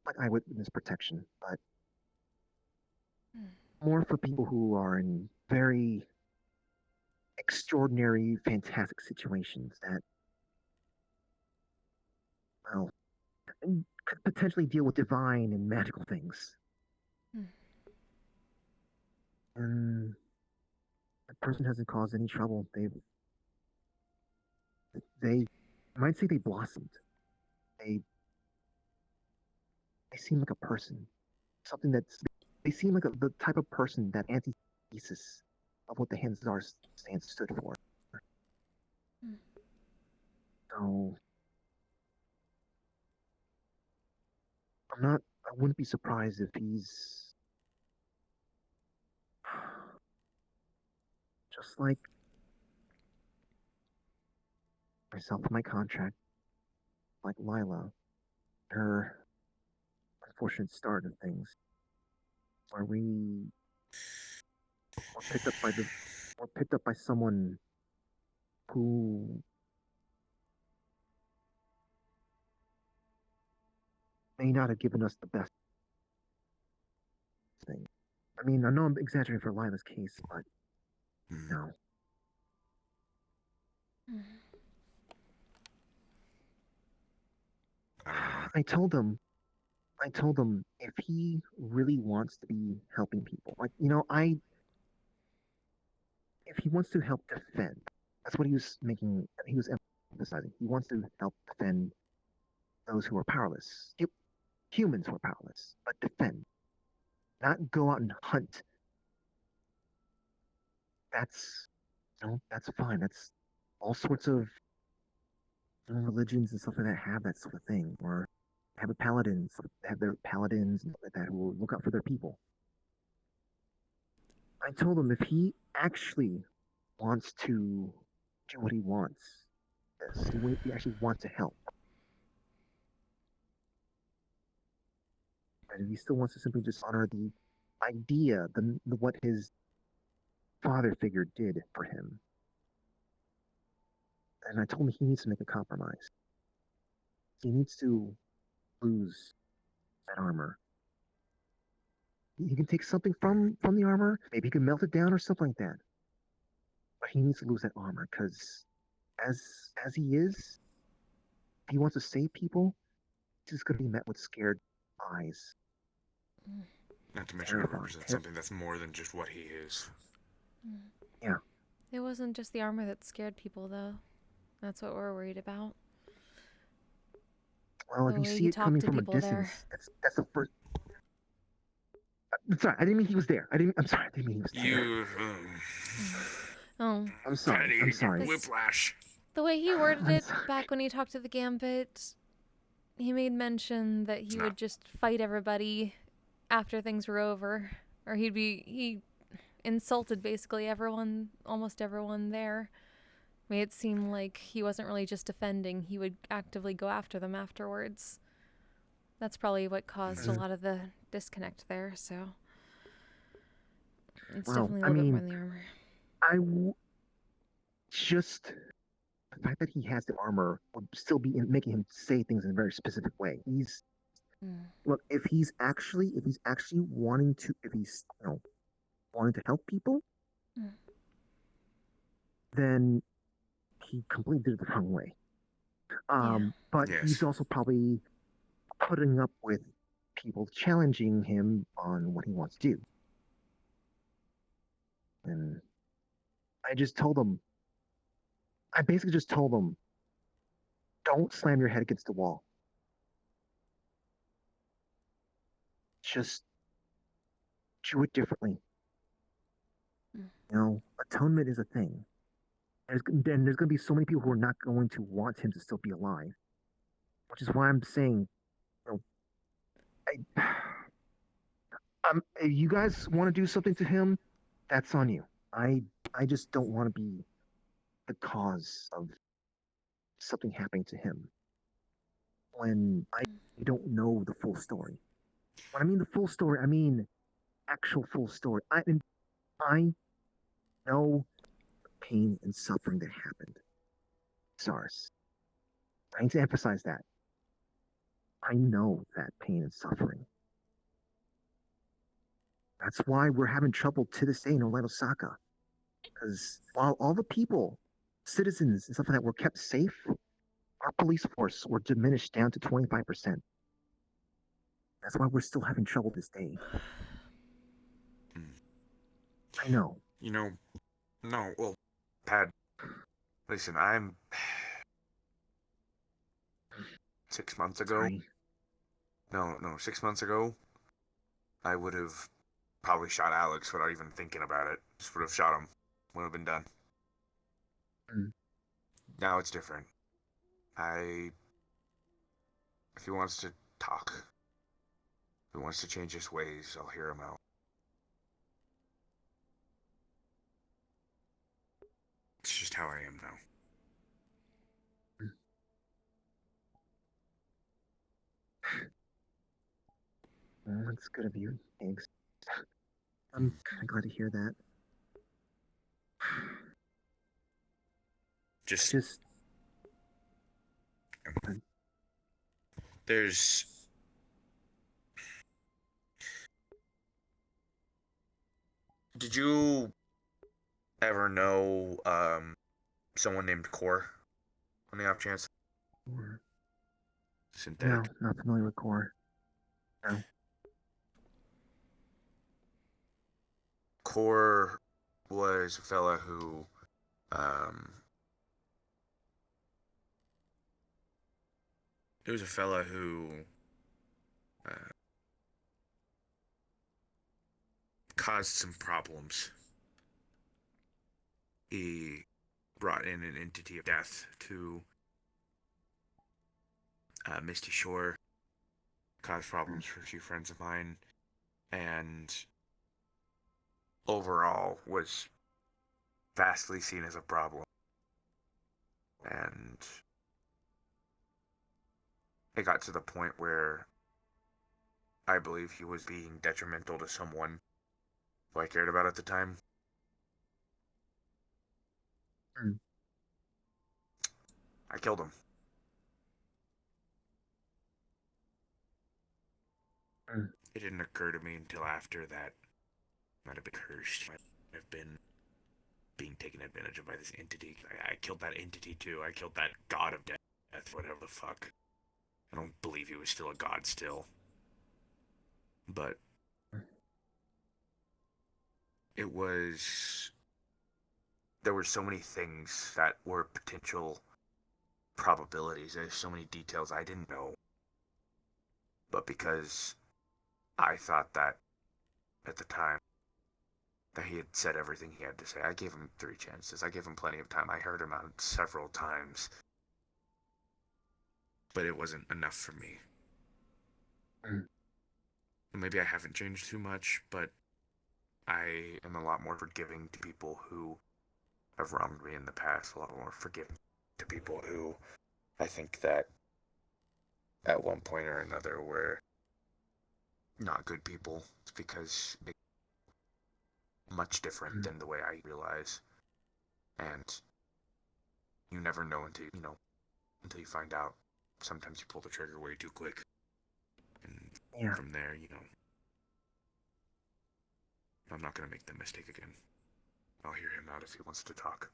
like eyewitness protection, but more for people who are in very extraordinary, fantastic situations that, well, could potentially deal with divine and magical things. And that person hasn't caused any trouble. They I might say they blossomed. They seem like a person, something they seem like the type of person that antithesis of what the Hanzar stood for. So I wouldn't be surprised if he's just like myself in my contract, like Lila, her unfortunate start of things, where we were picked up by someone who may not have given us the best thing. I mean, I know I'm exaggerating for Lila's case, but no. I told him if he really wants to be helping people, like, if he wants to help defend, that's what he was emphasizing. He wants to help defend those who are powerless, humans who are powerless, but defend, not go out and hunt. That's fine. That's all sorts of religions and stuff like that have that sort of thing, or have their paladins and stuff like that who will look out for their people. I told him if he actually wants to do what he wants, he actually wants to help, and if he still wants to simply just honor the idea, what his father figure did for him, and I told him he needs to make a compromise. He needs to lose that armor. He can take something from the armor. Maybe he can melt it down or something like that. But he needs to lose that armor because, as he is, if he wants to save people, he's just going to be met with scared eyes. Not to mention it represents something that's more than just what he is. Yeah. It wasn't just the armor that scared people, though. That's what we're worried about. Well, if The you way see he it coming talked to from a people distance, there. that's the first. I'm sorry, I didn't mean he was there. I'm sorry, I didn't mean he was there. You. Oh. I'm sorry. Petty, I'm sorry. Whiplash. The way he worded I'm it sorry. back when he talked to the Gambit, he made mention that he would just fight everybody after things were over. Or he insulted basically everyone, almost everyone there. Made it seem like he wasn't really just defending, he would actively go after them afterwards. That's probably what caused a lot of the disconnect there, so. It's definitely a little bit more than the armor. Just the fact that he has the armor would still be making him say things in a very specific way. Look, if he's actually wanting to, if he's wanting to help people, then he completely did it the wrong way. But he's also probably putting up with people challenging him on what he wants to do. And I basically just told him, don't slam your head against the wall. Just do it differently. Atonement is a thing. There's going to be so many people who are not going to want him to still be alive. Which is why I'm saying, if you guys want to do something to him, that's on you. I just don't want to be the cause of something happening to him when I don't know the full story. When I mean the full story, I mean actual full story. I know the pain and suffering that happened. SARS. I need to emphasize that. I know that pain and suffering. That's why we're having trouble to this day in Osaka. Because while all the people, citizens and stuff like that were kept safe, our police force were diminished down to 25%. That's why we're still having trouble this day. I know. No, well, Pat, listen, I'm 6 months ago. Sorry. No, 6 months ago, I would have probably shot Alex without even thinking about it. Just would have shot him. Would have been done. Now it's different. If he wants to talk, if he wants to change his ways, I'll hear him out. It's just how I am now. Well, that's good of you. Thanks. I'm kind of glad to hear that. Just there's Did you ever know someone named Core on the off chance? Synthetic. No, not familiar with Core. No. Core was a fella who caused some problems. He brought in an entity of death to Misty Shore, caused problems for a few friends of mine, and overall was vastly seen as a problem. And it got to the point where I believe he was being detrimental to someone who I cared about at the time. I killed him. It didn't occur to me until after that might have been cursed. Might have been being taken advantage of by this entity. I killed that entity too. I killed that god of death, whatever the fuck. I don't believe he was still a god still. But there were so many things that were potential probabilities. There's so many details I didn't know but because I thought that at the time that he had said everything he had to say. I gave him 3 chances. I gave him plenty of time. I heard him out several times. But it wasn't enough for me. Maybe I haven't changed too much, but I am a lot more forgiving to people who have wronged me in the past, a lot more forgiving to people who I think that at one point or another were not good people. It's because it's much different than the way I realize. And you never know until you find out. Sometimes you pull the trigger way too quick. And from there, I'm not going to make the mistake again. I'll hear him out if he wants to talk.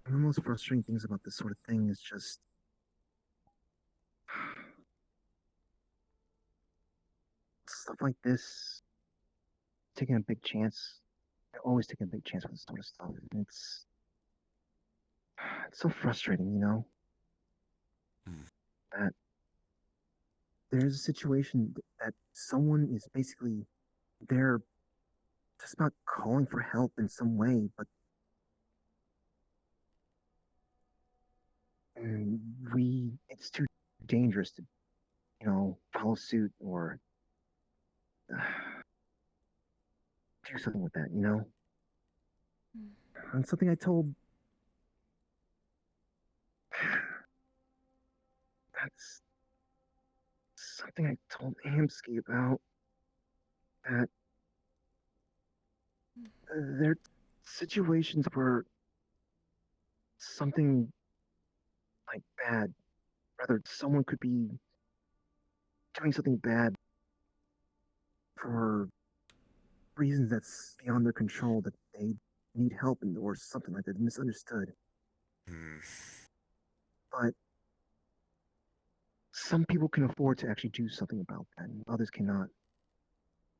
One of the most frustrating things about this sort of thing is just stuff like this. Taking a big chance. I always take a big chance with this sort of stuff. And it's so frustrating, that there's a situation that someone is basically there just about calling for help in some way, but it's too dangerous to, follow suit or do something with that, And something I told that's something I told Amsky about, that there are situations where something like bad, rather someone could be doing something bad for reasons that's beyond their control, that they need help or something like that, misunderstood. But some people can afford to actually do something about that, and others cannot.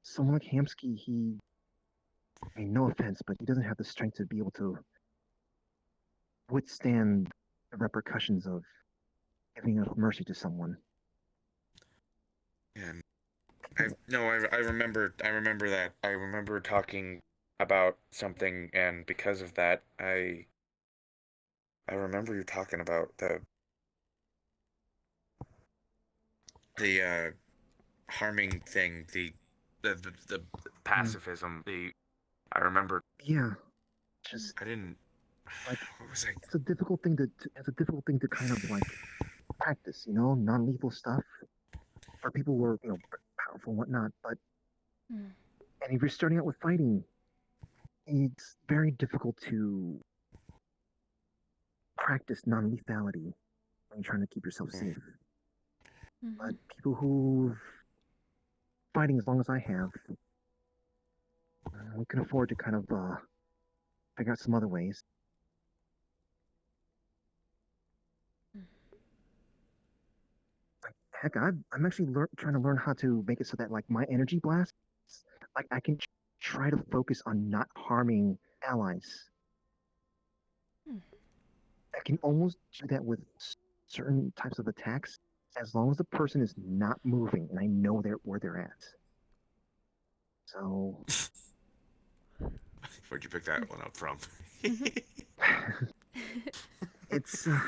Someone like Hamsky, no offense, but he doesn't have the strength to be able to withstand the repercussions of giving enough mercy to someone. And I remember that. I remember talking about something, and because of that, I remember you talking about the harming thing, the pacifism. I remember. Yeah, just I didn't. Like, what was I? It's a difficult thing to kind of like practice, non-lethal stuff for people who are powerful and whatnot. But and if you're starting out with fighting, it's very difficult to practice non-lethality when you're trying to keep yourself safe. But people who've fighting as long as I have, we can afford to kind of figure out some other ways. Like, heck, I'm actually trying to learn how to make it so that like my energy blasts, like I can try to focus on not harming allies. I can almost do that with certain types of attacks as long as the person is not moving and I know where they're at. So, where'd you pick that one up from? It's. I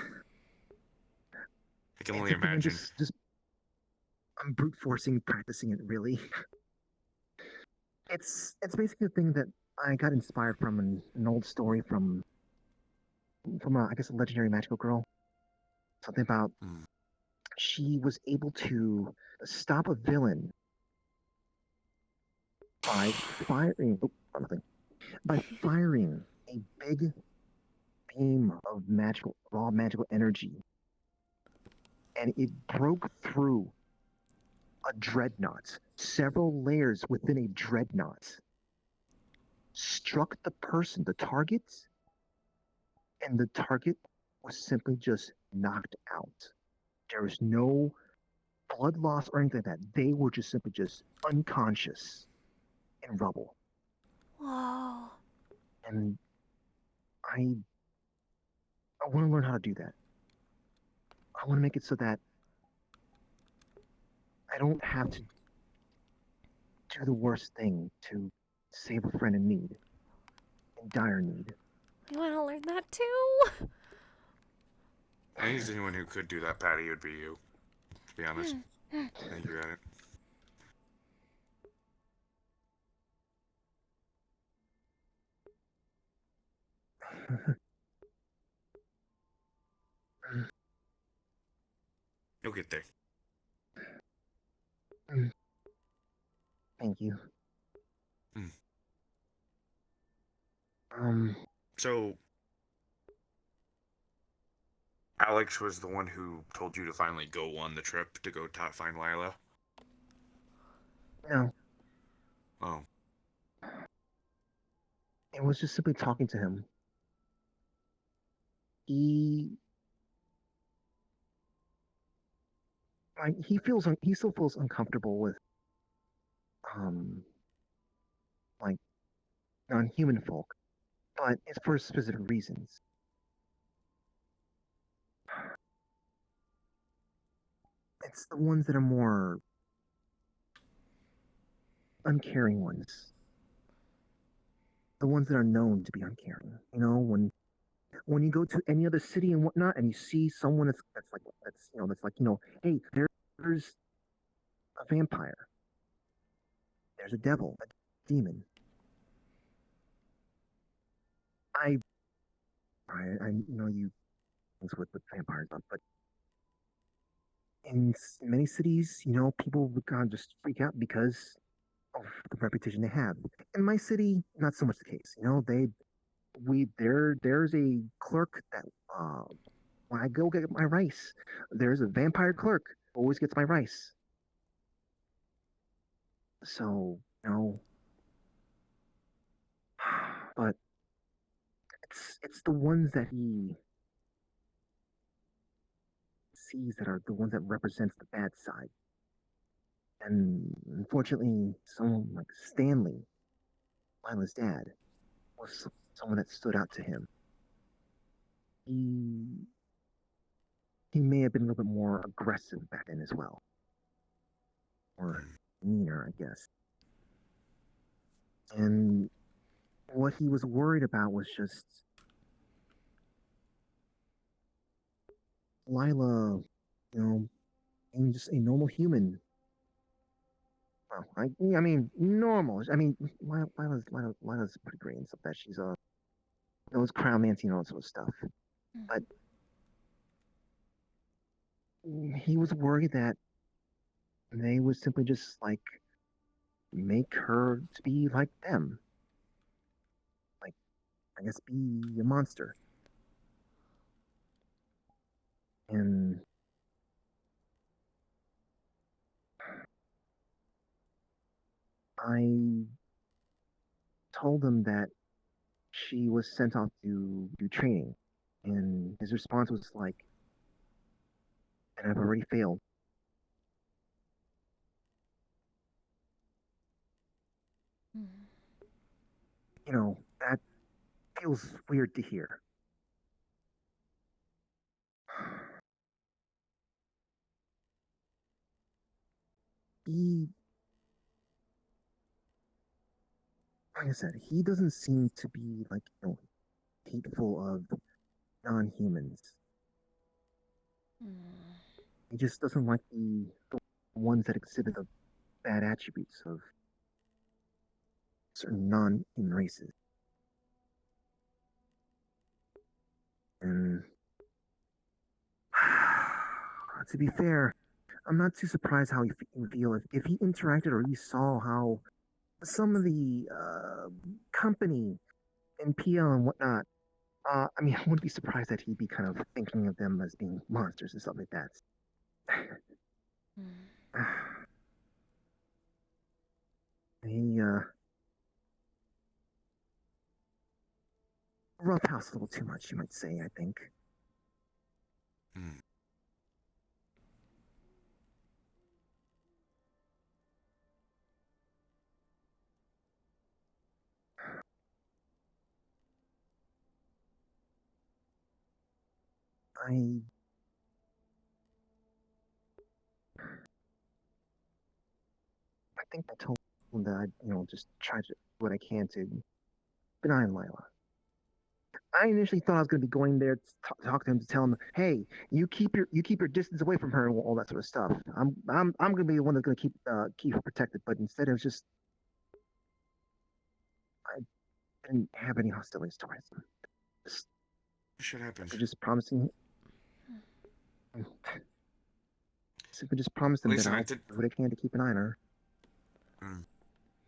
can only imagine. I'm brute forcing practicing it, really. It's basically a thing that I got inspired from an old story from I guess a legendary magical girl. Something about she was able to stop a villain by firing. By firing a big beam of raw magical energy, and it broke through a dreadnought, several layers within a dreadnought, struck the target, and the target was simply just knocked out. There was no blood loss or anything like that. They were just simply just unconscious in rubble. Whoa. And I want to learn how to do that. I want to make it so that don't have to do the worst thing to save a friend in need, in dire need. I want to learn that too. I think there's anyone who could do that, Patty, it would be you. To be honest. I think you're at it. You'll get there. Thank you. So, Alex was the one who told you to finally go on the trip to go find Lila? No. Oh. It was just simply talking to him. He still feels uncomfortable with like non-human folk, but it's for specific reasons. It's the ones that are more uncaring ones. The ones that are known to be uncaring. You know, when you go to any other city and whatnot, and you see someone that's hey, there's a vampire, there's a devil, a demon. I know you things with vampires, but in many cities, people would kind of just freak out because of the reputation they have. In my city, not so much the case. There's a clerk that when I go get my rice, there's a vampire clerk who always gets my rice. So, but it's the ones that he sees that are the ones that represents the bad side. And unfortunately, someone like Stanley, Lila's dad, was someone that stood out to him. He may have been a little bit more aggressive back then as well. Or meaner, I guess. And what he was worried about was just Lila, being just a normal human. Well, I mean, normal. I mean, Lila's pretty great and stuff. That she's knows crown mancy and all that sort of stuff. But he was worried that they would simply just like make her to be like them. Like, I guess, be a monster. And I told him that she was sent off to do training. And his response was like, and I've already failed. That feels weird to hear. Like I said, he doesn't seem to be like, hateful of non-humans. He just doesn't like the ones that exhibit the bad attributes of certain non-human races. And to be fair, I'm not too surprised how he would feel if he interacted or he saw how some of the company and PL and whatnot. I mean, I wouldn't be surprised that he'd be kind of thinking of them as being monsters and stuff like that. He roughhouse a little too much, you might say. I think. think I told him that I, just try to do what I can to keep an eye on Lila. I initially thought I was going to be going there to talk to him to tell him, "Hey, you keep your distance away from her and all that sort of stuff. I'm going to be the one that's going to keep her protected." But instead, it was just I didn't have any hostilities towards him. Shit happens. Just promising. Simply just promised him that I'll do what I can to keep an eye on her.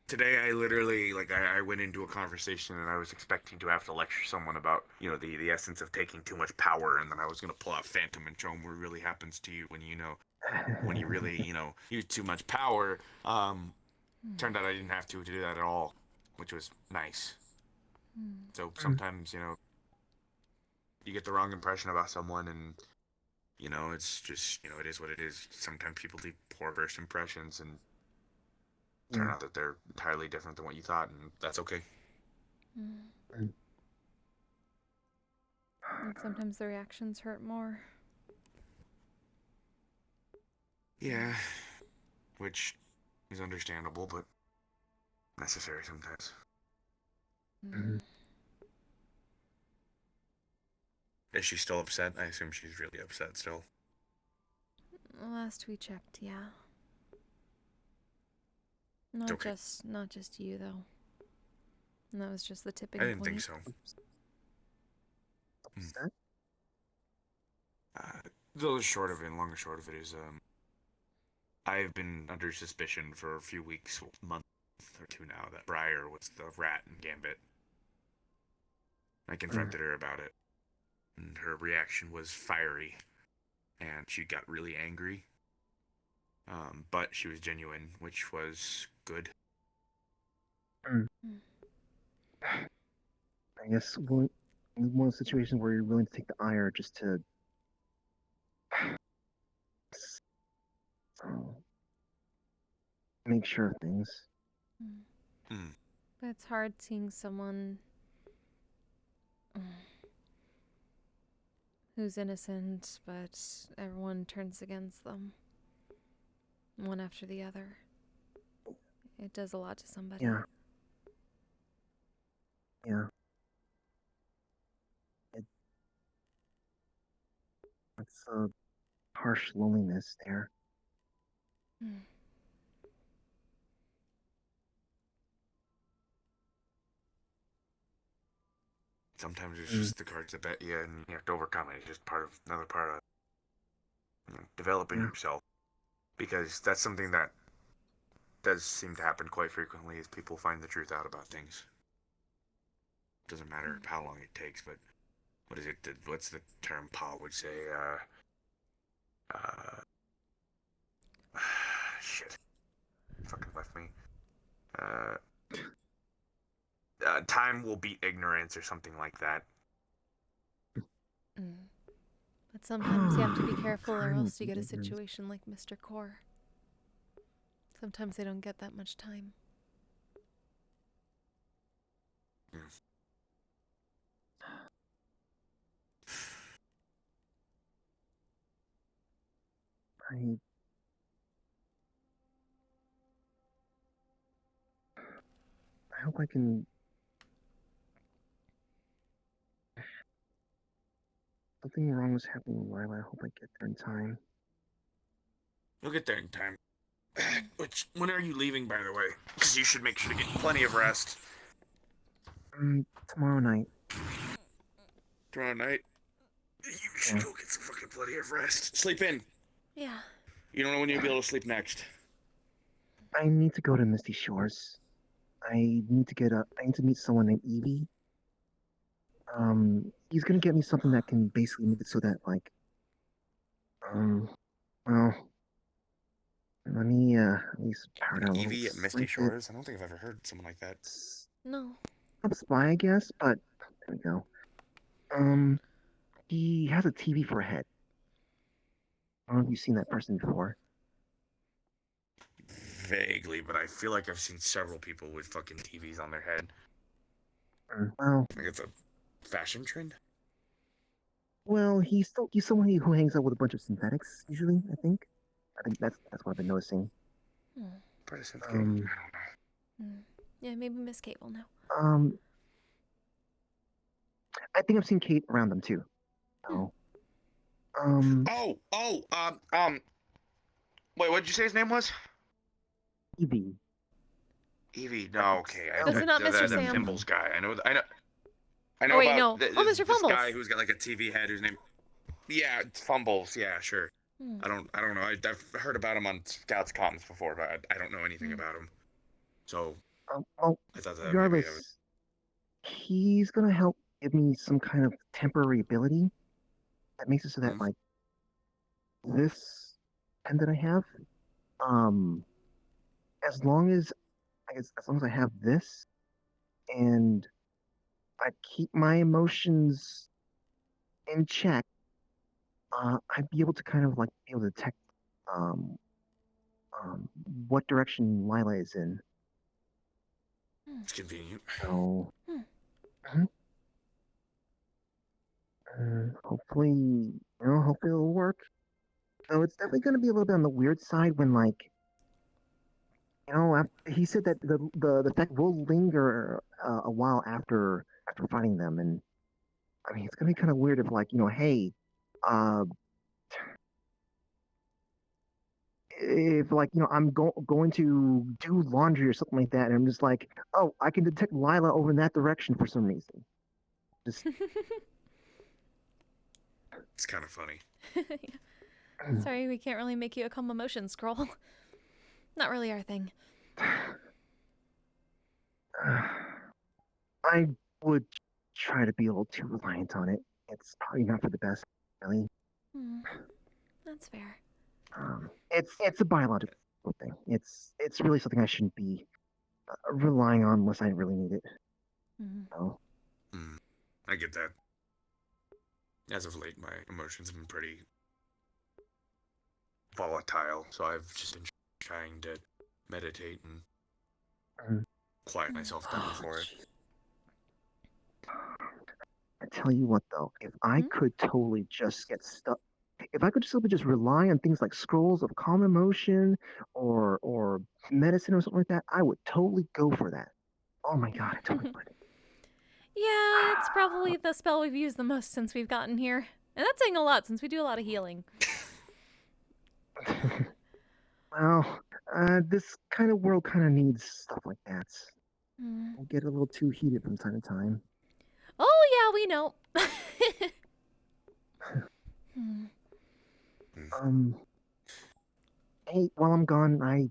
Today, I literally, I went into a conversation and I was expecting to have to lecture someone about, the essence of taking too much power, and then I was going to pull out Phantom and show him what really happens to you when when you really, use too much power. Turned out I didn't have to do that at all, which was nice. So sometimes, you get the wrong impression about someone, and, it's just, it is what it is. Sometimes people leave poor first impressions, and turn out that they're entirely different than what you thought, and that's okay. And sometimes the reactions hurt more. Yeah, which is understandable, but necessary sometimes. Is she still upset? I assume she's really upset still. Last we checked, yeah. Not just you though. And that was just the tipping point. I didn't think so. The short of it and long and short of it is, I've been under suspicion for a few weeks, month or two now, that Briar was the rat in Gambit. I confronted her about it, and her reaction was fiery, and she got really angry. But she was genuine, which was good. I guess one of those situations where you're willing to take the ire just to make sure of things. But it's hard seeing someone who's innocent, but everyone turns against them, one after the other. It does a lot to somebody. Yeah. It's a harsh loneliness there. Sometimes it's just the cards that bet you, and you have to overcome it. It's just another part of developing yourself. Because that's something that does seem to happen quite frequently, is people find the truth out about things. Doesn't matter how long it takes, but what is it? What's the term Paul would say? Shit. Fucking left me. Time will beat ignorance or something like that. But sometimes you have to be careful or else you get a situation like Mr. Core. Sometimes they don't get that much time. I hope I can. Something wrong was happening with Lila. I hope I get there in time. You'll get there in time. When are you leaving, by the way? Because you should make sure to get plenty of rest. Tomorrow night. Tomorrow night? You should go get some fucking plenty of rest. Sleep in. Yeah. You don't know when you'll be able to sleep next. I need to go to Misty Shores. I need to meet someone named Evie. He's gonna get me something that can basically make it so that, well, let me at least power down a little. Evie at Misty Shores? I don't think I've ever heard someone like that. No. Top spy, I guess, but there we go. He has a TV for a head. I don't know if you've seen that person before. Vaguely, but I feel like I've seen several people with fucking TVs on their head. Well, I think it's a fashion trend. Well, he's someone who hangs out with a bunch of synthetics usually. I think that's what I've been noticing. part of synth gang. Yeah, maybe Miss Kate will know. I think I've seen Kate around them too. So, wait, what did you say his name was? Evie. Evie. No, okay. That's not Mr. The Sam. Fimbles guy. I know Oh, wait, about no. Oh, Mr. this Fumbles. guy who's got like a TV head whose name. Yeah, it's Fumbles. Yeah, sure. I don't know. I've heard about him on Scouts comms before, but I don't know anything about him. So well, I thought that regardless, he's gonna help give me some kind of temporary ability that makes it so that like this pen that I have, as long as I have this, and I keep my emotions in check, I'd be able to kind of like be able to detect what direction Lila is in. It's convenient. So, hopefully it'll work. So it's definitely going to be a little bit on the weird side when, like, he said that the effect will linger a while after fighting them, and I mean it's going to be kind of weird if, like, hey, if like I'm going to do laundry or something like that, and I'm just like, oh, I can detect Lila over in that direction for some reason. Just it's kind of funny. Sorry, we can't really make you a calm emotion scroll. Not really our thing. I would try to be a little too reliant on it. It's probably not for the best, really. That's fair. It's a biological thing. It's really something I shouldn't be relying on unless I really need it. So. I get that. As of late, my emotions have been pretty volatile, so I've just been trying to meditate and quiet myself down for it. I tell you what, though, if I could totally just get stuck, if I could simply just rely on things like scrolls of calm emotion or medicine or something like that, I would totally go for that. Oh my god, I totally would. Yeah, it's probably the spell we've used the most since we've gotten here. And that's saying a lot since we do a lot of healing. Well, this kind of world kind of needs stuff like that. We'll get a little too heated from time to time. Oh, yeah, we know. Hey, while I'm gone, I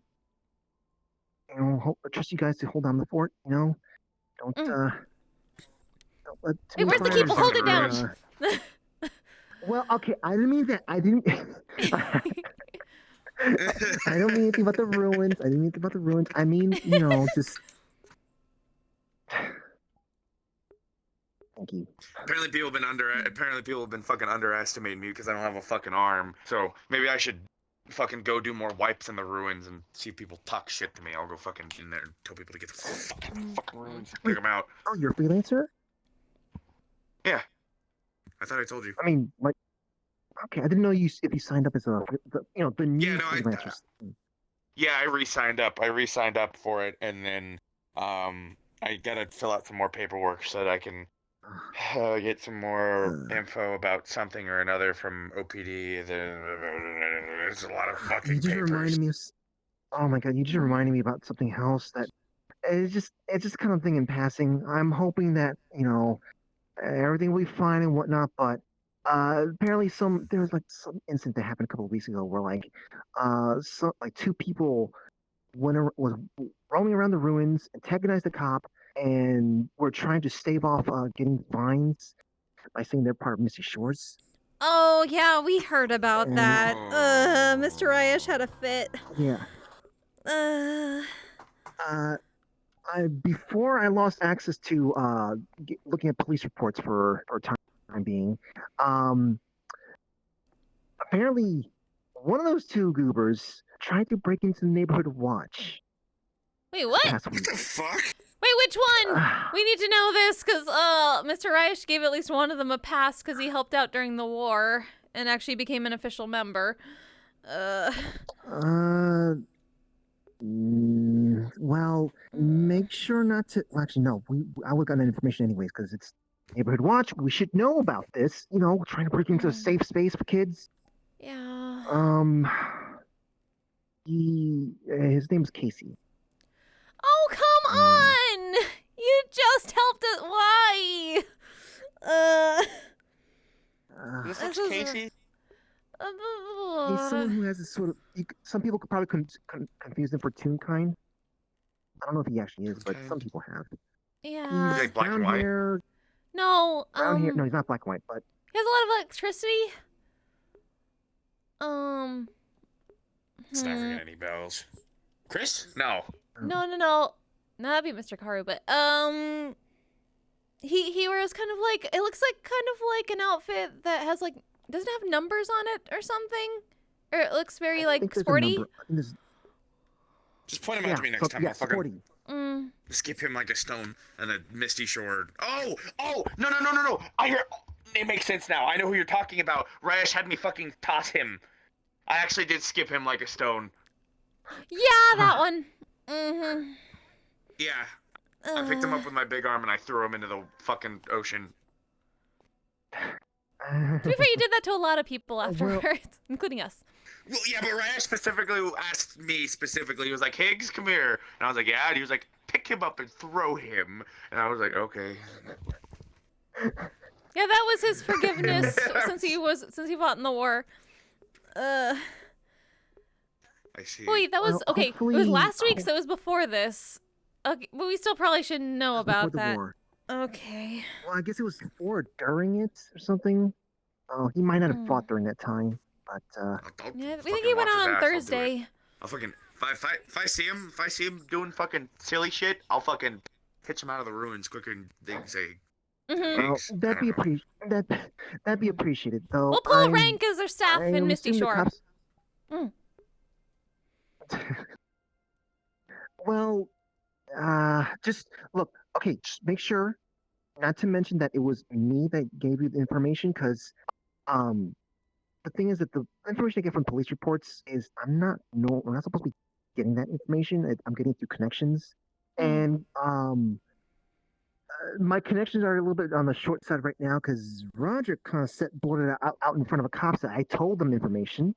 trust you guys to hold down the fort, Don't let Wait, where's the keeper? Hold it down! Well, okay, I didn't mean that. I didn't... I don't mean anything about the ruins. I mean, just... Thank you. Apparently people have been fucking underestimating me because I don't have a fucking arm. So maybe I should fucking go do more wipes in the ruins and see if people talk shit to me. I'll go fucking in there and tell people to get the fucking ruins. Pick them out. Oh, you're a freelancer? Yeah. I thought I told you. I mean, like, okay, I didn't know if you signed up as the new freelancers. Yeah, I re-signed up. For it, and then I gotta fill out some more paperwork so that I can get some more info about something or another from OPD. There's a lot of fucking You just papers. reminded me of... Oh my god, you just reminded me about something else that... It's just kind of thing in passing. I'm hoping that, everything will be fine and whatnot, but apparently there was like some incident that happened a couple of weeks ago where two people was roaming around the ruins, antagonized the cop, and were trying to stave off getting fines by saying they're part of Missy Shores. Oh, yeah, we heard about that. Mr. Ryesh had a fit. Yeah. Before I lost access to looking at police reports for time being, apparently one of those two goobers tried to break into the neighborhood watch. Wait, what? What the fuck? Wait, which one? We need to know this, because Mr. Ryesh gave at least one of them a pass because he helped out during the war and actually became an official member. make sure not to. Well, actually, no. I would got that information anyways because it's neighborhood watch. We should know about this. You know, trying to break into a safe space for kids. Yeah. His name's Casey. Oh, come on! You just helped us. Why? This looks Casey. He's someone who has this sort of. Some people could probably confuse him for Toonkind. I don't know if he actually is, but some people have. Yeah. He's like black and white? Hair, No. brown hair. No, he's not black and white, but He has a lot of electricity. It's not ringing any bells. Chris? No. No. That'd be Mr. Karu, but he wears kind of like, it looks like kind of like an outfit that has like, doesn't have numbers on it or something, or it looks very like sporty. Just point him out to me next time. I'll fucking sporty. skip him like a stone and a misty shore. Oh, no. I hear. It makes sense now. I know who you're talking about. Rayesh had me fucking toss him. I actually did skip him like a stone. Yeah, that one. Mm-hmm. Yeah. I picked him up with my big arm and I threw him into the fucking ocean. To be fair, you did that to a lot of people afterwards, including us. Well, yeah, but Rayesh specifically asked me specifically. He was like, Higgs, come here. And I was like, yeah. And he was like, pick him up and throw him. And I was like, okay. Yeah, that was his forgiveness since he fought in the war. I see. Wait, that was okay. It was last week, so it was before this. Okay, but we still probably should know about that. War. Okay. Well, I guess it was before or during it or something. Oh, he might not have fought during that time, but yeah, we think he went on Thursday. I'll fucking if I see him doing fucking silly shit, I'll fucking pitch him out of the ruins quicker than they say. Well, that'd be appreciated, though. We'll pull rank as our staff in Misty Shore. Well, just look. Okay, just make sure not to mention that it was me that gave you the information, because the thing is that the information I get from police reports is we're not supposed to be getting that information. I'm getting it through connections, and my connections are a little bit on the short side right now because Roger kind of boarded out in front of a cop that I told them information,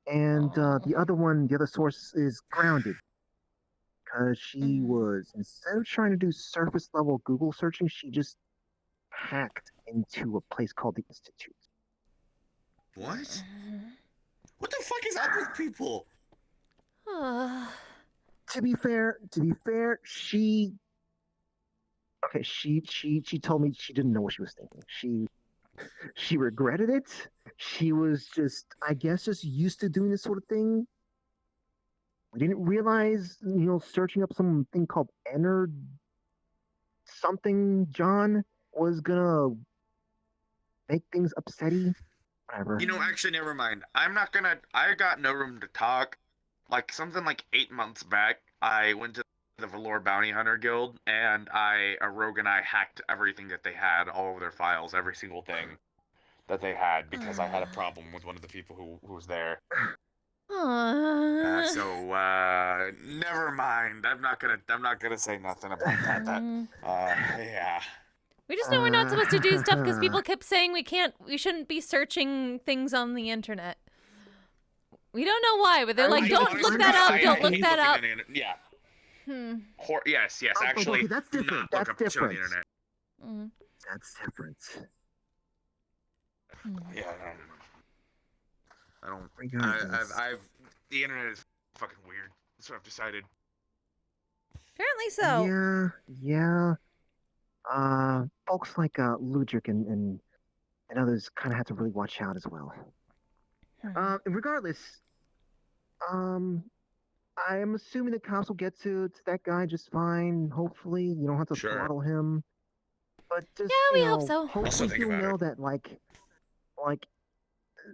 and the other source is grounded because she was, instead of trying to do surface level Google searching, she just hacked into a place called the Institute. What? What the fuck is up with people? To be fair, she told me she didn't know what she was thinking. She regretted it. She was just, I guess, just used to doing this sort of thing. We didn't realize, searching up something called John was gonna make things upsetty. Whatever. Actually, never mind. I got no room to talk. Like, something like 8 months back, I went to the Valor Bounty Hunter Guild, and Rogue and I hacked everything that they had, all over their files, every single thing that they had, because I had a problem with one of the people who was there. So never mind. I'm not gonna say nothing about that. Yeah. We just know we're not supposed to do stuff because people kept saying we shouldn't be searching things on the internet. We don't know why, but they're like, don't look that up, don't look that up. Yeah. Yes, actually, okay, that's different. Not look up shit on the internet. That's different. Yeah, I don't. The internet is fucking weird. That's what I've decided. Apparently so. Yeah. Folks like Ludric and others kind of have to really watch out as well. Regardless, I am assuming the cops will get to that guy just fine. Hopefully, you don't have to throttle him. But just we hope so. Hopefully, he'll know that like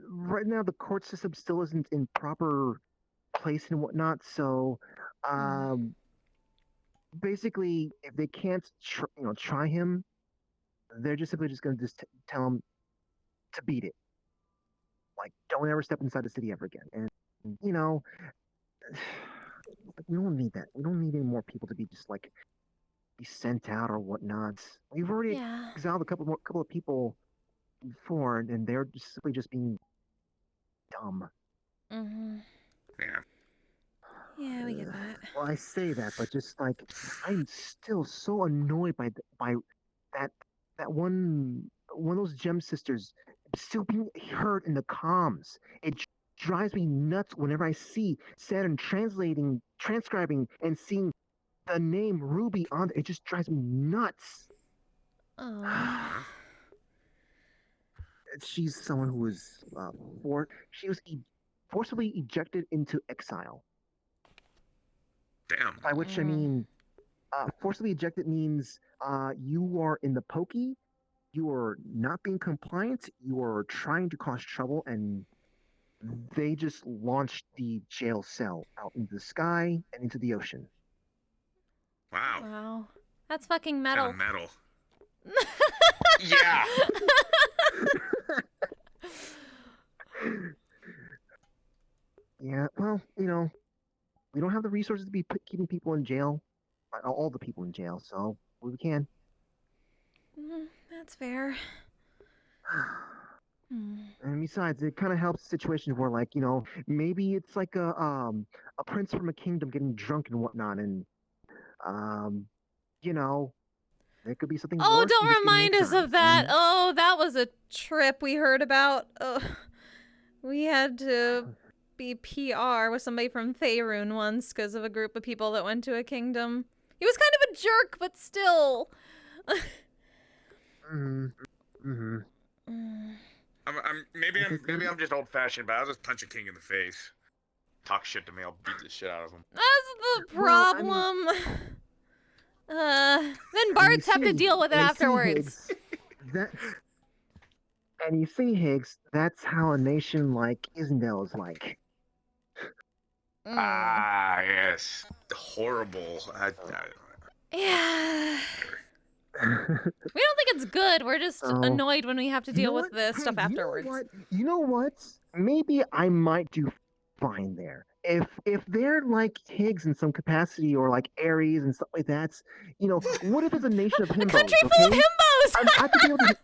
right now the court system still isn't in proper place and whatnot. So, basically, if they can't try him, they're just simply going to tell him to beat it. Like, don't ever step inside the city ever again. And we don't need that. We don't need any more people to be just like be sent out or whatnot. We've already exiled a couple of people before, and they're just simply just being dumb. Mm-hmm. Yeah. Yeah, we get that. Well, I say that, but just like I'm still so annoyed by that one of those gem sisters still being heard in the comms. It drives me nuts whenever I see Saturn transcribing, and seeing the name Ruby on it. It just drives me nuts. Oh. She's someone who was she was forcibly ejected into exile. Damn. By which I mean, forcibly ejected means you are in the pokey, you are not being compliant, you are trying to cause trouble, and they just launched the jail cell out into the sky and into the ocean. Wow. Wow. That's fucking metal. Kinda metal. Yeah. Yeah, well, you know, we don't have the resources to be keeping people in jail, all the people in jail, so we can. That's fair. And besides, it kind of helps situations where, like, you know, maybe it's like a prince from a kingdom getting drunk and whatnot, and you know, there could be something. Oh, worse don't than just getting remind us exiled. of that. And Oh, that was a trip we heard about. We had to be PR with somebody from Faerun once because of a group of people that went to a kingdom. He was kind of a jerk, but still. Maybe I'm just old fashioned, but I'll just punch a king in the face. Talk shit to me, I'll beat the shit out of him. That's the problem. Then Bards have to deal with it afterwards. And you see, Higgs, that's how a nation like Isendale is like. Ah, yes. Horrible. Yeah. We don't think it's good. We're just annoyed when we have to deal with this stuff afterwards. You know what? Maybe I might do fine there. If they're like Higgs in some capacity, or like Ares and stuff like that, you know, what if it's a nation of himbos? A country full of himbos! I could be able to...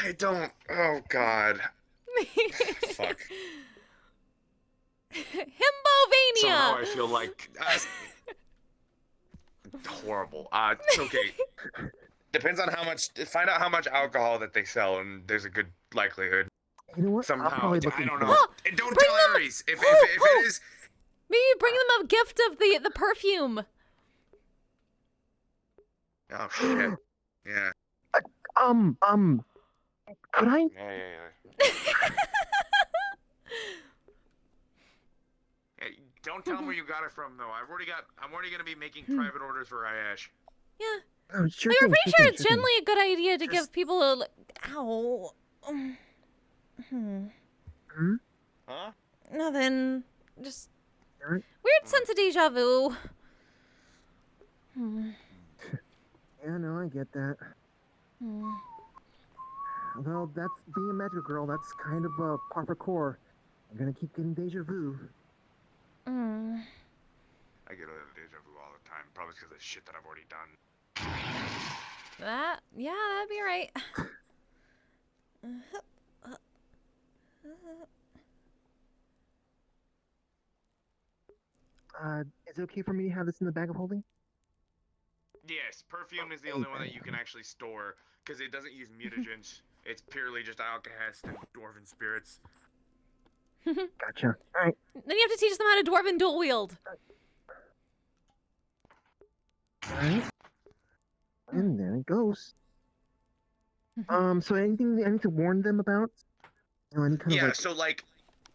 I don't. Oh God. Fuck. Himbovania! Somehow I feel like horrible. It's okay. Depends on how much. Find out how much alcohol that they sell, and there's a good likelihood. You know what? Somehow, I don't know. And don't tell Ares if it is. Maybe bring them a gift of the perfume. Oh shit. Yeah. Could I? Yeah. Hey, don't tell me where you got it from, though. I'm already gonna be making private orders for Ayash. Yeah. Oh, sure We're thing, pretty sure sure thing, it's sure generally thing. a good idea to give people a. Ow. Huh? Nothing. Just weird sense of deja vu. Yeah, no, I get that. Well, that's being a magical girl. That's kind of par for core. I'm gonna keep getting deja vu. I get a little deja vu all the time, probably because of the shit that I've already done. That'd be right. Is it okay for me to have this in the bag of holding? Yes, perfume is the only one that you can actually store, because it doesn't use mutagens. It's purely just alkahest and dwarven spirits. Gotcha. Alright. Then you have to teach them how to dwarven dual wield. Alright. And there it goes. So anything I need to warn them about? Any kind of So like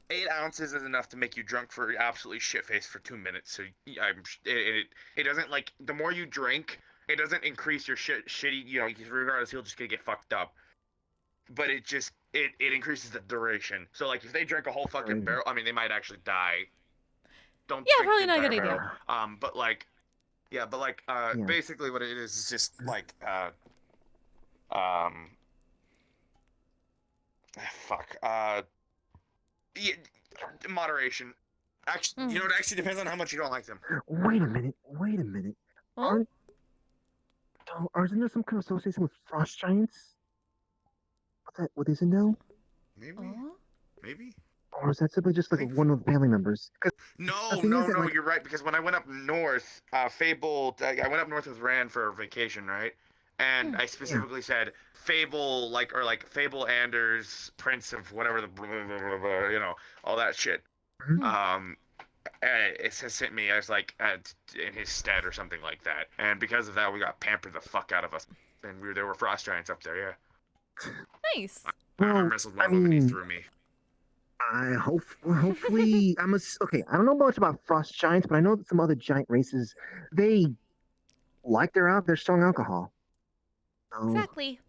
8 ounces is enough to make you drunk for absolutely shit-faced for 2 minutes. So it doesn't, like, the more you drink, it doesn't increase your shitty, you know, regardless, you'll just gonna get fucked up. But it just, it increases the duration. So like if they drink a whole fucking barrel, I mean, they might actually die. Don't drink probably the not a good entire idea. barrel. Basically what it is just like, moderation. Actually, you know, it actually depends on how much you don't like them. Wait a minute. Huh? Isn't there some kind of association with frost giants? What is it now? Maybe. Maybe. Or is that simply just like one of the family members? No, like, you're right. Because when I went up north, Fable, I went up north with Rand for vacation, right? And I specifically said Fable, like Fable Anders, Prince of whatever the, you know, all that shit. It sent me as like in his stead or something like that. And because of that, we got pampered the fuck out of us. And there were frost giants up there, yeah. Nice. I wrestled one of them and he threw me. Hopefully, okay. I don't know much about frost giants, but I know that some other giant races, they like their strong alcohol. So, Exactly.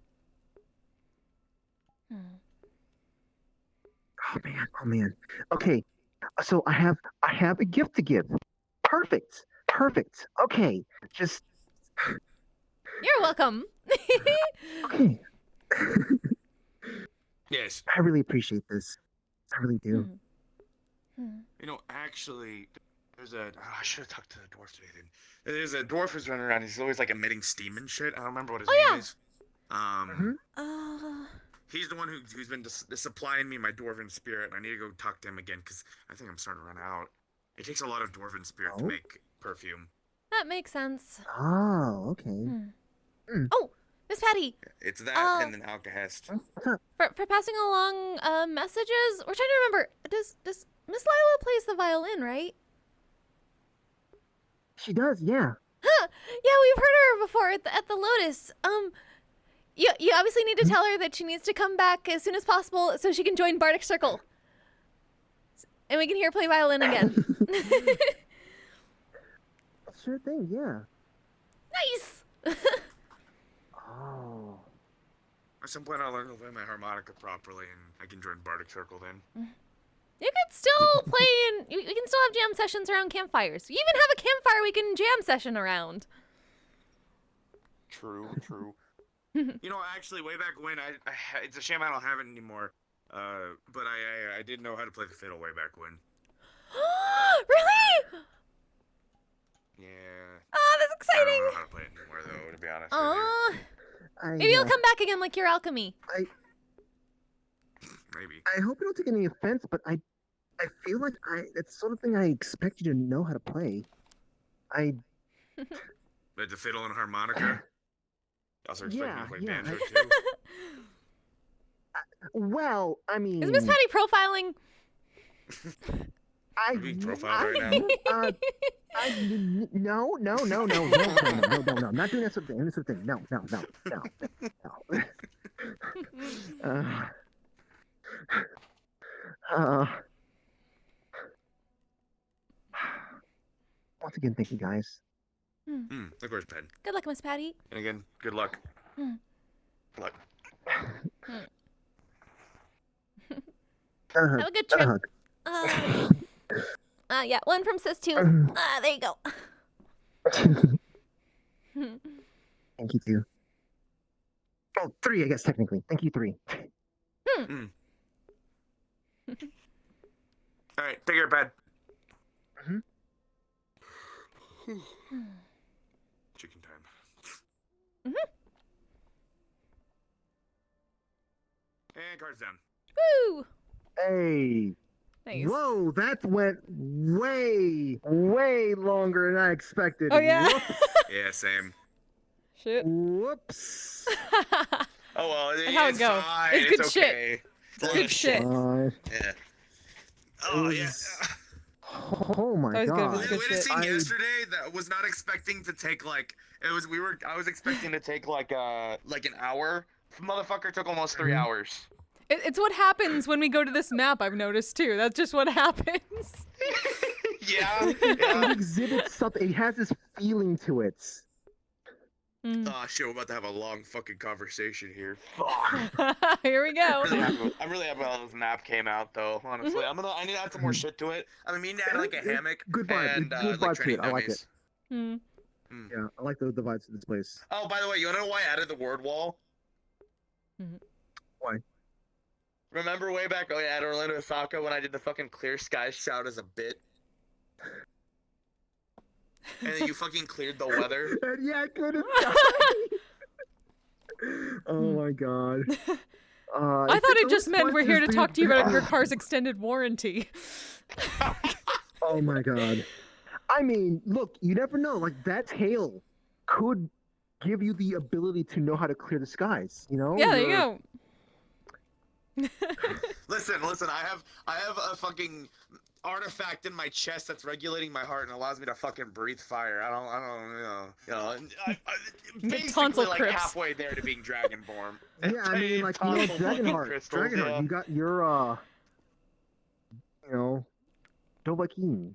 Oh man. Okay, so I have a gift to give. Perfect. Okay, just. You're welcome. Okay. Yes. I really appreciate this. I really do. You know, actually, there's I should have talked to the dwarf today. Then there's a dwarf who's running around. He's always like emitting steam and shit. I don't remember what his name is. He's the one who's been supplying me my dwarven spirit, and I need to go talk to him again because I think I'm starting to run out. It takes a lot of dwarven spirit to make perfume. That makes sense. Oh, okay. Oh, Miss Patty. It's that and then Alkahest. For passing along messages, we're trying to remember. Does Miss Lila plays the violin, right? She does, yeah. Huh? Yeah, we've heard her before at the Lotus. You obviously need to tell her that she needs to come back as soon as possible so she can join Bardic Circle, and we can hear her play violin again. Sure thing, yeah. Nice. Oh. At some point, I'll learn to play my harmonica properly, and I can join Bardic Circle then. You can still play you can still have jam sessions around campfires. You even have a campfire we can jam session around. True. You know, actually, way back when, it's a shame I don't have it anymore. But I did know how to play the fiddle way back when. Really? Yeah. Oh, that's exciting. I don't know how to play it anymore, though, to be honest with you. Maybe you'll come back again like your alchemy. Maybe. I hope you don't take any offense, but I feel like it's the sort of thing I expect you to know how to play. Like the fiddle and harmonica? You also expect me to play banjo, too? Well, I mean... Is Miss Patty profiling? I'm being profiled right now. No. I'm not doing that sort of thing. No. Once again, thank you guys. Of course, Pen. Good luck, Miss Patty. And again, good luck. Good luck. Have a good trip. Yeah, one from Sis 2. There you go. Thank you, 2. Oh, 3, I guess, technically. Thank you, 3. Alright, take care, Pen. Chicken time. And cards down. Woo! Hey. Nice. Whoa, that went way longer than I expected. Oh, yeah? Yeah, same. Shit. Whoops. Oh, well, How'd it go? Fine. It's good shit. Okay. It's good shit. Yeah. Oh, yeah. Oh my god. We had a scene yesterday that was not expecting to take like I was expecting to take like an hour. Motherfucker took almost 3 hours. It's what happens when we go to this map, I've noticed too. That's just what happens. Yeah. It exhibits something. It has this feeling to it. Oh shit, we're about to have a long fucking conversation here. Fuck. Here we go. I'm really happy how this map came out though, honestly. I need to add some more shit to it. I mean, to add like a hammock Good vibe. and Good like vibe to training it. I like it. dummies. Yeah, I like the vibes of this place. Oh, by the way, you wanna know why I added the word wall? Why? Remember way back at Orlando Osaka when I did the fucking clear sky shout as a bit? And then you fucking cleared the weather. And yeah, I couldn't. Oh my god. I thought it just meant we're here to talk to you about your car's extended warranty. Oh my god. I mean, look, you never know. Like, that tail could give you the ability to know how to clear the skies, you know? Yeah, there you go. Listen, I have a fucking artifact in my chest that's regulating my heart and allows me to fucking breathe fire. I don't, basically like Crips. halfway there to being dragonborn. Yeah, I mean, like, you know, Dragonheart, you got your, you know, Dovahkiin.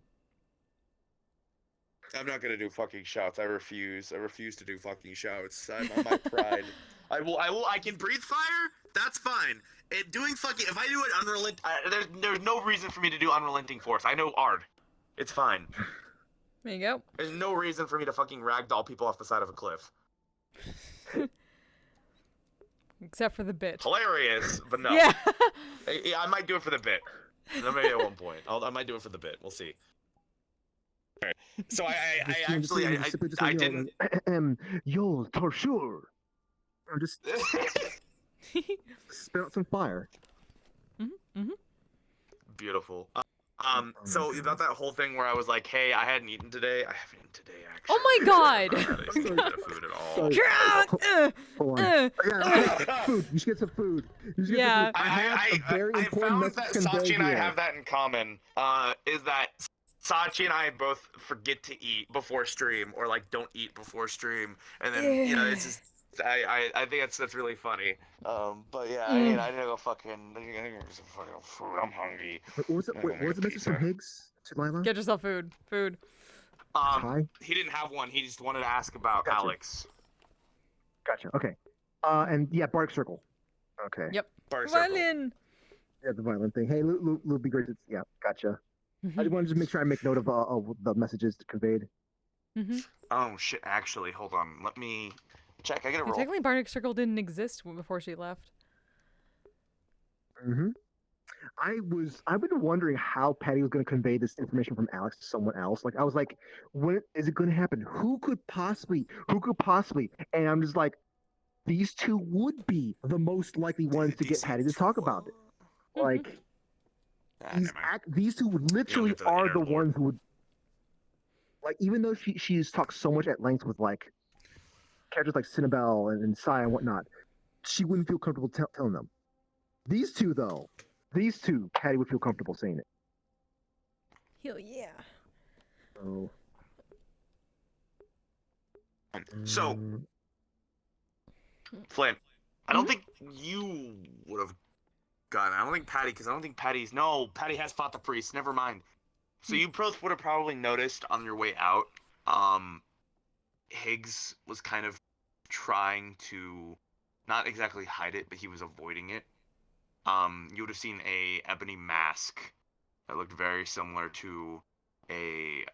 I'm not gonna do fucking shouts. I refuse to do fucking shouts. I'm on my pride. I can breathe fire. That's fine. Doing fucking, if I do it unrelenting, there's no reason for me to do unrelenting force. I know Ard. It's fine. There you go. There's no reason for me to fucking ragdoll people off the side of a cliff. Except for the bit. Hilarious, but no. Yeah. Yeah, I might do it for the bit. Maybe at one point. I might do it for the bit. We'll see. Alright. So I didn't. Yo, torture. Or just spit out some fire. Beautiful. So about that whole thing where I was like, "Hey, I hadn't eaten today. I haven't eaten today, actually." Oh my god! I haven't eaten food at all. Hold on. Yeah, food. You should get some food. You should get some food. I have a very important found that Sachi and I have that in common. Is that Sachi and I both forget to eat before stream, or like don't eat before stream, and then you know it's just. I think that's really funny. But yeah, I mean, I need to go fucking. I need to get some fucking food. I'm hungry. What was the message from Higgs to Lila? Get yourself food. Food. He didn't have one. He just wanted to ask about Alex. Gotcha. Okay. And yeah, Bark Circle. Okay. Yep. Bark Circle. Violin. Yeah, the violin thing. Hey, Lou, be great. Yeah, gotcha. I just wanted to make sure I make note of the messages conveyed. Oh shit! Actually, hold on. Let me check. I gotta roll. Technically, Bardic Circle didn't exist before she left. I've been wondering how Patty was going to convey this information from Alex to someone else. Like, I was like, when is it going to happen? Who could possibly? And I'm just like, these two would be the most likely ones to get Patty to talk about it. Like, these two literally are the ones who would, like, even though she's talked so much at length with, like, characters like Cinnabelle and Sai and whatnot, she wouldn't feel comfortable telling them. These two, Patty would feel comfortable saying it. Hell yeah. So, Flynn, I don't think you would have gotten it. I don't think Patty, because I don't think Patty has fought the priest. Never mind. So you both would have probably noticed on your way out, Higgs was kind of trying to, not exactly hide it, but he was avoiding it. You would have seen a ebony mask that looked very similar to a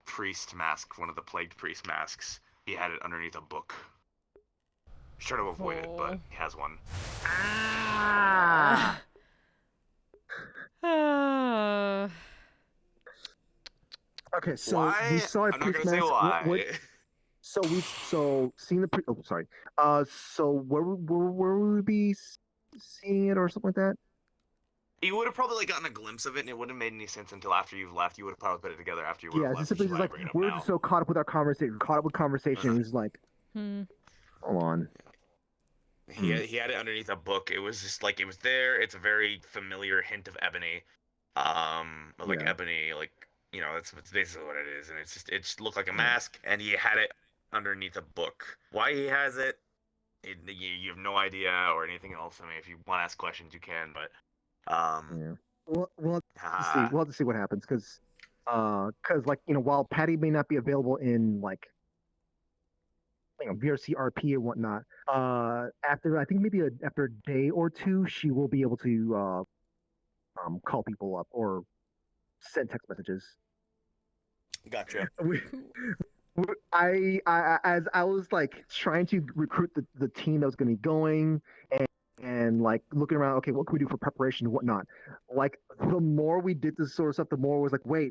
priest mask, one of the plagued priest masks. He had it underneath a book. He's trying to avoid it, but he has one. Okay, so we saw a priest mask. So seeing the priest. Oh, sorry. So where would we be seeing it or something like that? You would have probably gotten a glimpse of it, and it wouldn't have made any sense until after you've left. You would have probably put it together after you would have left. Yeah, it's simply just like we're just so caught up with our conversation. It was like, hold on. He had it underneath a book. It was just like it was there. It's a very familiar hint of ebony, ebony, like that's basically what it is. And it just looked like a mask, and he had it underneath a book. Why he has it, you have no idea or anything else. I mean, if you want to ask questions, you can, but we'll have to see what happens because while Patty may not be available in like VRC RP and whatnot, after a day or two, she will be able to call people up or send text messages. Gotcha. As I was like trying to recruit the team that was going to be going, and and like looking around. Okay, what can we do for preparation and whatnot? Like the more we did this sort of stuff, the more it was like, wait,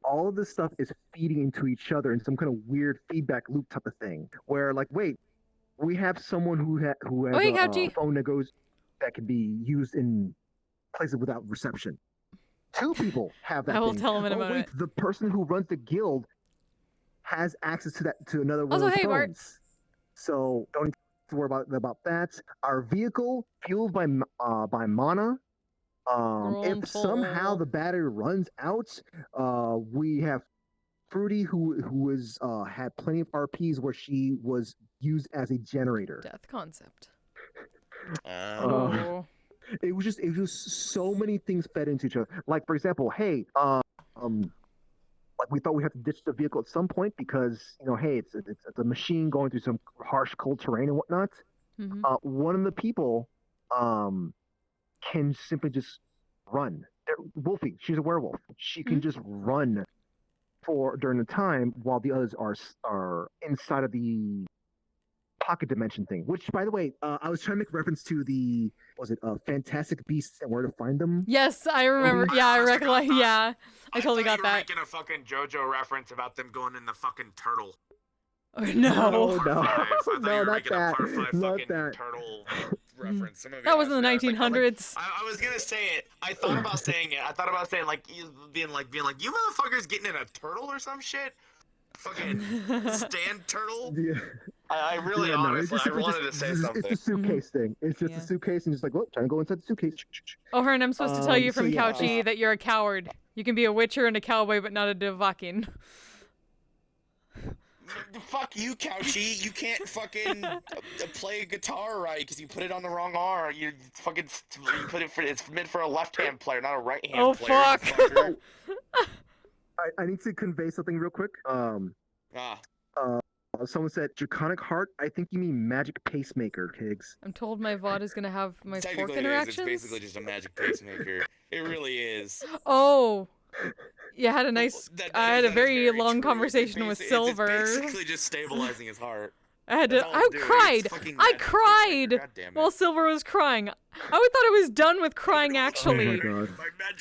all of this stuff is feeding into each other in some kind of weird feedback loop type of thing. Where like, wait, we have someone who has a phone that can be used in places without reception. 2 people have that. I will thing. tell him in a wait, moment. the person who runs the guild has access to another one Also, of those hey, Bart. phones. So don't need to worry about that. Our vehicle fueled by mana. If somehow the battery runs out, we have Fruity who is had plenty of RPs where she was used as a generator. Death concept. It was just so many things fed into each other. Like for example, hey, like we thought we had to ditch the vehicle at some point because hey, it's a machine going through some harsh, cold terrain and whatnot. Mm-hmm. One of the people can simply just run. Wolfie, she's a werewolf. She can just run during the time while the others are inside of the pocket dimension thing. Which, by the way, I was trying to make reference to the Fantastic Beasts and Where to Find Them. Yes, I remember. Yeah, I recollect. Yeah, I totally got you were that. making a fucking JoJo reference about them going in the fucking turtle. Oh, no. No, not that. Not that. Turtle reference. Some of That you was in the guys- 1900s. I was gonna say it. I thought about saying it. I thought about saying being like, you motherfuckers getting in a turtle or some shit. Fucking stand turtle. Yeah. I really honestly, I wanted to say something. It's a suitcase thing. It's just a suitcase, and just like, well, trying to go inside the suitcase. Oh, Hearn, I'm supposed to tell you from so yeah, Couchy that you're a coward. You can be a witcher and a cowboy, but not a Devakin. Fuck you, Couchy. You can't fucking play a guitar right because you put it on the wrong arm. You fucking put it it's meant for a left-hand player, not a right-hand player. Oh, fuck. I need to convey something real quick. Someone said draconic heart. I think you mean magic pacemaker, Higgs. I'm told my VOD is gonna have my fork Technically, interactions. it's basically just a magic pacemaker. It really is. Oh. Yeah, I had a nice. I had a very long true. conversation with Silver. It's basically just stabilizing his heart. I had to. I cried. I cried while Silver was crying. I would thought I was done with crying actually. Oh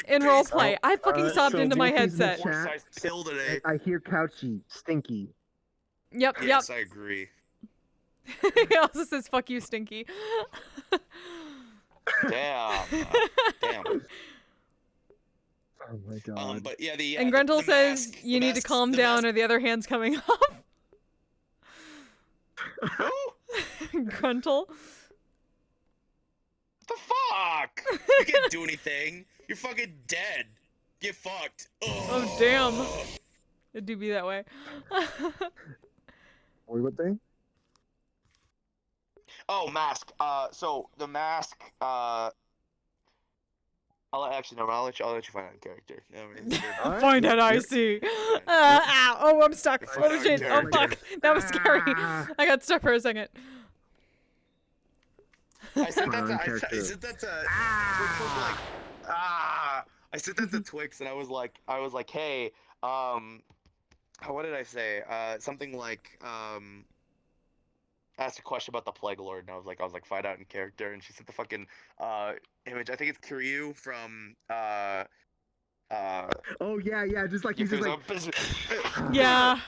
in roleplay, I fucking sobbed into my Wolfie's in the headset. chat. I hear Couchy, Stinky. Yep. Yes, I agree. He also says "fuck you, Stinky." Damn. Damn. Oh my god. But yeah, the and Gruntle says you need to calm down, or the other hand's coming off. Gruntle. What the fuck? You can't do anything. You're fucking dead. Get fucked. Oh damn. It do be that way. What thing? Oh, mask. So the mask. I'll let you find out in character. Find out, I see. Ow. Oh, I'm stuck. Oh shit. Oh fuck. That was scary. I got stuck for a second. I said that to Twix, and I was like, hey, what did I say? Something like, asked a question about the Plague Lord, and I was like, find out in character, and she sent the fucking image. I think it's Kiryu from Oh yeah, just like he's just like. Yeah.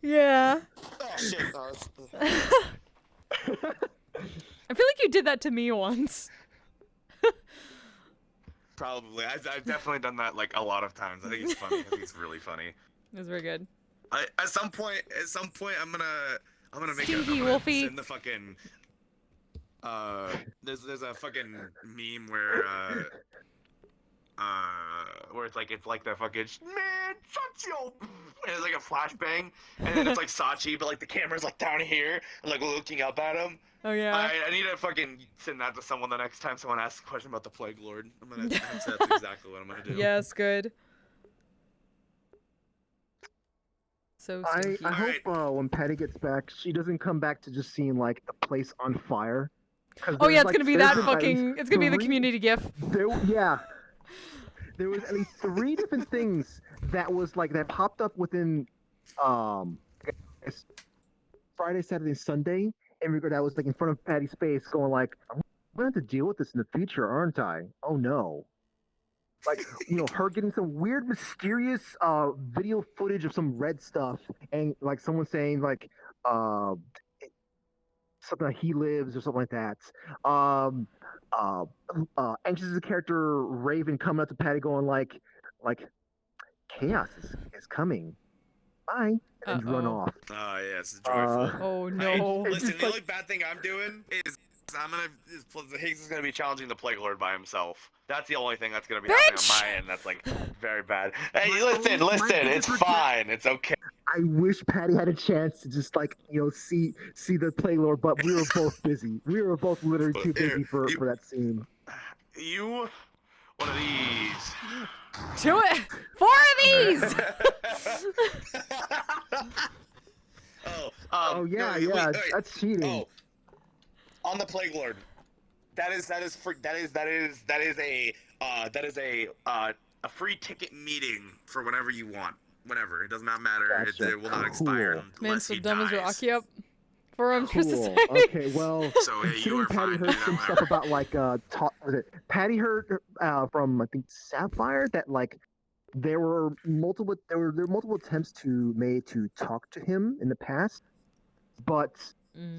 Yeah. Oh shit. I feel like you did that to me once. Probably. I've definitely done that like a lot of times. I think it's funny. I think it's really funny. It was very good. At some point, I'm gonna make Stinky Wolfie. send the fucking. There's a fucking meme where it's like the fucking man, shut your. And it's like a flashbang, and then it's like Sachi, but like the camera's like down here and like looking up at him. Oh yeah. I need to fucking send that to someone the next time someone asks a question about the Plague Lord. That's exactly what I'm gonna do. Yes, good. So I hope when Patty gets back, she doesn't come back to just seeing like the place on fire. Oh yeah, it's gonna be that fucking. It's gonna be the community GIF. There was at least 3 different things that popped up within Friday, Saturday, Sunday. In regard, that was like in front of Patty's face, going like, I'm going to have to deal with this in the future, aren't I? Oh no. Like, her getting some weird, mysterious video footage of some red stuff, and like someone saying like something like he lives or something like that. Anxious as a character, Raven coming up to Patty going like chaos is coming. Bye, and run off. Oh yes, it's joyful. Oh no. Listen, the only bad thing I'm doing is Higgs is gonna be challenging the Plague Lord by himself. That's the only thing that's gonna be happening on my end. That's like very bad. Hey, listen, it's fine. It's okay. I wish Patty had a chance to just see the Plague Lord, but we were both busy. We were both literally too busy for that scene. You, one of these. 4 of these. That's cheating. Oh, on the Plague Lord, that is a free ticket meeting for whenever you want. Whenever, it does not matter. Gotcha. It will not expire Man, unless so he dumb as dies. rock. Yep. Forums for Cool. society. Okay, well, So yeah, you considering are Patty fine. heard some stuff about Patty heard from I think Sapphire that like there were multiple attempts to talk to him in the past, but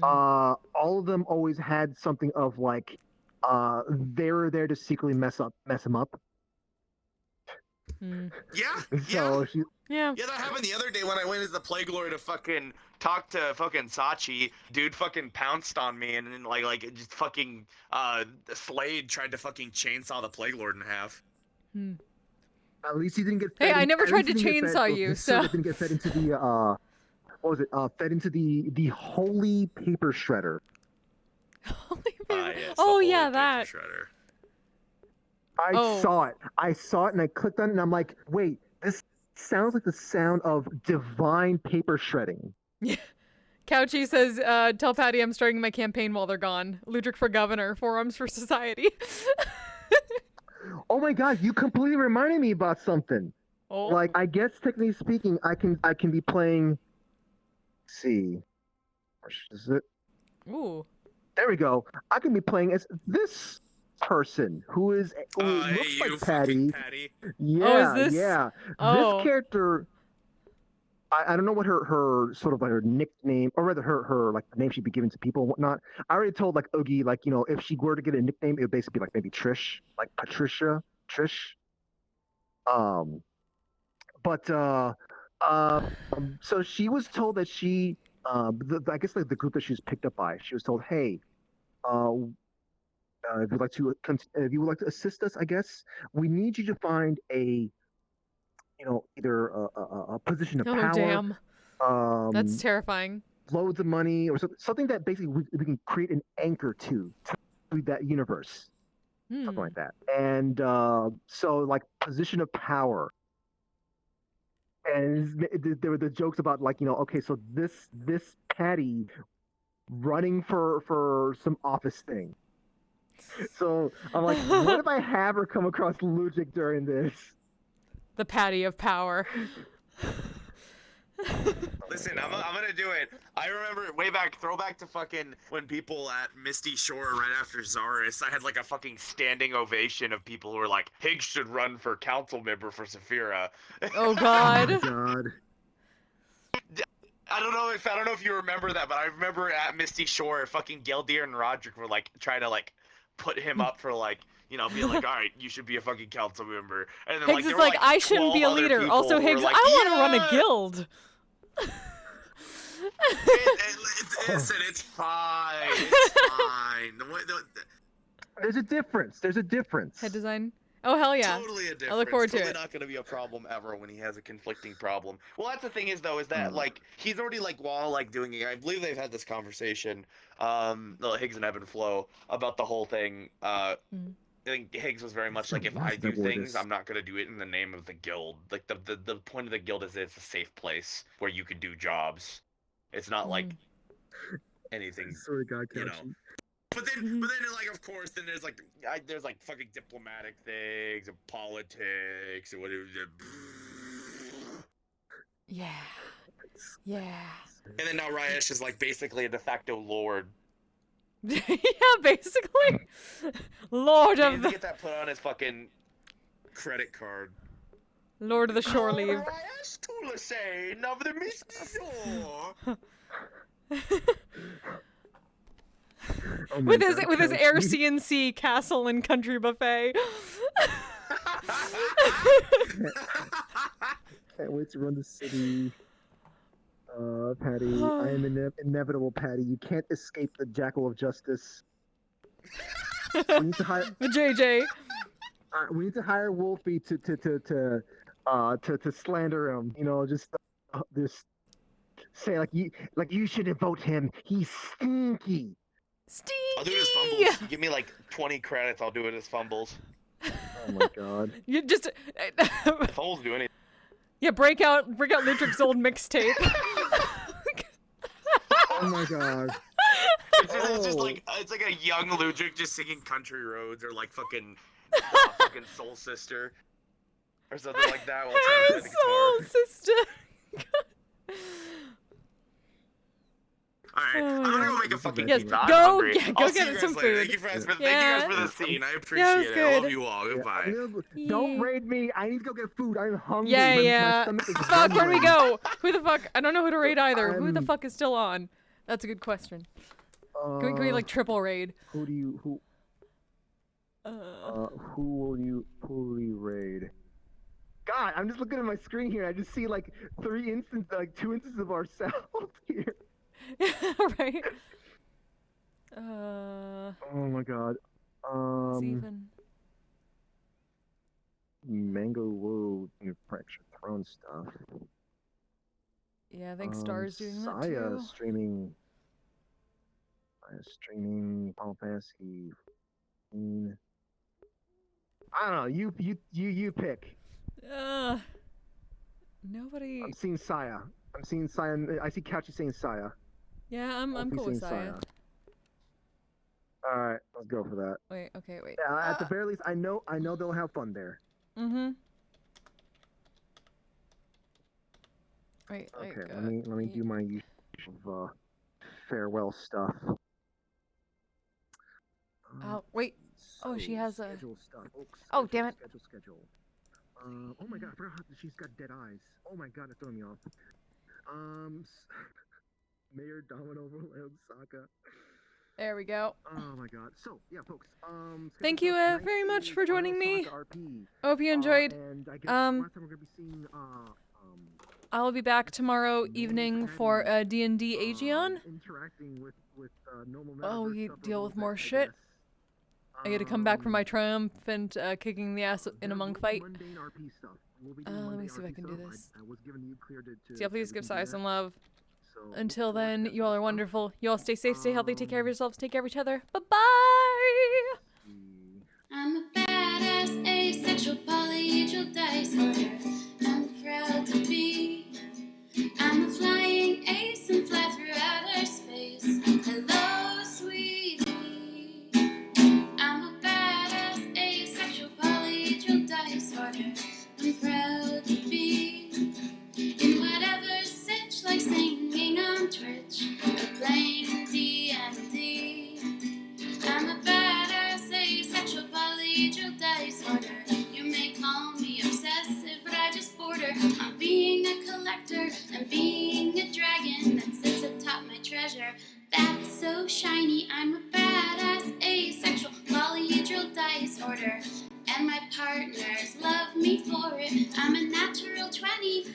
all of them always had something of like they were there to secretly mess him up. Yeah, that happened the other day when I went as the Plague Lord to fucking talk to fucking Sachi. Dude fucking pounced on me and then like just fucking Slade tried to fucking chainsaw the Plague Lord in half. At least he didn't get. Hey, I never tried to He chainsaw you, so didn't get fed into the what was it? Fed into the holy paper shredder. Yes, oh yeah, that. Shredder. I saw it and I clicked on it and I'm like, wait, this sounds like the sound of divine paper shredding. Couchy says, tell Patty I'm starting my campaign while they're gone. Ludric for governor, Forums for society. Oh my god, you completely reminded me about something. Oh. Like, I guess technically speaking, I can be playing. Let's see, is it? Ooh. There we go. I can be playing as this person who looks like Patty. Yeah, is this... yeah. This character. I don't know what her sort of like her nickname, or rather her like the name she'd be given to people and whatnot. I already told like Oogie, like, if she were to get a nickname, it would basically be like maybe Trish, like Patricia, Trish. So she was told that she, I guess like the group that she was picked up by, she was told, hey, if you would like to assist us, I guess we need you to find a, either a position of power. Oh damn. That's terrifying. Loads of money, or something that basically we can create an anchor to that universe, something like that. And so like position of power. And there were the jokes about like, okay, so this Patty running for some office thing. So I'm like, what if I have her come across Ludwig during this? The Patty of power. Listen, I'm gonna do it. I remember throwback to fucking when people at Misty Shore right after Zaris, I had like a fucking standing ovation of people who were like, Higgs should run for council member for Saphira. Oh god. Oh god. I don't know if you remember that, but I remember at Misty Shore, fucking Geldir and Roderick were like trying to like put him up for like, being like, all right, you should be a fucking council member. And then Higgs is like, I shouldn't be a leader. Also, Higgs, like, I want to run a guild. Listen, it's fine. It's fine. There's a difference. Head design. Oh hell yeah! Totally a difference. I look forward to totally it. Not going to be a problem ever when he has a conflicting problem. Well, that's the thing is though, is that like he's already like while like doing it. I believe they've had this conversation, Higgs and Ebb Flo, about the whole thing. I think Higgs was very much like, if I do things, I'm not going to do it in the name of the guild. Like the point of the guild is that it's a safe place where you could do jobs. It's not like anything, But then, like, of course, then there's like fucking diplomatic things and politics and whatever. Yeah. Yeah. And then now Ryesh is like basically a de facto lord. Yeah, basically. Lord He of needs to the get that put on his fucking credit card. Lord of the Shore Leave. Tulasane of the Misty Shore. Oh my with his God, with his Coach, Air you- CNC castle and country buffet. Can't wait to run the city. Patty, I am inevitable, Patty. You can't escape the Jackal of Justice. We need to hire the JJ. We need to hire Wolfie to slander him. You know, just say like you shouldn't vote him. He's stinky. I'll do it as fumbles. Give me like 20 credits. I'll do it as fumbles. Oh my God. You just Fumbles do anything. yeah, break out Ludric's old mixtape. Oh my God. It's just like it's like a young Ludric just singing Country Roads or like fucking Soul Sister or something like that while trying to play the Soul Sister. Alright, I'm gonna go make a fucking Yes, pizza. I'm go hungry. get I'll see you some guys later. food. Thank you guys for Yeah. the scene. I Yeah, it appreciate was it. I good. love you all. Goodbye. Don't raid me. I need to go get food. I'm hungry. Yeah, My yeah. stomach is Fuck, where do we rumbling. go? Who the fuck? I don't know who to raid either. Who the fuck is still on? That's a good question. Can we like triple raid? Who will you raid? God, I'm just looking at my screen here. I just see like 2 instances of ourselves here. Right. Oh my God. Even. Mango Woo, Fracture Throne stuff. Yeah, I think Star's doing that Saya too. streaming. Final Fantasy. I don't know. You pick. Nobody. I'm seeing Saya. I see Couchy saying Saya. Yeah, I'm cool with Saya. All right, let's go for that. Wait. Okay. Wait. Yeah, at the very least, I know they'll have fun there. Mm-hmm. Wait. Okay, let me do my usual farewell stuff. Wait. Oh, she has a. Schedule stuff. Oh, damn it. Schedule. Oh my God, I forgot she's got dead eyes. Oh my God, it's throwing me off. Mayor Domino Osaka. There we go. Oh my God. So yeah, folks. Thank you very much for joining me. I hope you enjoyed. And I guess last time we're gonna be seeing I'll be back tomorrow evening for a D&D Aegeon. interacting with normal. Oh, we deal with more shit. I get to come back from my triumphant kicking the ass in a monk fight. Let me see if I can do this. So yeah, please give Saya some love. Until then, you all are wonderful. You all stay safe, stay healthy, take care of yourselves, take care of each other. Bye-bye! I'm a badass, asexual, polyhedral disorder. I'm proud to be. I'm a flying ace and fly through outer space. Hello, sweetie. I'm a badass, asexual, polyhedral disorder. I'm proud to be in whatever sitch, like singing on Twitch or playing D&D. I'm a badass, asexual, polyhedral disorder. You may call me obsessive, but I just border on being a collector and being a dragon that sits atop my treasure. That's so shiny. I'm a badass, asexual, polyhedral disorder. And my partners love me for it. I'm a natural 20.